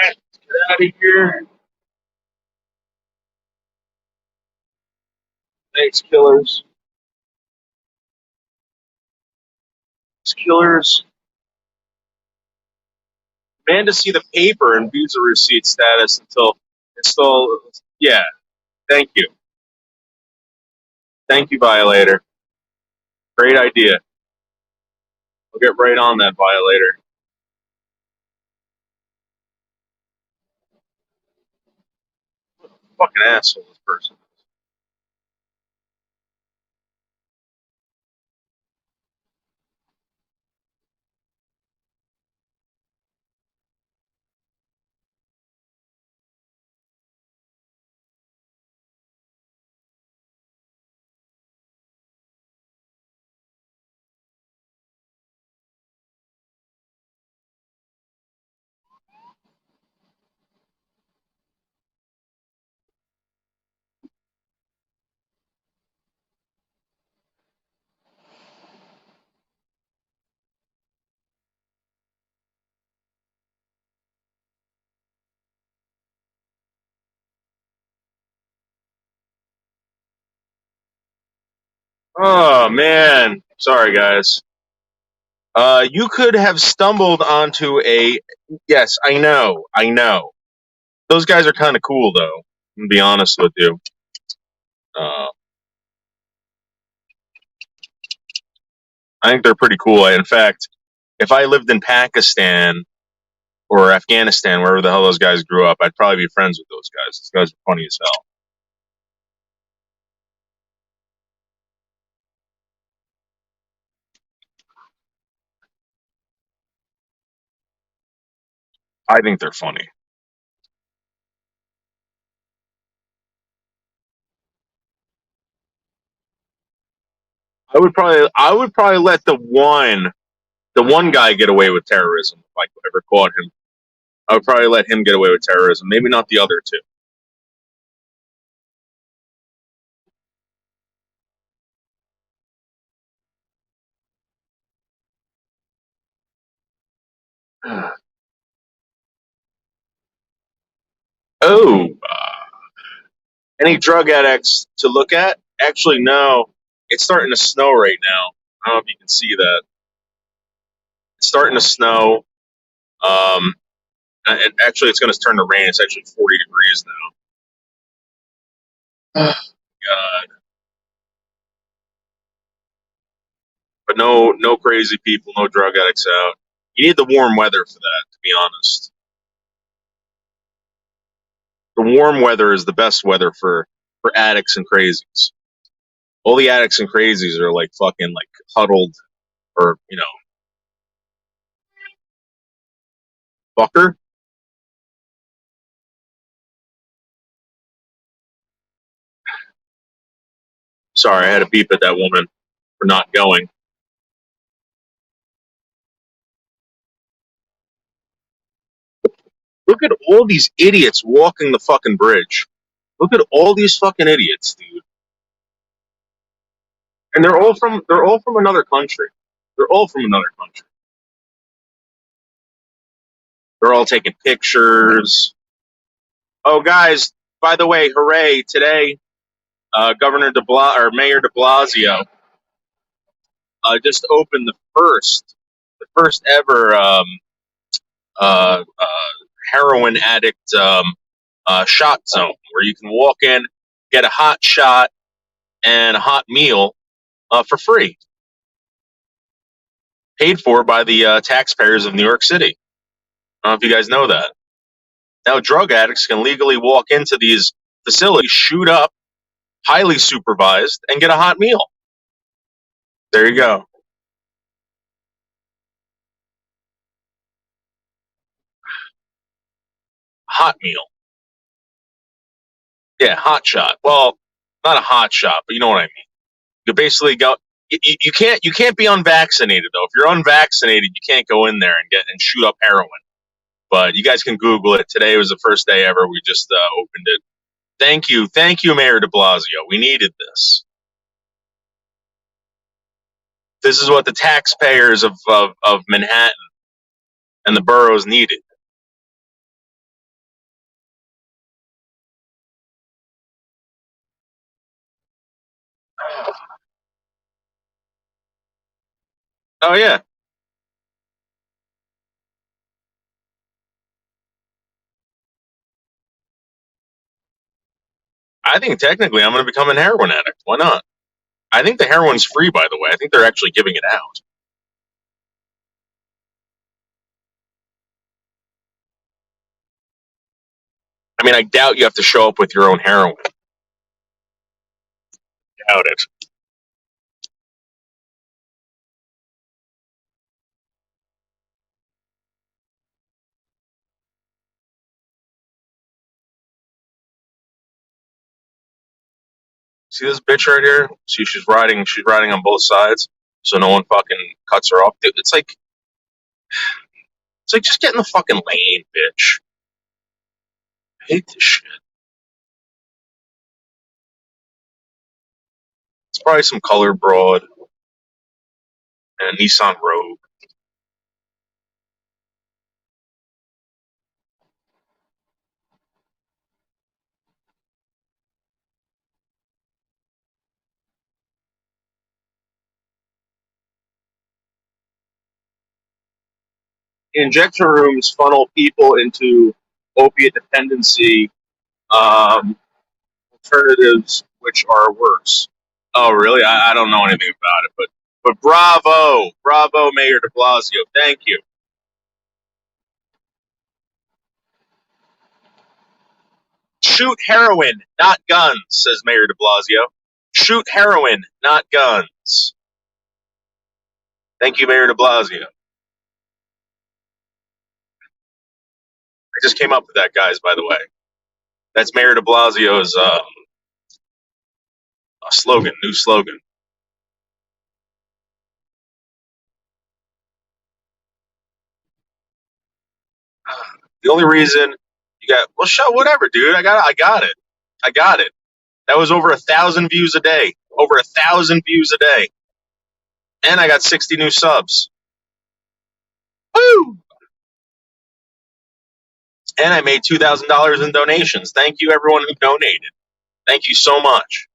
Get out of here. Thanks, killers. Thanks, killers. Man to see the paper and visa receipt status until it's still. Yeah. Thank you. Thank you, violator. Great idea. I'll get right on that, violator. Fucking asshole, this person. Oh, man. Sorry, guys. You could have stumbled onto a. Yes, I know. I know. Those guys are kind of cool, though. I'm gonna be honest with you. Uh, I think they're pretty cool. In fact, if I lived in Pakistan or Afghanistan, wherever the hell those guys grew up, I'd probably be friends with those guys. Those guys are funny as hell. I think they're funny. I would probably let the one guy get away with terrorism if I ever caught him. I would probably let him get away with terrorism. Maybe not the other two. Oh, any drug addicts to look at? Actually, no. It's starting to snow right now. I don't know if you can see that. It's starting to snow. Um, and actually, it's going to turn to rain. It's actually 40 degrees now. God. But no crazy people, no drug addicts out. You need the warm weather for that, to be honest. The warm weather is the best weather for addicts and crazies. All the addicts and crazies are like fucking like huddled or, fucker. Sorry, I had to beep at that woman for not going. Look at all these idiots walking the fucking bridge. Look at all these fucking idiots, dude. And they're all from another country. They're all from another country. They're all taking pictures. Oh, guys, by the way, hooray! Today, Mayor De Blasio just opened the first ever uh, uh, heroin addict shot zone where you can walk in, get a hot shot and a hot meal for free, paid for by the taxpayers of New York City. I don't know if you guys know that. Now, drug addicts can legally walk into these facilities, shoot up, highly supervised, and get a hot meal. There you go. Hot meal. Yeah, hot shot. Well, not a hot shot, but you know what I mean. You basically go. You can't be unvaccinated though. If you're unvaccinated, you can't go in there and shoot up heroin. But you guys can Google it. Today was the first day ever. We just opened it. Thank you, Mayor De Blasio. We needed this. This is what the taxpayers of Manhattan and the boroughs needed. Oh yeah. I think technically I'm going to become a heroin addict. Why not? I think the heroin's free, by the way. I think they're actually giving it out. I mean, I doubt you have to show up with your own heroin. Doubt it. See this bitch right here? See, she's riding on both sides, so no one fucking cuts her off. Dude, it's like just get in the fucking lane, bitch. I hate this shit. It's probably some color broad and a Nissan Rogue. Injection rooms funnel people into opiate dependency alternatives, which are worse. Oh, really? I don't know anything about it, but bravo, Mayor De Blasio. Thank you. Shoot heroin, not guns, says Mayor De Blasio. Shoot heroin, not guns. Thank you, Mayor De Blasio. I just came up with that, guys, by the way. That's Mayor De Blasio's slogan, new slogan. The only reason you got, well, show whatever, dude. I got it. That was over 1,000 views a day. Over 1,000 views a day. And I got 60 new subs. Woo! And I made $2,000 in donations. Thank you, everyone who donated. Thank you so much.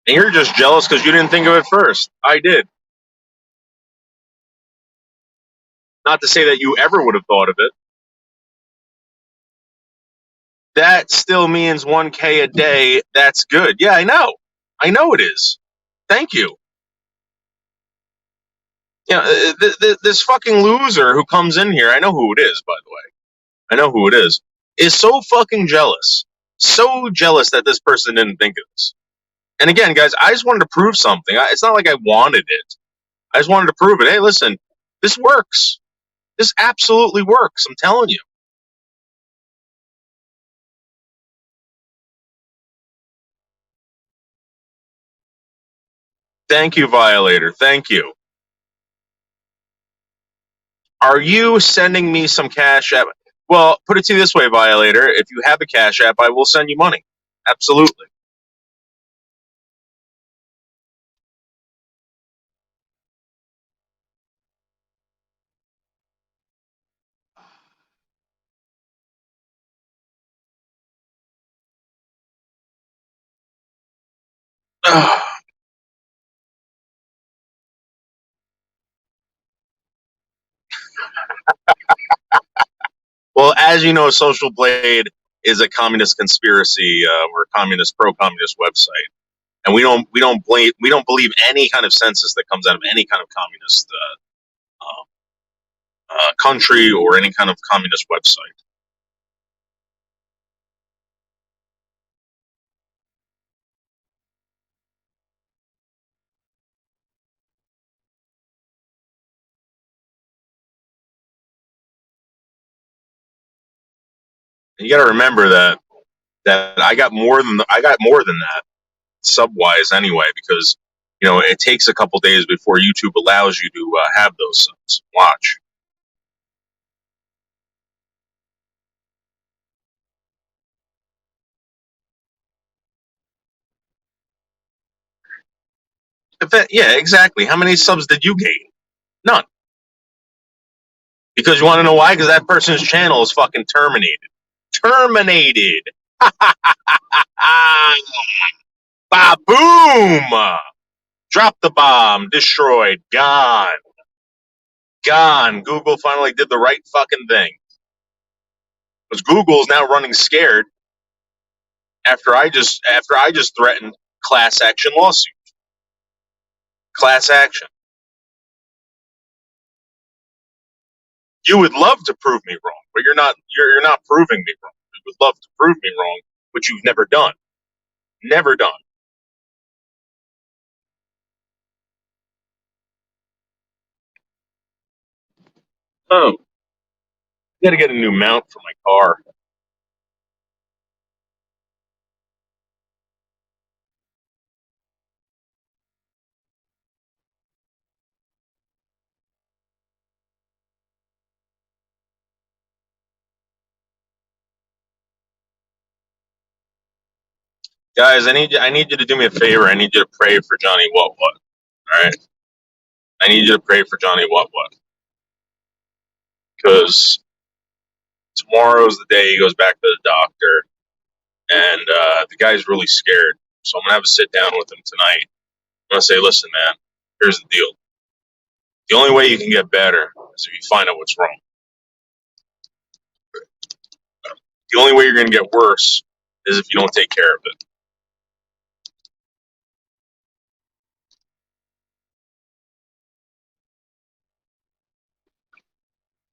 And you're just jealous because you didn't think of it first. I did. Not to say that you ever would have thought of it. that still means 1K a day. That's good. Yeah, I know it is. Thank you. You know, this fucking loser who comes in here, I know who it is, by the way. I know who it is so fucking jealous. So jealous that this person didn't think of this. And again, guys, I just wanted to prove something. It's not like I wanted it. I just wanted to prove it. Hey, listen, this works. This absolutely works. I'm telling you. Thank you, Violator. Thank you. Are you sending me some Cash App? Well, put it to you this way, Violator. If you have a Cash App, I will send you money. Absolutely. Well, as you know, Social Blade is a communist conspiracy or a communist pro-communist website, and we don't believe any kind of census that comes out of any kind of communist country or any kind of communist website. And you got to remember that I got more than that sub-wise anyway, because you know it takes a couple days before YouTube allows you to have those subs. Watch. Yeah, exactly. How many subs did you gain? None. Because you want to know why? Because that person's channel is fucking terminated. Terminated. Ba-boom! Drop the bomb. Destroyed. Gone. Gone. Google finally did the right fucking thing. Because Google is now running scared after I just threatened class action lawsuit. Class action. You would love to prove me wrong, but you're not proving me wrong. You would love to prove me wrong, which you've never done. Never done. Oh, got to get a new mount for my car. Guys, I need you to do me a favor. I need you to pray for Johnny What. All right, I need you to pray for Johnny What, because tomorrow's the day he goes back to the doctor, and the guy's really scared. So I'm gonna have a sit down with him tonight. I'm gonna say, listen, man, here's the deal. The only way you can get better is if you find out what's wrong. The only way you're gonna get worse is if you don't take care of it.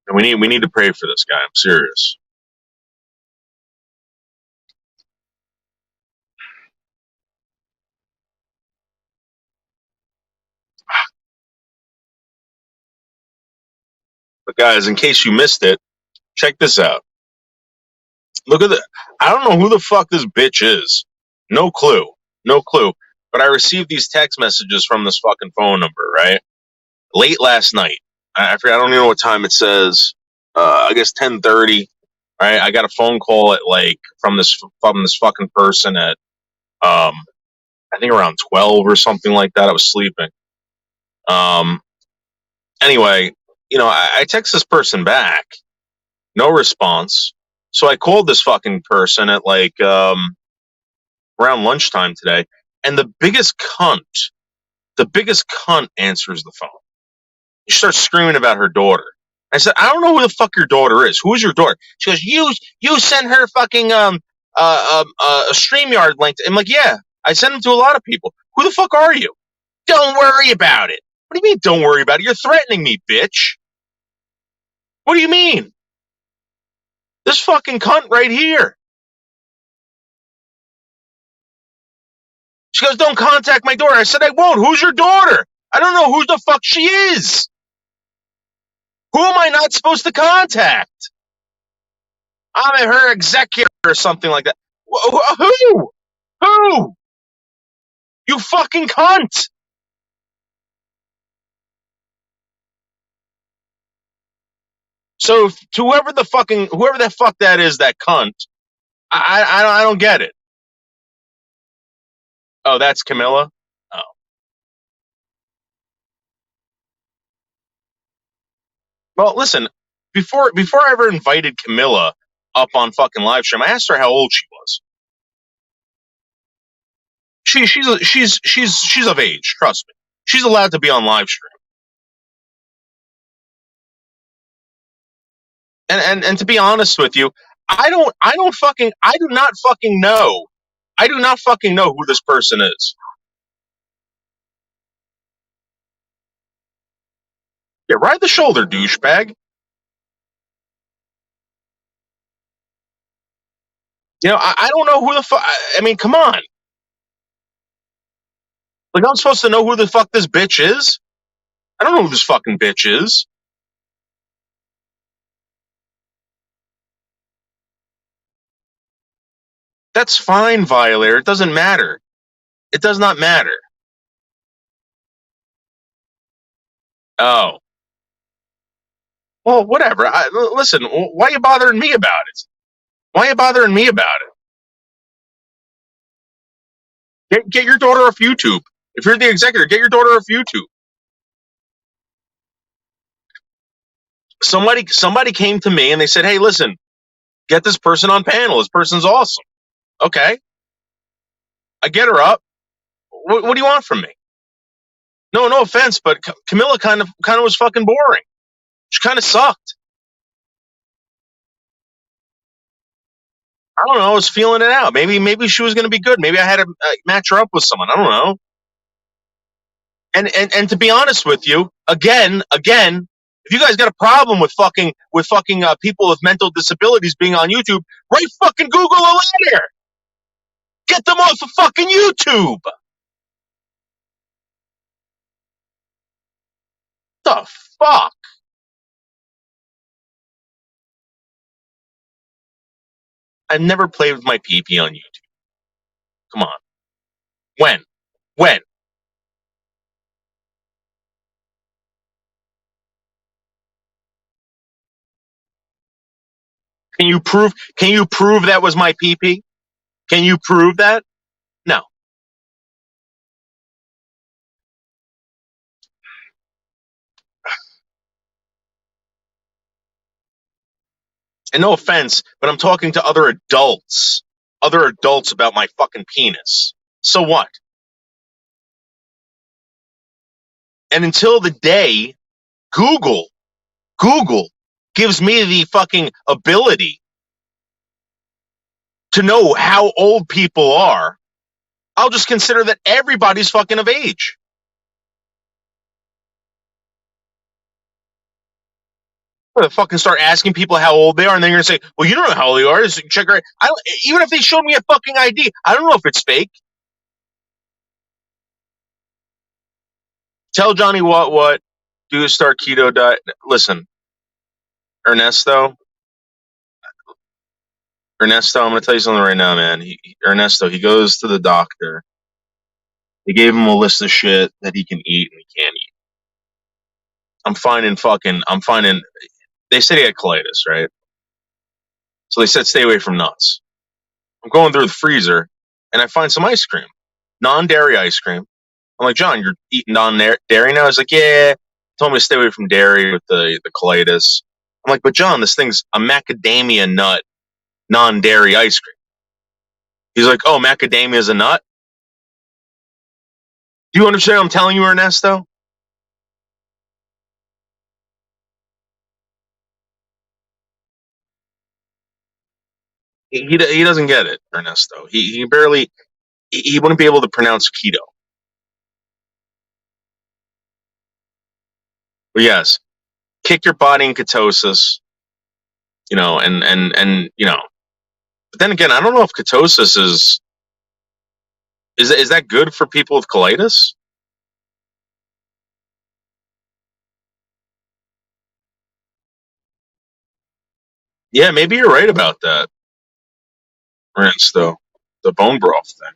And we need to pray for this guy. I'm serious. But guys, in case you missed it, check this out. Look at the. I don't know who the fuck this bitch is. No clue. No clue. But I received these text messages from this fucking phone number, right? Late last night. I forget. I don't even know what time it says. I guess 10:30. Right. I got a phone call at from this fucking person at I think around 12 or something like that. I was sleeping. Anyway, you know, I text this person back. No response. So I called this fucking person at around lunchtime today, and the biggest cunt answers the phone. She starts screaming about her daughter. I said, I don't know who the fuck your daughter is. Who is your daughter? She goes, you send her fucking a StreamYard link. I'm like, yeah, I send them to a lot of people. Who the fuck are you? Don't worry about it. What do you mean, don't worry about it? You're threatening me, bitch. What do you mean? This fucking cunt right here. She goes, don't contact my daughter. I said, I won't. Who's your daughter? I don't know who the fuck she is. Who am I not supposed to contact? I'm her executor or something like that. Who? Who? You fucking cunt. So to whoever the fuck that is, that cunt, I don't get it. Oh, that's Camilla? Oh. Well, listen, before I ever invited Camilla up on fucking live stream, I asked her how old she was. She's of age, trust me. She's allowed to be on live stream. And to be honest with you, I do not fucking know. I do not fucking know who this person is. Yeah, ride the shoulder, douchebag. You know, I don't know who the fuck. I mean, come on. Like, I'm supposed to know who the fuck this bitch is? I don't know who this fucking bitch is. That's fine, Violator. It doesn't matter. It does not matter. Oh. Well, whatever. Listen, why are you bothering me about it? Why are you bothering me about it? Get your daughter off YouTube. If you're the executor, get your daughter off YouTube. Somebody came to me and they said, hey, listen, get this person on panel. This person's awesome. Okay. I get her up. What do you want from me? No offense, but Camilla kind of was fucking boring. She kind of sucked. I don't know. I was feeling it out. Maybe she was going to be good. Maybe I had to match her up with someone. I don't know. And to be honest with you, again, if you guys got a problem with fucking people with mental disabilities being on YouTube, write fucking Google a letter. Get them off of fucking YouTube. The fuck? I've never played with my pee-pee on YouTube. Come on. When? Can you prove that was my pee-pee? Can you prove that? No. And no offense, but I'm talking to other adults about my fucking penis. So what? And until the day Google gives me the fucking ability to know how old people are, I'll just consider that everybody's fucking of age. I'm gonna fucking start asking people how old they are, and then you're gonna say, well, you don't know how old they are. Just check right. Even if they showed me a fucking ID, I don't know if it's fake. Tell Johnny what. Do a start keto diet. Listen, Ernesto, I'm going to tell you something right now, man. Ernesto, he goes to the doctor. They gave him a list of shit that he can eat and he can't eat. They said he had colitis, right? So they said stay away from nuts. I'm going through the freezer and I find some ice cream, non-dairy ice cream. I'm like, John, you're eating non-dairy now? He's like, yeah. Told me to stay away from dairy with the colitis. I'm like, but John, this thing's a macadamia nut non-dairy ice cream. He's like, oh, macadamia is a nut? Do you understand what I'm telling you, Ernesto? He doesn't get it, Ernesto. He barely he wouldn't be able to pronounce keto. But yes, kick your body in ketosis, and But then again, I don't know if ketosis is that good for people with colitis? Yeah, maybe you're right about that, Ernesto. The bone broth thing.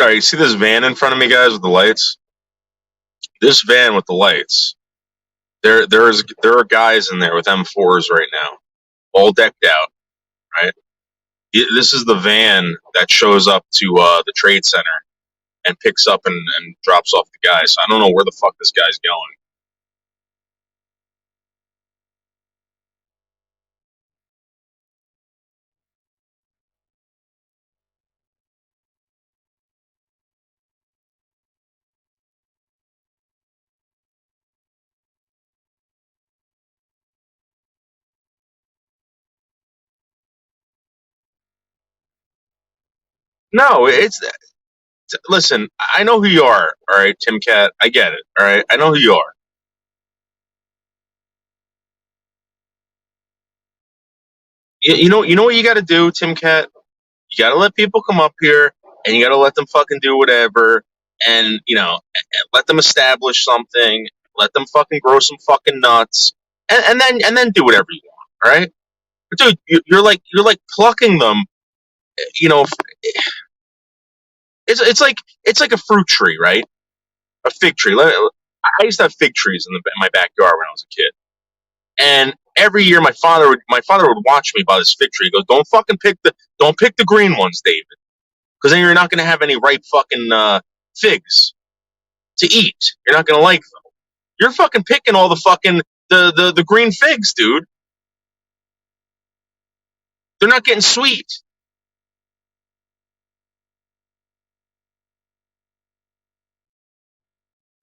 All right, you see this van in front of me, guys, with the lights? This van with the lights. There are guys in there with M4s right now, all decked out. Right. This is the van that shows up to the trade center and picks up and drops off the guys. So I don't know where the fuck this guy's going. No, listen. I know who you are. All right, Tim Cat. I get it. All right, I know who you are. You know what you got to do, Tim Cat. You got to let people come up here, and you got to let them fucking do whatever, and and let them establish something. Let them fucking grow some fucking nuts, and then do whatever you want. All right, but dude, you're like plucking them. You know, it's like a fruit tree, right? A fig tree. I used to have fig trees in my backyard when I was a kid, and every year my father would watch me by this fig tree. He goes, don't pick the green ones, David, because then you're not going to have any ripe fucking figs to eat. You're not going to like them. You're fucking picking all the fucking the green figs, dude. They're not getting sweet.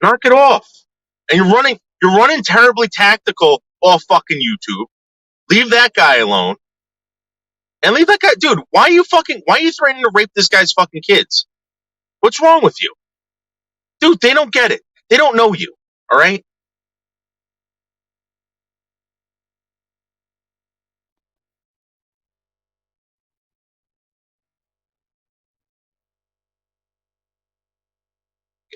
Knock it off. And you're running terribly tactical off fucking YouTube. Leave that guy alone. And leave that guy, dude. Why are you threatening to rape this guy's fucking kids? What's wrong with you? Dude, they don't get it. They don't know you. All right?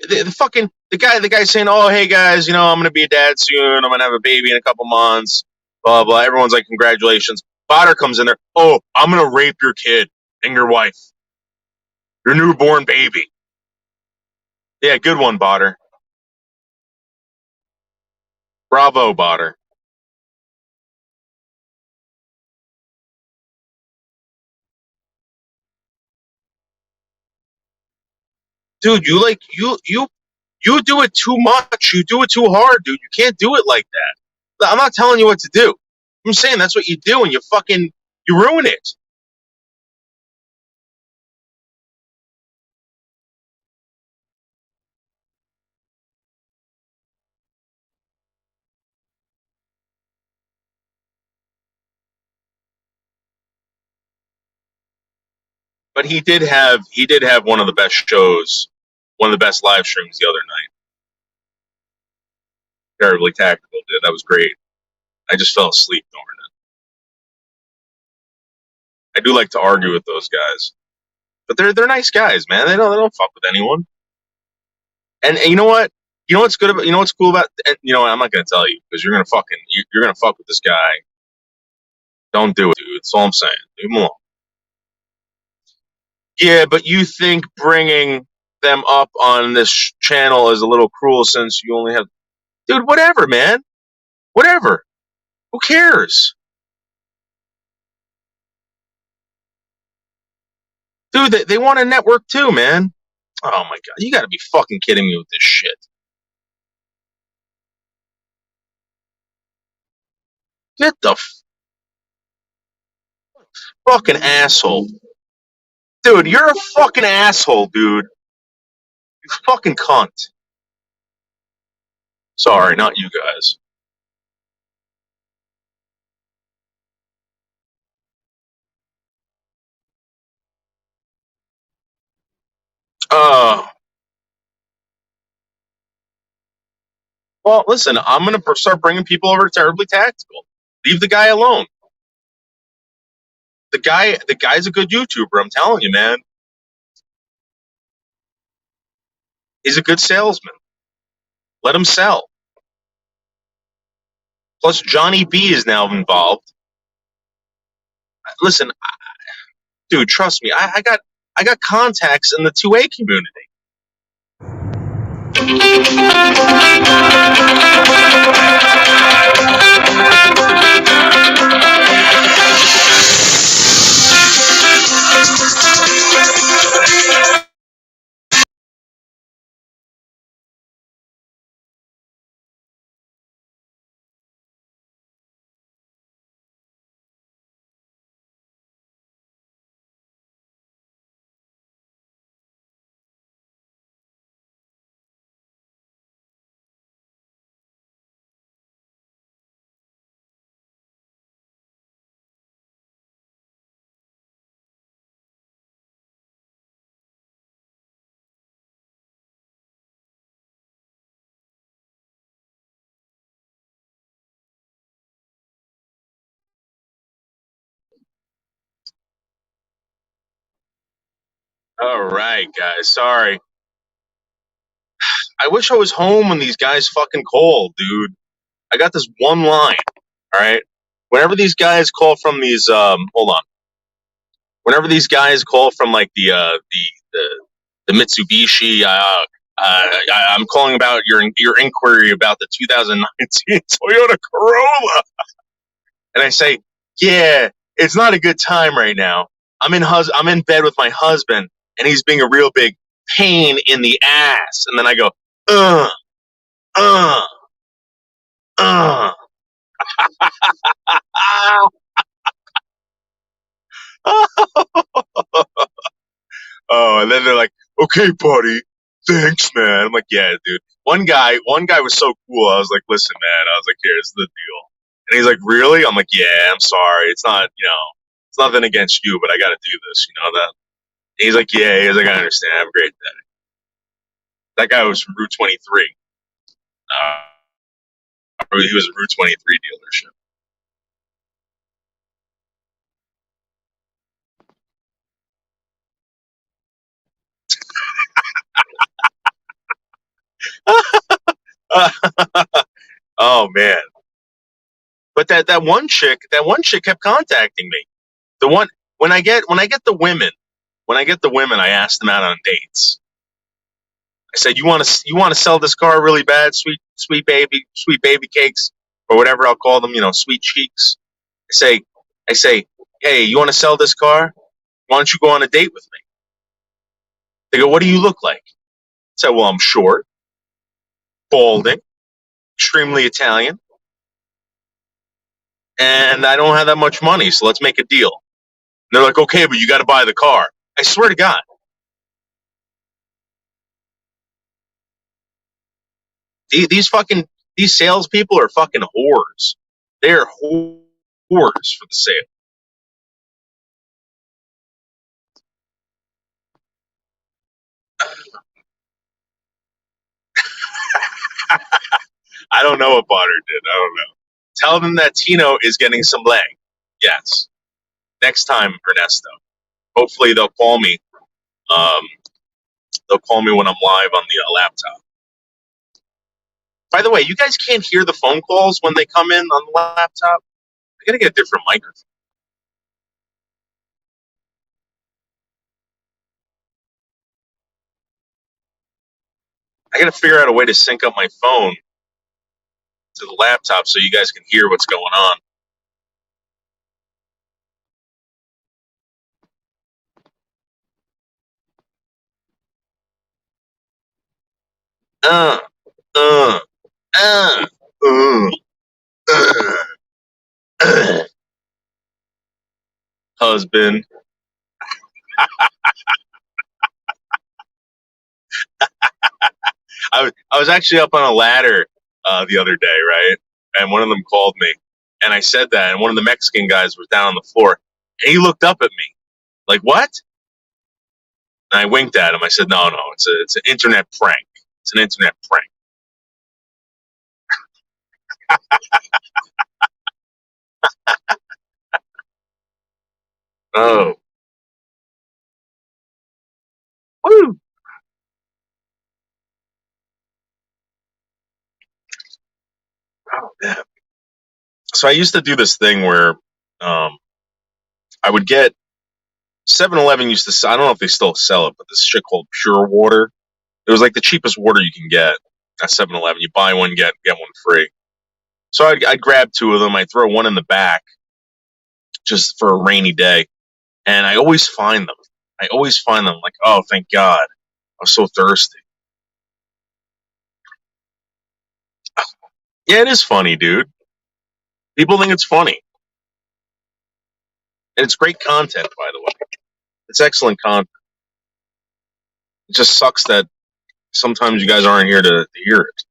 The guy saying, "Oh, hey guys, I'm gonna be a dad soon. I'm gonna have a baby in a couple months." Blah blah. Everyone's like, "Congratulations." Botter comes in there. "Oh, I'm gonna rape your kid and your wife, your newborn baby." Yeah, good one, Botter. Bravo, Botter. Dude, you do it too much. You do it too hard, dude. You can't do it like that. I'm not telling you what to do. I'm saying that's what you do, and you ruin it. But he did have one of the best shows, one of the best live streams the other night. Terribly tactical, dude. That was great. I just fell asleep during it. I do like to argue with those guys, but they're nice guys, man. They don't fuck with anyone. And you know what? You know what's cool about? And you know what? I'm not gonna tell you because you're gonna fuck with this guy. Don't do it, dude. That's all I'm saying. Leave him alone. Yeah, but you think bringing them up on this channel is a little cruel since you only have, dude. Whatever, man. Whatever. Who cares? Dude, they want a network too, man. Oh my god, you gotta be fucking kidding me with this shit. Get the fucking asshole. Dude, you're a fucking asshole, dude. You fucking cunt. Sorry, not you guys. Well, listen, I'm going to start bringing people over to Terribly Tactical. Leave the guy alone. The guy's a good YouTuber. I'm telling you, man. He's a good salesman. Let him sell. Plus, Johnny B is now involved. Listen, dude, trust me. I got contacts in the 2A community. All right, guys. Sorry. I wish I was home when these guys fucking call, dude. I got this one line. All right. Whenever these guys call from these, hold on. Whenever these guys call from like the Mitsubishi, I'm calling about your inquiry about the 2019 Toyota Corolla, and I say, yeah, it's not a good time right now. I'm in bed with my husband, and he's being a real big pain in the ass. And then I go, uh, uh, uh. Oh, and then they're like, okay, buddy, thanks, man. I'm like, yeah, dude. One guy was so cool. I was like, listen, man. I was like, here's the deal. And he's like, really? I'm like, yeah, I'm sorry. It's not, it's nothing against you, but I got to do this. You know that? And he's like, yeah. He's like, I understand. Have a great day. That guy was from Route 23. He was a Route 23 dealership. Oh man. But that one chick kept contacting me. The one when I get the women, I ask them out on dates. I said, you want to sell this car really bad, sweet baby cakes, or whatever I'll call them, sweet cheeks. I say, hey, you want to sell this car? Why don't you go on a date with me? They go, what do you look like? I said, well, I'm short, balding, extremely Italian, and I don't have that much money, so let's make a deal. And they're like, okay, but you got to buy the car. I swear to God. These salespeople are fucking whores. They're whores for the sale. I don't know what Bonner did. I don't know. Tell them that Tino is getting some leg. Yes. Next time, Ernesto. Hopefully they'll call me. They'll call me when I'm live on the laptop. By the way, you guys can't hear the phone calls when they come in on the laptop? I gotta get a different microphone. I gotta figure out a way to sync up my phone to the laptop so you guys can hear what's going on. Uh, uh, uh, uh, husband. I was actually up on a ladder the other day, right? And one of them called me, and I said that, and one of the Mexican guys was down on the floor, and he looked up at me, like, "What?" And I winked at him. I said, no, it's an internet prank. It's an internet prank. Oh. Woo! Oh, man. So I used to do this thing where I would get 7-Eleven used to sell, I don't know if they still sell it, but this shit called Pure Water. It was like the cheapest water you can get at 7-Eleven. You buy one, get one free. So I'd grab two of them. I'd throw one in the back just for a rainy day. And I always find them. Like, oh, thank God. I'm so thirsty. Yeah, it is funny, dude. People think it's funny. And it's great content, by the way. It's excellent content. It just sucks that sometimes you guys aren't here to hear it.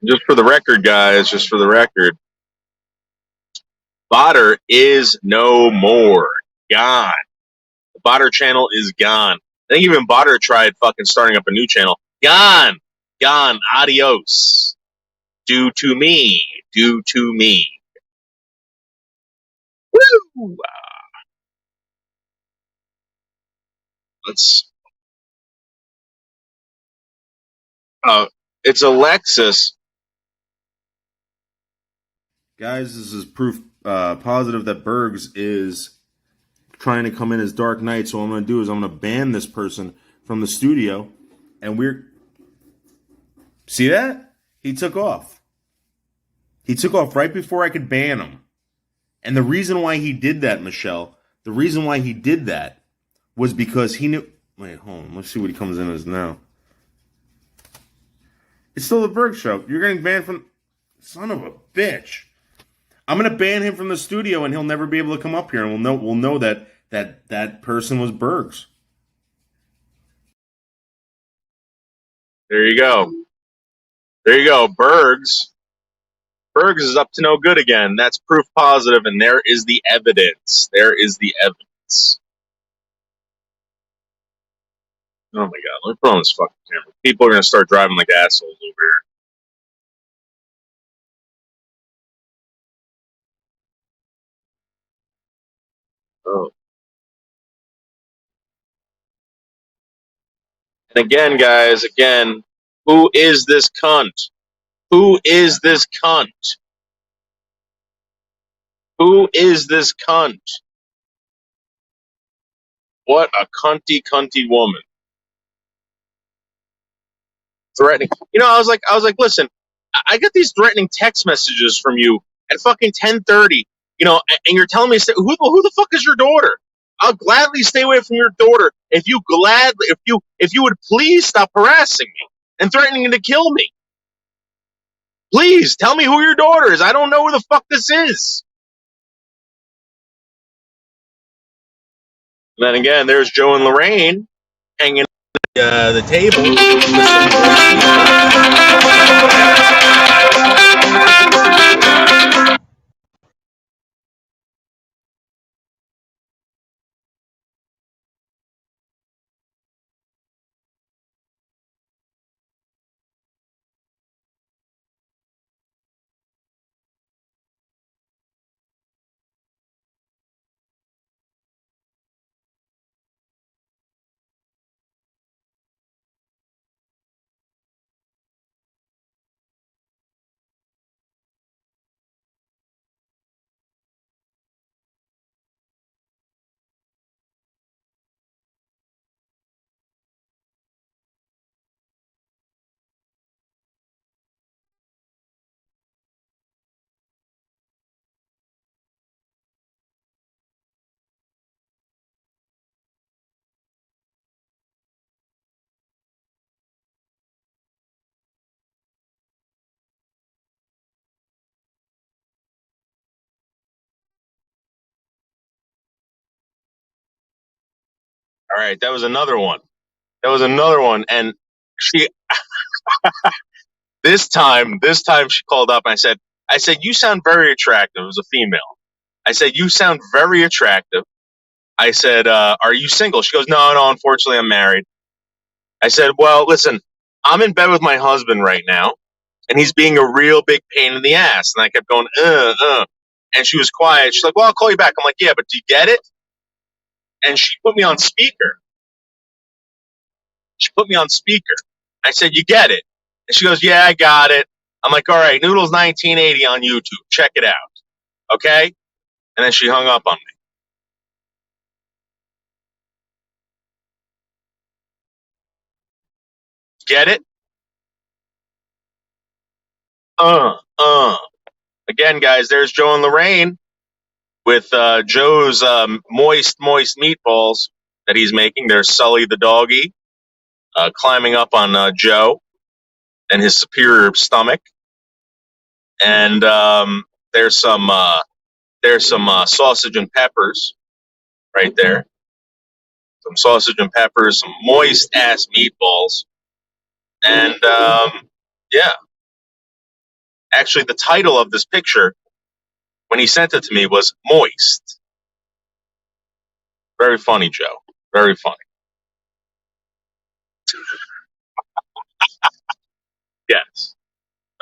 Just for the record, guys, just for the record, Botter is no more. Gone. The Botter channel is gone. I think even Botter tried fucking starting up a new channel. Gone. Gone. Adios. Due to me. Due to me. Woo! Let's. It's Alexis. Guys, this is proof positive that Bergs is trying to come in as Dark Knight. So what I'm going to do is I'm going to ban this person from the studio. And see that? He took off. He took off right before I could ban him. And the reason why he did that, Michelle, the reason why he did that was because he knew... Wait, hold on. Let's see what he comes in as now. It's still the Berg Show. You're getting banned from... Son of a bitch. I'm going to ban him from the studio, and he'll never be able to come up here, and we'll know that person was Bergs. There you go. There you go. Bergs is up to no good again. That's proof positive, and there is the evidence. There is the evidence. Oh my God. Let me put on this fucking camera. People are going to start driving like assholes over here. Oh. And again, guys, who is this cunt? Who is this cunt? Who is this cunt? What a cunty woman. Threatening. I was like, listen, I get these threatening text messages from you at fucking 10:30. And you're telling me who the fuck is your daughter? I'll gladly stay away from your daughter if you would please stop harassing me and threatening to kill me. Please tell me who your daughter is. I don't know who the fuck this is. And then again, there's Joe and Lorraine hanging at the table. right, that was another one. And she this time she called up and I said, you sound very attractive. It was a female. I said, you sound very attractive. I said, are you single? She goes, no, unfortunately I'm married. I said, well, listen, I'm in bed with my husband right now, and he's being a real big pain in the ass. And I kept going, and she was quiet. She's like, well, I'll call you back. I'm like, yeah, but do you get it? And she put me on speaker. I said, you get it? And she goes, yeah, I got it. I'm like, all right, Noodles 1980 on YouTube. Check it out. Okay? And then she hung up on me. Get it? Again, guys, there's Joe and Lorraine with Joe's moist meatballs that he's making. There's Sully the doggy climbing up on Joe and his superior stomach. And there's some sausage and peppers right there. Some sausage and peppers, some moist ass meatballs, and yeah. Actually, the title of this picture when he sent it to me was "Moist." Very funny, Joe. Very funny. Yes.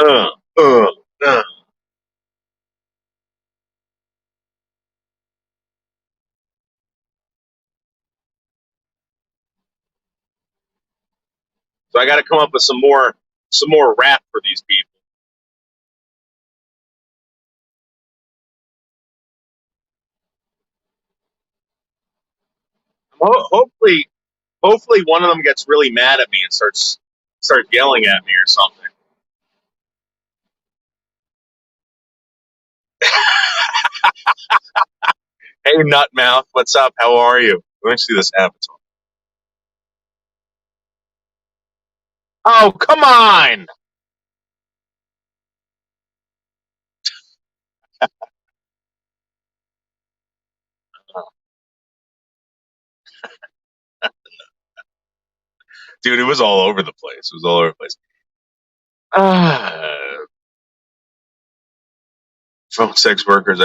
Uh, uh, uh. So I got to come up with some more rap for these people. Hopefully, one of them gets really mad at me and starts yelling at me or something. Hey, Nutmouth, what's up? How are you? Let me see this avatar. Oh, come on! Dude, it was all over the place. Phone sex workers.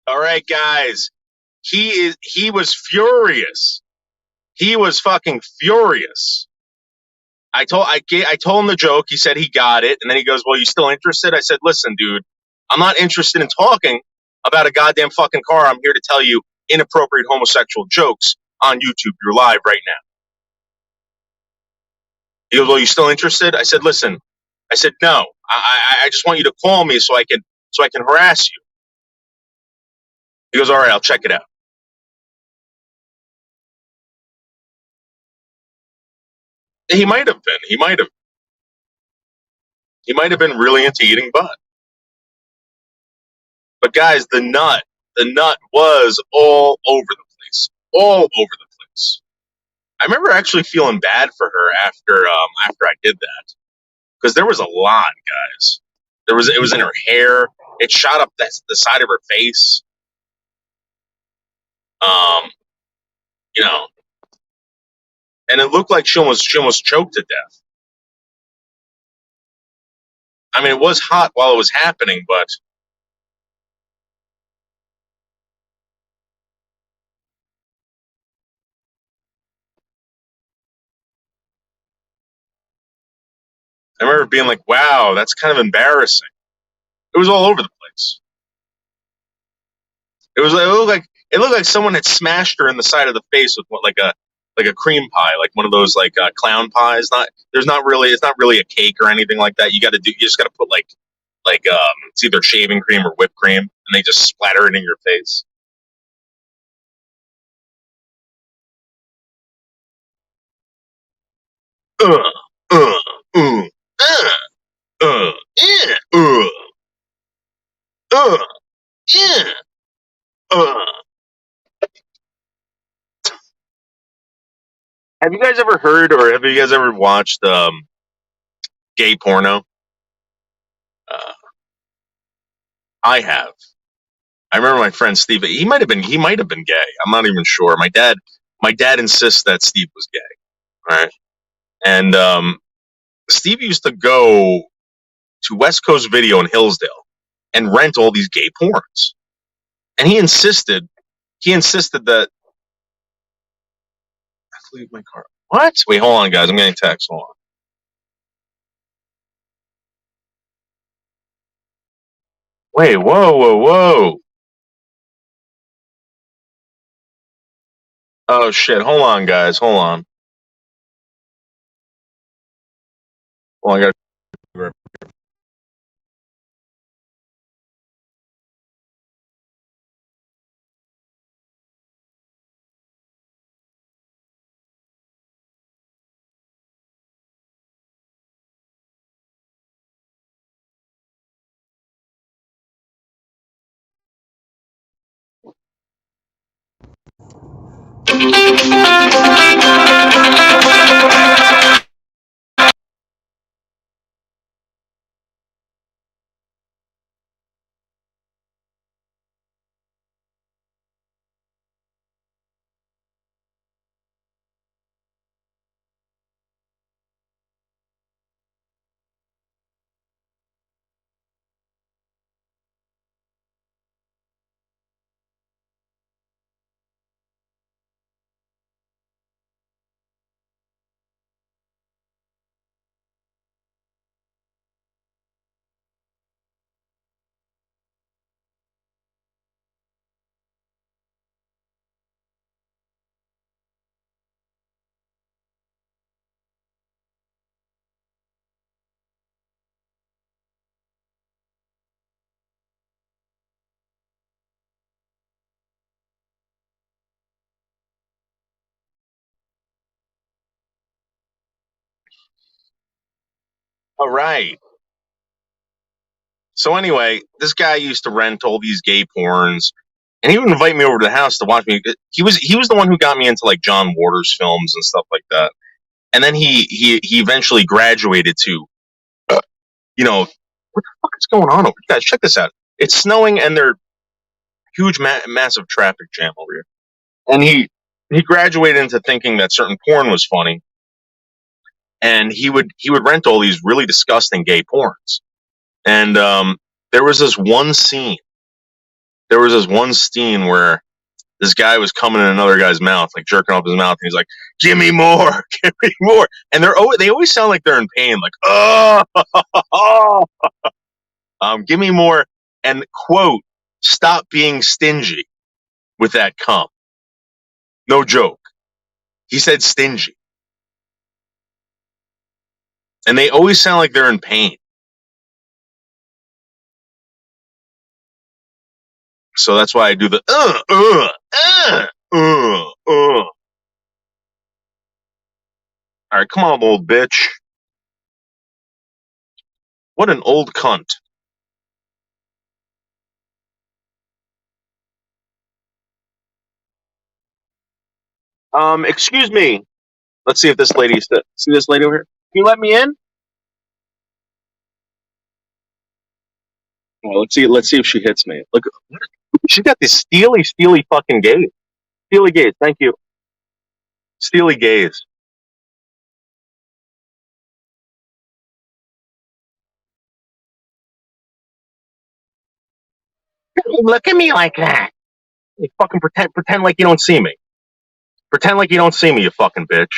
All right, guys. He was furious. He was fucking furious. I told him the joke. He said he got it, and then he goes, "Well, you still interested?" I said, "Listen, dude, I'm not interested in talking about a goddamn fucking car. I'm here to tell you inappropriate homosexual jokes on YouTube. You're live right now." He goes, "Well, you still interested?" I said, "Listen," I said, "No, I just want you to call me so I can harass you." He goes, "All right, I'll check it out." He might have been. He might have been really into eating butt. But guys, the nut was all over the place. All over the place. I remember actually feeling bad for her after I did that. Because there was a lot, guys. It was in her hair. It shot up the side of her face. You know, and it looked like she almost choked to death. I mean, it was hot while it was happening, but I remember being like, "Wow, that's kind of embarrassing." It was all over the place. It looked like someone had smashed her in the side of the face with like a cream pie, like one of those like clown pies. It's not really a cake or anything like that. You just got to put it's either shaving cream or whipped cream, and they just splatter it in your face. Uh, uh, uh, uh, yeah, uh, yeah, uh. Have you guys ever heard or have you guys ever watched gay porno? Uh, I have. I remember my friend Steve. He might have been gay. I'm not even sure. My dad insists that Steve was gay. Right, and Steve used to go to West Coast Video in Hillsdale and rent all these gay porns. And he insisted that I have to leave my car. What? Wait, hold on, guys. I'm getting text. Hold on. Wait, whoa. Oh shit! Hold on, guys. Hold on. Hold on, I gotta. All right. So anyway, this guy used to rent all these gay porns, and he would invite me over to the house to watch me. He was the one who got me into like John Waters films and stuff like that. And then he eventually graduated to you know what the fuck is going on over here? Guys, check this out. It's snowing and there's huge massive traffic jam over here. And he graduated into thinking that certain porn was funny, and he would rent all these really disgusting gay porns. And there was this one scene. There was this one scene where this guy was coming in another guy's mouth, like jerking off his mouth, and he's like, "Give me more, give me more." And they always sound like they're in pain, like, "Oh, give me more." And quote, "Stop being stingy with that cum." No joke. He said stingy, and they always sound like they're in pain. So that's why I do the All right, come on, old bitch. What an old cunt. Excuse me. Let's see if this lady see this lady over here. Can you let me in? Well, let's see. Let's see if she hits me. Look, she's got this steely fucking gaze. Steely gaze. Thank you. Steely gaze. Look at me like that. You fucking pretend like you don't see me. Pretend like you don't see me, you fucking bitch.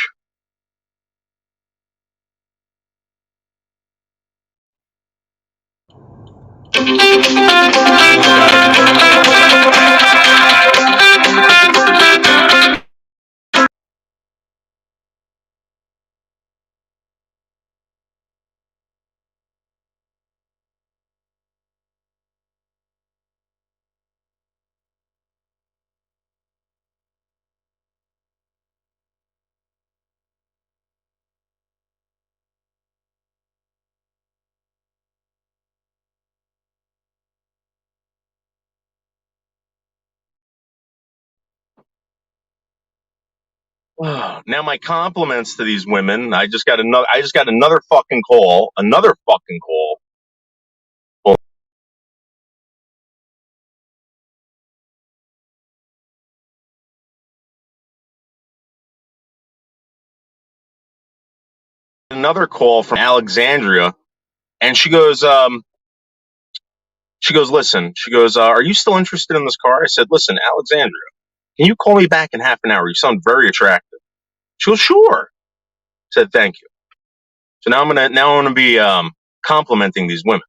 Now my compliments to these women. I just got another fucking call. Another fucking call. Well, another call from Alexandria, and she goes, listen, are you still interested in this car? I said, listen, Alexandria, can you call me back in half an hour? You sound very attractive. She goes, sure. I said, thank you. So now I'm gonna be complimenting these women.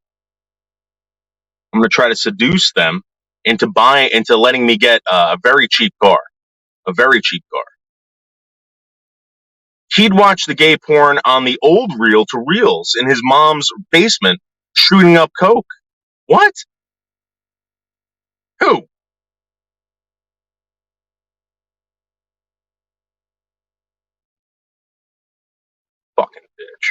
I'm gonna try to seduce them into letting me get a very cheap car, a very cheap car. He'd watch the gay porn on the old reel to reels in his mom's basement, shooting up coke. What? Who? Fucking bitch.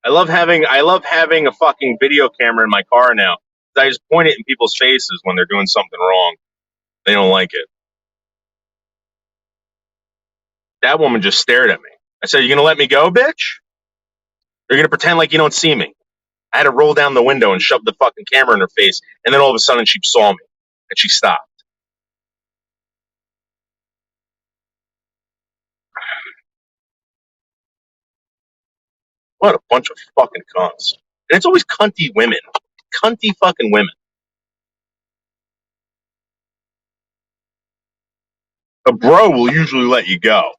I love having a fucking video camera in my car now. I just point it in people's faces when they're doing something wrong. They don't like it. That woman just stared at me. I said, "You gonna let me go, bitch? Or you're gonna pretend like you don't see me?" I had to roll down the window and shove the fucking camera in her face, and then all of a sudden she saw me and she stopped. What a bunch of fucking cunts. And it's always cunty women. Cunty fucking women. A bro will usually let you go.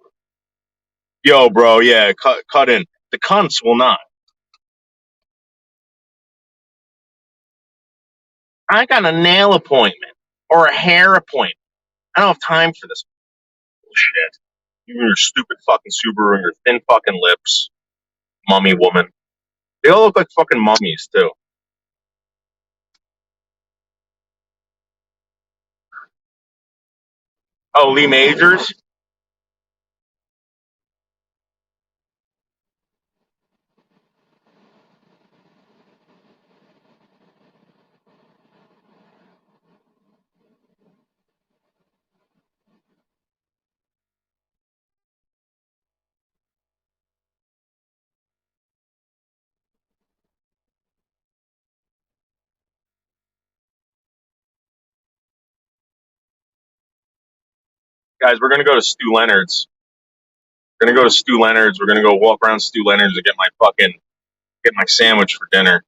Yo, bro, yeah, cut in. The cunts will not. I got a nail appointment or a hair appointment. I don't have time for this bullshit. You and your stupid fucking Subaru and your thin fucking lips, mummy woman. They all look like fucking mummies too. Oh, Lee Majors. Guys, we're gonna go to Stu Leonard's. We're gonna go to Stu Leonard's. We're gonna go walk around Stu Leonard's and get my sandwich for dinner.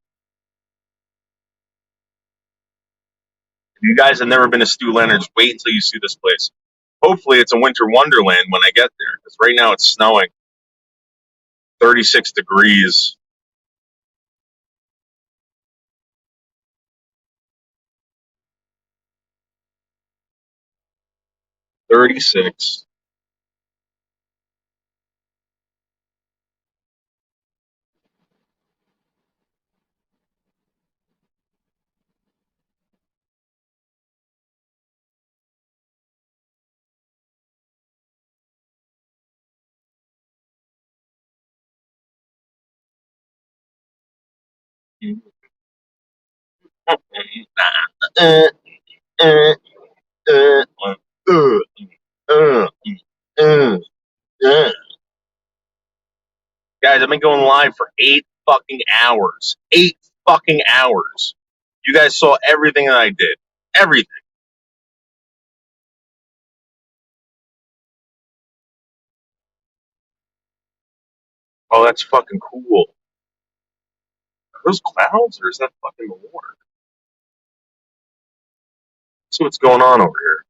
If you guys have never been to Stu Leonard's, wait until you see this place. Hopefully, it's a winter wonderland when I get there. Because right now it's snowing, 36 degrees. 36. Guys, I've been going live for 8 fucking hours. 8 fucking hours. You guys saw everything that I did. Everything. Oh, that's fucking cool. Are those clouds or is that fucking the water? See what's going on over here.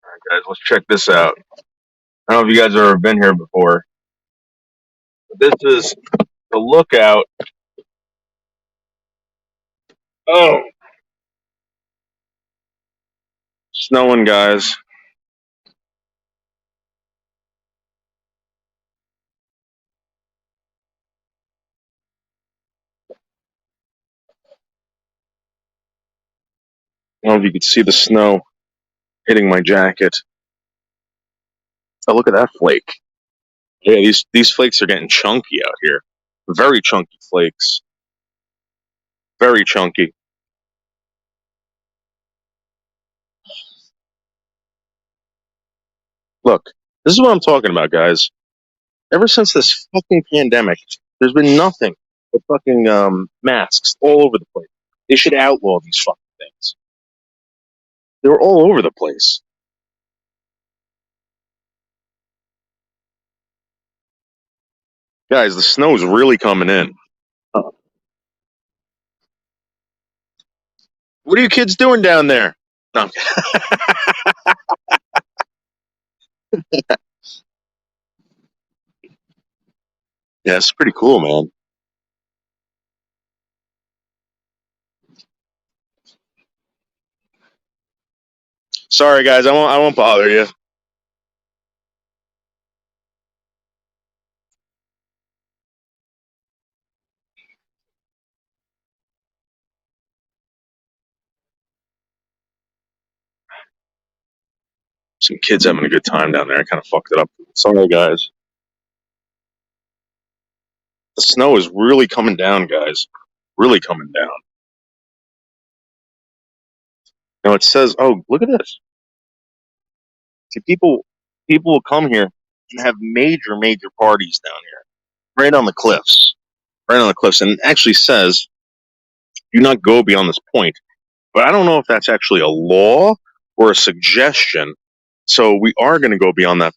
Alright, guys, let's check this out. I don't know if you guys have ever been here before. But this is the lookout. Oh, snowing, guys. I don't know if you could see the snow hitting my jacket. Oh, look at that flake. Yeah, these flakes are getting chunky out here. Very chunky flakes. Very chunky. Look, this is what I'm talking about, guys. Ever since this fucking pandemic, there's been nothing but fucking masks all over the place. They should outlaw these fucking things. They were all over the place. Guys, the snow's really coming in. What are you kids doing down there? No. Yeah, it's pretty cool, man. Sorry, guys, I won't bother you. Some kids having a good time down there. I kind of fucked it up. Sorry, guys. The snow is really coming down, guys. Really coming down. Now it says, oh, look at this. See, people will come here and have major parties down here, right on the cliffs, right on the cliffs, and it actually says, "Do not go beyond this point." But I don't know if that's actually a law or a suggestion. So we are going to go beyond that.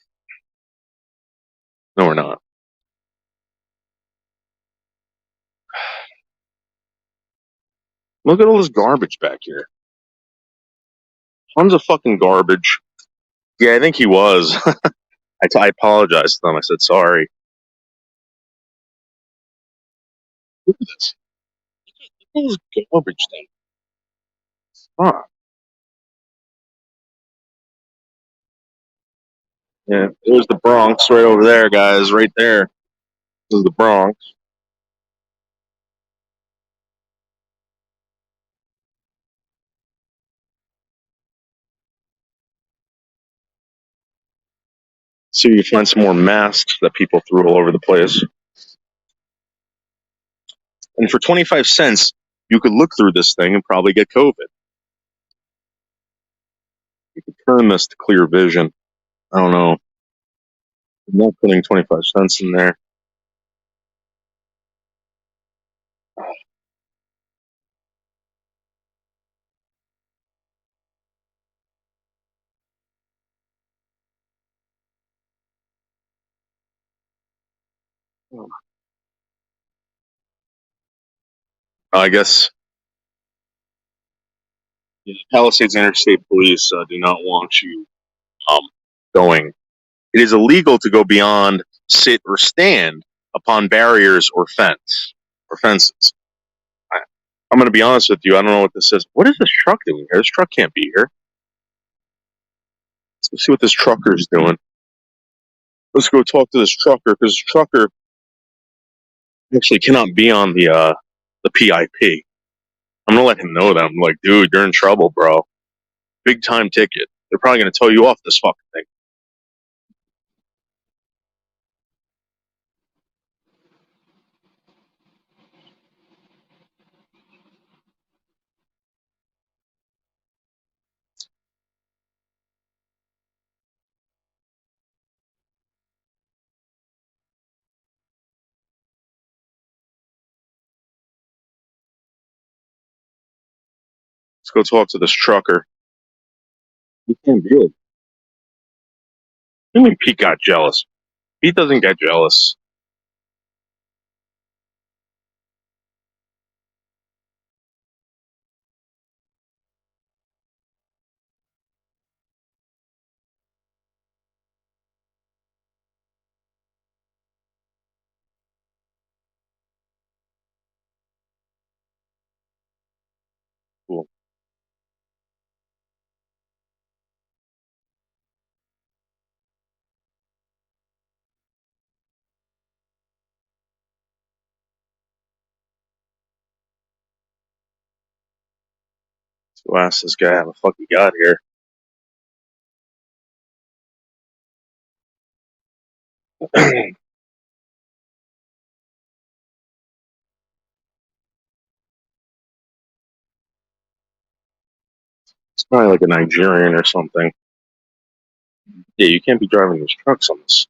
No, we're not. Look at all this garbage back here. Tons of fucking garbage. Yeah, I think he was. I apologized to them. I said sorry. Look at this. Look at all this garbage thing. Huh. Yeah, there's the Bronx right over there, guys. Right there. This is the Bronx. See, you find some more masks that people threw all over the place. And for 25 cents, you could look through this thing and probably get COVID. You could turn this to clear vision. I don't know. I'm not putting 25 cents in there. I guess Palisades Interstate Police do not want you going. It is illegal to go beyond, sit, or stand upon barriers or fences. I'm going to be honest with you. I don't know what this is. What is this truck doing here? This truck can't be here. Let's go see what this trucker's doing. Let's go talk to this trucker because this trucker actually cannot be on the PIP. I'm gonna let him know that. I'm like, dude, you're in trouble, bro. Big time ticket. They're probably gonna tow you off this fucking thing. Let's go talk to this trucker. He can't do it. I mean, Pete got jealous. Pete doesn't get jealous. Cool. So ask this guy how the fuck he got here. It's probably like a Nigerian or something. Yeah, you can't be driving these trucks on this.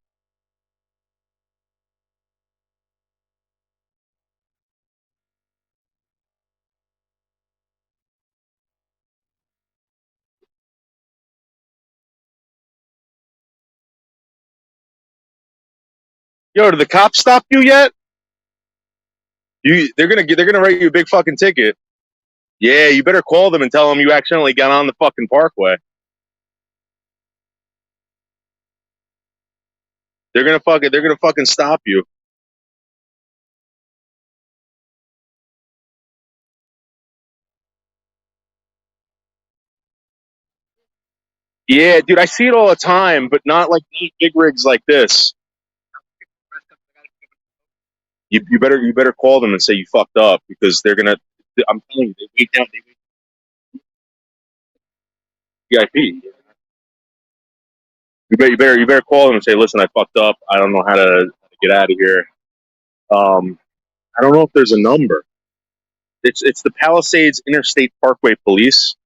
Yo, did the cops stop you yet? They're gonna write you a big fucking ticket. Yeah, you better call them and tell them you accidentally got on the fucking parkway. They're gonna fucking stop you. Yeah, dude, I see it all the time, but not like big rigs like this. You better call them and say you fucked up because they're gonna. I'm telling you, they wait down. They wait VIP. You better call them and say, listen, I fucked up. I don't know how to get out of here. I don't know if there's a number. It's the Palisades Interstate Parkway Police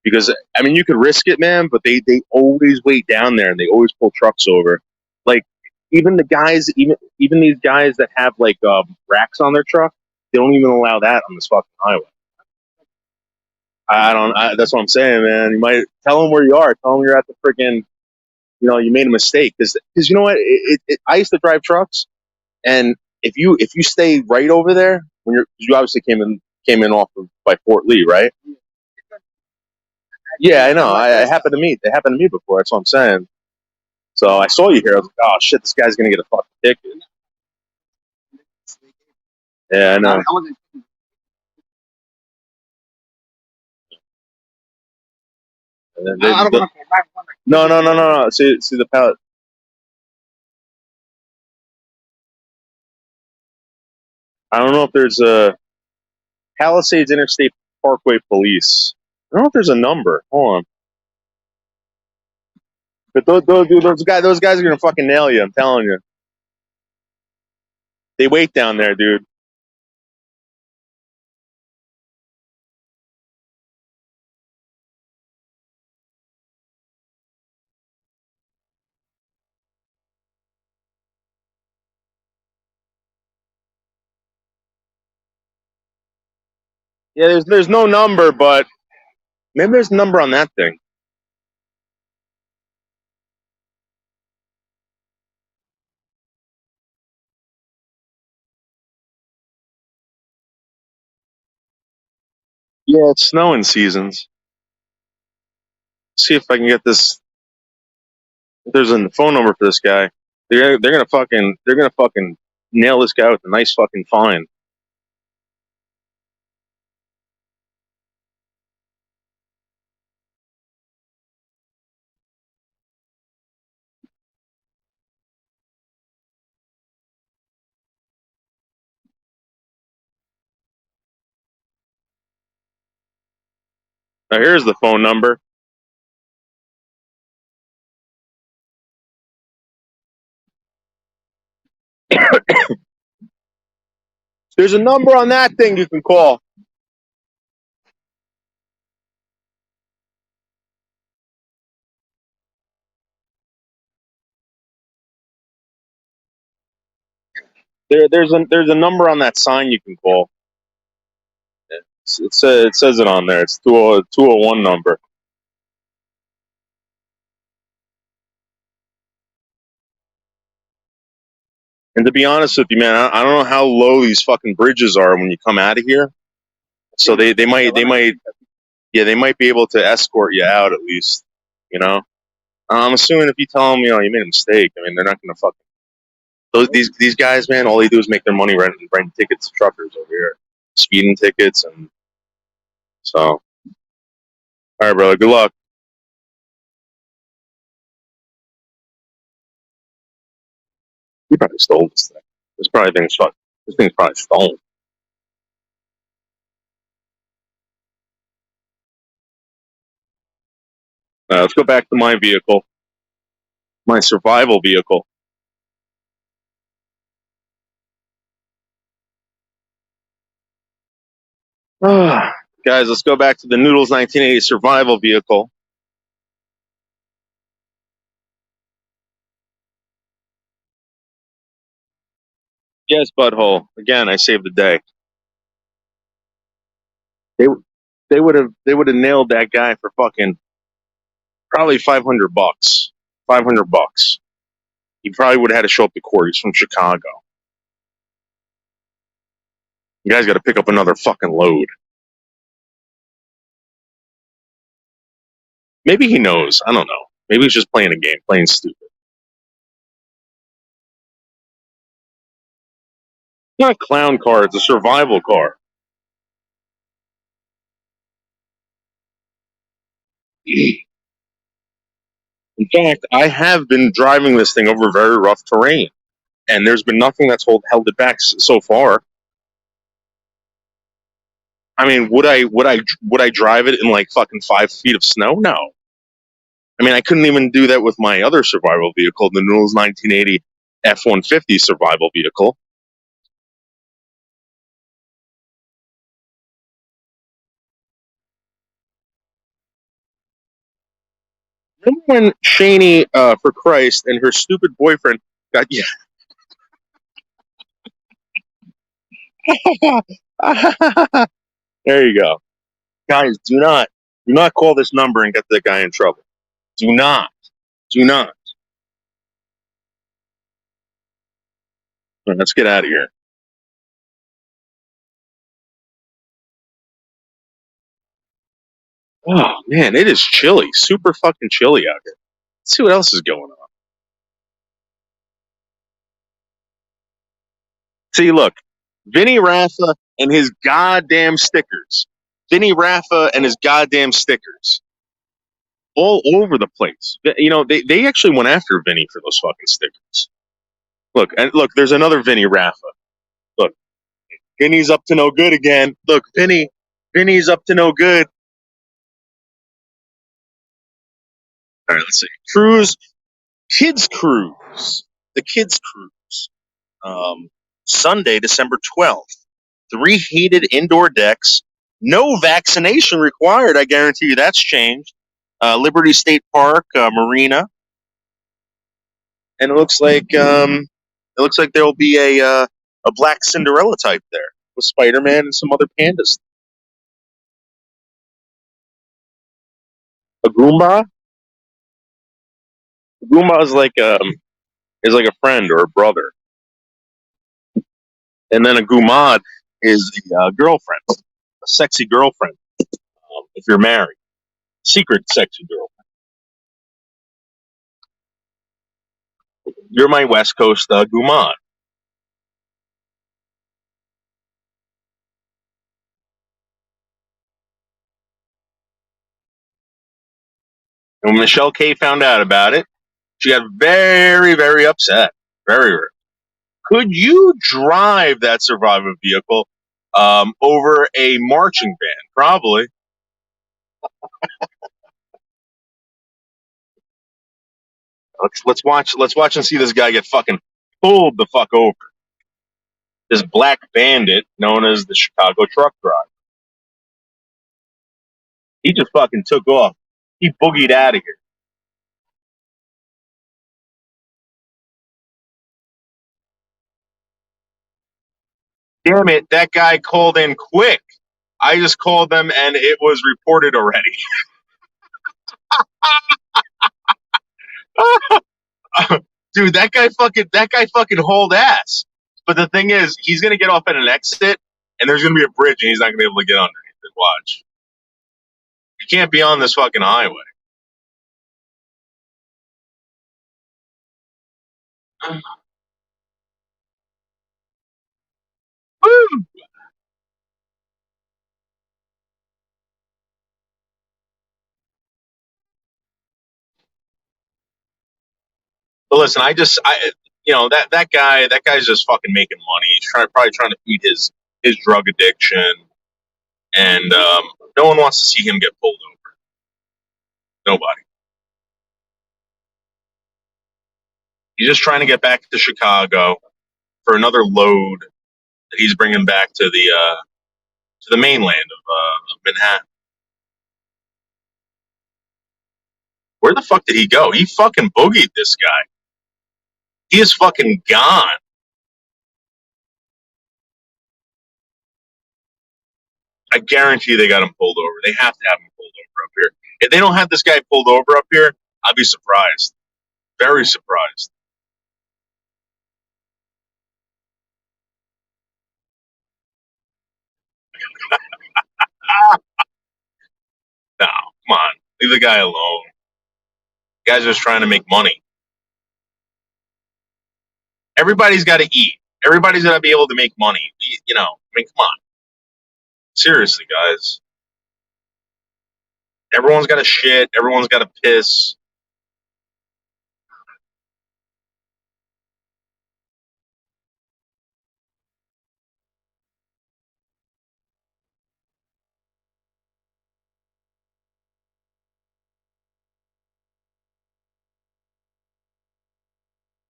because I mean you could risk it, man, but they always wait down there and they always pull trucks over. Like even the guys, even these guys that have like racks on their truck, they don't even allow that on this fucking highway. I don't. That's what I'm saying, man. You might tell them where you are. Tell them you're at the freaking. You made a mistake because you know what? I used to drive trucks, and if you stay right over there when you obviously came in off of by Fort Lee, right? Yeah, I know. It happened to me. It happened to me before. That's what I'm saying. So I saw you here. I was like, oh shit, this guy's gonna get a fucking ticket. Yeah, I know. No, no, no, no, no. See the pallet. I don't know if there's a Palisades Interstate Parkway Police. I don't know if there's a number. Hold on. But those guys are gonna fucking nail you. I'm telling you. They wait down there, dude. Yeah, there's no number, but maybe there's a number on that thing. Yeah, it's snowing seasons. See if I can get this. If there's a phone number for this guy. They're gonna fucking nail this guy with a nice fucking fine. Now here's the phone number. There's a number on that thing you can call. There's a number on that sign you can call. It says it on there. It's 201 number. And to be honest with you, man, I don't know how low these fucking bridges are when you come out of here. So they might they might be able to escort you out at least. You know, I'm assuming if you tell them, you made a mistake. I mean, they're not gonna these guys, man. All they do is make their money renting tickets to truckers over here, speeding tickets, and so. All right, brother. Good luck. You probably stole this thing. This thing's probably stolen. Let's go back to my vehicle, my survival vehicle. Guys, let's go back to the Noodles 1980 survival vehicle. Yes, butthole. Again, I saved the day. They would have nailed that guy for fucking probably $500. $500. He probably would have had to show up to court. He's from Chicago. You guys got to pick up another fucking load. Maybe he knows. I don't know. Maybe he's just playing a game, playing stupid. It's not a clown car. It's a survival car. In fact, I have been driving this thing over very rough terrain, and there's been nothing that's held it back so far. I mean, would I drive it in like fucking 5 feet of snow? No. I mean, I couldn't even do that with my other survival vehicle, the Noodles 1980 F-150 survival vehicle. Remember when Shaney, for Christ, and her stupid boyfriend got There you go, guys. Do not call this number and get that guy in trouble. Do not. All right, let's get out of here. Oh man, it is chilly, super fucking chilly out here. Let's see what else is going on. See, look, Vinny Raffa and his goddamn stickers. Vinny Raffa and his goddamn stickers. All over the place. They actually went after Vinny for those fucking stickers. Look, there's another Vinny Raffa. Look, Vinny's up to no good again. Look, Vinny's up to no good. All right, let's see. Kids Cruise. The Kids Cruise. Sunday, December 12th. 3 heated indoor decks. No vaccination required. I guarantee you that's changed. Liberty State Park, Marina. And it looks like there will be a Black Cinderella type there with Spider-Man and some other pandas. A Goomba? A Goomba is like a friend or a brother. And then a Goomad is the girlfriend, a sexy girlfriend, if you're married. Secret sexy girlfriend. You're my West Coast Goomad. And when Michelle K found out about it, she got very, very upset. Very, very. Could you drive that survival vehicle over a marching band? Probably. Let's watch and see this guy get fucking pulled the fuck over. This black bandit known as the Chicago truck driver. He just fucking took off. He boogied out of here. Damn it, that guy called in quick. I just called them and it was reported already. Dude, that guy fucking hauled ass. But the thing is, he's gonna get off at an exit and there's gonna be a bridge and he's not gonna be able to get underneath it. Watch. You can't be on this fucking highway. Woo! But listen, that guy's just fucking making money. He's probably trying to feed his drug addiction, and no one wants to see him get pulled over. Nobody. He's just trying to get back to Chicago for another load that he's bringing back to the mainland of Manhattan. Where the fuck did he go? He fucking boogied this guy. He is fucking gone. I guarantee they got him pulled over. They have to have him pulled over up here. If they don't have this guy pulled over up here, I'd be surprised. Very surprised. No, come on. Leave the guy alone. The guy's just trying to make money. Everybody's got to eat. Everybody's got to be able to make money. I mean, come on. Seriously, guys. Everyone's got to shit. Everyone's got to piss.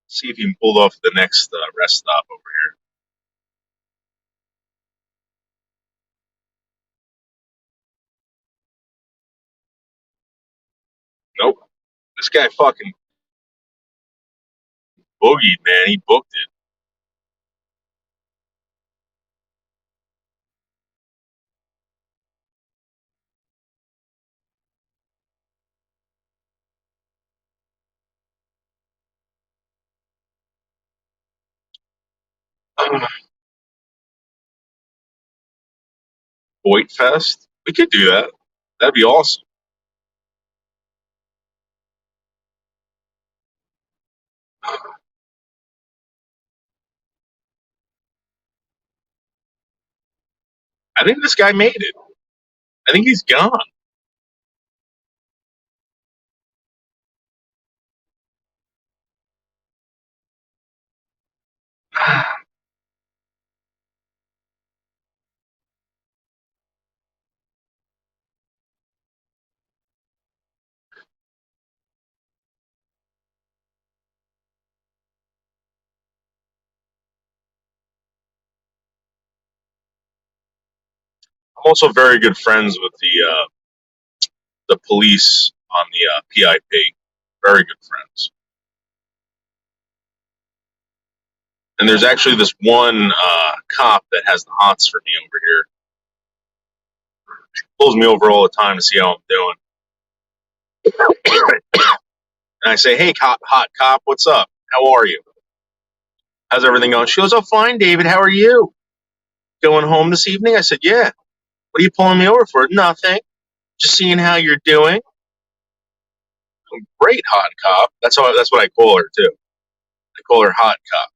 See if you can pull off the next rest stop over here. Nope. This guy fucking boogied, man. He booked it. Boyd Fest? We could do that. That'd be awesome. I think this guy made it. I think he's gone. I'm also very good friends with the police on the PIP. Very good friends. And there's actually this one cop that has the hots for me over here. Pulls me over all the time to see how I'm doing. And I say, "Hey, hot cop, what's up? How are you? How's everything going?" She goes, "Oh, fine, David. How are you? Going home this evening?" I said, "Yeah." "What are you pulling me over for?" "Nothing. Just seeing how you're doing." Great, hot cop. That's what I call her too. I call her hot cop.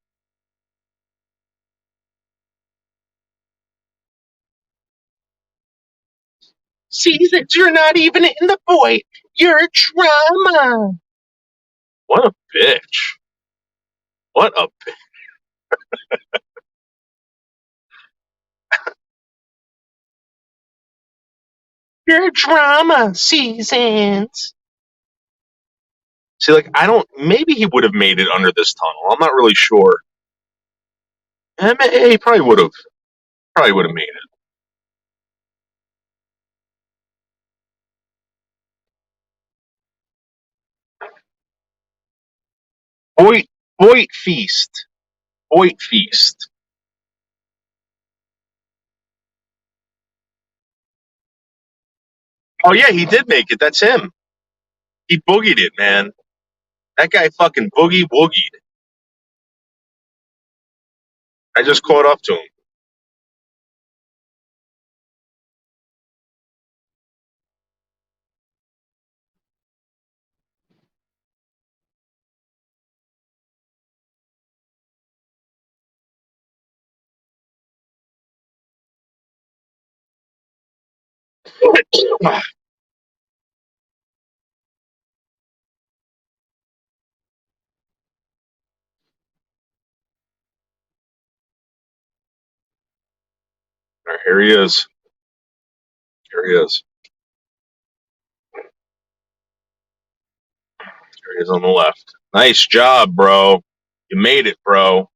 See that you're not even in the void. You're a drama. What a bitch. What a Your drama seasons. See, like, I don't. Maybe he would have made it under this tunnel. I'm not really sure. He probably would have. Probably would have made it. Voight Feast. Voight Feast. Oh yeah, he did make it. That's him. He boogied it, man. That guy fucking boogie woogied. I just caught up to him. Here he is. Here he is. Here he is on the left. Nice job, bro. You made it, bro.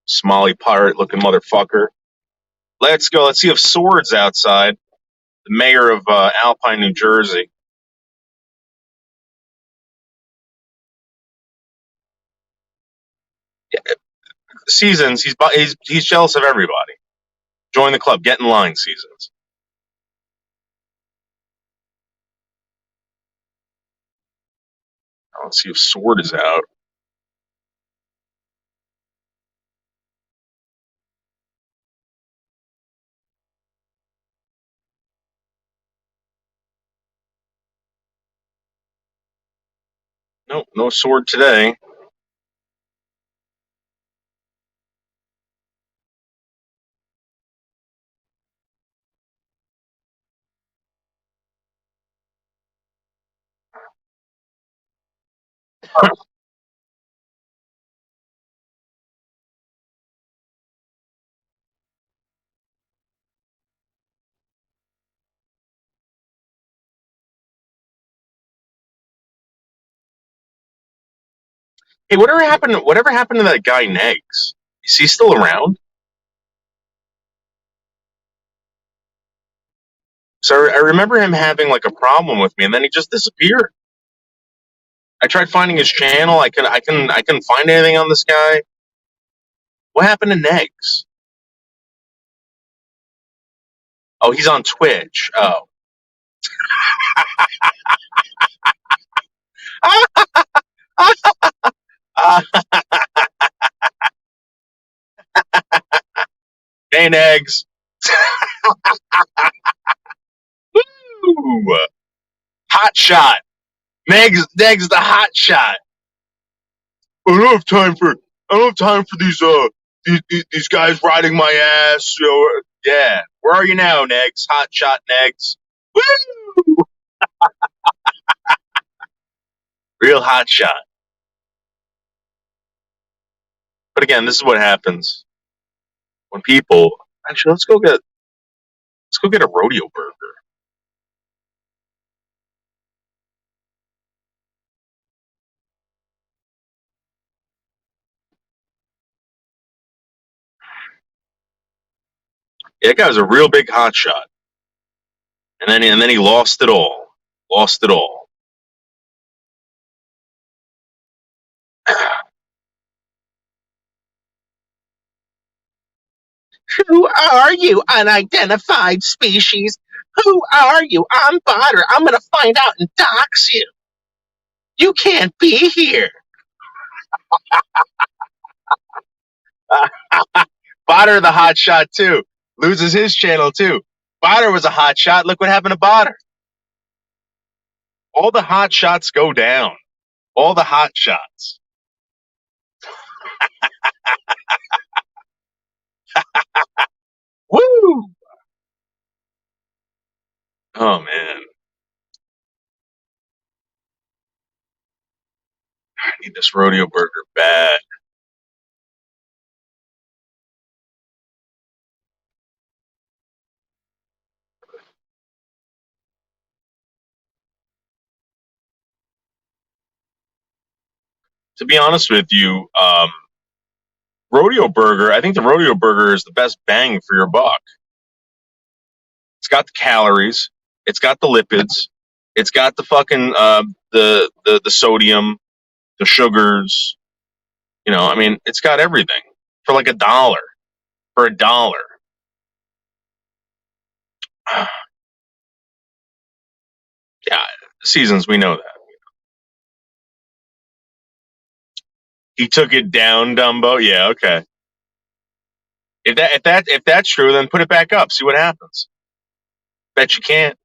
Smiley pirate looking motherfucker. Let's go. Let's see if Sword's outside. The mayor of Alpine, New Jersey. Seasons. He's jealous of everybody. Join the club. Get in line, Seasons. Let's see if Sword is out. Nope, no Sword today. Hey, whatever happened? Whatever happened to that guy Negs? Is he still around? So I remember him having like a problem with me, and then he just disappeared. I tried finding his channel. I couldn't find anything on this guy. What happened to Negs? Oh, he's on Twitch. Oh. Hey, Negs. Woo! Hot shot. Negs the hot shot. I don't have time for these guys riding my ass. You know, yeah. Where are you now, Negs? Hot shot, Negs. Woo! Real hot shot. But again, this is what happens when people. Actually, let's go get a rodeo burger. Yeah, that guy was a real big hot shot, and then he lost it all. Lost it all. Who are you, unidentified species? Who are you? I'm Botter. I'm gonna find out and dox you. You can't be here. Botter the hot shot too. Loses his channel too. Botter was a hot shot. Look what happened to Botter. All the hot shots go down. All the hot shots. Woo! Oh man. I need this rodeo burger bad. To be honest with you, Rodeo Burger, I think the Rodeo Burger is the best bang for your buck. It's got the calories, it's got the lipids, it's got the fucking the sodium, the sugars. You know, I mean, it's got everything for like $1. For $1. Yeah, Seasons, we know that. He took it down, Dumbo. Yeah, okay. If that's true, then put it back up. See what happens. Bet you can't.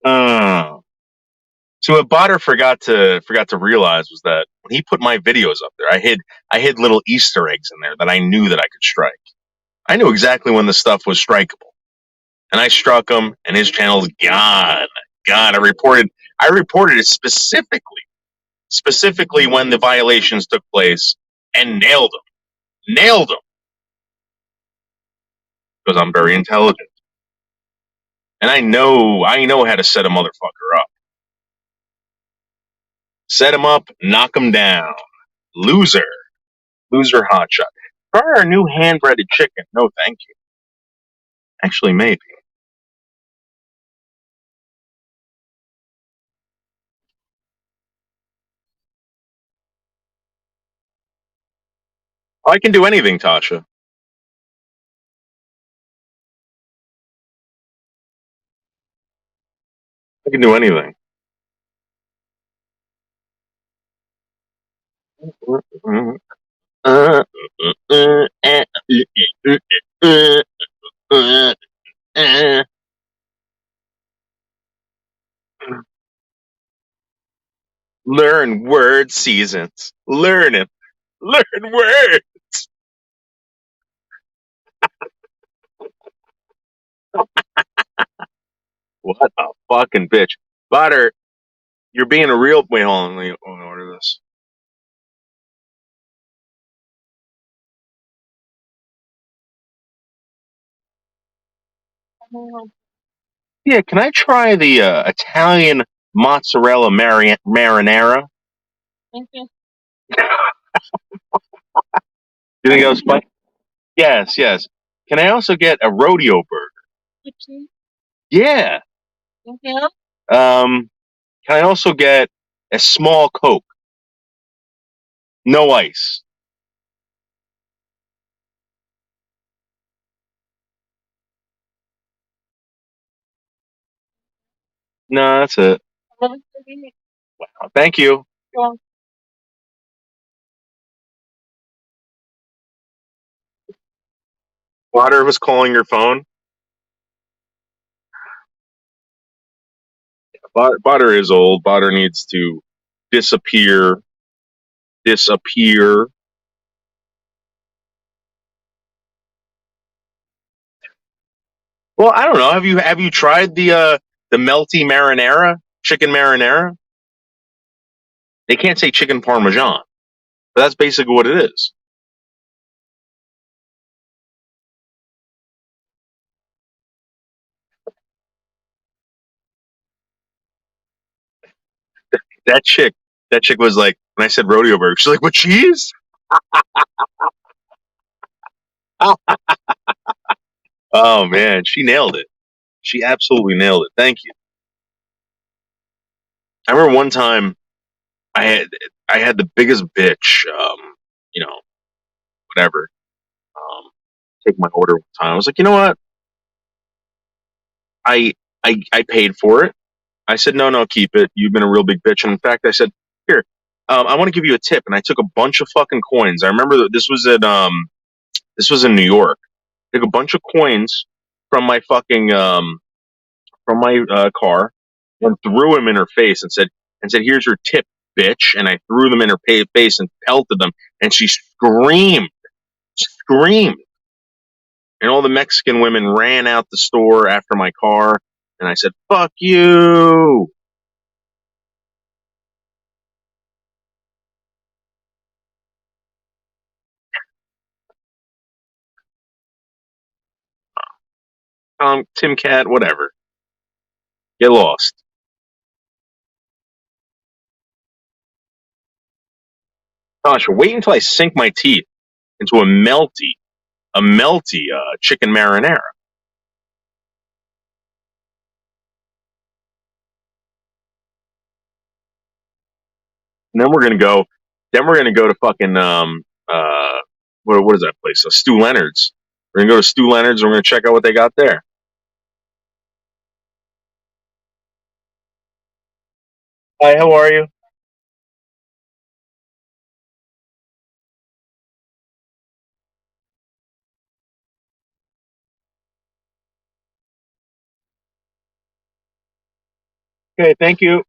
uh, so what Botter forgot to realize was that when he put my videos up there, I hid little Easter eggs in there that I knew that I could strike. I knew exactly when the stuff was strikeable, and I struck him, and his channel's gone. Gone. I reported it specifically when the violations took place, and nailed him. Nailed him because I'm very intelligent. And I know how to set a motherfucker up. Set him up, knock him down. Loser. Loser hotshot. Try our new hand breaded chicken. No, thank you. Actually, maybe. I can do anything, Tasha. I can do anything. Learn word seasons. Learn it. Learn word. What a fucking bitch. Butter, you're being a real. Wait, hold on. Let me order this. Yeah, can I try the Italian mozzarella marinara? You think that was fun? Yes, yes. Can I also get a rodeo burger? Yeah. Can I also get a small Coke? No ice. No, that's it. Thank you. Water was calling your phone. Butter is old. Butter needs to disappear. Disappear. Well, I don't know. Have you tried the melty marinara, chicken marinara? They can't say chicken parmesan, but that's basically what it is. That chick, that chick was like, when I said rodeo burger, she's like, "With cheese?" Oh man, she nailed it. She absolutely nailed it. Thank you. I remember one time I had I had the biggest bitch, you know, whatever. Take my order one time. I was like, you know what? I I paid for it. I said, no, no, keep it. You've been a real big bitch. And in fact, I said, here, I want to give you a tip. And I took a bunch of fucking coins. I remember that this was in New York. I took a bunch of coins from my fucking from my car and threw them in her face and said, here's your tip, bitch. And I threw them in her face and pelted them. And she screamed. And all the Mexican women ran out the store after my car. And I said, fuck you. Tim Cat, whatever. Get lost. Gosh, wait until I sink my teeth into a melty chicken marinara. And then we're gonna go. Then we're gonna go to fucking what is that place? Stu Leonard's. We're gonna go to Stu Leonard's and we're gonna check out what they got there. Hi, how are you? Okay, thank you.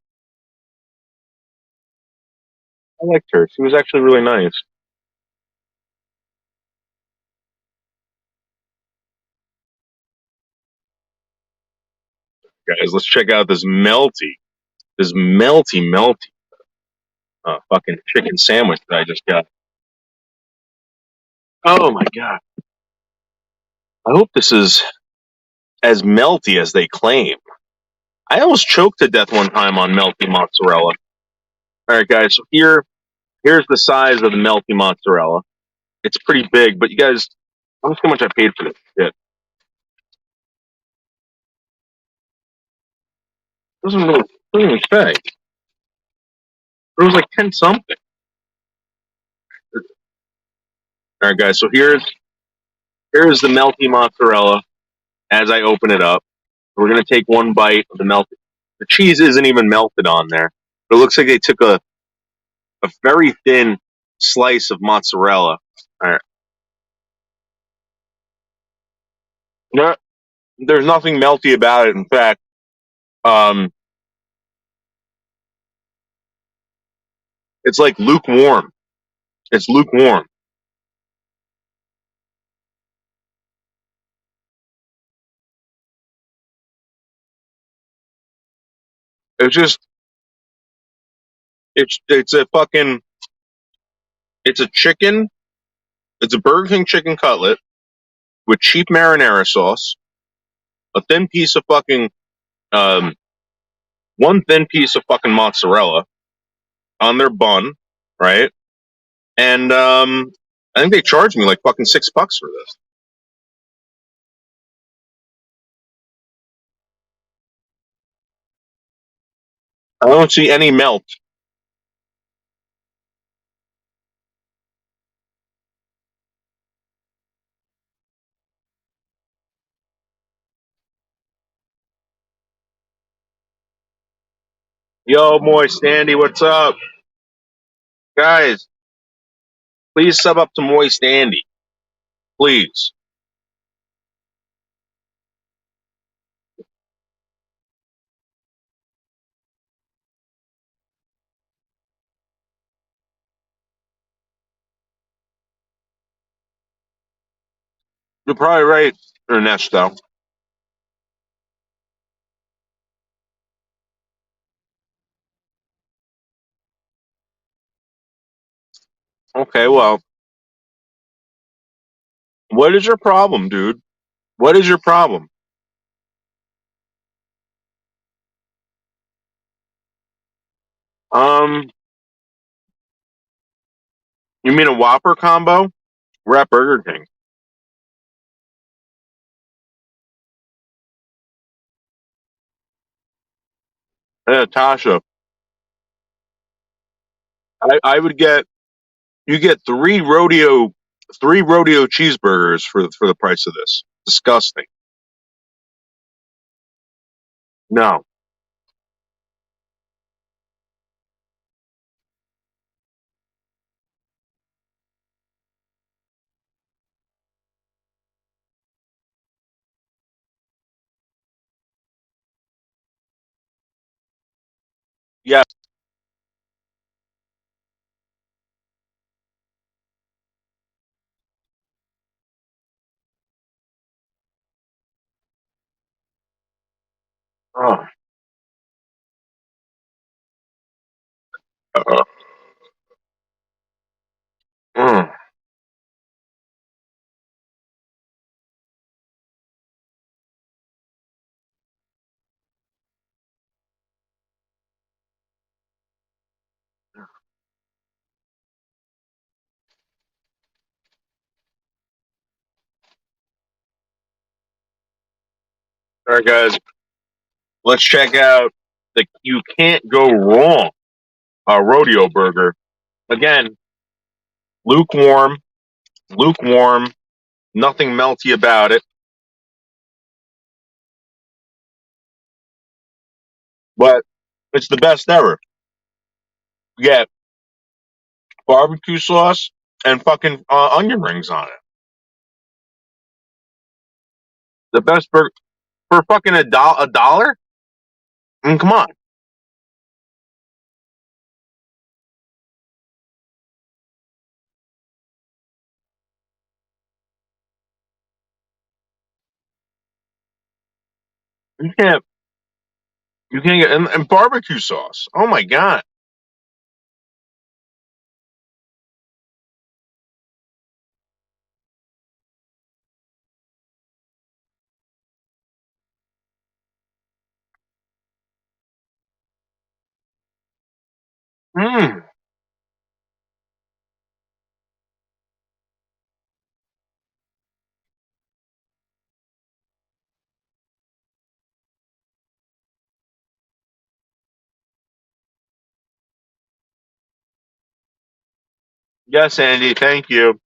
I liked her. She was actually really nice. Guys, let's check out this melty fucking chicken sandwich that I just got. Oh my god! I hope this is as melty as they claim. I almost choked to death one time on melty mozzarella. All right, guys. So here's the size of the melty mozzarella. It's pretty big, but you guys, how much I paid for this shit? Doesn't even say. It was like 10 something. All right, guys. So here's the melty mozzarella. As I open it up, we're gonna take one bite of the melted. The cheese isn't even melted on there, but it looks like they took a very thin slice of mozzarella. All right. No, there's nothing melty about it. In fact, um, it's like lukewarm. It's lukewarm. It's just it's a fucking it's a chicken. It's a Burger King chicken cutlet with cheap marinara sauce, a thin piece of fucking um, one thin piece of fucking mozzarella on their bun, right? And I think they charged me like fucking $6 for this. I don't see any melt. Yo, Moist Andy, what's up? Guys, please sub up to Moist Andy. Please. You're probably right, Ernesto. Okay, well, what is your problem, dude? What is your problem? Um, you mean a Whopper combo? We're at Burger King. Tasha, I would get you get three rodeo cheeseburgers for the price of this. Disgusting. No. Yes. Oh. Uh, mm. All right, guys. Let's check out the You Can't Go Wrong rodeo burger. Again, lukewarm, lukewarm, nothing melty about it. But it's the best ever. You get barbecue sauce and fucking onion rings on it. The best burger for fucking a dollar? Come on. You can't get and barbecue sauce. Oh my god. Mm. Yes, Andy, thank you.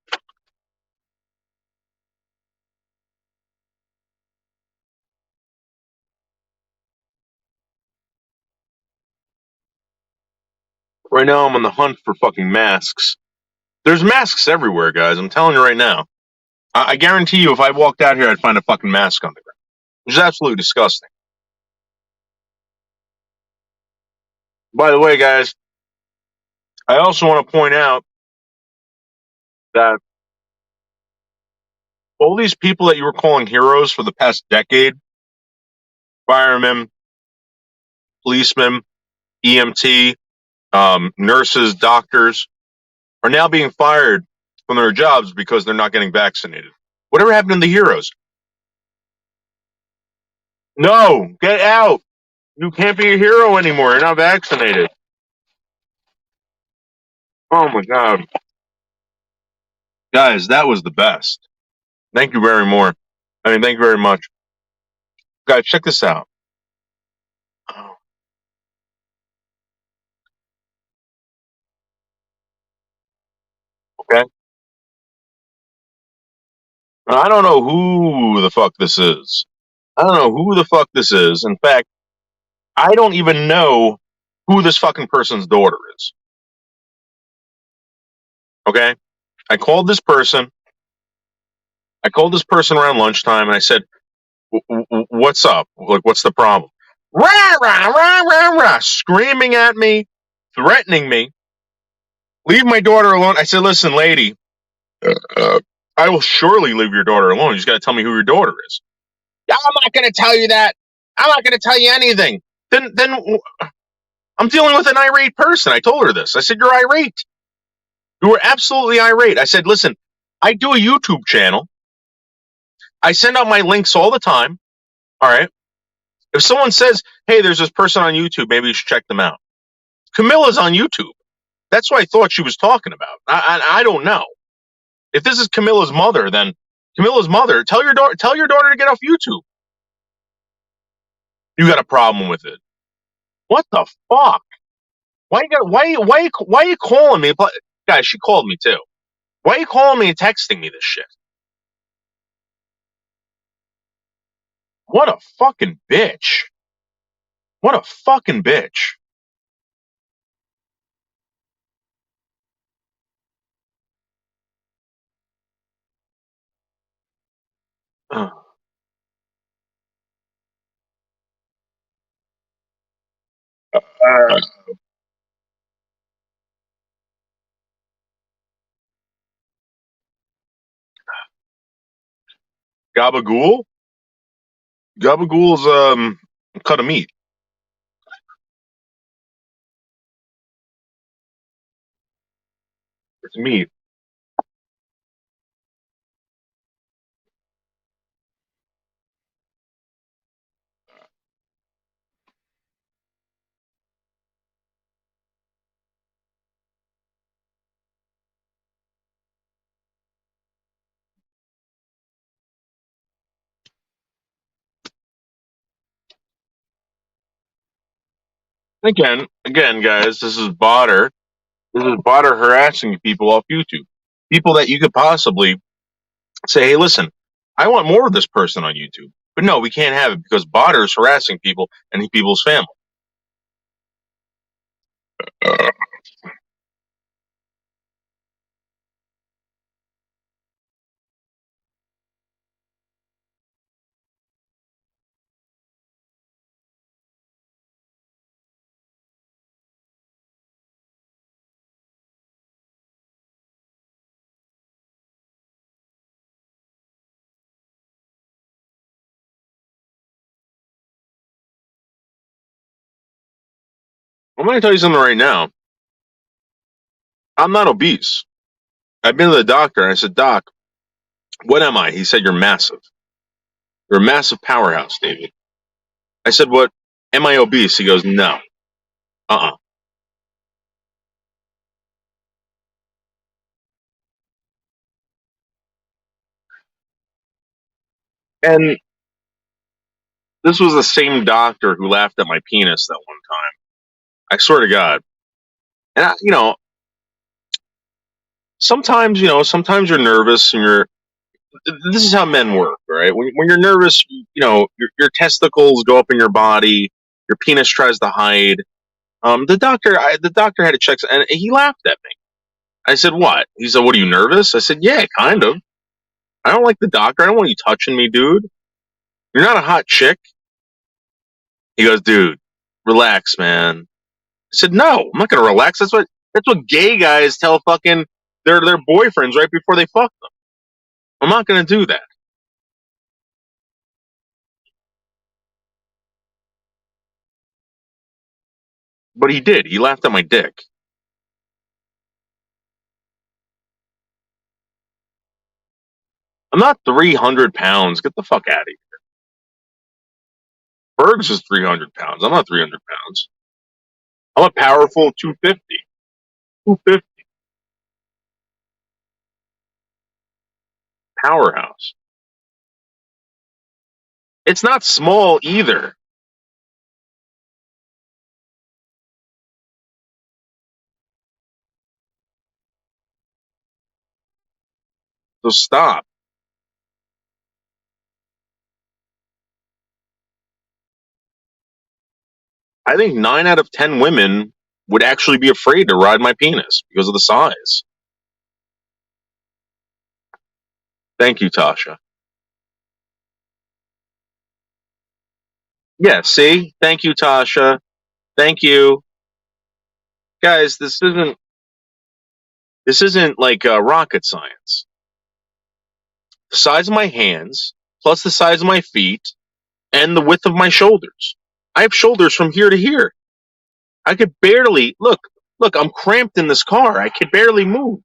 Right now I'm on the hunt for fucking masks. There's masks everywhere, guys. I'm telling you right now. I guarantee you if I walked out here I'd find a fucking mask on the ground. Which is absolutely disgusting. By the way, guys, I also want to point out that all these people that you were calling heroes for the past decade, firemen, policemen, EMT, nurses, doctors, are now being fired from their jobs because they're not getting vaccinated. Whatever happened to the heroes? No, get out. You can't be a hero anymore. You're not vaccinated. Oh my god. Guys, that was the best. Thank you very more. Thank you very much. Guys, check this out. Okay? I don't know who the fuck this is. I don't know who the fuck this is. In fact, I don't even know who this fucking person's daughter is. Okay? I called this person. I called this person around lunchtime and I said, "What's up? Like, what's the problem?" Rah, rah, rah, rah, rah, screaming at me, threatening me. Leave my daughter alone. I said, "Listen, lady, I will surely leave your daughter alone. You just got to tell me who your daughter is." "Yeah, I'm not going to tell you that. I'm not going to tell you anything." Then I'm dealing with an irate person. I told her this. I said, "You're irate. You were absolutely irate." I said, "Listen, I do a YouTube channel. I send out my links all the time. All right. If someone says, hey, there's this person on YouTube, maybe you should check them out." Camilla's on YouTube. That's what I thought she was talking about. I don't know. If this is Camilla's mother, then Camilla's mother, tell your daughter to get off YouTube. You got a problem with it. What the fuck? Why are you calling me? Guys, she called me too. Why are you calling me and texting me this shit? What a fucking bitch. What a fucking bitch. Uh, Gabagool? Gabagool's cut of meat. It's meat. Again, guys, this is Botter. This is Botter harassing people off YouTube. People that you could possibly say, hey, listen, I want more of this person on YouTube. But no, we can't have it because Botter is harassing people and people's family. I'm going to tell you something right now. I'm not obese. I've been to the doctor and I said, Doc, what am I? He said, you're massive. You're a massive powerhouse, David. I said, what? Am I obese? He goes, no. Uh-uh. And this was the same doctor who laughed at my penis that one time. I swear to God. And, sometimes, sometimes you're nervous and this is how men work, right? When you're nervous, your testicles go up in your body, your penis tries to hide. The doctor had to check, and he laughed at me. I said, "What?" He said, "What, are you nervous?" I said, "Yeah, kind of. I don't like the doctor. I don't want you touching me, dude. You're not a hot chick." He goes, "Dude, relax, man." I said, "No, I'm not gonna relax. That's what gay guys tell fucking their boyfriends right before they fuck them. I'm not gonna do that." But he did. He laughed at my dick. I'm not 300 pounds. Get the fuck out of here. Bergs is 300 pounds. I'm not 300 pounds. I'm a powerful 250. 250 powerhouse. It's not small either. So stop. I think 9 out of 10 women would actually be afraid to ride my penis because of the size. Thank you, Tasha. Yeah, see? Thank you, Tasha. Thank you. Guys, this isn't like rocket science. The size of my hands, plus the size of my feet, and the width of my shoulders. I have shoulders from here to here. I could barely look, I'm cramped in this car. I could barely move.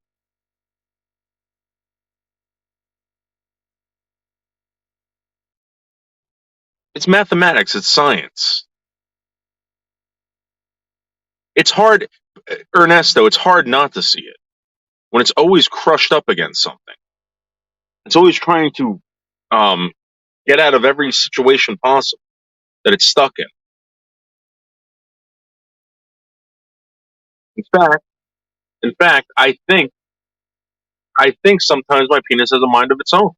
It's mathematics, it's science. It's hard, Ernesto, it's hard not to see it when it's always crushed up against something. It's always trying to um, get out of every situation possible that it's stuck in. In fact, I think sometimes my penis has a mind of its own.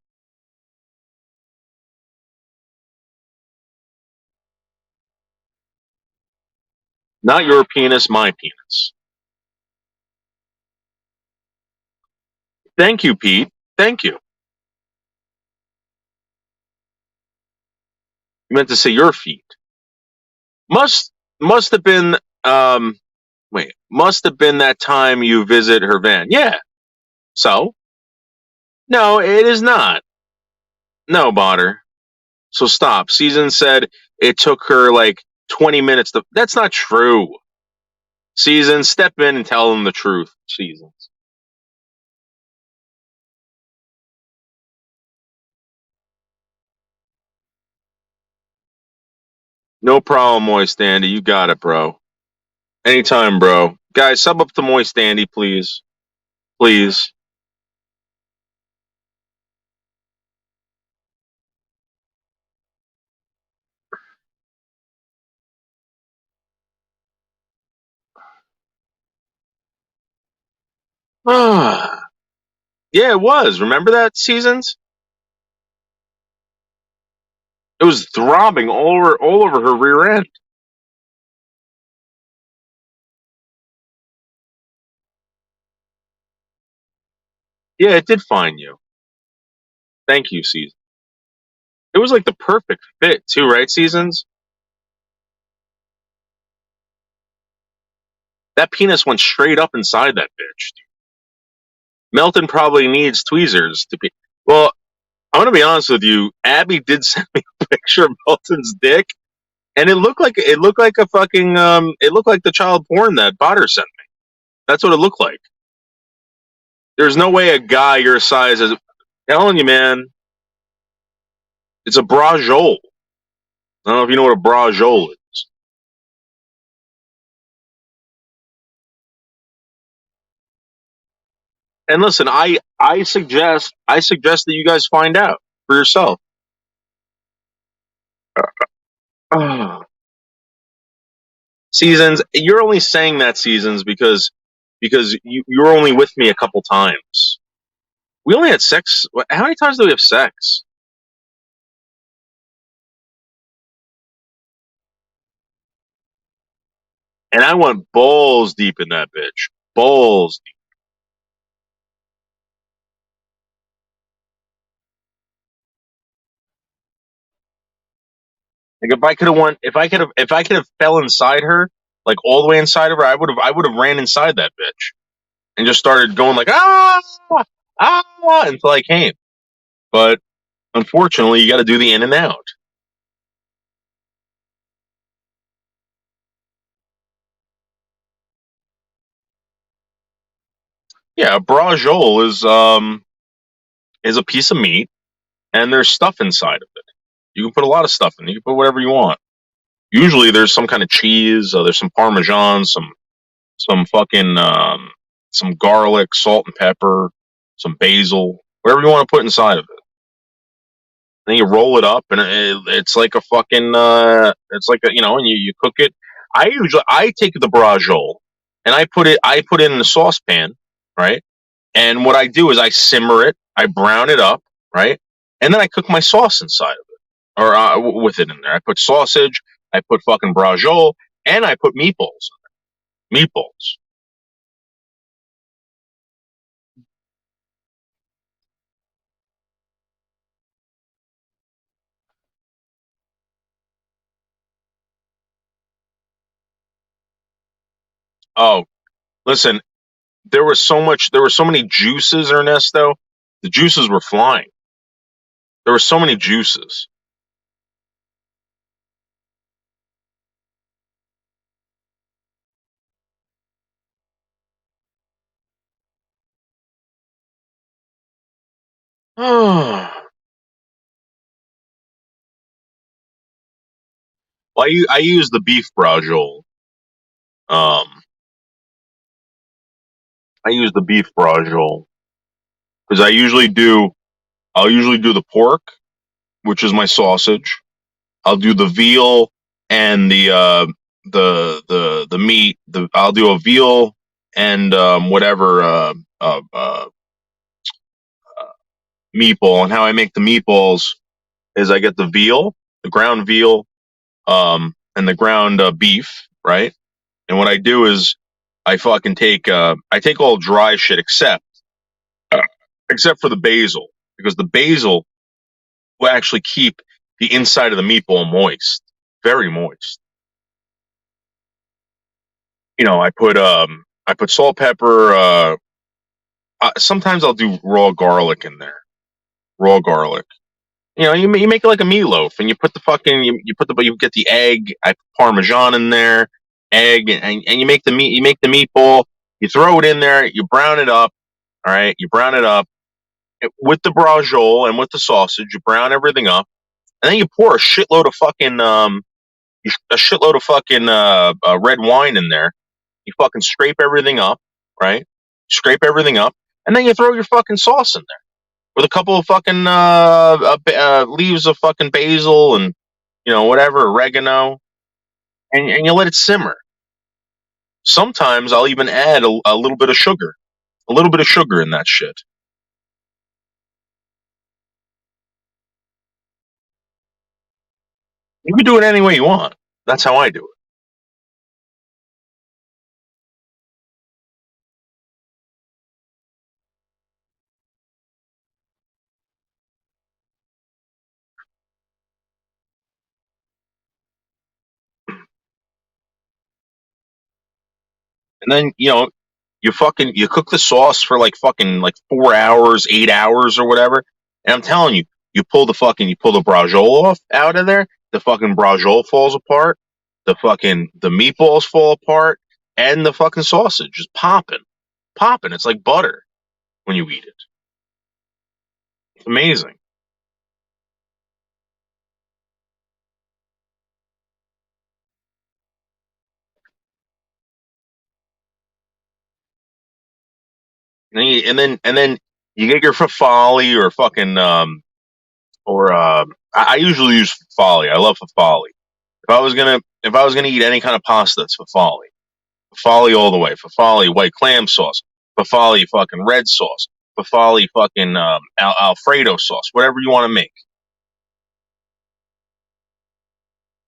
Not your penis, my penis. Thank you, Pete. Thank you. You meant to say your feet. Must must have been must have been that time you visit her van. Yeah. So? No, it is not. No, Botter. So stop. Season said it took her like 20 minutes to. That's not true. Season, step in and tell them the truth. Seasons. No problem, Moist Andy. You got it, bro. Anytime, bro. Guys, sub up to Moist Andy, please. Please. Ah, yeah, it was. Remember that Seasons? It was throbbing all over her rear end. Yeah, it did find you. Thank you, Seasons. It was like the perfect fit too, right, Seasons? That penis went straight up inside that bitch. Melton probably needs tweezers to be. Well, I'm gonna be honest with you. Abby did send me a picture of Melton's dick, and it looked like a fucking it looked like the child porn that Potter sent me. That's what it looked like. There's no way a guy your size is. Telling you, man, it's a brajol. I don't know if you know what a brajol is. And listen, I suggest that you guys find out for yourself. Seasons, you're only saying that Seasons because you're only with me a couple times. We only had sex. How many times do we have sex? And I went balls deep in that bitch. Balls deep. Like if I could have fell inside her, like all the way inside of her, I would have ran inside that bitch and just started going like until I came. But unfortunately, you got to do the in and out. Yeah, a brajol is a piece of meat, and there's stuff inside of it. You can put a lot of stuff in. You can put whatever you want. Usually, there's some kind of cheese. There's some parmesan, some fucking some garlic, salt and pepper, some basil, whatever you want to put inside of it. Then you roll it up, and it's like a fucking it's like a and you cook it. I take the brajol and I put it in the saucepan, right? And what I do is I simmer it, I brown it up, right? And then I cook my sauce inside of it, or with it in there. I put sausage, I put fucking brajol, and I put meatballs. Meatballs. Oh, listen, there were so many juices, Ernesto. The juices were flying. There were so many juices. Well, I use the beef brajol. Um, I use the beef brajol because I'll usually do the pork, which is my sausage. I'll do the veal and the meat. I'll do a veal and whatever meatball. And how I make the meatballs is I get the veal, the ground veal, and the ground beef, right? And what I do is I take all dry shit except for the basil, because the basil will actually keep the inside of the meatball moist, very moist. I put salt, pepper. Sometimes I'll do raw garlic in there, raw garlic. You make it like a meatloaf, and you put the fucking you get the egg, I put parmesan in there, egg, and you make the meat. You make the meatball. You throw it in there. You brown it up. All right, you brown it up with the brajol and with the sausage. You brown everything up, and then you pour a shitload of fucking red wine in there. You fucking scrape everything up, right? Scrape everything up, and then you throw your fucking sauce in there with a couple of fucking leaves of fucking basil and whatever oregano, and you let it simmer. Sometimes I'll even add a little bit of sugar, A little bit of sugar in that shit. You can do it any way you want. That's how I do it. And then, you cook the sauce for like fucking like 4 hours, 8 hours or whatever. And I'm telling you, you pull the brajol off out of there, the fucking brajol falls apart, the meatballs fall apart, and the fucking sausage is popping. Popping. It's like butter when you eat it. It's amazing. And then you get your fafali or fucking I usually use fafali. I love fafali. If I was gonna eat any kind of pasta, it's fafali. Fafali all the way. Fafali white clam sauce. Fafali fucking red sauce. Fafali fucking Alfredo sauce. Whatever you want to make.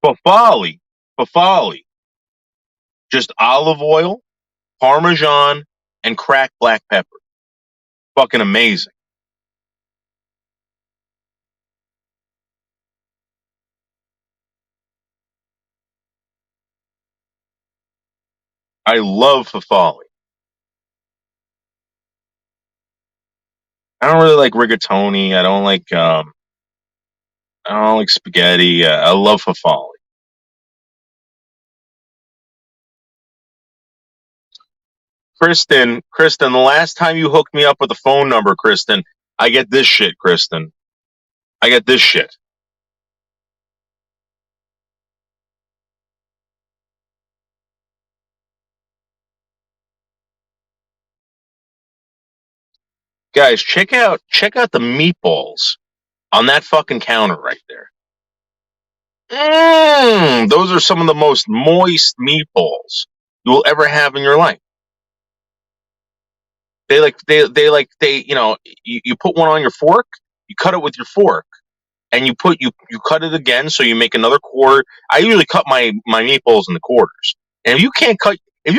Fafali. Fafali. Just olive oil, Parmesan, and cracked black pepper. Fucking amazing. I love fafali. I don't really like rigatoni. I don't like spaghetti. I love fafali. Kristen, the last time you hooked me up with a phone number, Kristen, I get this shit, Kristen. I get this shit. Guys, check out the meatballs on that fucking counter right there. Those are some of the most moist meatballs you will ever have in your life. You put one on your fork, you cut it with your fork, and you cut it again, so you make another quarter. I usually cut my meatballs in the quarters. And if you can't cut a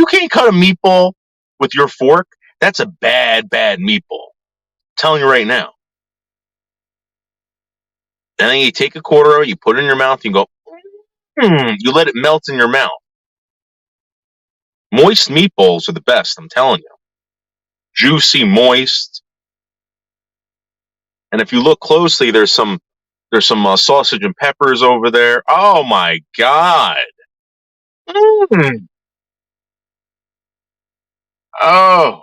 meatball with your fork, that's a bad meatball. I'm telling you right now. And then you take a quarter of it, you put it in your mouth, you go, you let it melt in your mouth. Moist meatballs are the best, I'm telling you. Juicy, moist. And if you look closely, there's some sausage and peppers over there. Oh my god. Mm. Oh.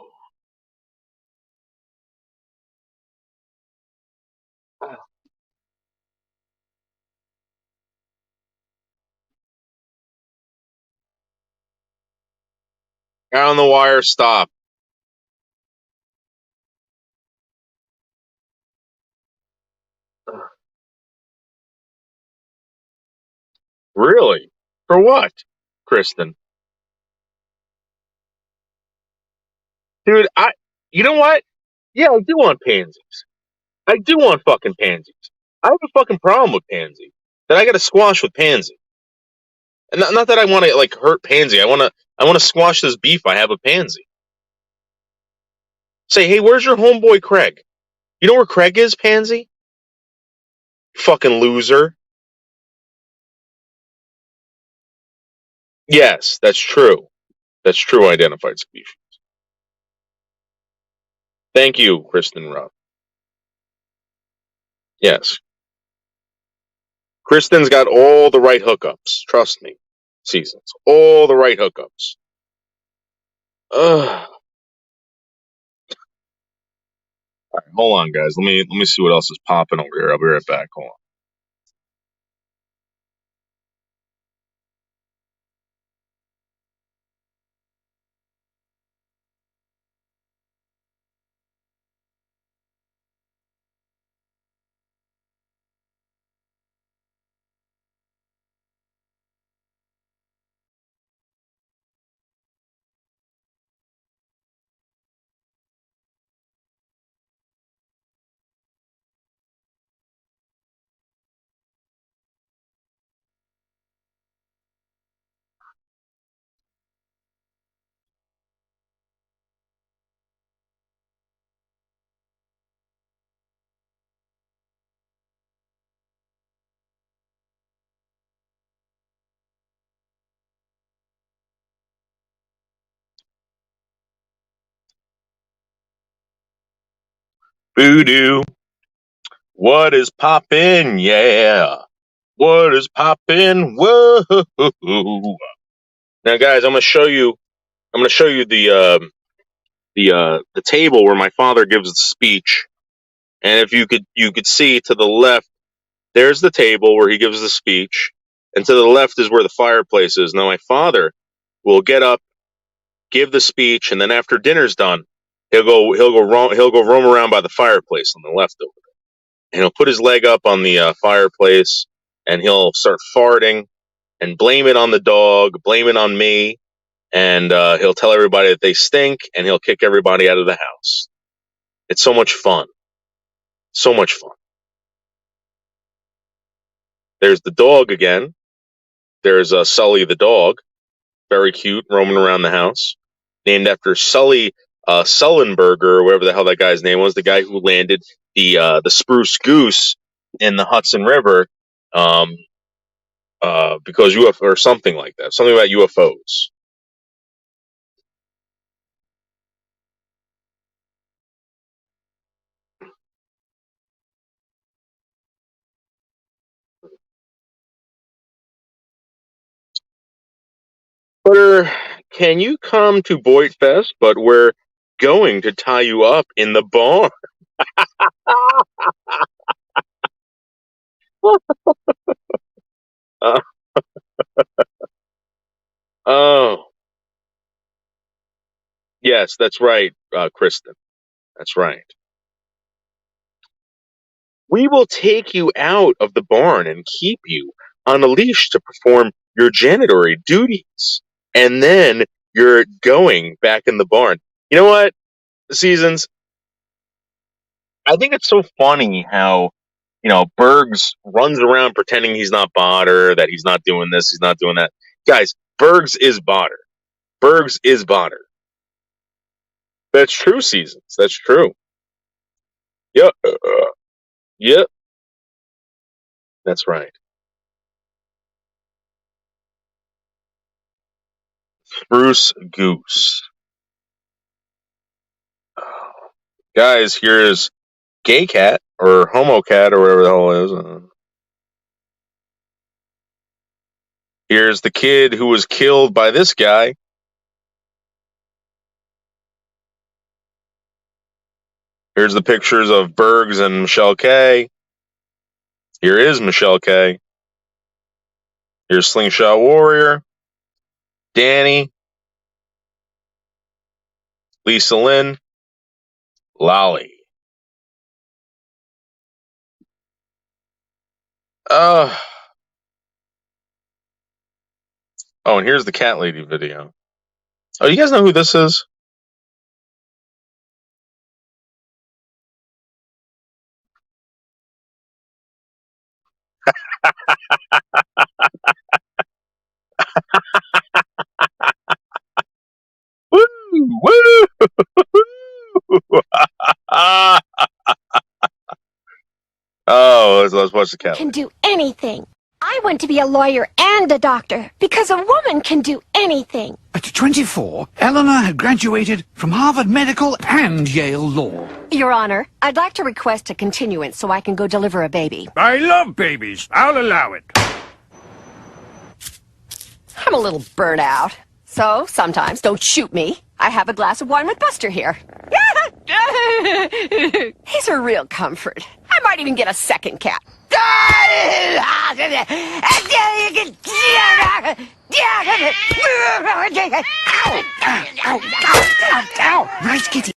On the wire, stop. Really? For what, Kristen? Dude, you know what? Yeah, I do want pansies. I do want fucking pansies. I have a fucking problem with pansy that I got to squash with pansy. And not that I want to like hurt pansy. I want to squash this beef I have with pansy. Say, hey, where's your homeboy Craig? You know where Craig is, pansy? Fucking loser. Yes, that's true. That's true. Identified species. Thank you, Kristen Ruff. Yes, Kristen's got all the right hookups. Trust me. Seasons. All the right hookups. Ugh. All right, hold on, guys. Let me see what else is popping over here. I'll be right back. Hold on. Voodoo. What is poppin'? Yeah. What is poppin'? Whoa. Now, guys, I'm gonna show you the table where my father gives the speech. And if you could see to the left, there's the table where he gives the speech, and to the left is where the fireplace is. Now, my father will get up, give the speech, and then after dinner's done, he'll go roam around by the fireplace on the left over there, and he'll put his leg up on the fireplace, and he'll start farting and blame it on the dog, blame it on me, and he'll tell everybody that they stink, and he'll kick everybody out of the house. It's so much fun. So much fun. There's the dog again. There's Sully the dog. Very cute, roaming around the house. Named after Sully Sullenberger, or whatever the hell that guy's name was, the guy who landed the spruce goose in the Hudson River because UFO or something like that. Something about UFOs. Butter, can you come to Boyd Fest? But we're going to tie you up in the barn. Oh, yes, that's right, Kristen. That's right. We will take you out of the barn and keep you on a leash to perform your janitory duties. And then you're going back in the barn. You know what, Seasons? I think it's so funny how, Bergs runs around pretending he's not Botter, that he's not doing this, he's not doing that. Guys, Bergs is Botter. Bergs is Botter. That's true, Seasons. That's true. Yep. Yep. That's right. Spruce Goose. Guys, here's Gay Cat, or Homo Cat, or whatever the hell it is. Here's the kid who was killed by this guy. Here's the pictures of Bergs and Michelle K. Here is Michelle K. Here's Slingshot Warrior. Danny. Lisa Lynn. Lolly. Oh, and here's the cat lady video. Oh, you guys know who this is? Woo! Woo! Oh, let's watch the cat Can lady. do anything. I want to be a lawyer and a doctor because a woman can do anything. At 24, Eleanor had graduated from Harvard Medical and Yale Law. Your Honor, I'd like to request a continuance so I can go deliver a baby. I love babies. I'll allow it. I'm a little burnt out, so sometimes don't shoot me. I have a glass of wine with Buster here. He's a real comfort. I might even get a second cat. Nice kitty.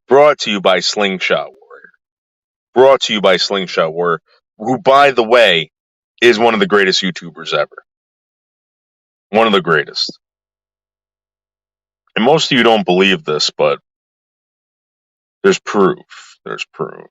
Brought to you by Slingshot Warrior. Brought to you by Slingshot Warrior, who, by the way, is one of the greatest YouTubers ever. One of the greatest. And most of you don't believe this, but there's proof. There's proof.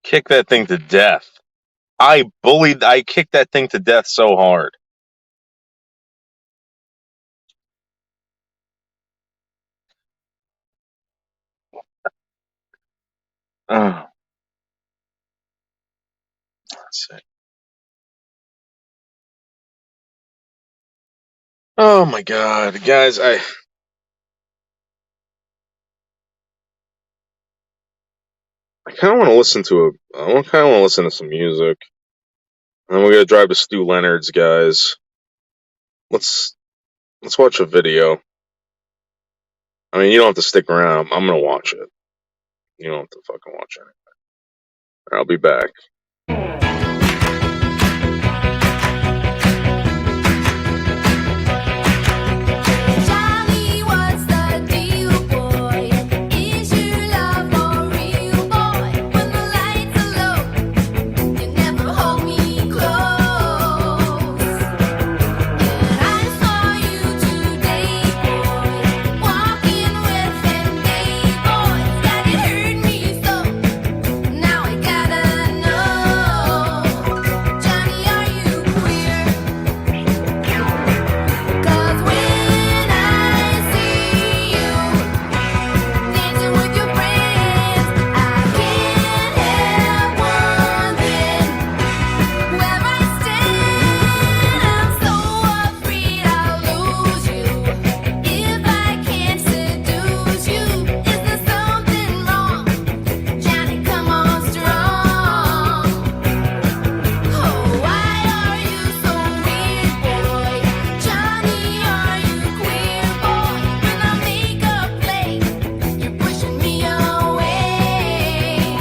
kick that thing to death. I kicked that thing to death so hard. Oh, let's see. Oh my god, guys, I kind of want to listen to some music. And we're gonna drive to Stu Leonard's, guys. Let's watch a video. I mean, you don't have to stick around. I'm gonna watch it. You don't have to fucking watch it. I'll be back. Johnny, what's the deal, boy? Is your love for real, boy? When the lights are low, you never hold me close. And I saw you today, boy, walking with them gay boys. That it hurt me so. Now I gotta know, Johnny, are you queer? 'Cause when I see you dancing with your friends, I can't help wondering where I stand. I'm so afraid I'll lose you if I can't seduce you. Is there something wrong? Johnny, come on strong. Oh, why are you so weird, boy? Johnny, are you queer, boy? When I make a play, you're pushing me away.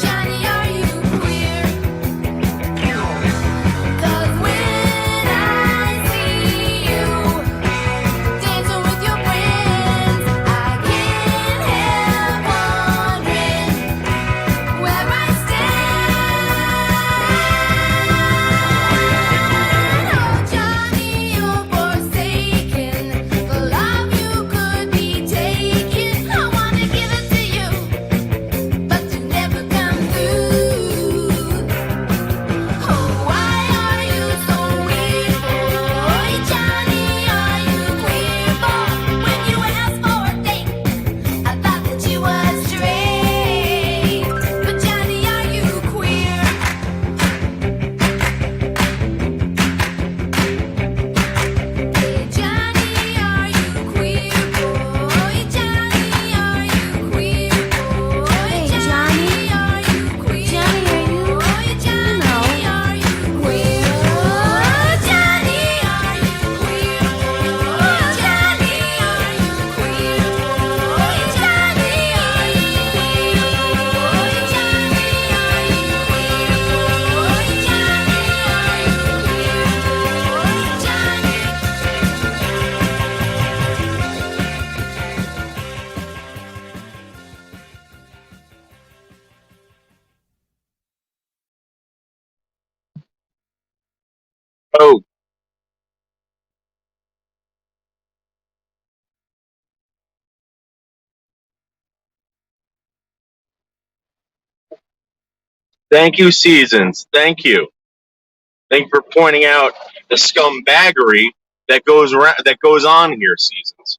Johnny, are you queer? 'Cause when I see you dancing with your friends, I can't help wondering where I stand. Oh, Johnny, you're forsaken. The love you could be taken. I wanna give it to you, but you never come through. Oh, why are you so weird, boy? Johnny, are you queer, boy? When you ask for a date, I thought that you was straight. But Johnny, are you queer? Hey, Johnny, are you queer, boy? Johnny, are you queer, boy? Johnny, are you queer? Boy, Johnny, are you queer? Johnny, are you queer? Johnny, are you queer? Johnny, are you queer? Johnny, are you Oh, thank you, Seasons. Thank you. Thank you for pointing out the scumbaggery that goes on here, Seasons.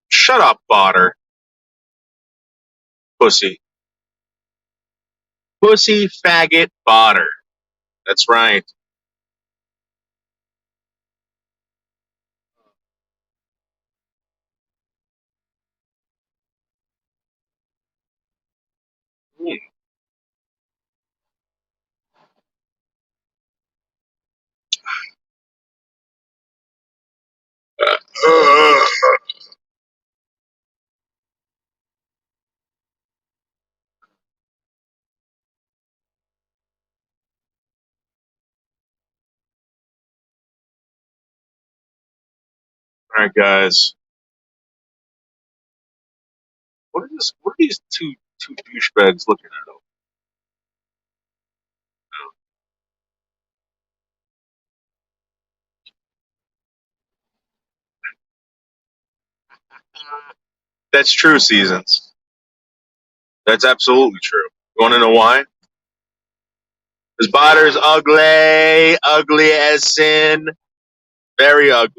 Shut up, Botter. Pussy. Pussy, faggot, Botter. That's right. All right, guys. What are these two douchebags looking at? That's true, Seasons. That's absolutely true. You want to know why? His Botter's ugly, ugly as sin, very ugly.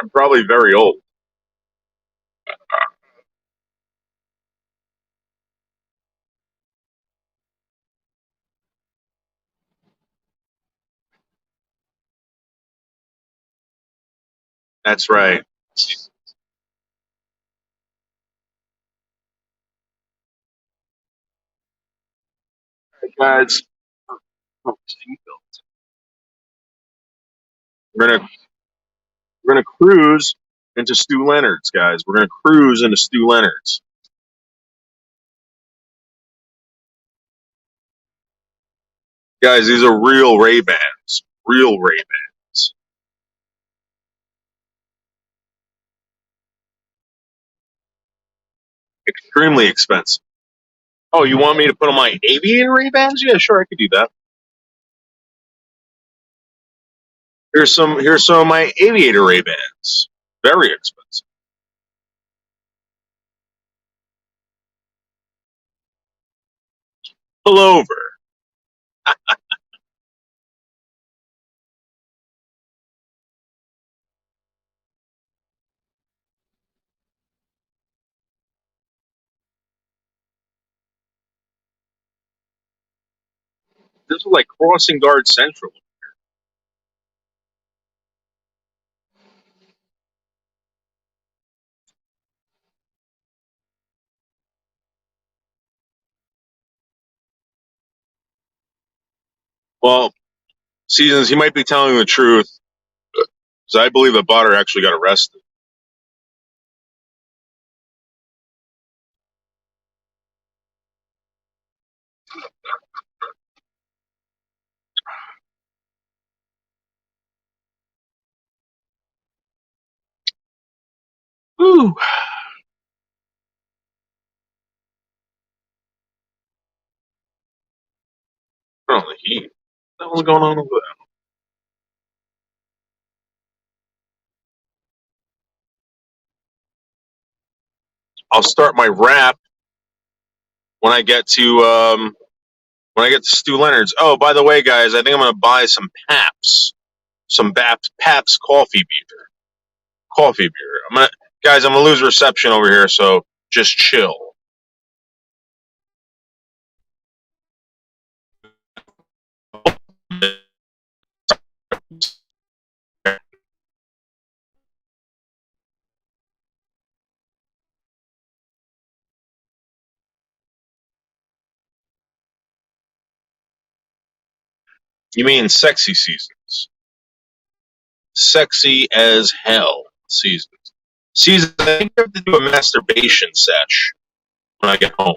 I'm probably very old. That's right. Guys, we're gonna we're gonna cruise into Stu Leonard's, guys. We're gonna cruise into Stu Leonard's. Guys, these are real Ray Bans. Real Ray Bans. Extremely expensive. Oh, you want me to put on my aviator Ray Bans? Yeah, sure, I could do that. Here's some of my aviator Ray Bans. Very expensive. Pull over. This is like crossing guard central. Well, Seasons, he might be telling the truth. Because I believe that Botter actually got arrested. Whew. Oh, the heat. What the hell's going on over there? I'll start my rap when I get to Stu Leonard's. Oh, by the way, guys, I think I'm gonna buy some Paps, some Paps coffee beer. Coffee beer. I'm gonna lose reception over here, so just chill. You mean sexy seasons? Sexy as hell seasons. Seasons. I think I have to do a masturbation sesh when I get home.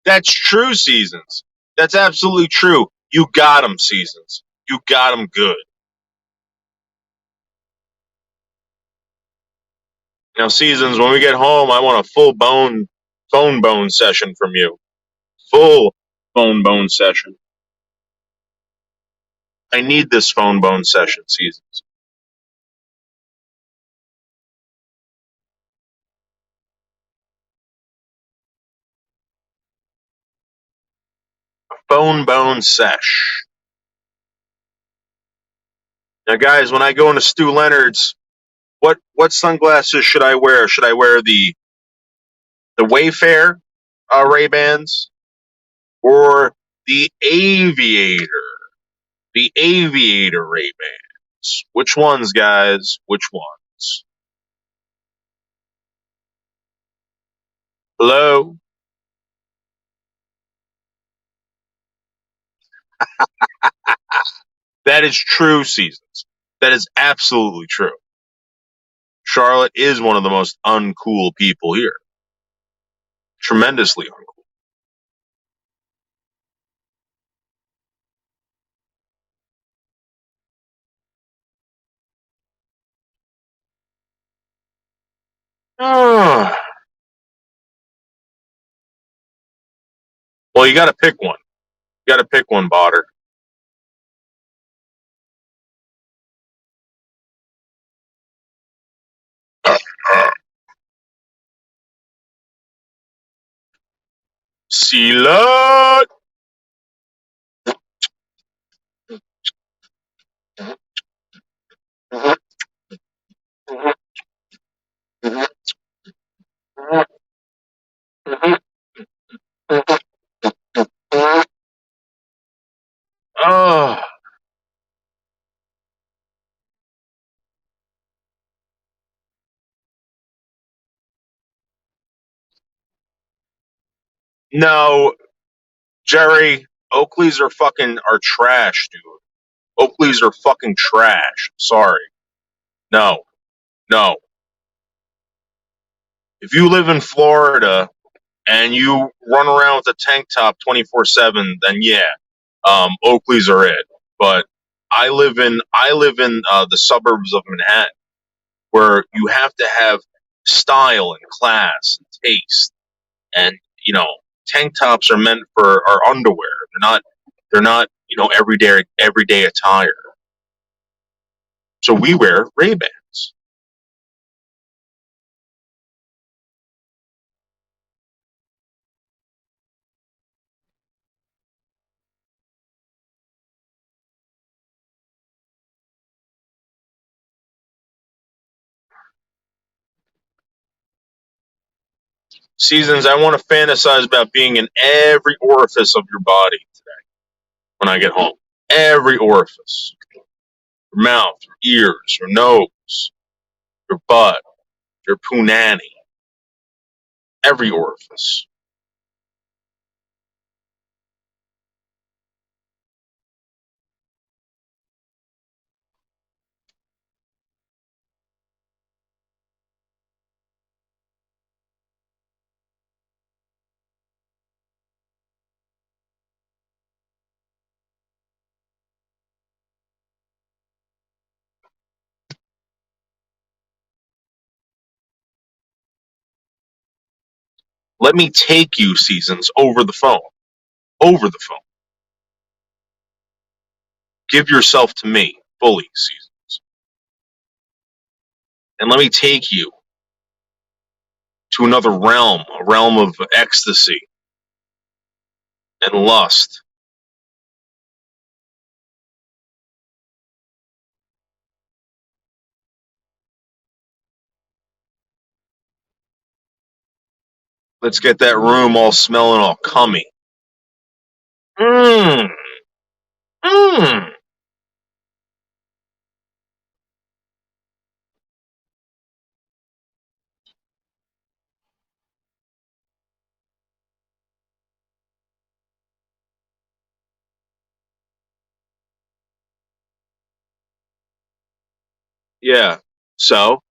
That's true, Seasons. That's absolutely true. You got him, Seasons. You got him good. Now, Seasons, when we get home, I want a full phone bone session from you. Full phone bone session. I need this phone bone session, Seasons. Phone bone sesh. Now, guys, when I go into Stu Leonard's, what sunglasses should I wear? Should I wear the Wayfair Ray Bans or the Aviator? The Aviator Ray Bans. Which ones, guys? Which ones? Hello? That is true, Seasons. That is absolutely true. Charlotte is one of the most uncool people here. Tremendously uncool. Ah. Well, you got to pick one. You got to pick one, Botter. Sealot! Oh, no, Jerry, Oakleys are trash, dude. Oakleys are fucking trash. Sorry. No, no. If you live in Florida and you run around with a tank top 24/7, then yeah, Oakleys are it. But I live in the suburbs of Manhattan, where you have to have style and class and taste, and tank tops are meant for our underwear. They're not everyday attire. So we wear Ray-Bans. Seasons, I want to fantasize about being in every orifice of your body today when I get home. Every orifice. Your mouth, your ears, your nose, your butt, your punani. Every orifice. Let me take you, Seasons, over the phone. Over the phone. Give yourself to me, fully, Seasons. And let me take you to another realm, a realm of ecstasy and lust. Let's get that room all smelling all cummy. Mmm. Mmm. Yeah. So,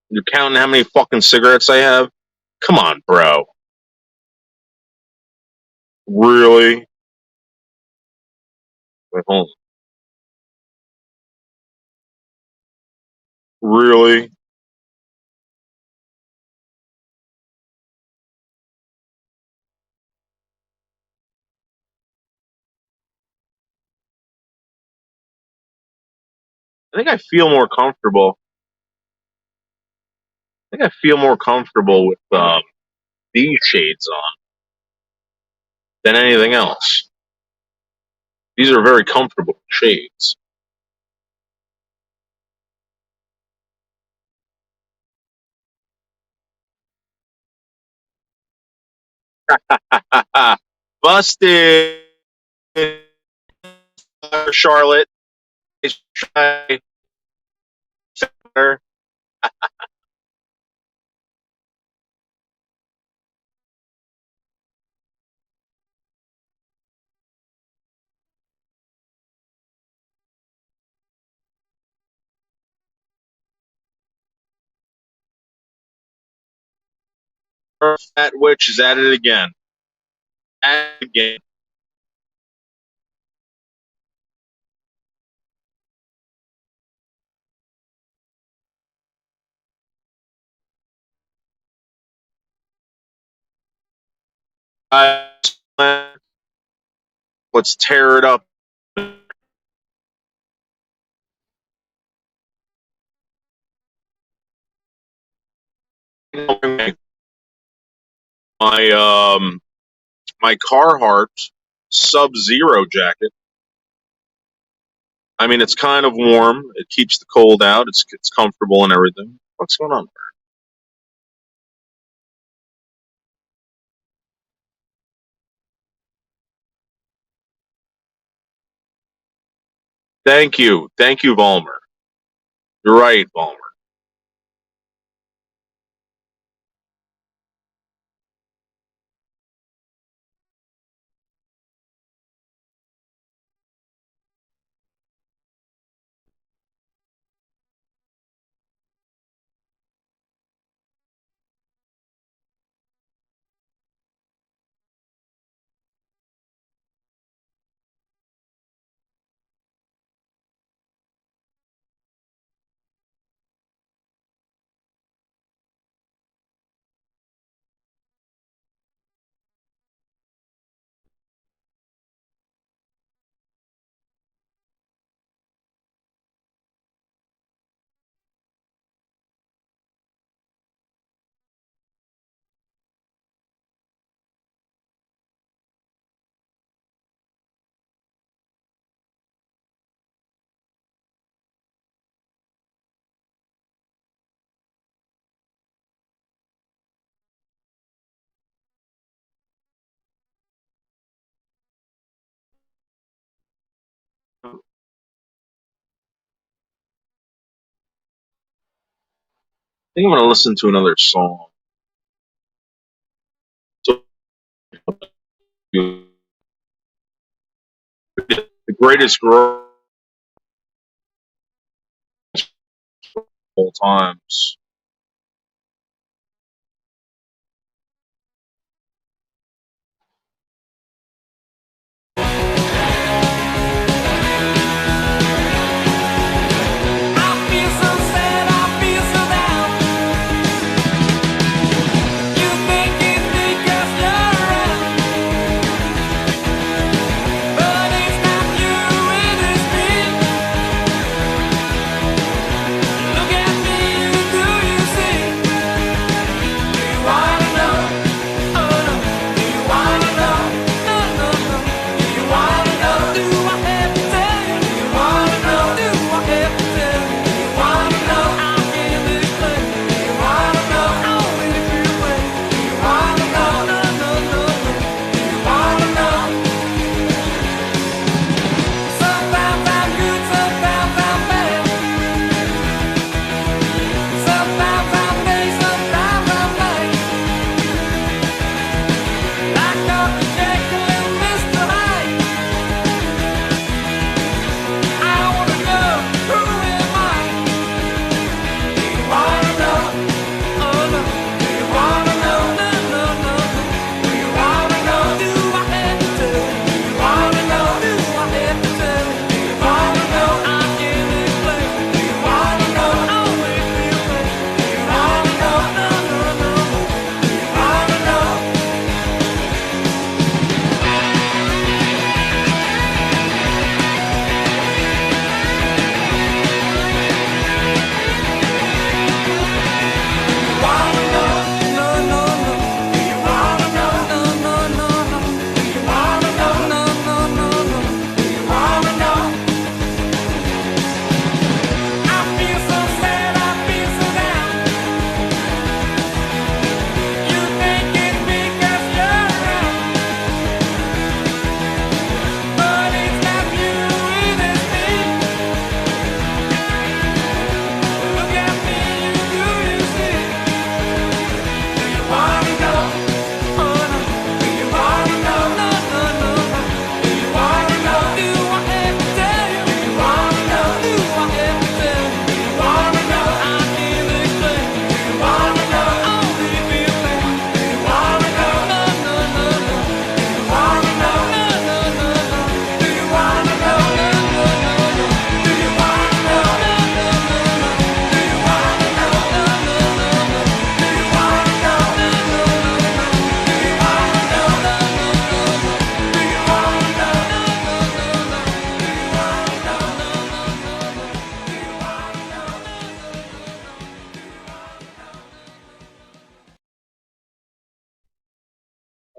you're counting how many fucking cigarettes I have? Come on, bro. Really? Wait, hold on. Really? I think I feel more comfortable. I think I feel more comfortable with these shades on than anything else. These are very comfortable shades. Busted, Charlotte. Fat witch is at it again. At it again. Let's tear it up. My Carhartt Sub-Zero jacket. I mean, it's kind of warm. It keeps the cold out. It's comfortable and everything. What's going on? Thank you, Volmer. You're right, Volmer. I think I'm gonna listen to another song. So, the greatest girl of all times. Look at me, you do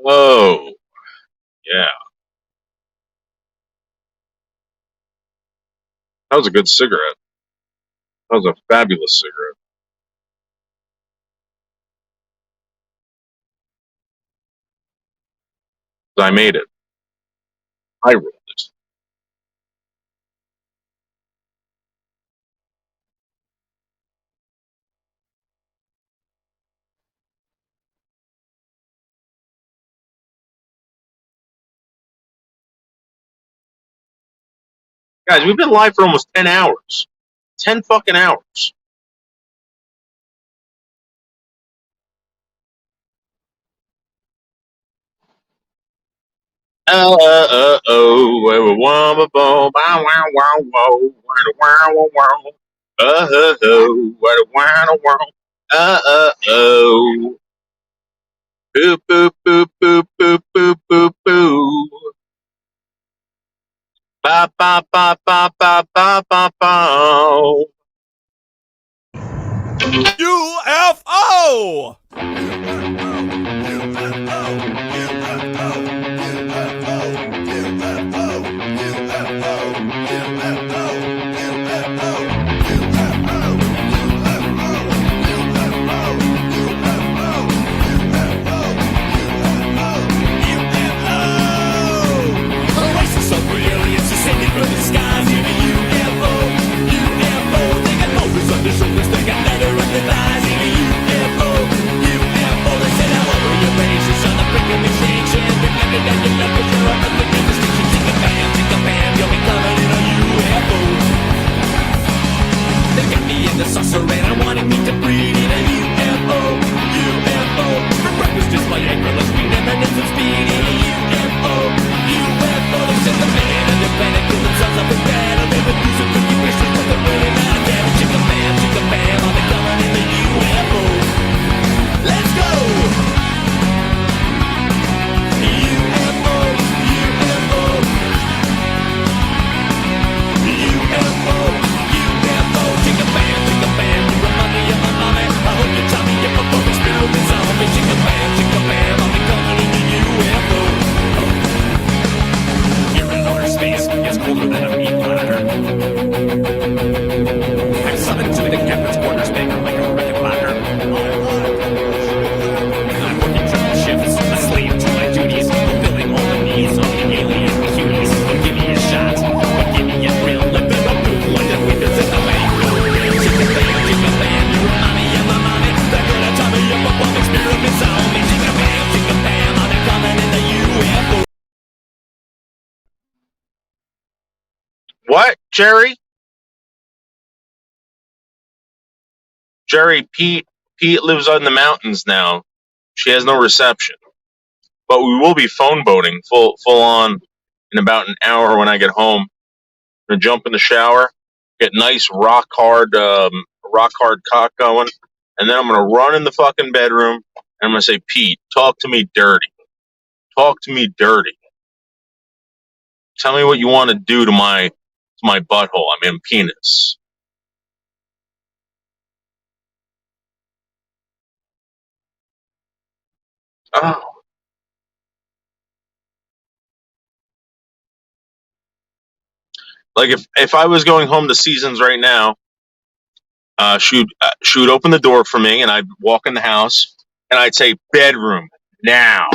Oh, yeah. That was a good cigarette. That was a fabulous cigarette. I made it. I rolled it. Guys, we've been live for almost 10 hours. 10 fucking hours. Wow, wow, wow, wow, wow. Wow, wow. Oh. Boop, boop, boop, boop, boop, boop, boop, boop. Ba, ba, ba, ba, ba, ba, ba, ba. UFO! Oasis of aliens descending from the skies in a UFO. UFO, they got motors on their shoulders, they got leather on their thighs in a UFO. UFO, they said how over your bases on the brink of extinction. Reflected on your knuckles, you're up the distinction. Chicka bam, you'll be covered in a UFO. They got me in the saucer and I wanted me to breathe in a UFO. UFO, for breakfast just my anchorless green eminence of speed in a UFO. UFO, they said the man on the planet killed themselves up in bed. They would use a cookie wishes, but they're really not dead. Chicka bam, I'll be coming in the UFO. Let's go! UFO, UFO. UFO, UFO. Chicka bam, you remind me of my mommy. I hope you tell me if my fucking spirit is on me. Chicka bam, I'll be coming in the UFO. Here in outer space, it's colder than a meat platter. I'm summoned to the captain's quarters, banging like a record platter. I'm working triple shifts, a slave to my duties, fulfilling all the needs of the alien cuties. Don't give me a shot, but give me a thrill. Let the move like the windows in the way. Chicka bam, you remind me of my mommy. That girl that taught me if my fucking spirit is on me. Chicka bam, I'll be coming in the UFO. What, Jerry? Jerry, Pete lives on the mountains now. She has no reception. But we will be phone boating full on in about an hour when I get home. I'm gonna jump in the shower, get nice rock hard cock going, and then I'm gonna run in the fucking bedroom and I'm gonna say, Pete, talk to me dirty. Talk to me dirty. Tell me what you want to do to my butthole. I mean penis. Oh. Like if I was going home to Seasons right now, she would open the door for me, and I'd walk in the house, and I'd say, "Bedroom now,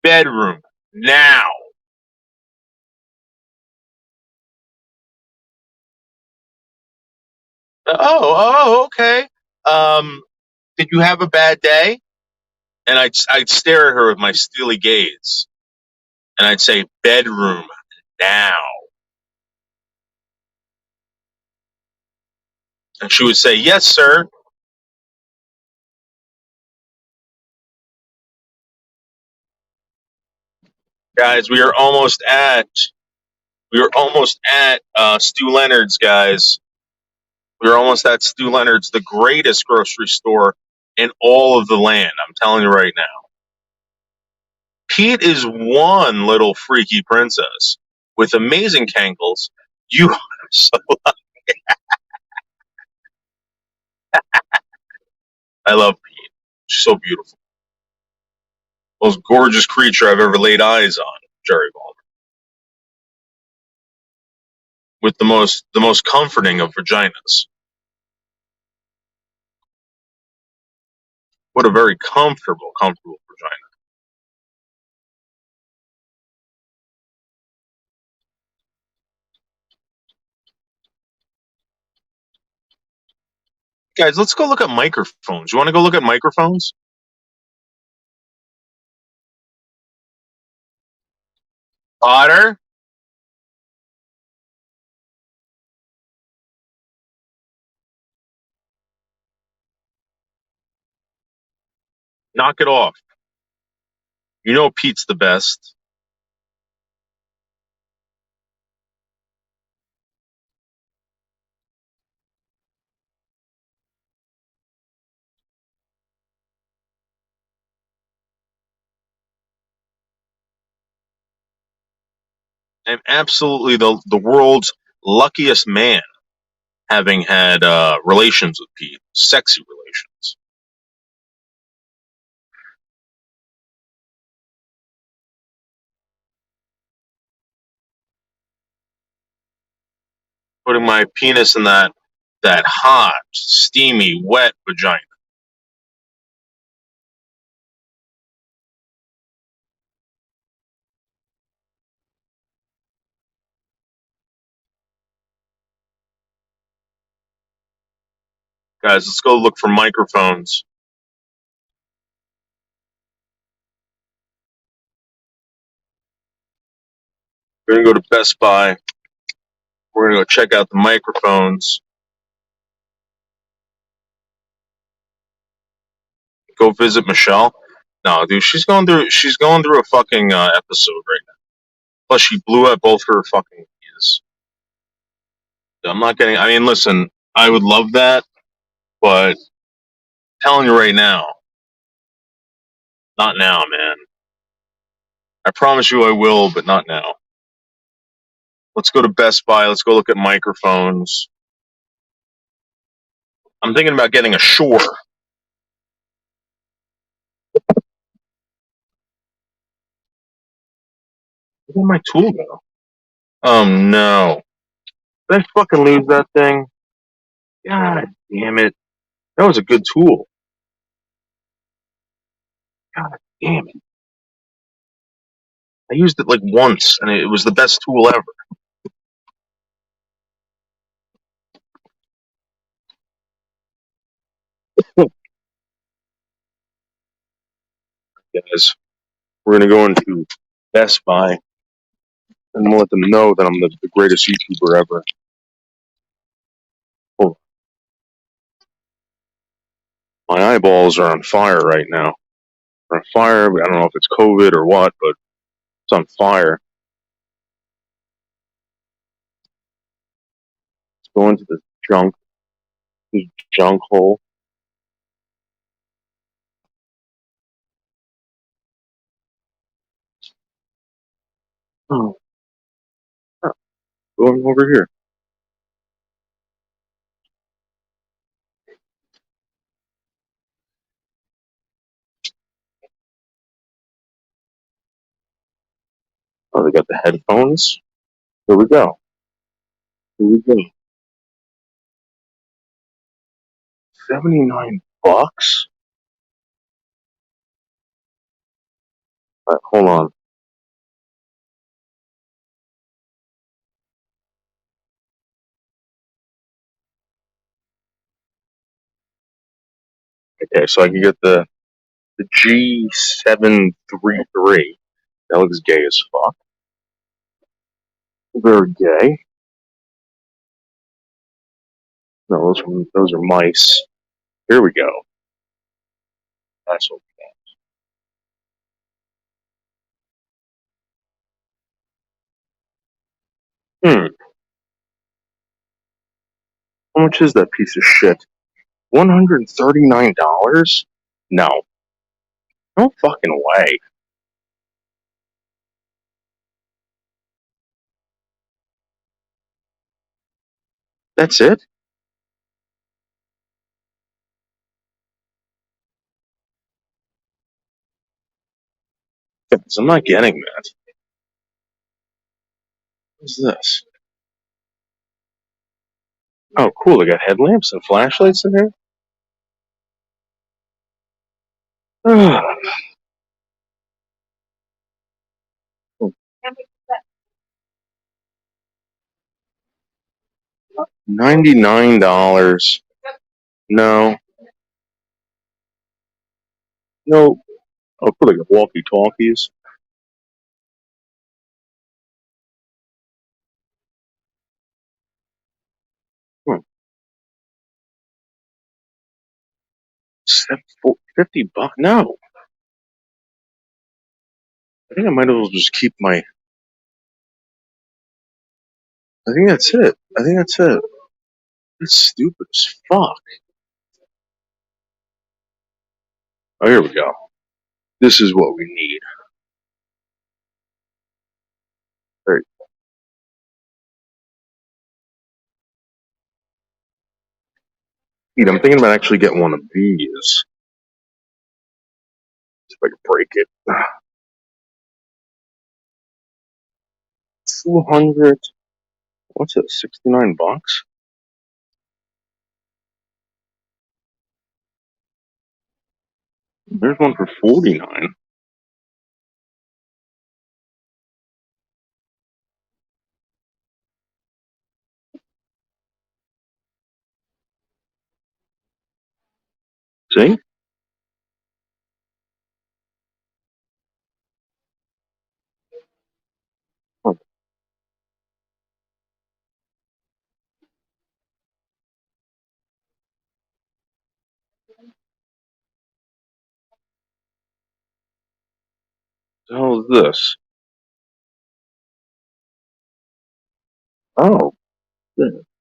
bedroom now." Okay. Did you have a bad day? And I'd stare at her with my steely gaze, and I'd say, "Bedroom now," and she would say, "Yes, sir." Guys, we are almost at Stu Leonard's, guys. We are almost at Stu Leonard's, the greatest grocery store in all of the land. I'm telling you right now. Pete is one little freaky princess with amazing cankles. You are so. I love Pete. She's so beautiful. Most gorgeous creature I've ever laid eyes on, Jerry Ball. With the most comforting of vaginas. What a very comfortable vagina. Guys, let's go look at microphones. You want to go look at microphones? Otter? Knock it off. You know Pete's the best. I'm absolutely the world's luckiest man having had relations with Pete. Sexy relations. Putting my penis in that hot, steamy, wet vagina. Guys, let's go look for microphones. We're gonna go to Best Buy. We're gonna go check out the microphones. Go visit Michelle. No, dude, she's going through a fucking episode right now. Plus, she blew out both her fucking ears. I'm not getting. I mean, listen, I would love that, but I'm telling you right now, not now, man. I promise you I will, but not now. Let's go to Best Buy. Let's go look at microphones. I'm thinking about getting a Shure. Where did my tool go? Oh no! Did I fucking lose that thing? God damn it! That was a good tool. God damn it! I used it like once, and it was the best tool ever. Guys, we're gonna go into Best Buy and let them know that I'm the greatest YouTuber ever. Oh, my eyeballs are on fire right now. They're on fire. I don't know if it's COVID or what, but it's on fire. Let's go into this junk hole. Oh, going over here. Oh, they got the headphones. Here we go. Here we go. $79. All right, hold on. Okay, so I can get the G733. That looks gay as fuck. Very gay. No, those are mice. Here we go. That's what we got. How much is that piece of shit? $139? No. No fucking way. That's it? I'm not getting that. What's this? Oh, cool. They got headlamps and flashlights in here? $99. No. No. Oh, cool. They got walkie-talkies. Hmm. $50? No. I think I might as well just keep my... I think that's it. That's stupid as fuck. Oh, here we go. This is what we need. There you go. I'm thinking about actually getting one of these. See if I can break it. 200. What's it? $69? There's one for 49. See? What the hell is this? Oh, that's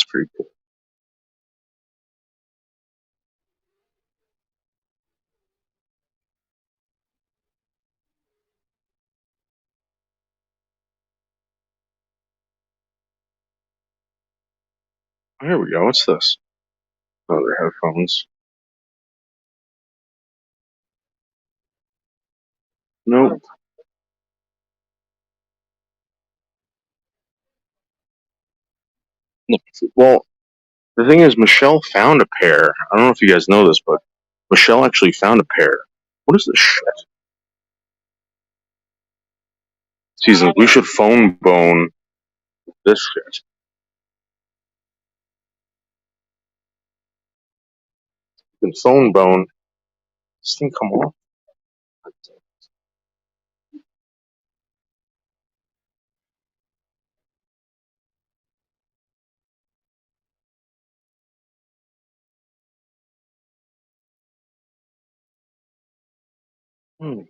pretty cool. Oh, here we go. What's this? Oh, they're headphones. Nope. Well, the thing is, Michelle found a pair. I don't know if you guys know this, but Michelle actually found a pair. What is this shit? Season, we should phone bone this shit. You can phone bone. This thing come off? Hmm.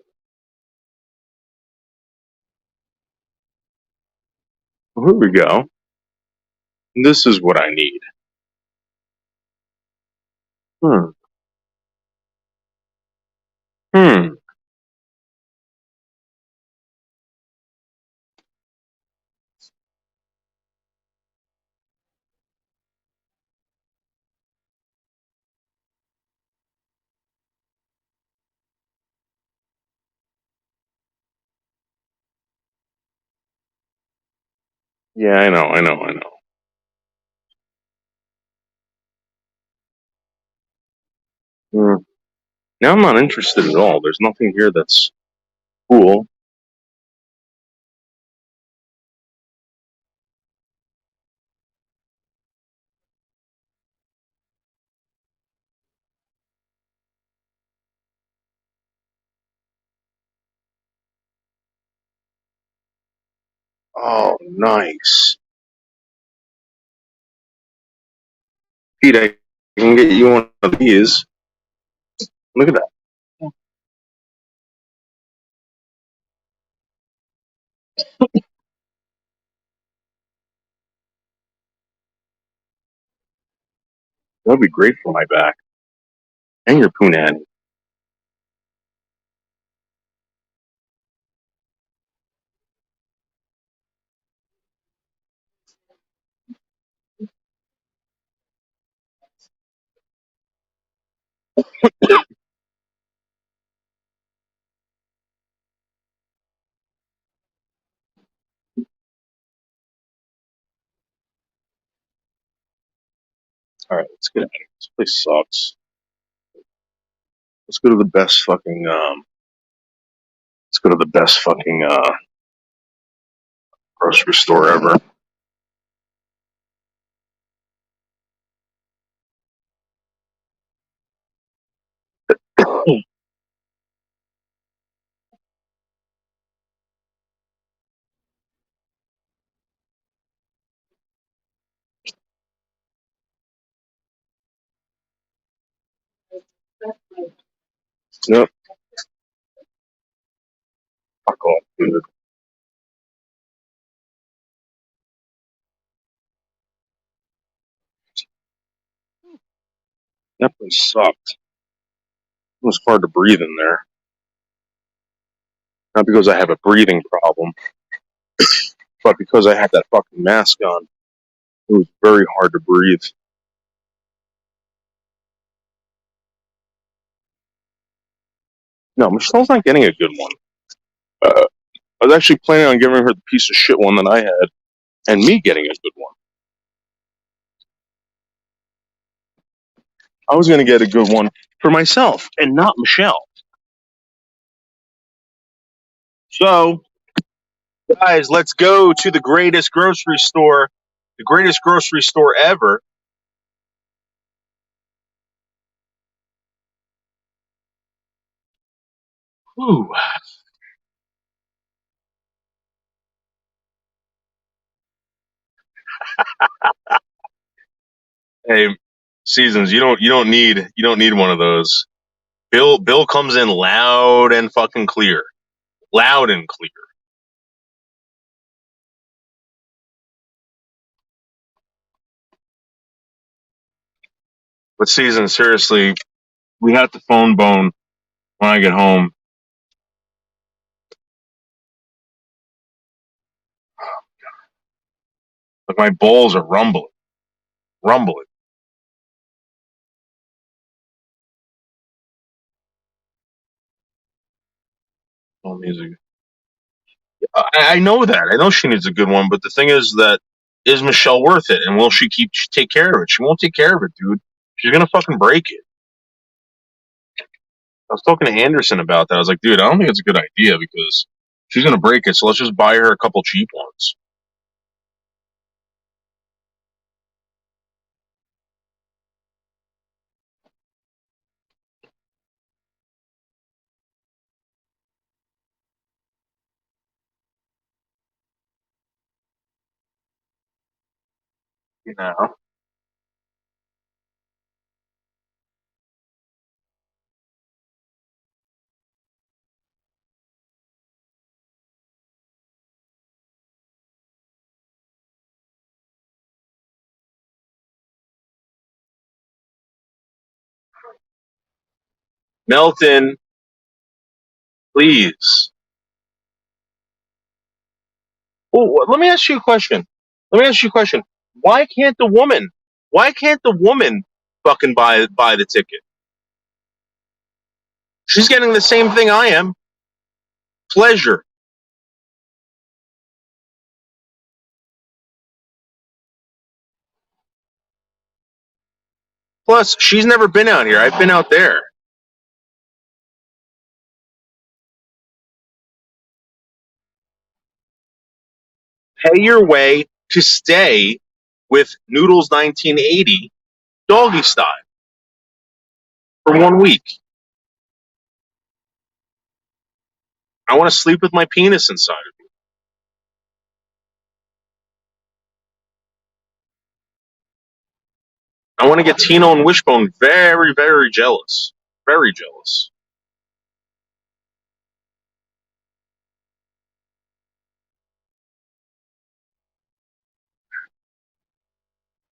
Well, here we go. This is what I need. Hmm. Hmm. Yeah, I know. Hmm. Now I'm not interested at all. There's nothing here that's cool. Oh, nice. Pete, I can get you one of these. Look at that. That'd be great for my back. And your punani. All right, let's get out of here. This place sucks. Let's go to the best fucking. Let's go to the best fucking grocery store ever. Yep. Fuck off, dude. That place sucked. It was hard to breathe in there. Not because I have a breathing problem, but because I had that fucking mask on. It was very hard to breathe. No, Michelle's not getting a good one. I was actually planning on giving her the piece of shit one that I had, and me getting a good one. I was going to get a good one for myself, and not Michelle. So, guys, let's go to the greatest grocery store ever. Whew. Hey, Seasons, you don't need one of those. Bill comes in loud and fucking clear. Loud and clear. But Seasons, seriously, we have to phone bone when I get home. Like my balls are rumbling. Oh, music. I know that. I know she needs a good one, but the thing is Michelle worth it? And will she take care of it? She won't take care of it, dude. She's gonna fucking break it. I was talking to Anderson about that. I was like, dude, I don't think it's a good idea because she's gonna break it. So let's just buy her a couple cheap ones. You know. Melton, please. Oh, let me ask you a question. Why can't the woman? Why can't the woman fucking buy the ticket? She's getting the same thing I am. Pleasure. Plus, she's never been out here. I've been out there. Pay your way to stay with Noodles 1980 doggy style for 1 week. I want to sleep with my penis inside of you. I want to get Tino and Wishbone very, very jealous. Very jealous.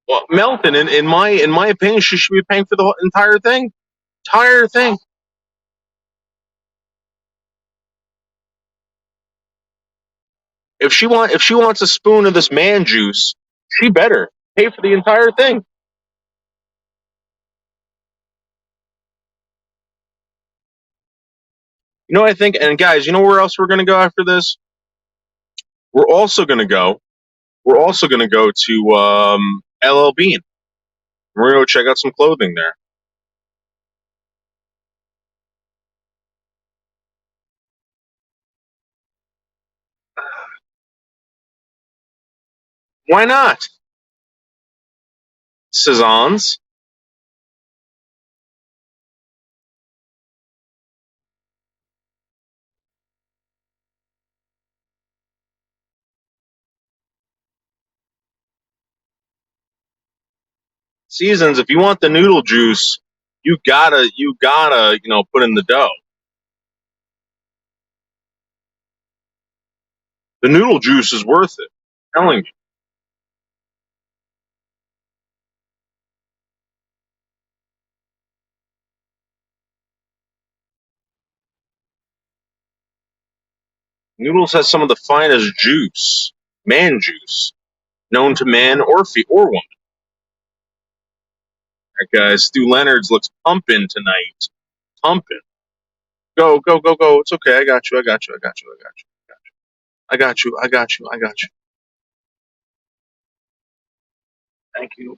Well, Melton, in my opinion, she should be paying for the entire thing. Entire thing. If she wants a spoon of this man juice, she better pay for the entire thing. You know what I think? And guys, you know where else we're going to go after this? We're also going to go. We're also going to go to LL Bean. We're going to go check out some clothing there. Why not? Saisons. Seasons. If you want the noodle juice, you gotta, put in the dough. The noodle juice is worth it. I'm telling you. Noodles has some of the finest juice, man juice, known to man or woman. All right, guys, Stu Leonard's looks pumping tonight. Pumping. Go, go, go, go. It's okay. I got you. I got you. I got you. I got you. I got you. I got you. I got you. Thank you.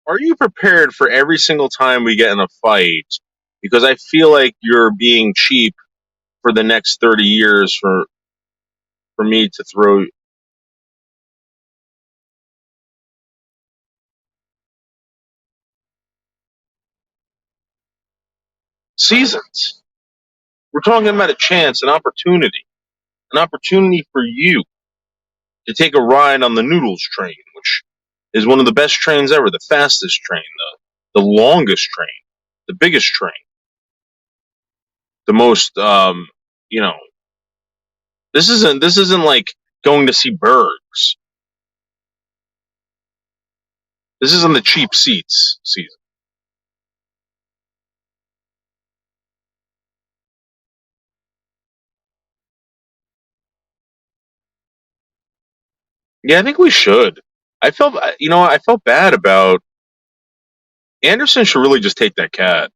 Are you prepared for every single time we get in a fight? Because I feel like you're being cheap for the next 30 years for me to throw seasons. We're talking about a chance, an opportunity for you to take a ride on the Noodles train, which is one of the best trains ever, the fastest train, the longest train, the biggest train, the most, you know, this isn't like going to see Bergs. This isn't the cheap seats season. Yeah, I think we should. I felt bad about Anderson. Should really just take that cat.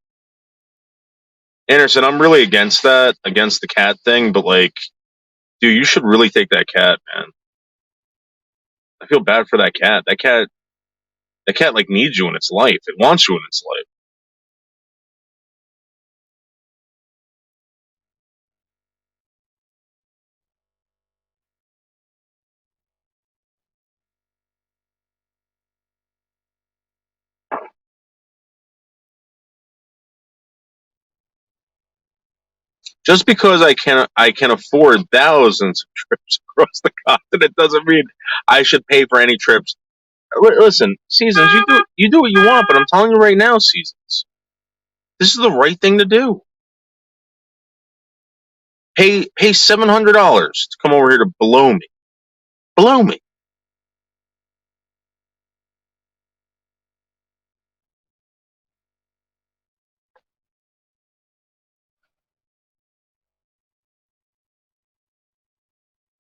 Anderson, I'm really against the cat thing, but like, dude, you should really take that cat, man. I feel bad for that cat. That cat like needs you in its life. It wants you in its life. Just because I can afford thousands of trips across the continent doesn't mean I should pay for any trips. Listen, Seasons, you do what you want, but I'm telling you right now, Seasons, this is the right thing to do. Pay $700 to come over here to blow me. Blow me.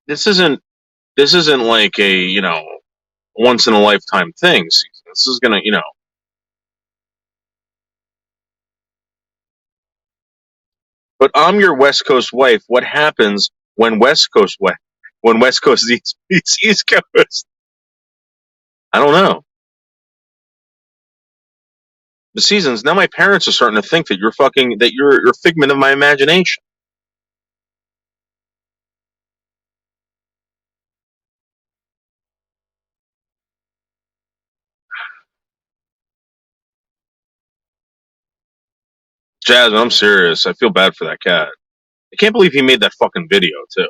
This isn't like a once in a lifetime thing. Season. This is gonna But I'm your West Coast wife. What happens when West Coast meets East Coast? I don't know. The Seasons. Now my parents are starting to think that you're a figment of my imagination. Jasmine, I'm serious. I feel bad for that cat. I can't believe he made that fucking video too,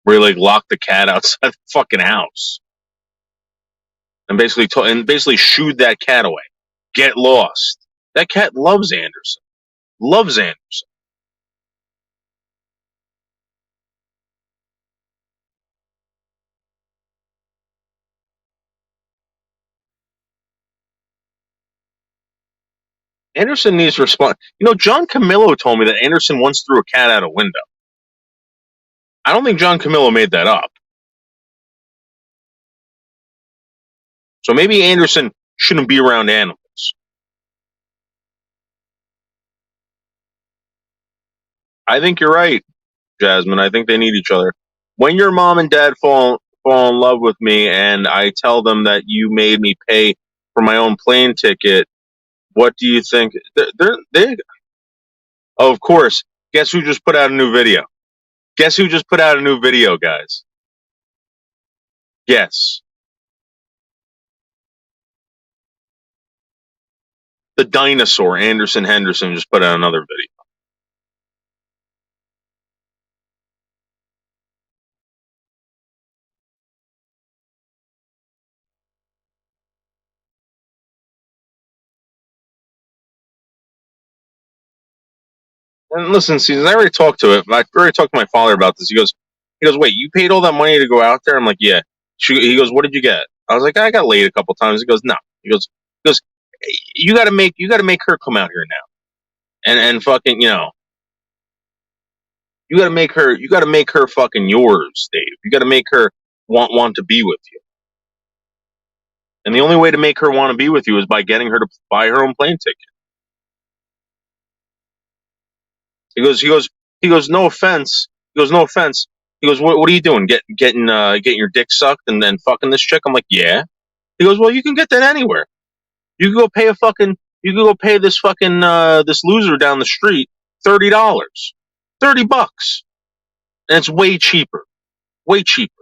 where he like locked the cat outside the fucking house and basically shooed that cat away. Get lost. That cat loves Anderson. Loves Anderson. Anderson needs to respond. You know, John Camillo told me that Anderson once threw a cat out a window. I don't think John Camillo made that up. So maybe Anderson shouldn't be around animals. I think you're right, Jasmine. I think they need each other. When your mom and dad fall in love with me and I tell them that you made me pay for my own plane ticket, what do you think? Oh, of course. Guess who just put out a new video? Guess who just put out a new video, guys? Yes. The dinosaur, Anderson Henderson, just put out another video. And listen, Susan, I already talked to it. I already talked to my father about this. He goes, wait, you paid all that money to go out there? I'm like, yeah. He goes, what did you get? I was like, I got laid a couple times. He goes, no. He goes, you got to make her come out here now, and fucking, you got to make her fucking yours, Dave. You got to make her want to be with you. And the only way to make her want to be with you is by getting her to buy her own plane ticket. He goes, no offense. He goes, no offense. He goes, what are you doing? Getting your dick sucked and then fucking this chick? I'm like, yeah. He goes, well, you can get that anywhere. You can go pay you can go pay this fucking, this loser down the street $30, $30. And it's way cheaper. Way cheaper.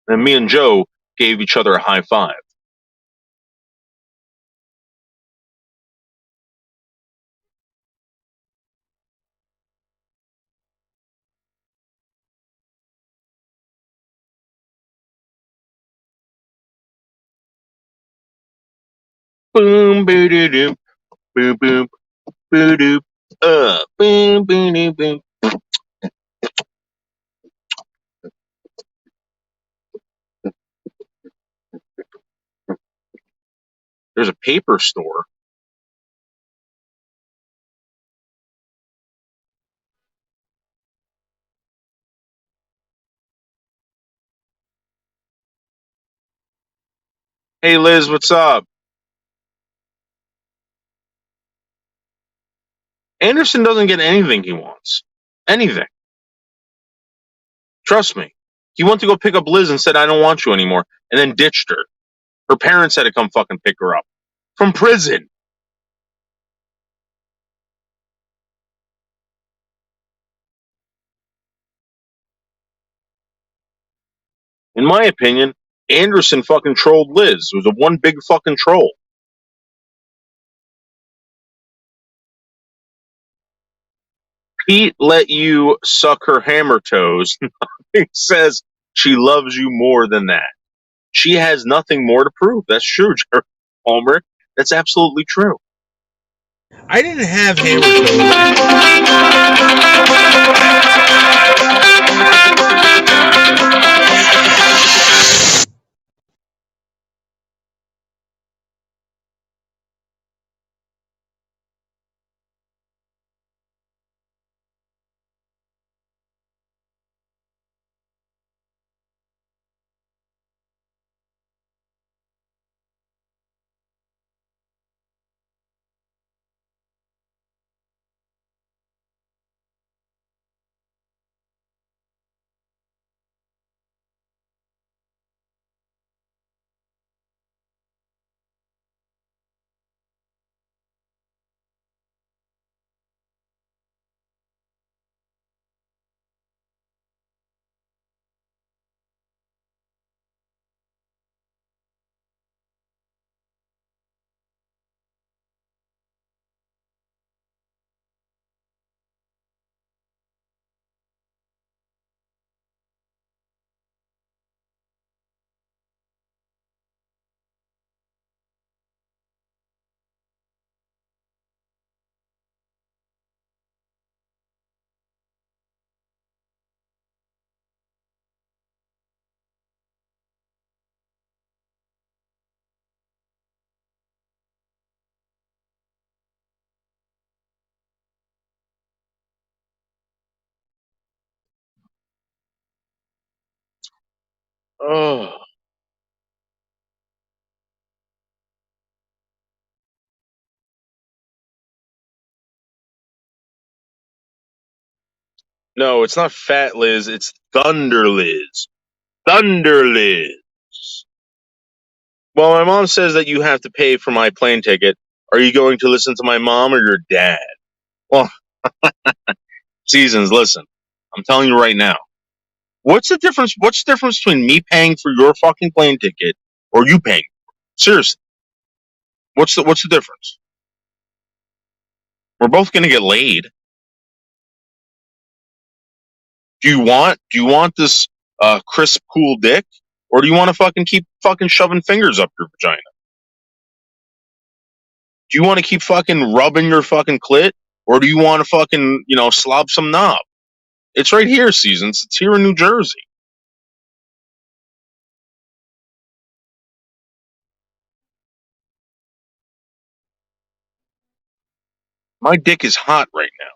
And me and Joe gave each other a high five. Boom, boo doo doo, boom, boom, boo doo, boom, boom, boom, boom. There's a paper store. Hey, Liz, what's up? Anderson doesn't get anything he wants. Anything. Trust me. He went to go pick up Liz and said, I don't want you anymore, and then ditched her. Her parents had to come fucking pick her up. From prison. In my opinion, Anderson fucking trolled Liz. It was a one big fucking troll. Pete let you suck her hammer toes. He says she loves you more than that. She has nothing more to prove. That's true, Jerry Palmer. That's absolutely true. I didn't have hammer toes. Oh. No, it's not Fat Liz. It's Thunder Liz. Thunder Liz. Well, my mom says that you have to pay for my plane ticket. Are you going to listen to my mom or your dad? Well, Seasons, listen. I'm telling you right now. What's the difference? What's the difference between me paying for your fucking plane ticket or you paying? Seriously, what's the difference? We're both gonna get laid. Do you want this crisp, cool dick, or do you want to fucking keep fucking shoving fingers up your vagina? Do you want to keep fucking rubbing your fucking clit, or do you want to fucking slob some knob? It's right here, Seasons. It's here in New Jersey. My dick is hot right now.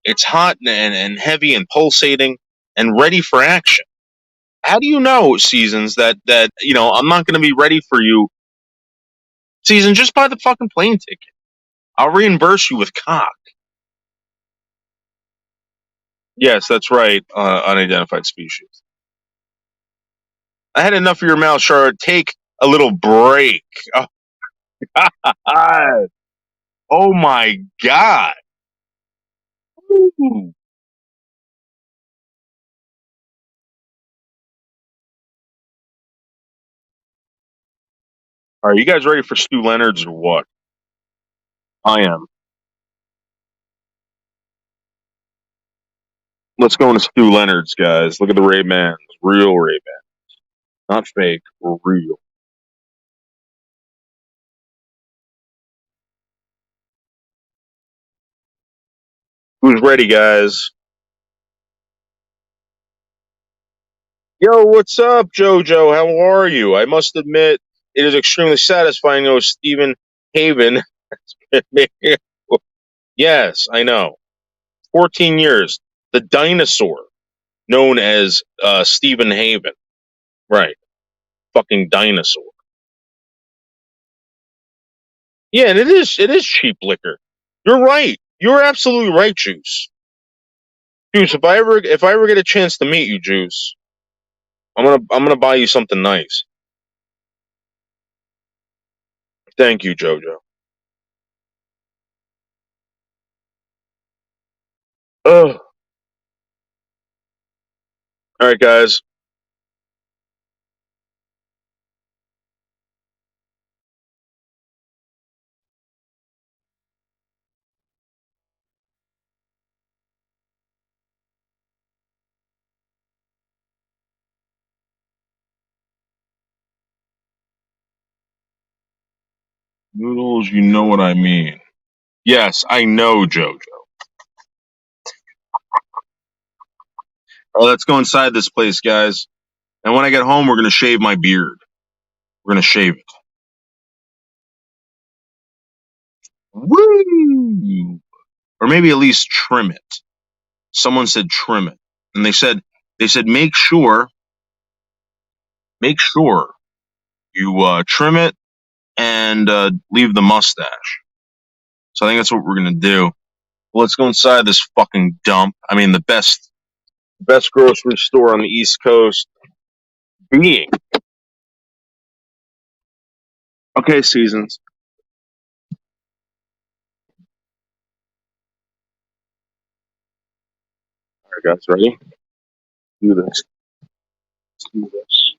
It's hot and heavy and pulsating and ready for action. How do you know, Seasons, that I'm not going to be ready for you? Season, just buy the fucking plane ticket. I'll reimburse you with cock. Yes, that's right. Unidentified species. I had enough of your mouth, Charlotte. Take a little break. Oh, God. Oh my God. Ooh. Are you guys ready for Stu Leonard's or what? I am. Let's go into Stu Leonard's, guys. Look at the Ray-Bans. Real Ray-Bans. Not fake. Real. Who's ready, guys? Yo, what's up, JoJo? How are you? I must admit, it is extremely satisfying to know Stephen Haven. Yes, I know. 14 years. The dinosaur known as Stephen Haven. Right. Fucking dinosaur. Yeah, and it is cheap liquor. You're right. You're absolutely right, Juice. Juice, if I ever get a chance to meet you, Juice, I'm gonna buy you something nice. Thank you, JoJo. Ugh. All right, guys. Noodles, you know what I mean. Yes, I know, JoJo. All right, let's go inside this place, guys. And when I get home, we're gonna shave my beard. We're gonna shave it. Woo! Or maybe at least trim it. Someone said trim it, and they said make sure you trim it and leave the mustache. So I think that's what we're gonna do. Well, let's go inside this fucking dump. I mean, the best grocery store on the East Coast. Being okay, Seasons. All right, guys, ready? Do this. Let's do this.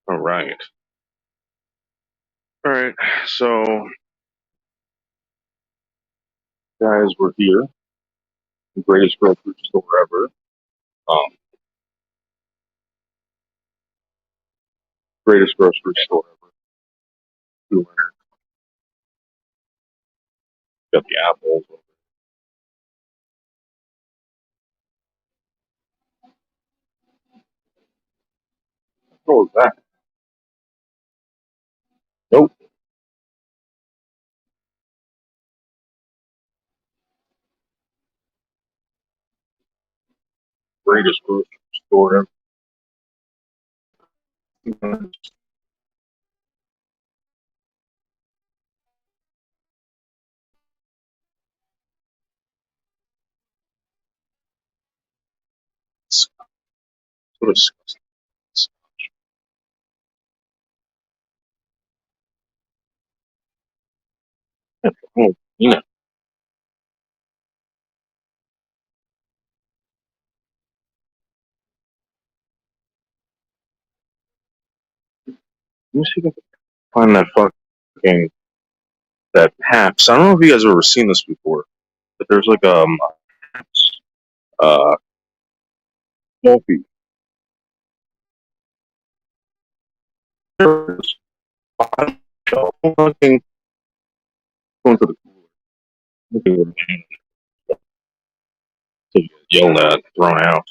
All right. All right. So guys were here. The greatest grocery store ever. Greatest grocery store ever. We were here. Got the apples. What was that? Nope. Greatest grocery store ever. So disgusting. Oh, you know. Let me see if I can find that fucking that Paps. I don't know if you guys have ever seen this before, but there's like Paps coffee. There's fucking going to the cooler. Looking at it, so you get yelled at, thrown out.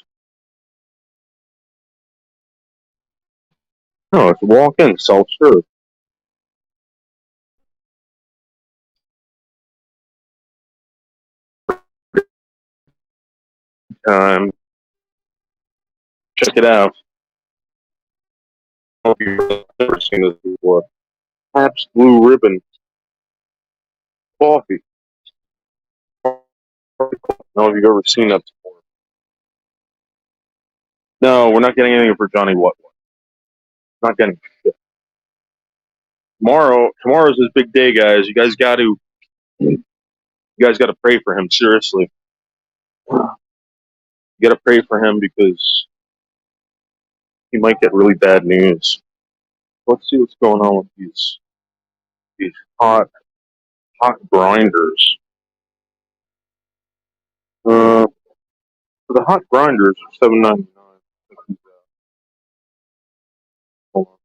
No, it's walk in, self serve. Check it out. I don't know if you've ever seen this before. Paps Blue Ribbon Coffee. I don't know if you've ever seen that before. No, we're not getting anything for Johnny What. Not getting shit. Tomorrow's his big day, guys. You guys got to pray for him. Seriously, you got to pray for him because he might get really bad news. Let's see what's going on with these hot grinders. For the hot grinders, $7.99. Hold on.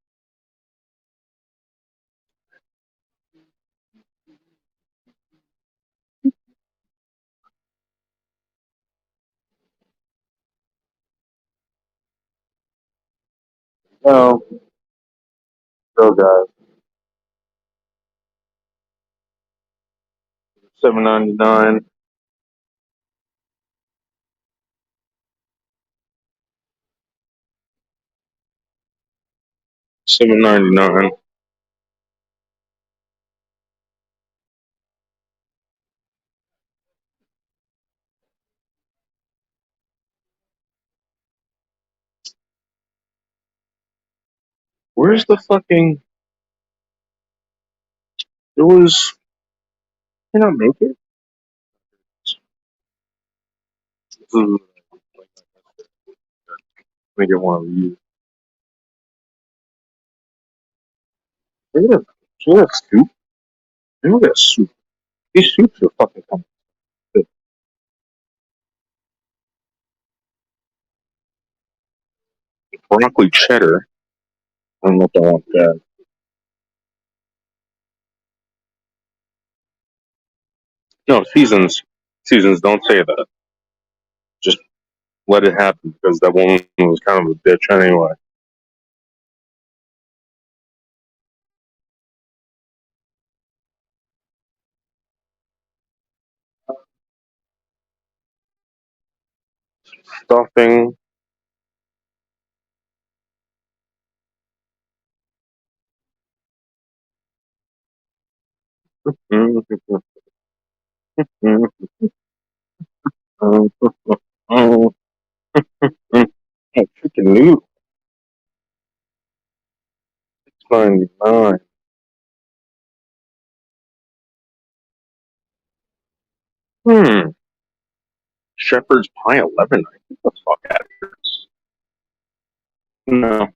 No, go guys. $7.99. $7.99. Where's the fucking? There was. Can I make it? Let me get one of these. Look at that. Look at that soup. Look at that soup. These soups are fucking coming. Broccoli cheddar. I don't know if I want that. No, seasons. Seasons, don't say that. Just let it happen because that woman was kind of a bitch anyway. Stuffing. Chicken noodle. $6.99. Hmm. Shepherd's pie 11. Get the fuck out of here. No.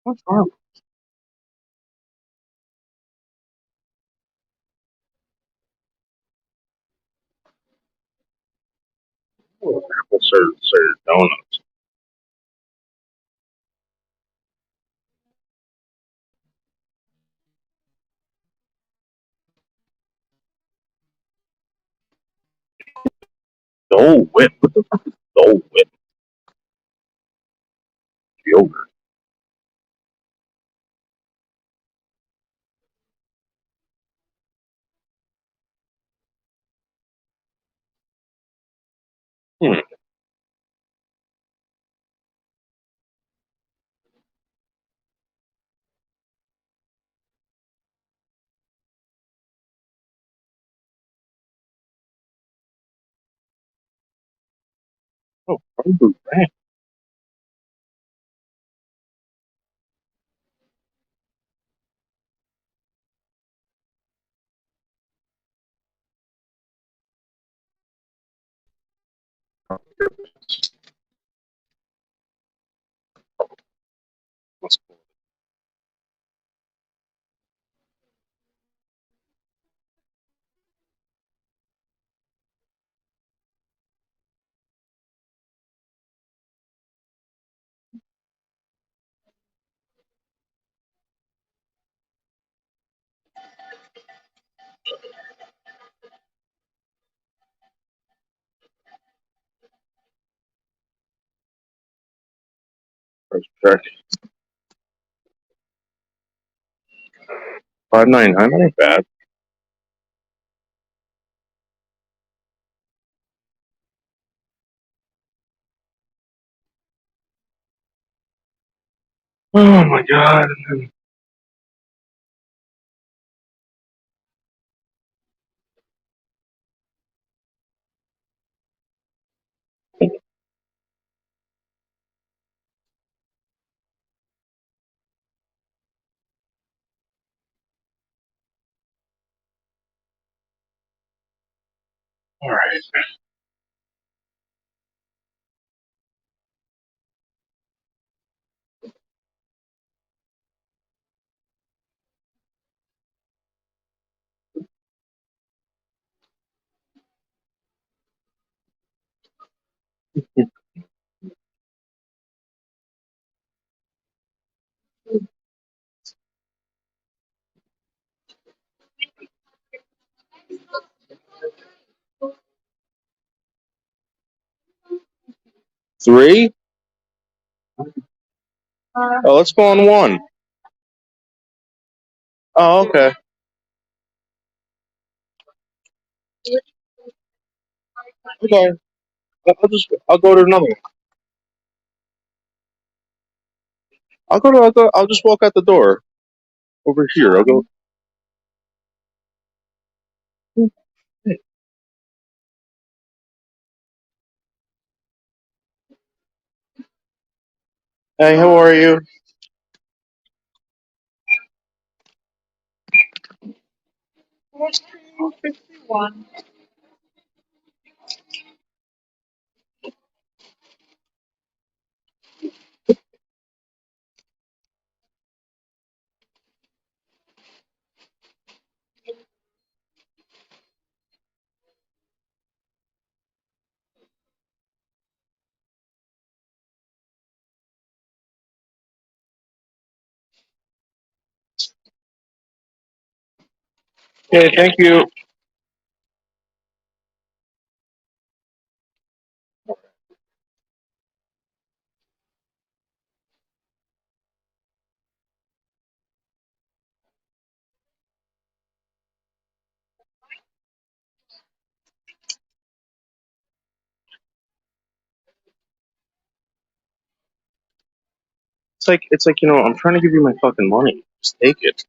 What's wrong? Oh, apple cider donuts. Dole Whip. What the fuck is Dole Whip? Yogurt. Hmm. Oh, bamboo ranch. What's cool? 5.99. That ain't bad. Oh my god. 3? Oh, let's go on 1. Oh, okay. Okay. I'll go to another one. I'll just walk out the door over here. I'll go. Hey, how are you? Okay, thank you. it's like I'm trying to give you my fucking money. Just take it.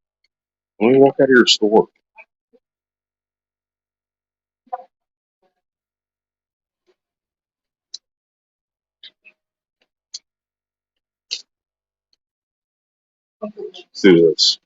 Let me walk out of your store. Let's do this.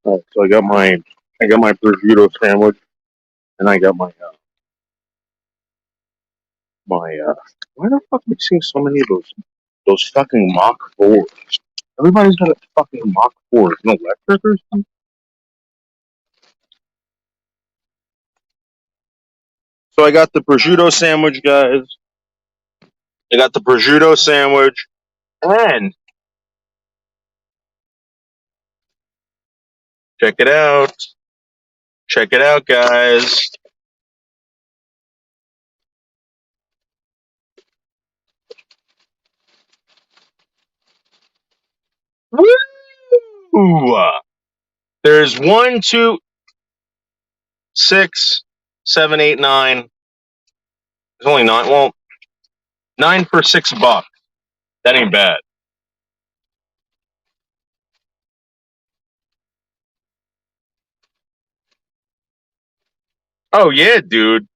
All right, so I got my prosciutto sandwich, and I got my. Why the fuck am I seeing so many of those fucking Mach 4s? Everybody's got a fucking Mach 4. An electric or something? So I got the prosciutto sandwich, guys. I got the prosciutto sandwich, and check it out. Check it out, guys. Woo! There's 1, 2, 6, 7, 8, 9. There's only 9. Well, 9 for $6. That ain't bad. Oh yeah, dude.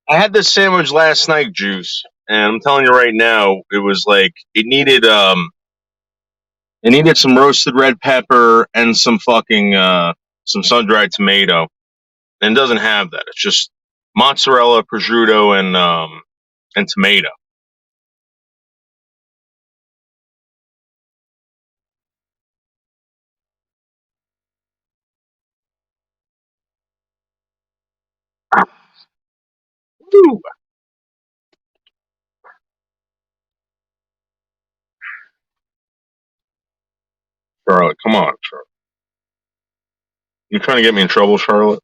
I had this sandwich last night, Juice, and I'm telling you right now, it was like it needed some roasted red pepper and some fucking some sun-dried tomato. And it doesn't have that. It's just mozzarella, prosciutto, and tomato. Woo! Charlotte, come on, Charlotte. You trying to get me in trouble, Charlotte?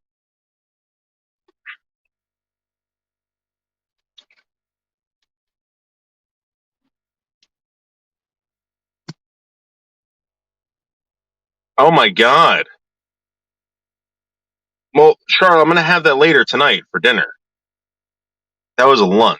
Oh my god. Well, Charlotte, I'm gonna have that later tonight for dinner. That was a lunch.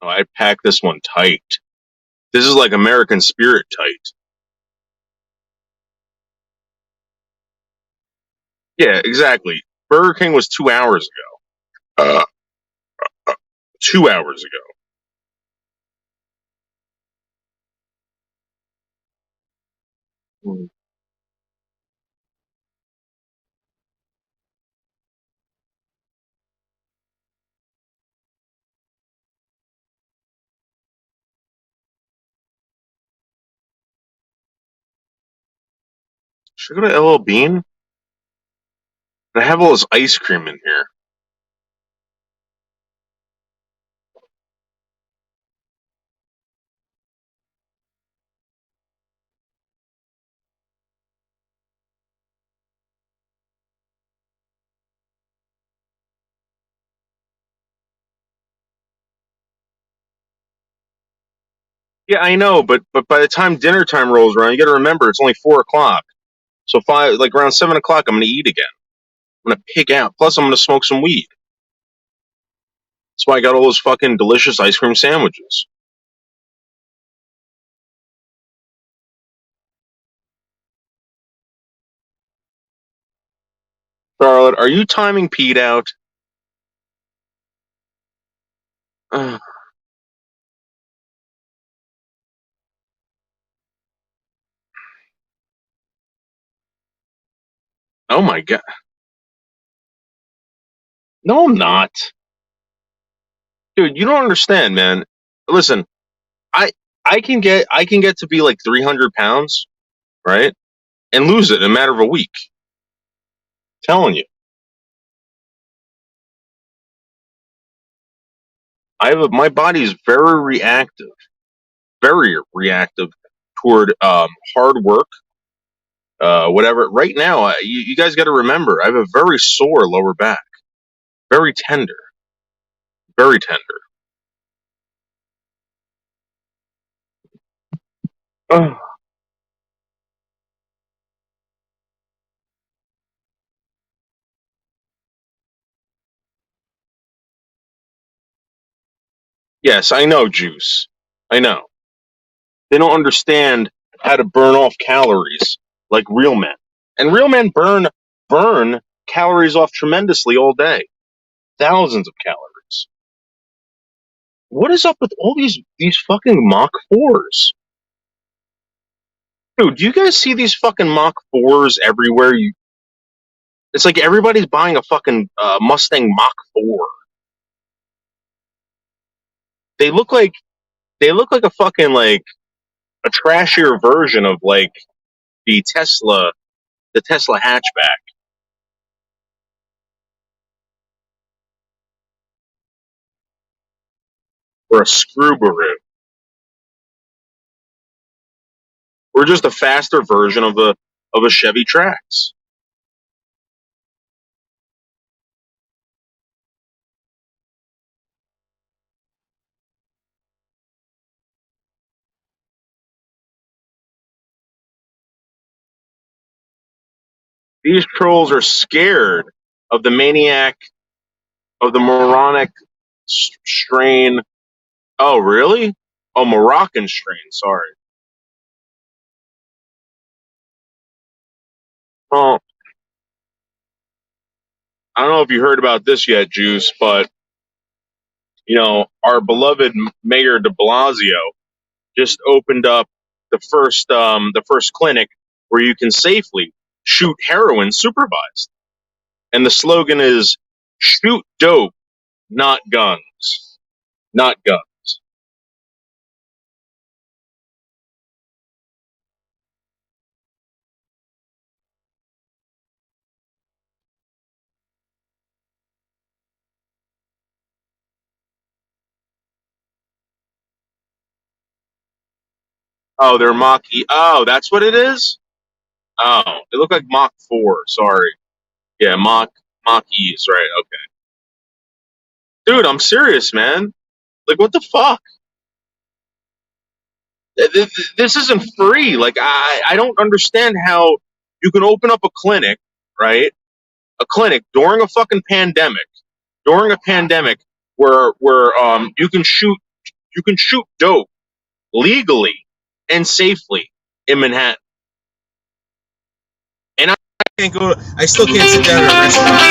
Oh, I packed this one tight. This is like American Spirit tight. Yeah, exactly. Burger King was 2 hours ago. 2 hours ago. Mm. Should I go to LL Bean? I have all this ice cream in here. Yeah, I know, but by the time dinner time rolls around, you got to remember it's only 4 o'clock. So like around 7 o'clock, I'm gonna eat again. I'm gonna pig out. Plus, I'm gonna smoke some weed. That's why I got all those fucking delicious ice cream sandwiches. Charlotte, are you timing Pete out? Oh my god. No, I'm not. Dude, you don't understand, man. Listen, I I can get to be like 300 pounds, right? And lose it in a matter of a week. Telling you. My body is very reactive toward hard work, whatever. Right now, you guys got to remember, I have a very sore lower back, very tender, very tender. Ugh. Yes, I know, Juice. I know. They don't understand how to burn off calories like real men, and real men burn calories off tremendously all day, thousands of calories. What is up with all these fucking Mach 4s? Dude, do you guys see these fucking Mach 4s everywhere? It's like everybody's buying a fucking Mustang Mach 4. They look like a fucking like a trashier version of like the Tesla hatchback or a Subaru, or just a faster version of a Chevy Trax. These trolls are scared of the maniac, of the moronic strain. Oh, really? Oh, Moroccan strain. Sorry. Well, I don't know if you heard about this yet, Juice, but our beloved Mayor De Blasio just opened up the first clinic where you can safely shoot heroin supervised, and the slogan is "Shoot dope, not guns, not guns." Oh, they're Mach E. Oh, that's what it is. Oh, it looked like Mach 4. Sorry. Yeah, Mach E's. Right. Okay. Dude, I'm serious, man. Like, what the fuck? This isn't free. Like, I don't understand how you can open up a clinic, right? A clinic during a pandemic where you can shoot dope legally and safely in Manhattan. And I still can't sit down at a restaurant.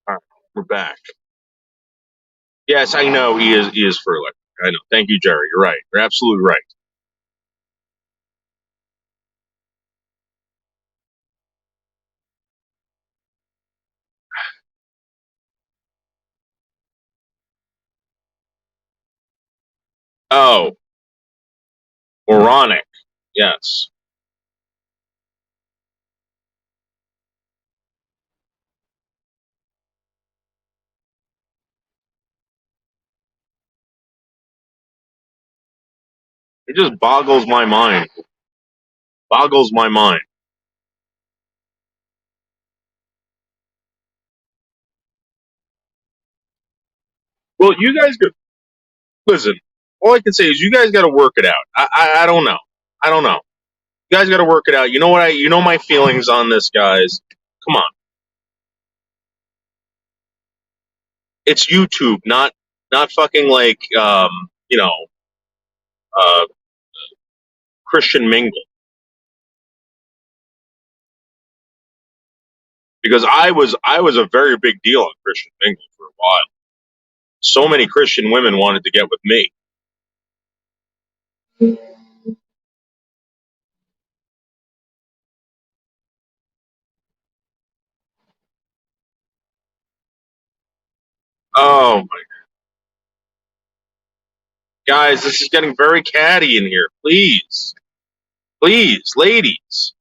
All right, we're back. Yes, I know he is for electric. I know. Thank you, Jerry. You're right. You're absolutely right. Oh, moronic. Yes. It just boggles my mind. Boggles my mind. Well, you guys go. Listen, all I can say is you guys got to work it out. I don't know. I don't know. You guys got to work it out. You know what? You know my feelings on this, guys. Come on. It's YouTube, not fucking like uh, Christian Mingle. Because I was a very big deal on Christian Mingle for a while. So many Christian women wanted to get with me. Oh my guys, this is getting very catty in here. Please, please, ladies.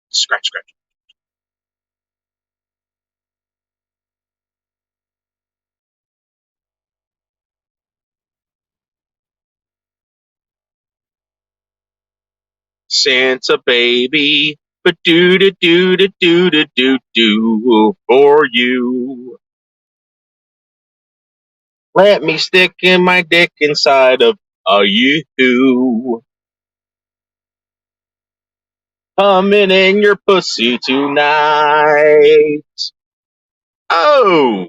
Scratch, scratch. Santa baby, but do for you. Let me stick in my dick inside of you. Coming in your pussy tonight. Oh,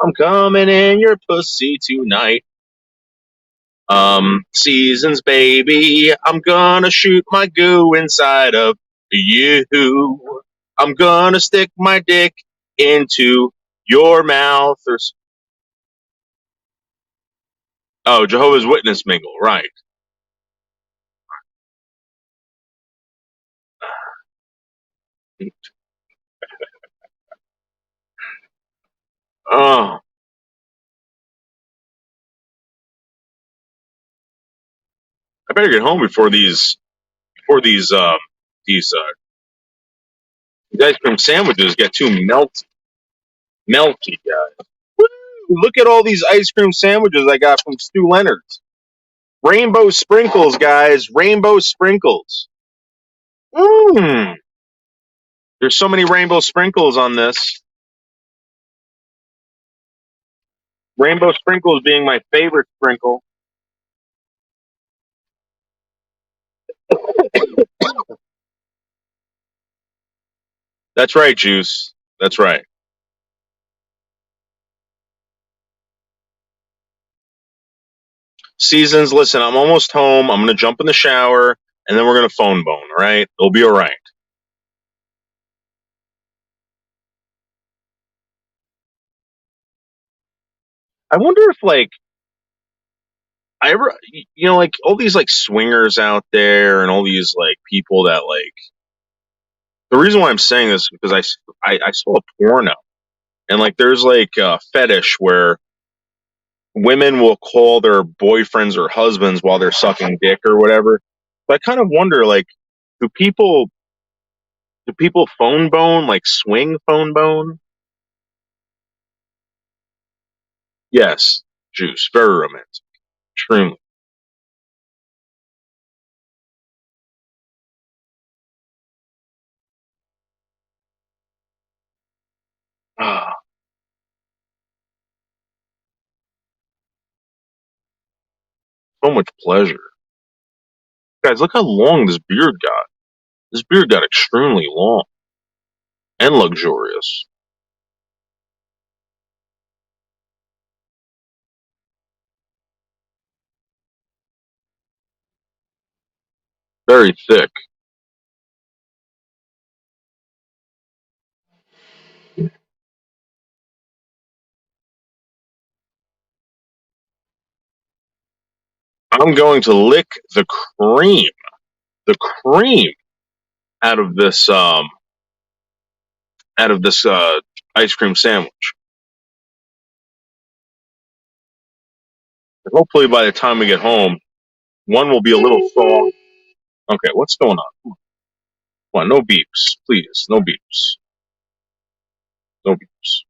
I'm coming in your pussy tonight. Seasons, baby, I'm gonna shoot my goo inside of you. I'm gonna stick my dick into your mouth. Oh, Jehovah's Witness mingle, right. Oh, I better get home before these ice cream sandwiches get too melty, guys. Woo! Look at all these ice cream sandwiches I got from Stu Leonard's. Rainbow sprinkles, guys. Rainbow sprinkles. Mmm. There's so many rainbow sprinkles on this. Rainbow sprinkles being my favorite sprinkle. That's right, Juice. That's right. Seasons, listen, I'm almost home. I'm going to jump in the shower, and then we're going to phone bone, all right? It'll be all right. I wonder if, like, I ever, like, all these, like, swingers out there and all these, like, people that, like, the reason why I'm saying this is because I saw a porno, and, like, there's, like, a fetish where women will call their boyfriends or husbands while they're sucking dick or whatever. So I kind of wonder, like, do people phone bone, like swing phone bone? Yes, Juice, very romantic, extremely. Ah, so much pleasure, guys. Look how long this beard got. This beard got extremely long and luxurious. Very thick. I'm going to lick the cream out of this ice cream sandwich. Hopefully by the time we get home, one will be a little thawed. Okay, what's going on? Come on, no beeps, please, no beeps, no beeps.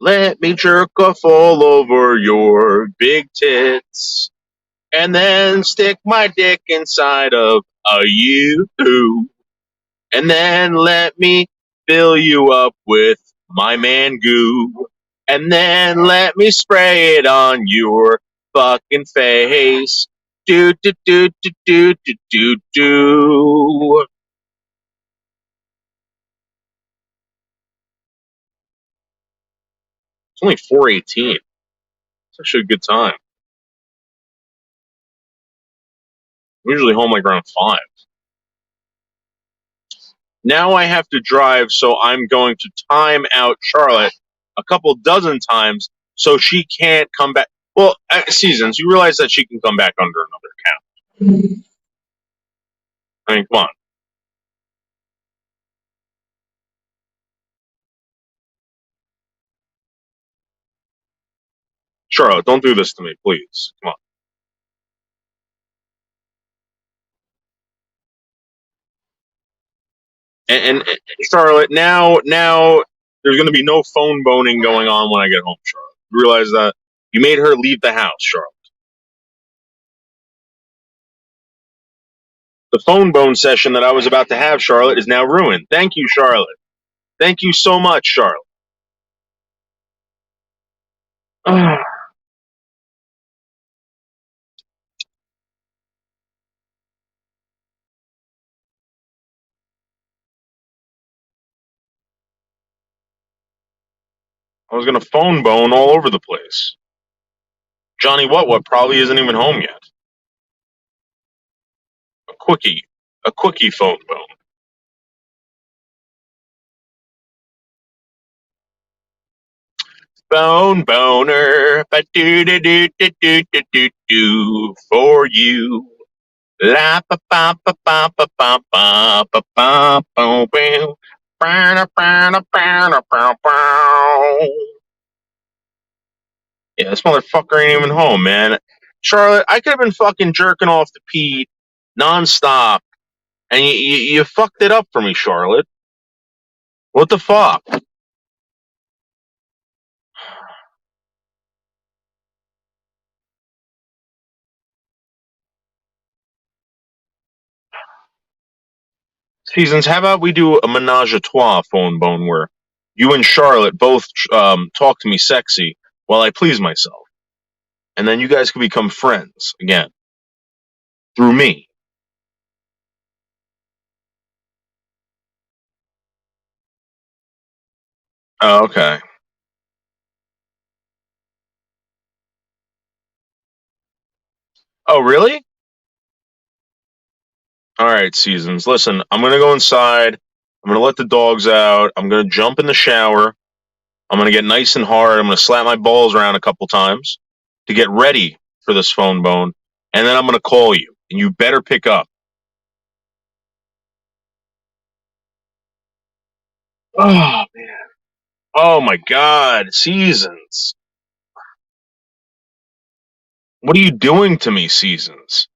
Let me jerk off all over your big tits, and then stick my dick inside of you, and then let me fill you up with my man goo, and then let me spray it on your fucking face. Do do do do do do do do. It's only 4:18. It's actually a good time. I'm usually home like around 5. Now I have to drive, so I'm going to time out Charlotte a couple dozen times so she can't come back. Well, Seasons, you realize that she can come back under another account. I mean, come on. Charlotte, don't do this to me, please. Come on. And Charlotte, now there's going to be no phone boning going on when I get home, Charlotte. You realize that? You made her leave the house, Charlotte. The phone bone session that I was about to have, Charlotte, is now ruined. Thank you, Charlotte. Thank you so much, Charlotte. I was going to phone bone all over the place. Johnny What probably isn't even home yet. A quickie phone bone. Phone boner, ba do do do do do do do do for you. La pa pa pa pa pa pa pa pa pa pa pa. Yeah, this motherfucker ain't even home, man. Charlotte, I could have been fucking jerking off to Pete nonstop, and you fucked it up for me, Charlotte. What the fuck? Seasons, how about we do a menage a trois phone bone where you and Charlotte both talk to me sexy while I please myself, and then you guys can become friends again through me. Oh, okay. Oh, really? All right, Seasons. Listen, I'm gonna go inside. I'm gonna let the dogs out. I'm gonna jump in the shower. I'm gonna get nice and hard. I'm gonna slap my balls around a couple times to get ready for this phone bone, and then I'm gonna call you, and you better pick up. Oh man. Oh my God, Seasons. What are you doing to me, Seasons?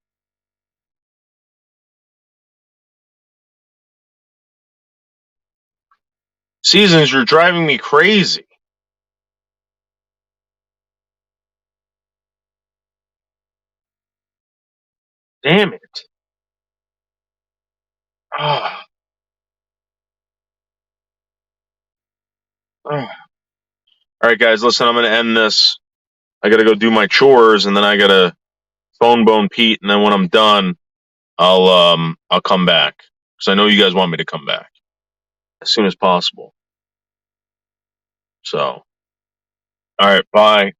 Seasons, you're driving me crazy. Damn it. Oh. Oh. All right, guys, listen, I'm going to end this. I got to go do my chores, and then I got to phone bone Pete, and then when I'm done, I'll come back because I know you guys want me to come back as soon as possible. So, all right, bye.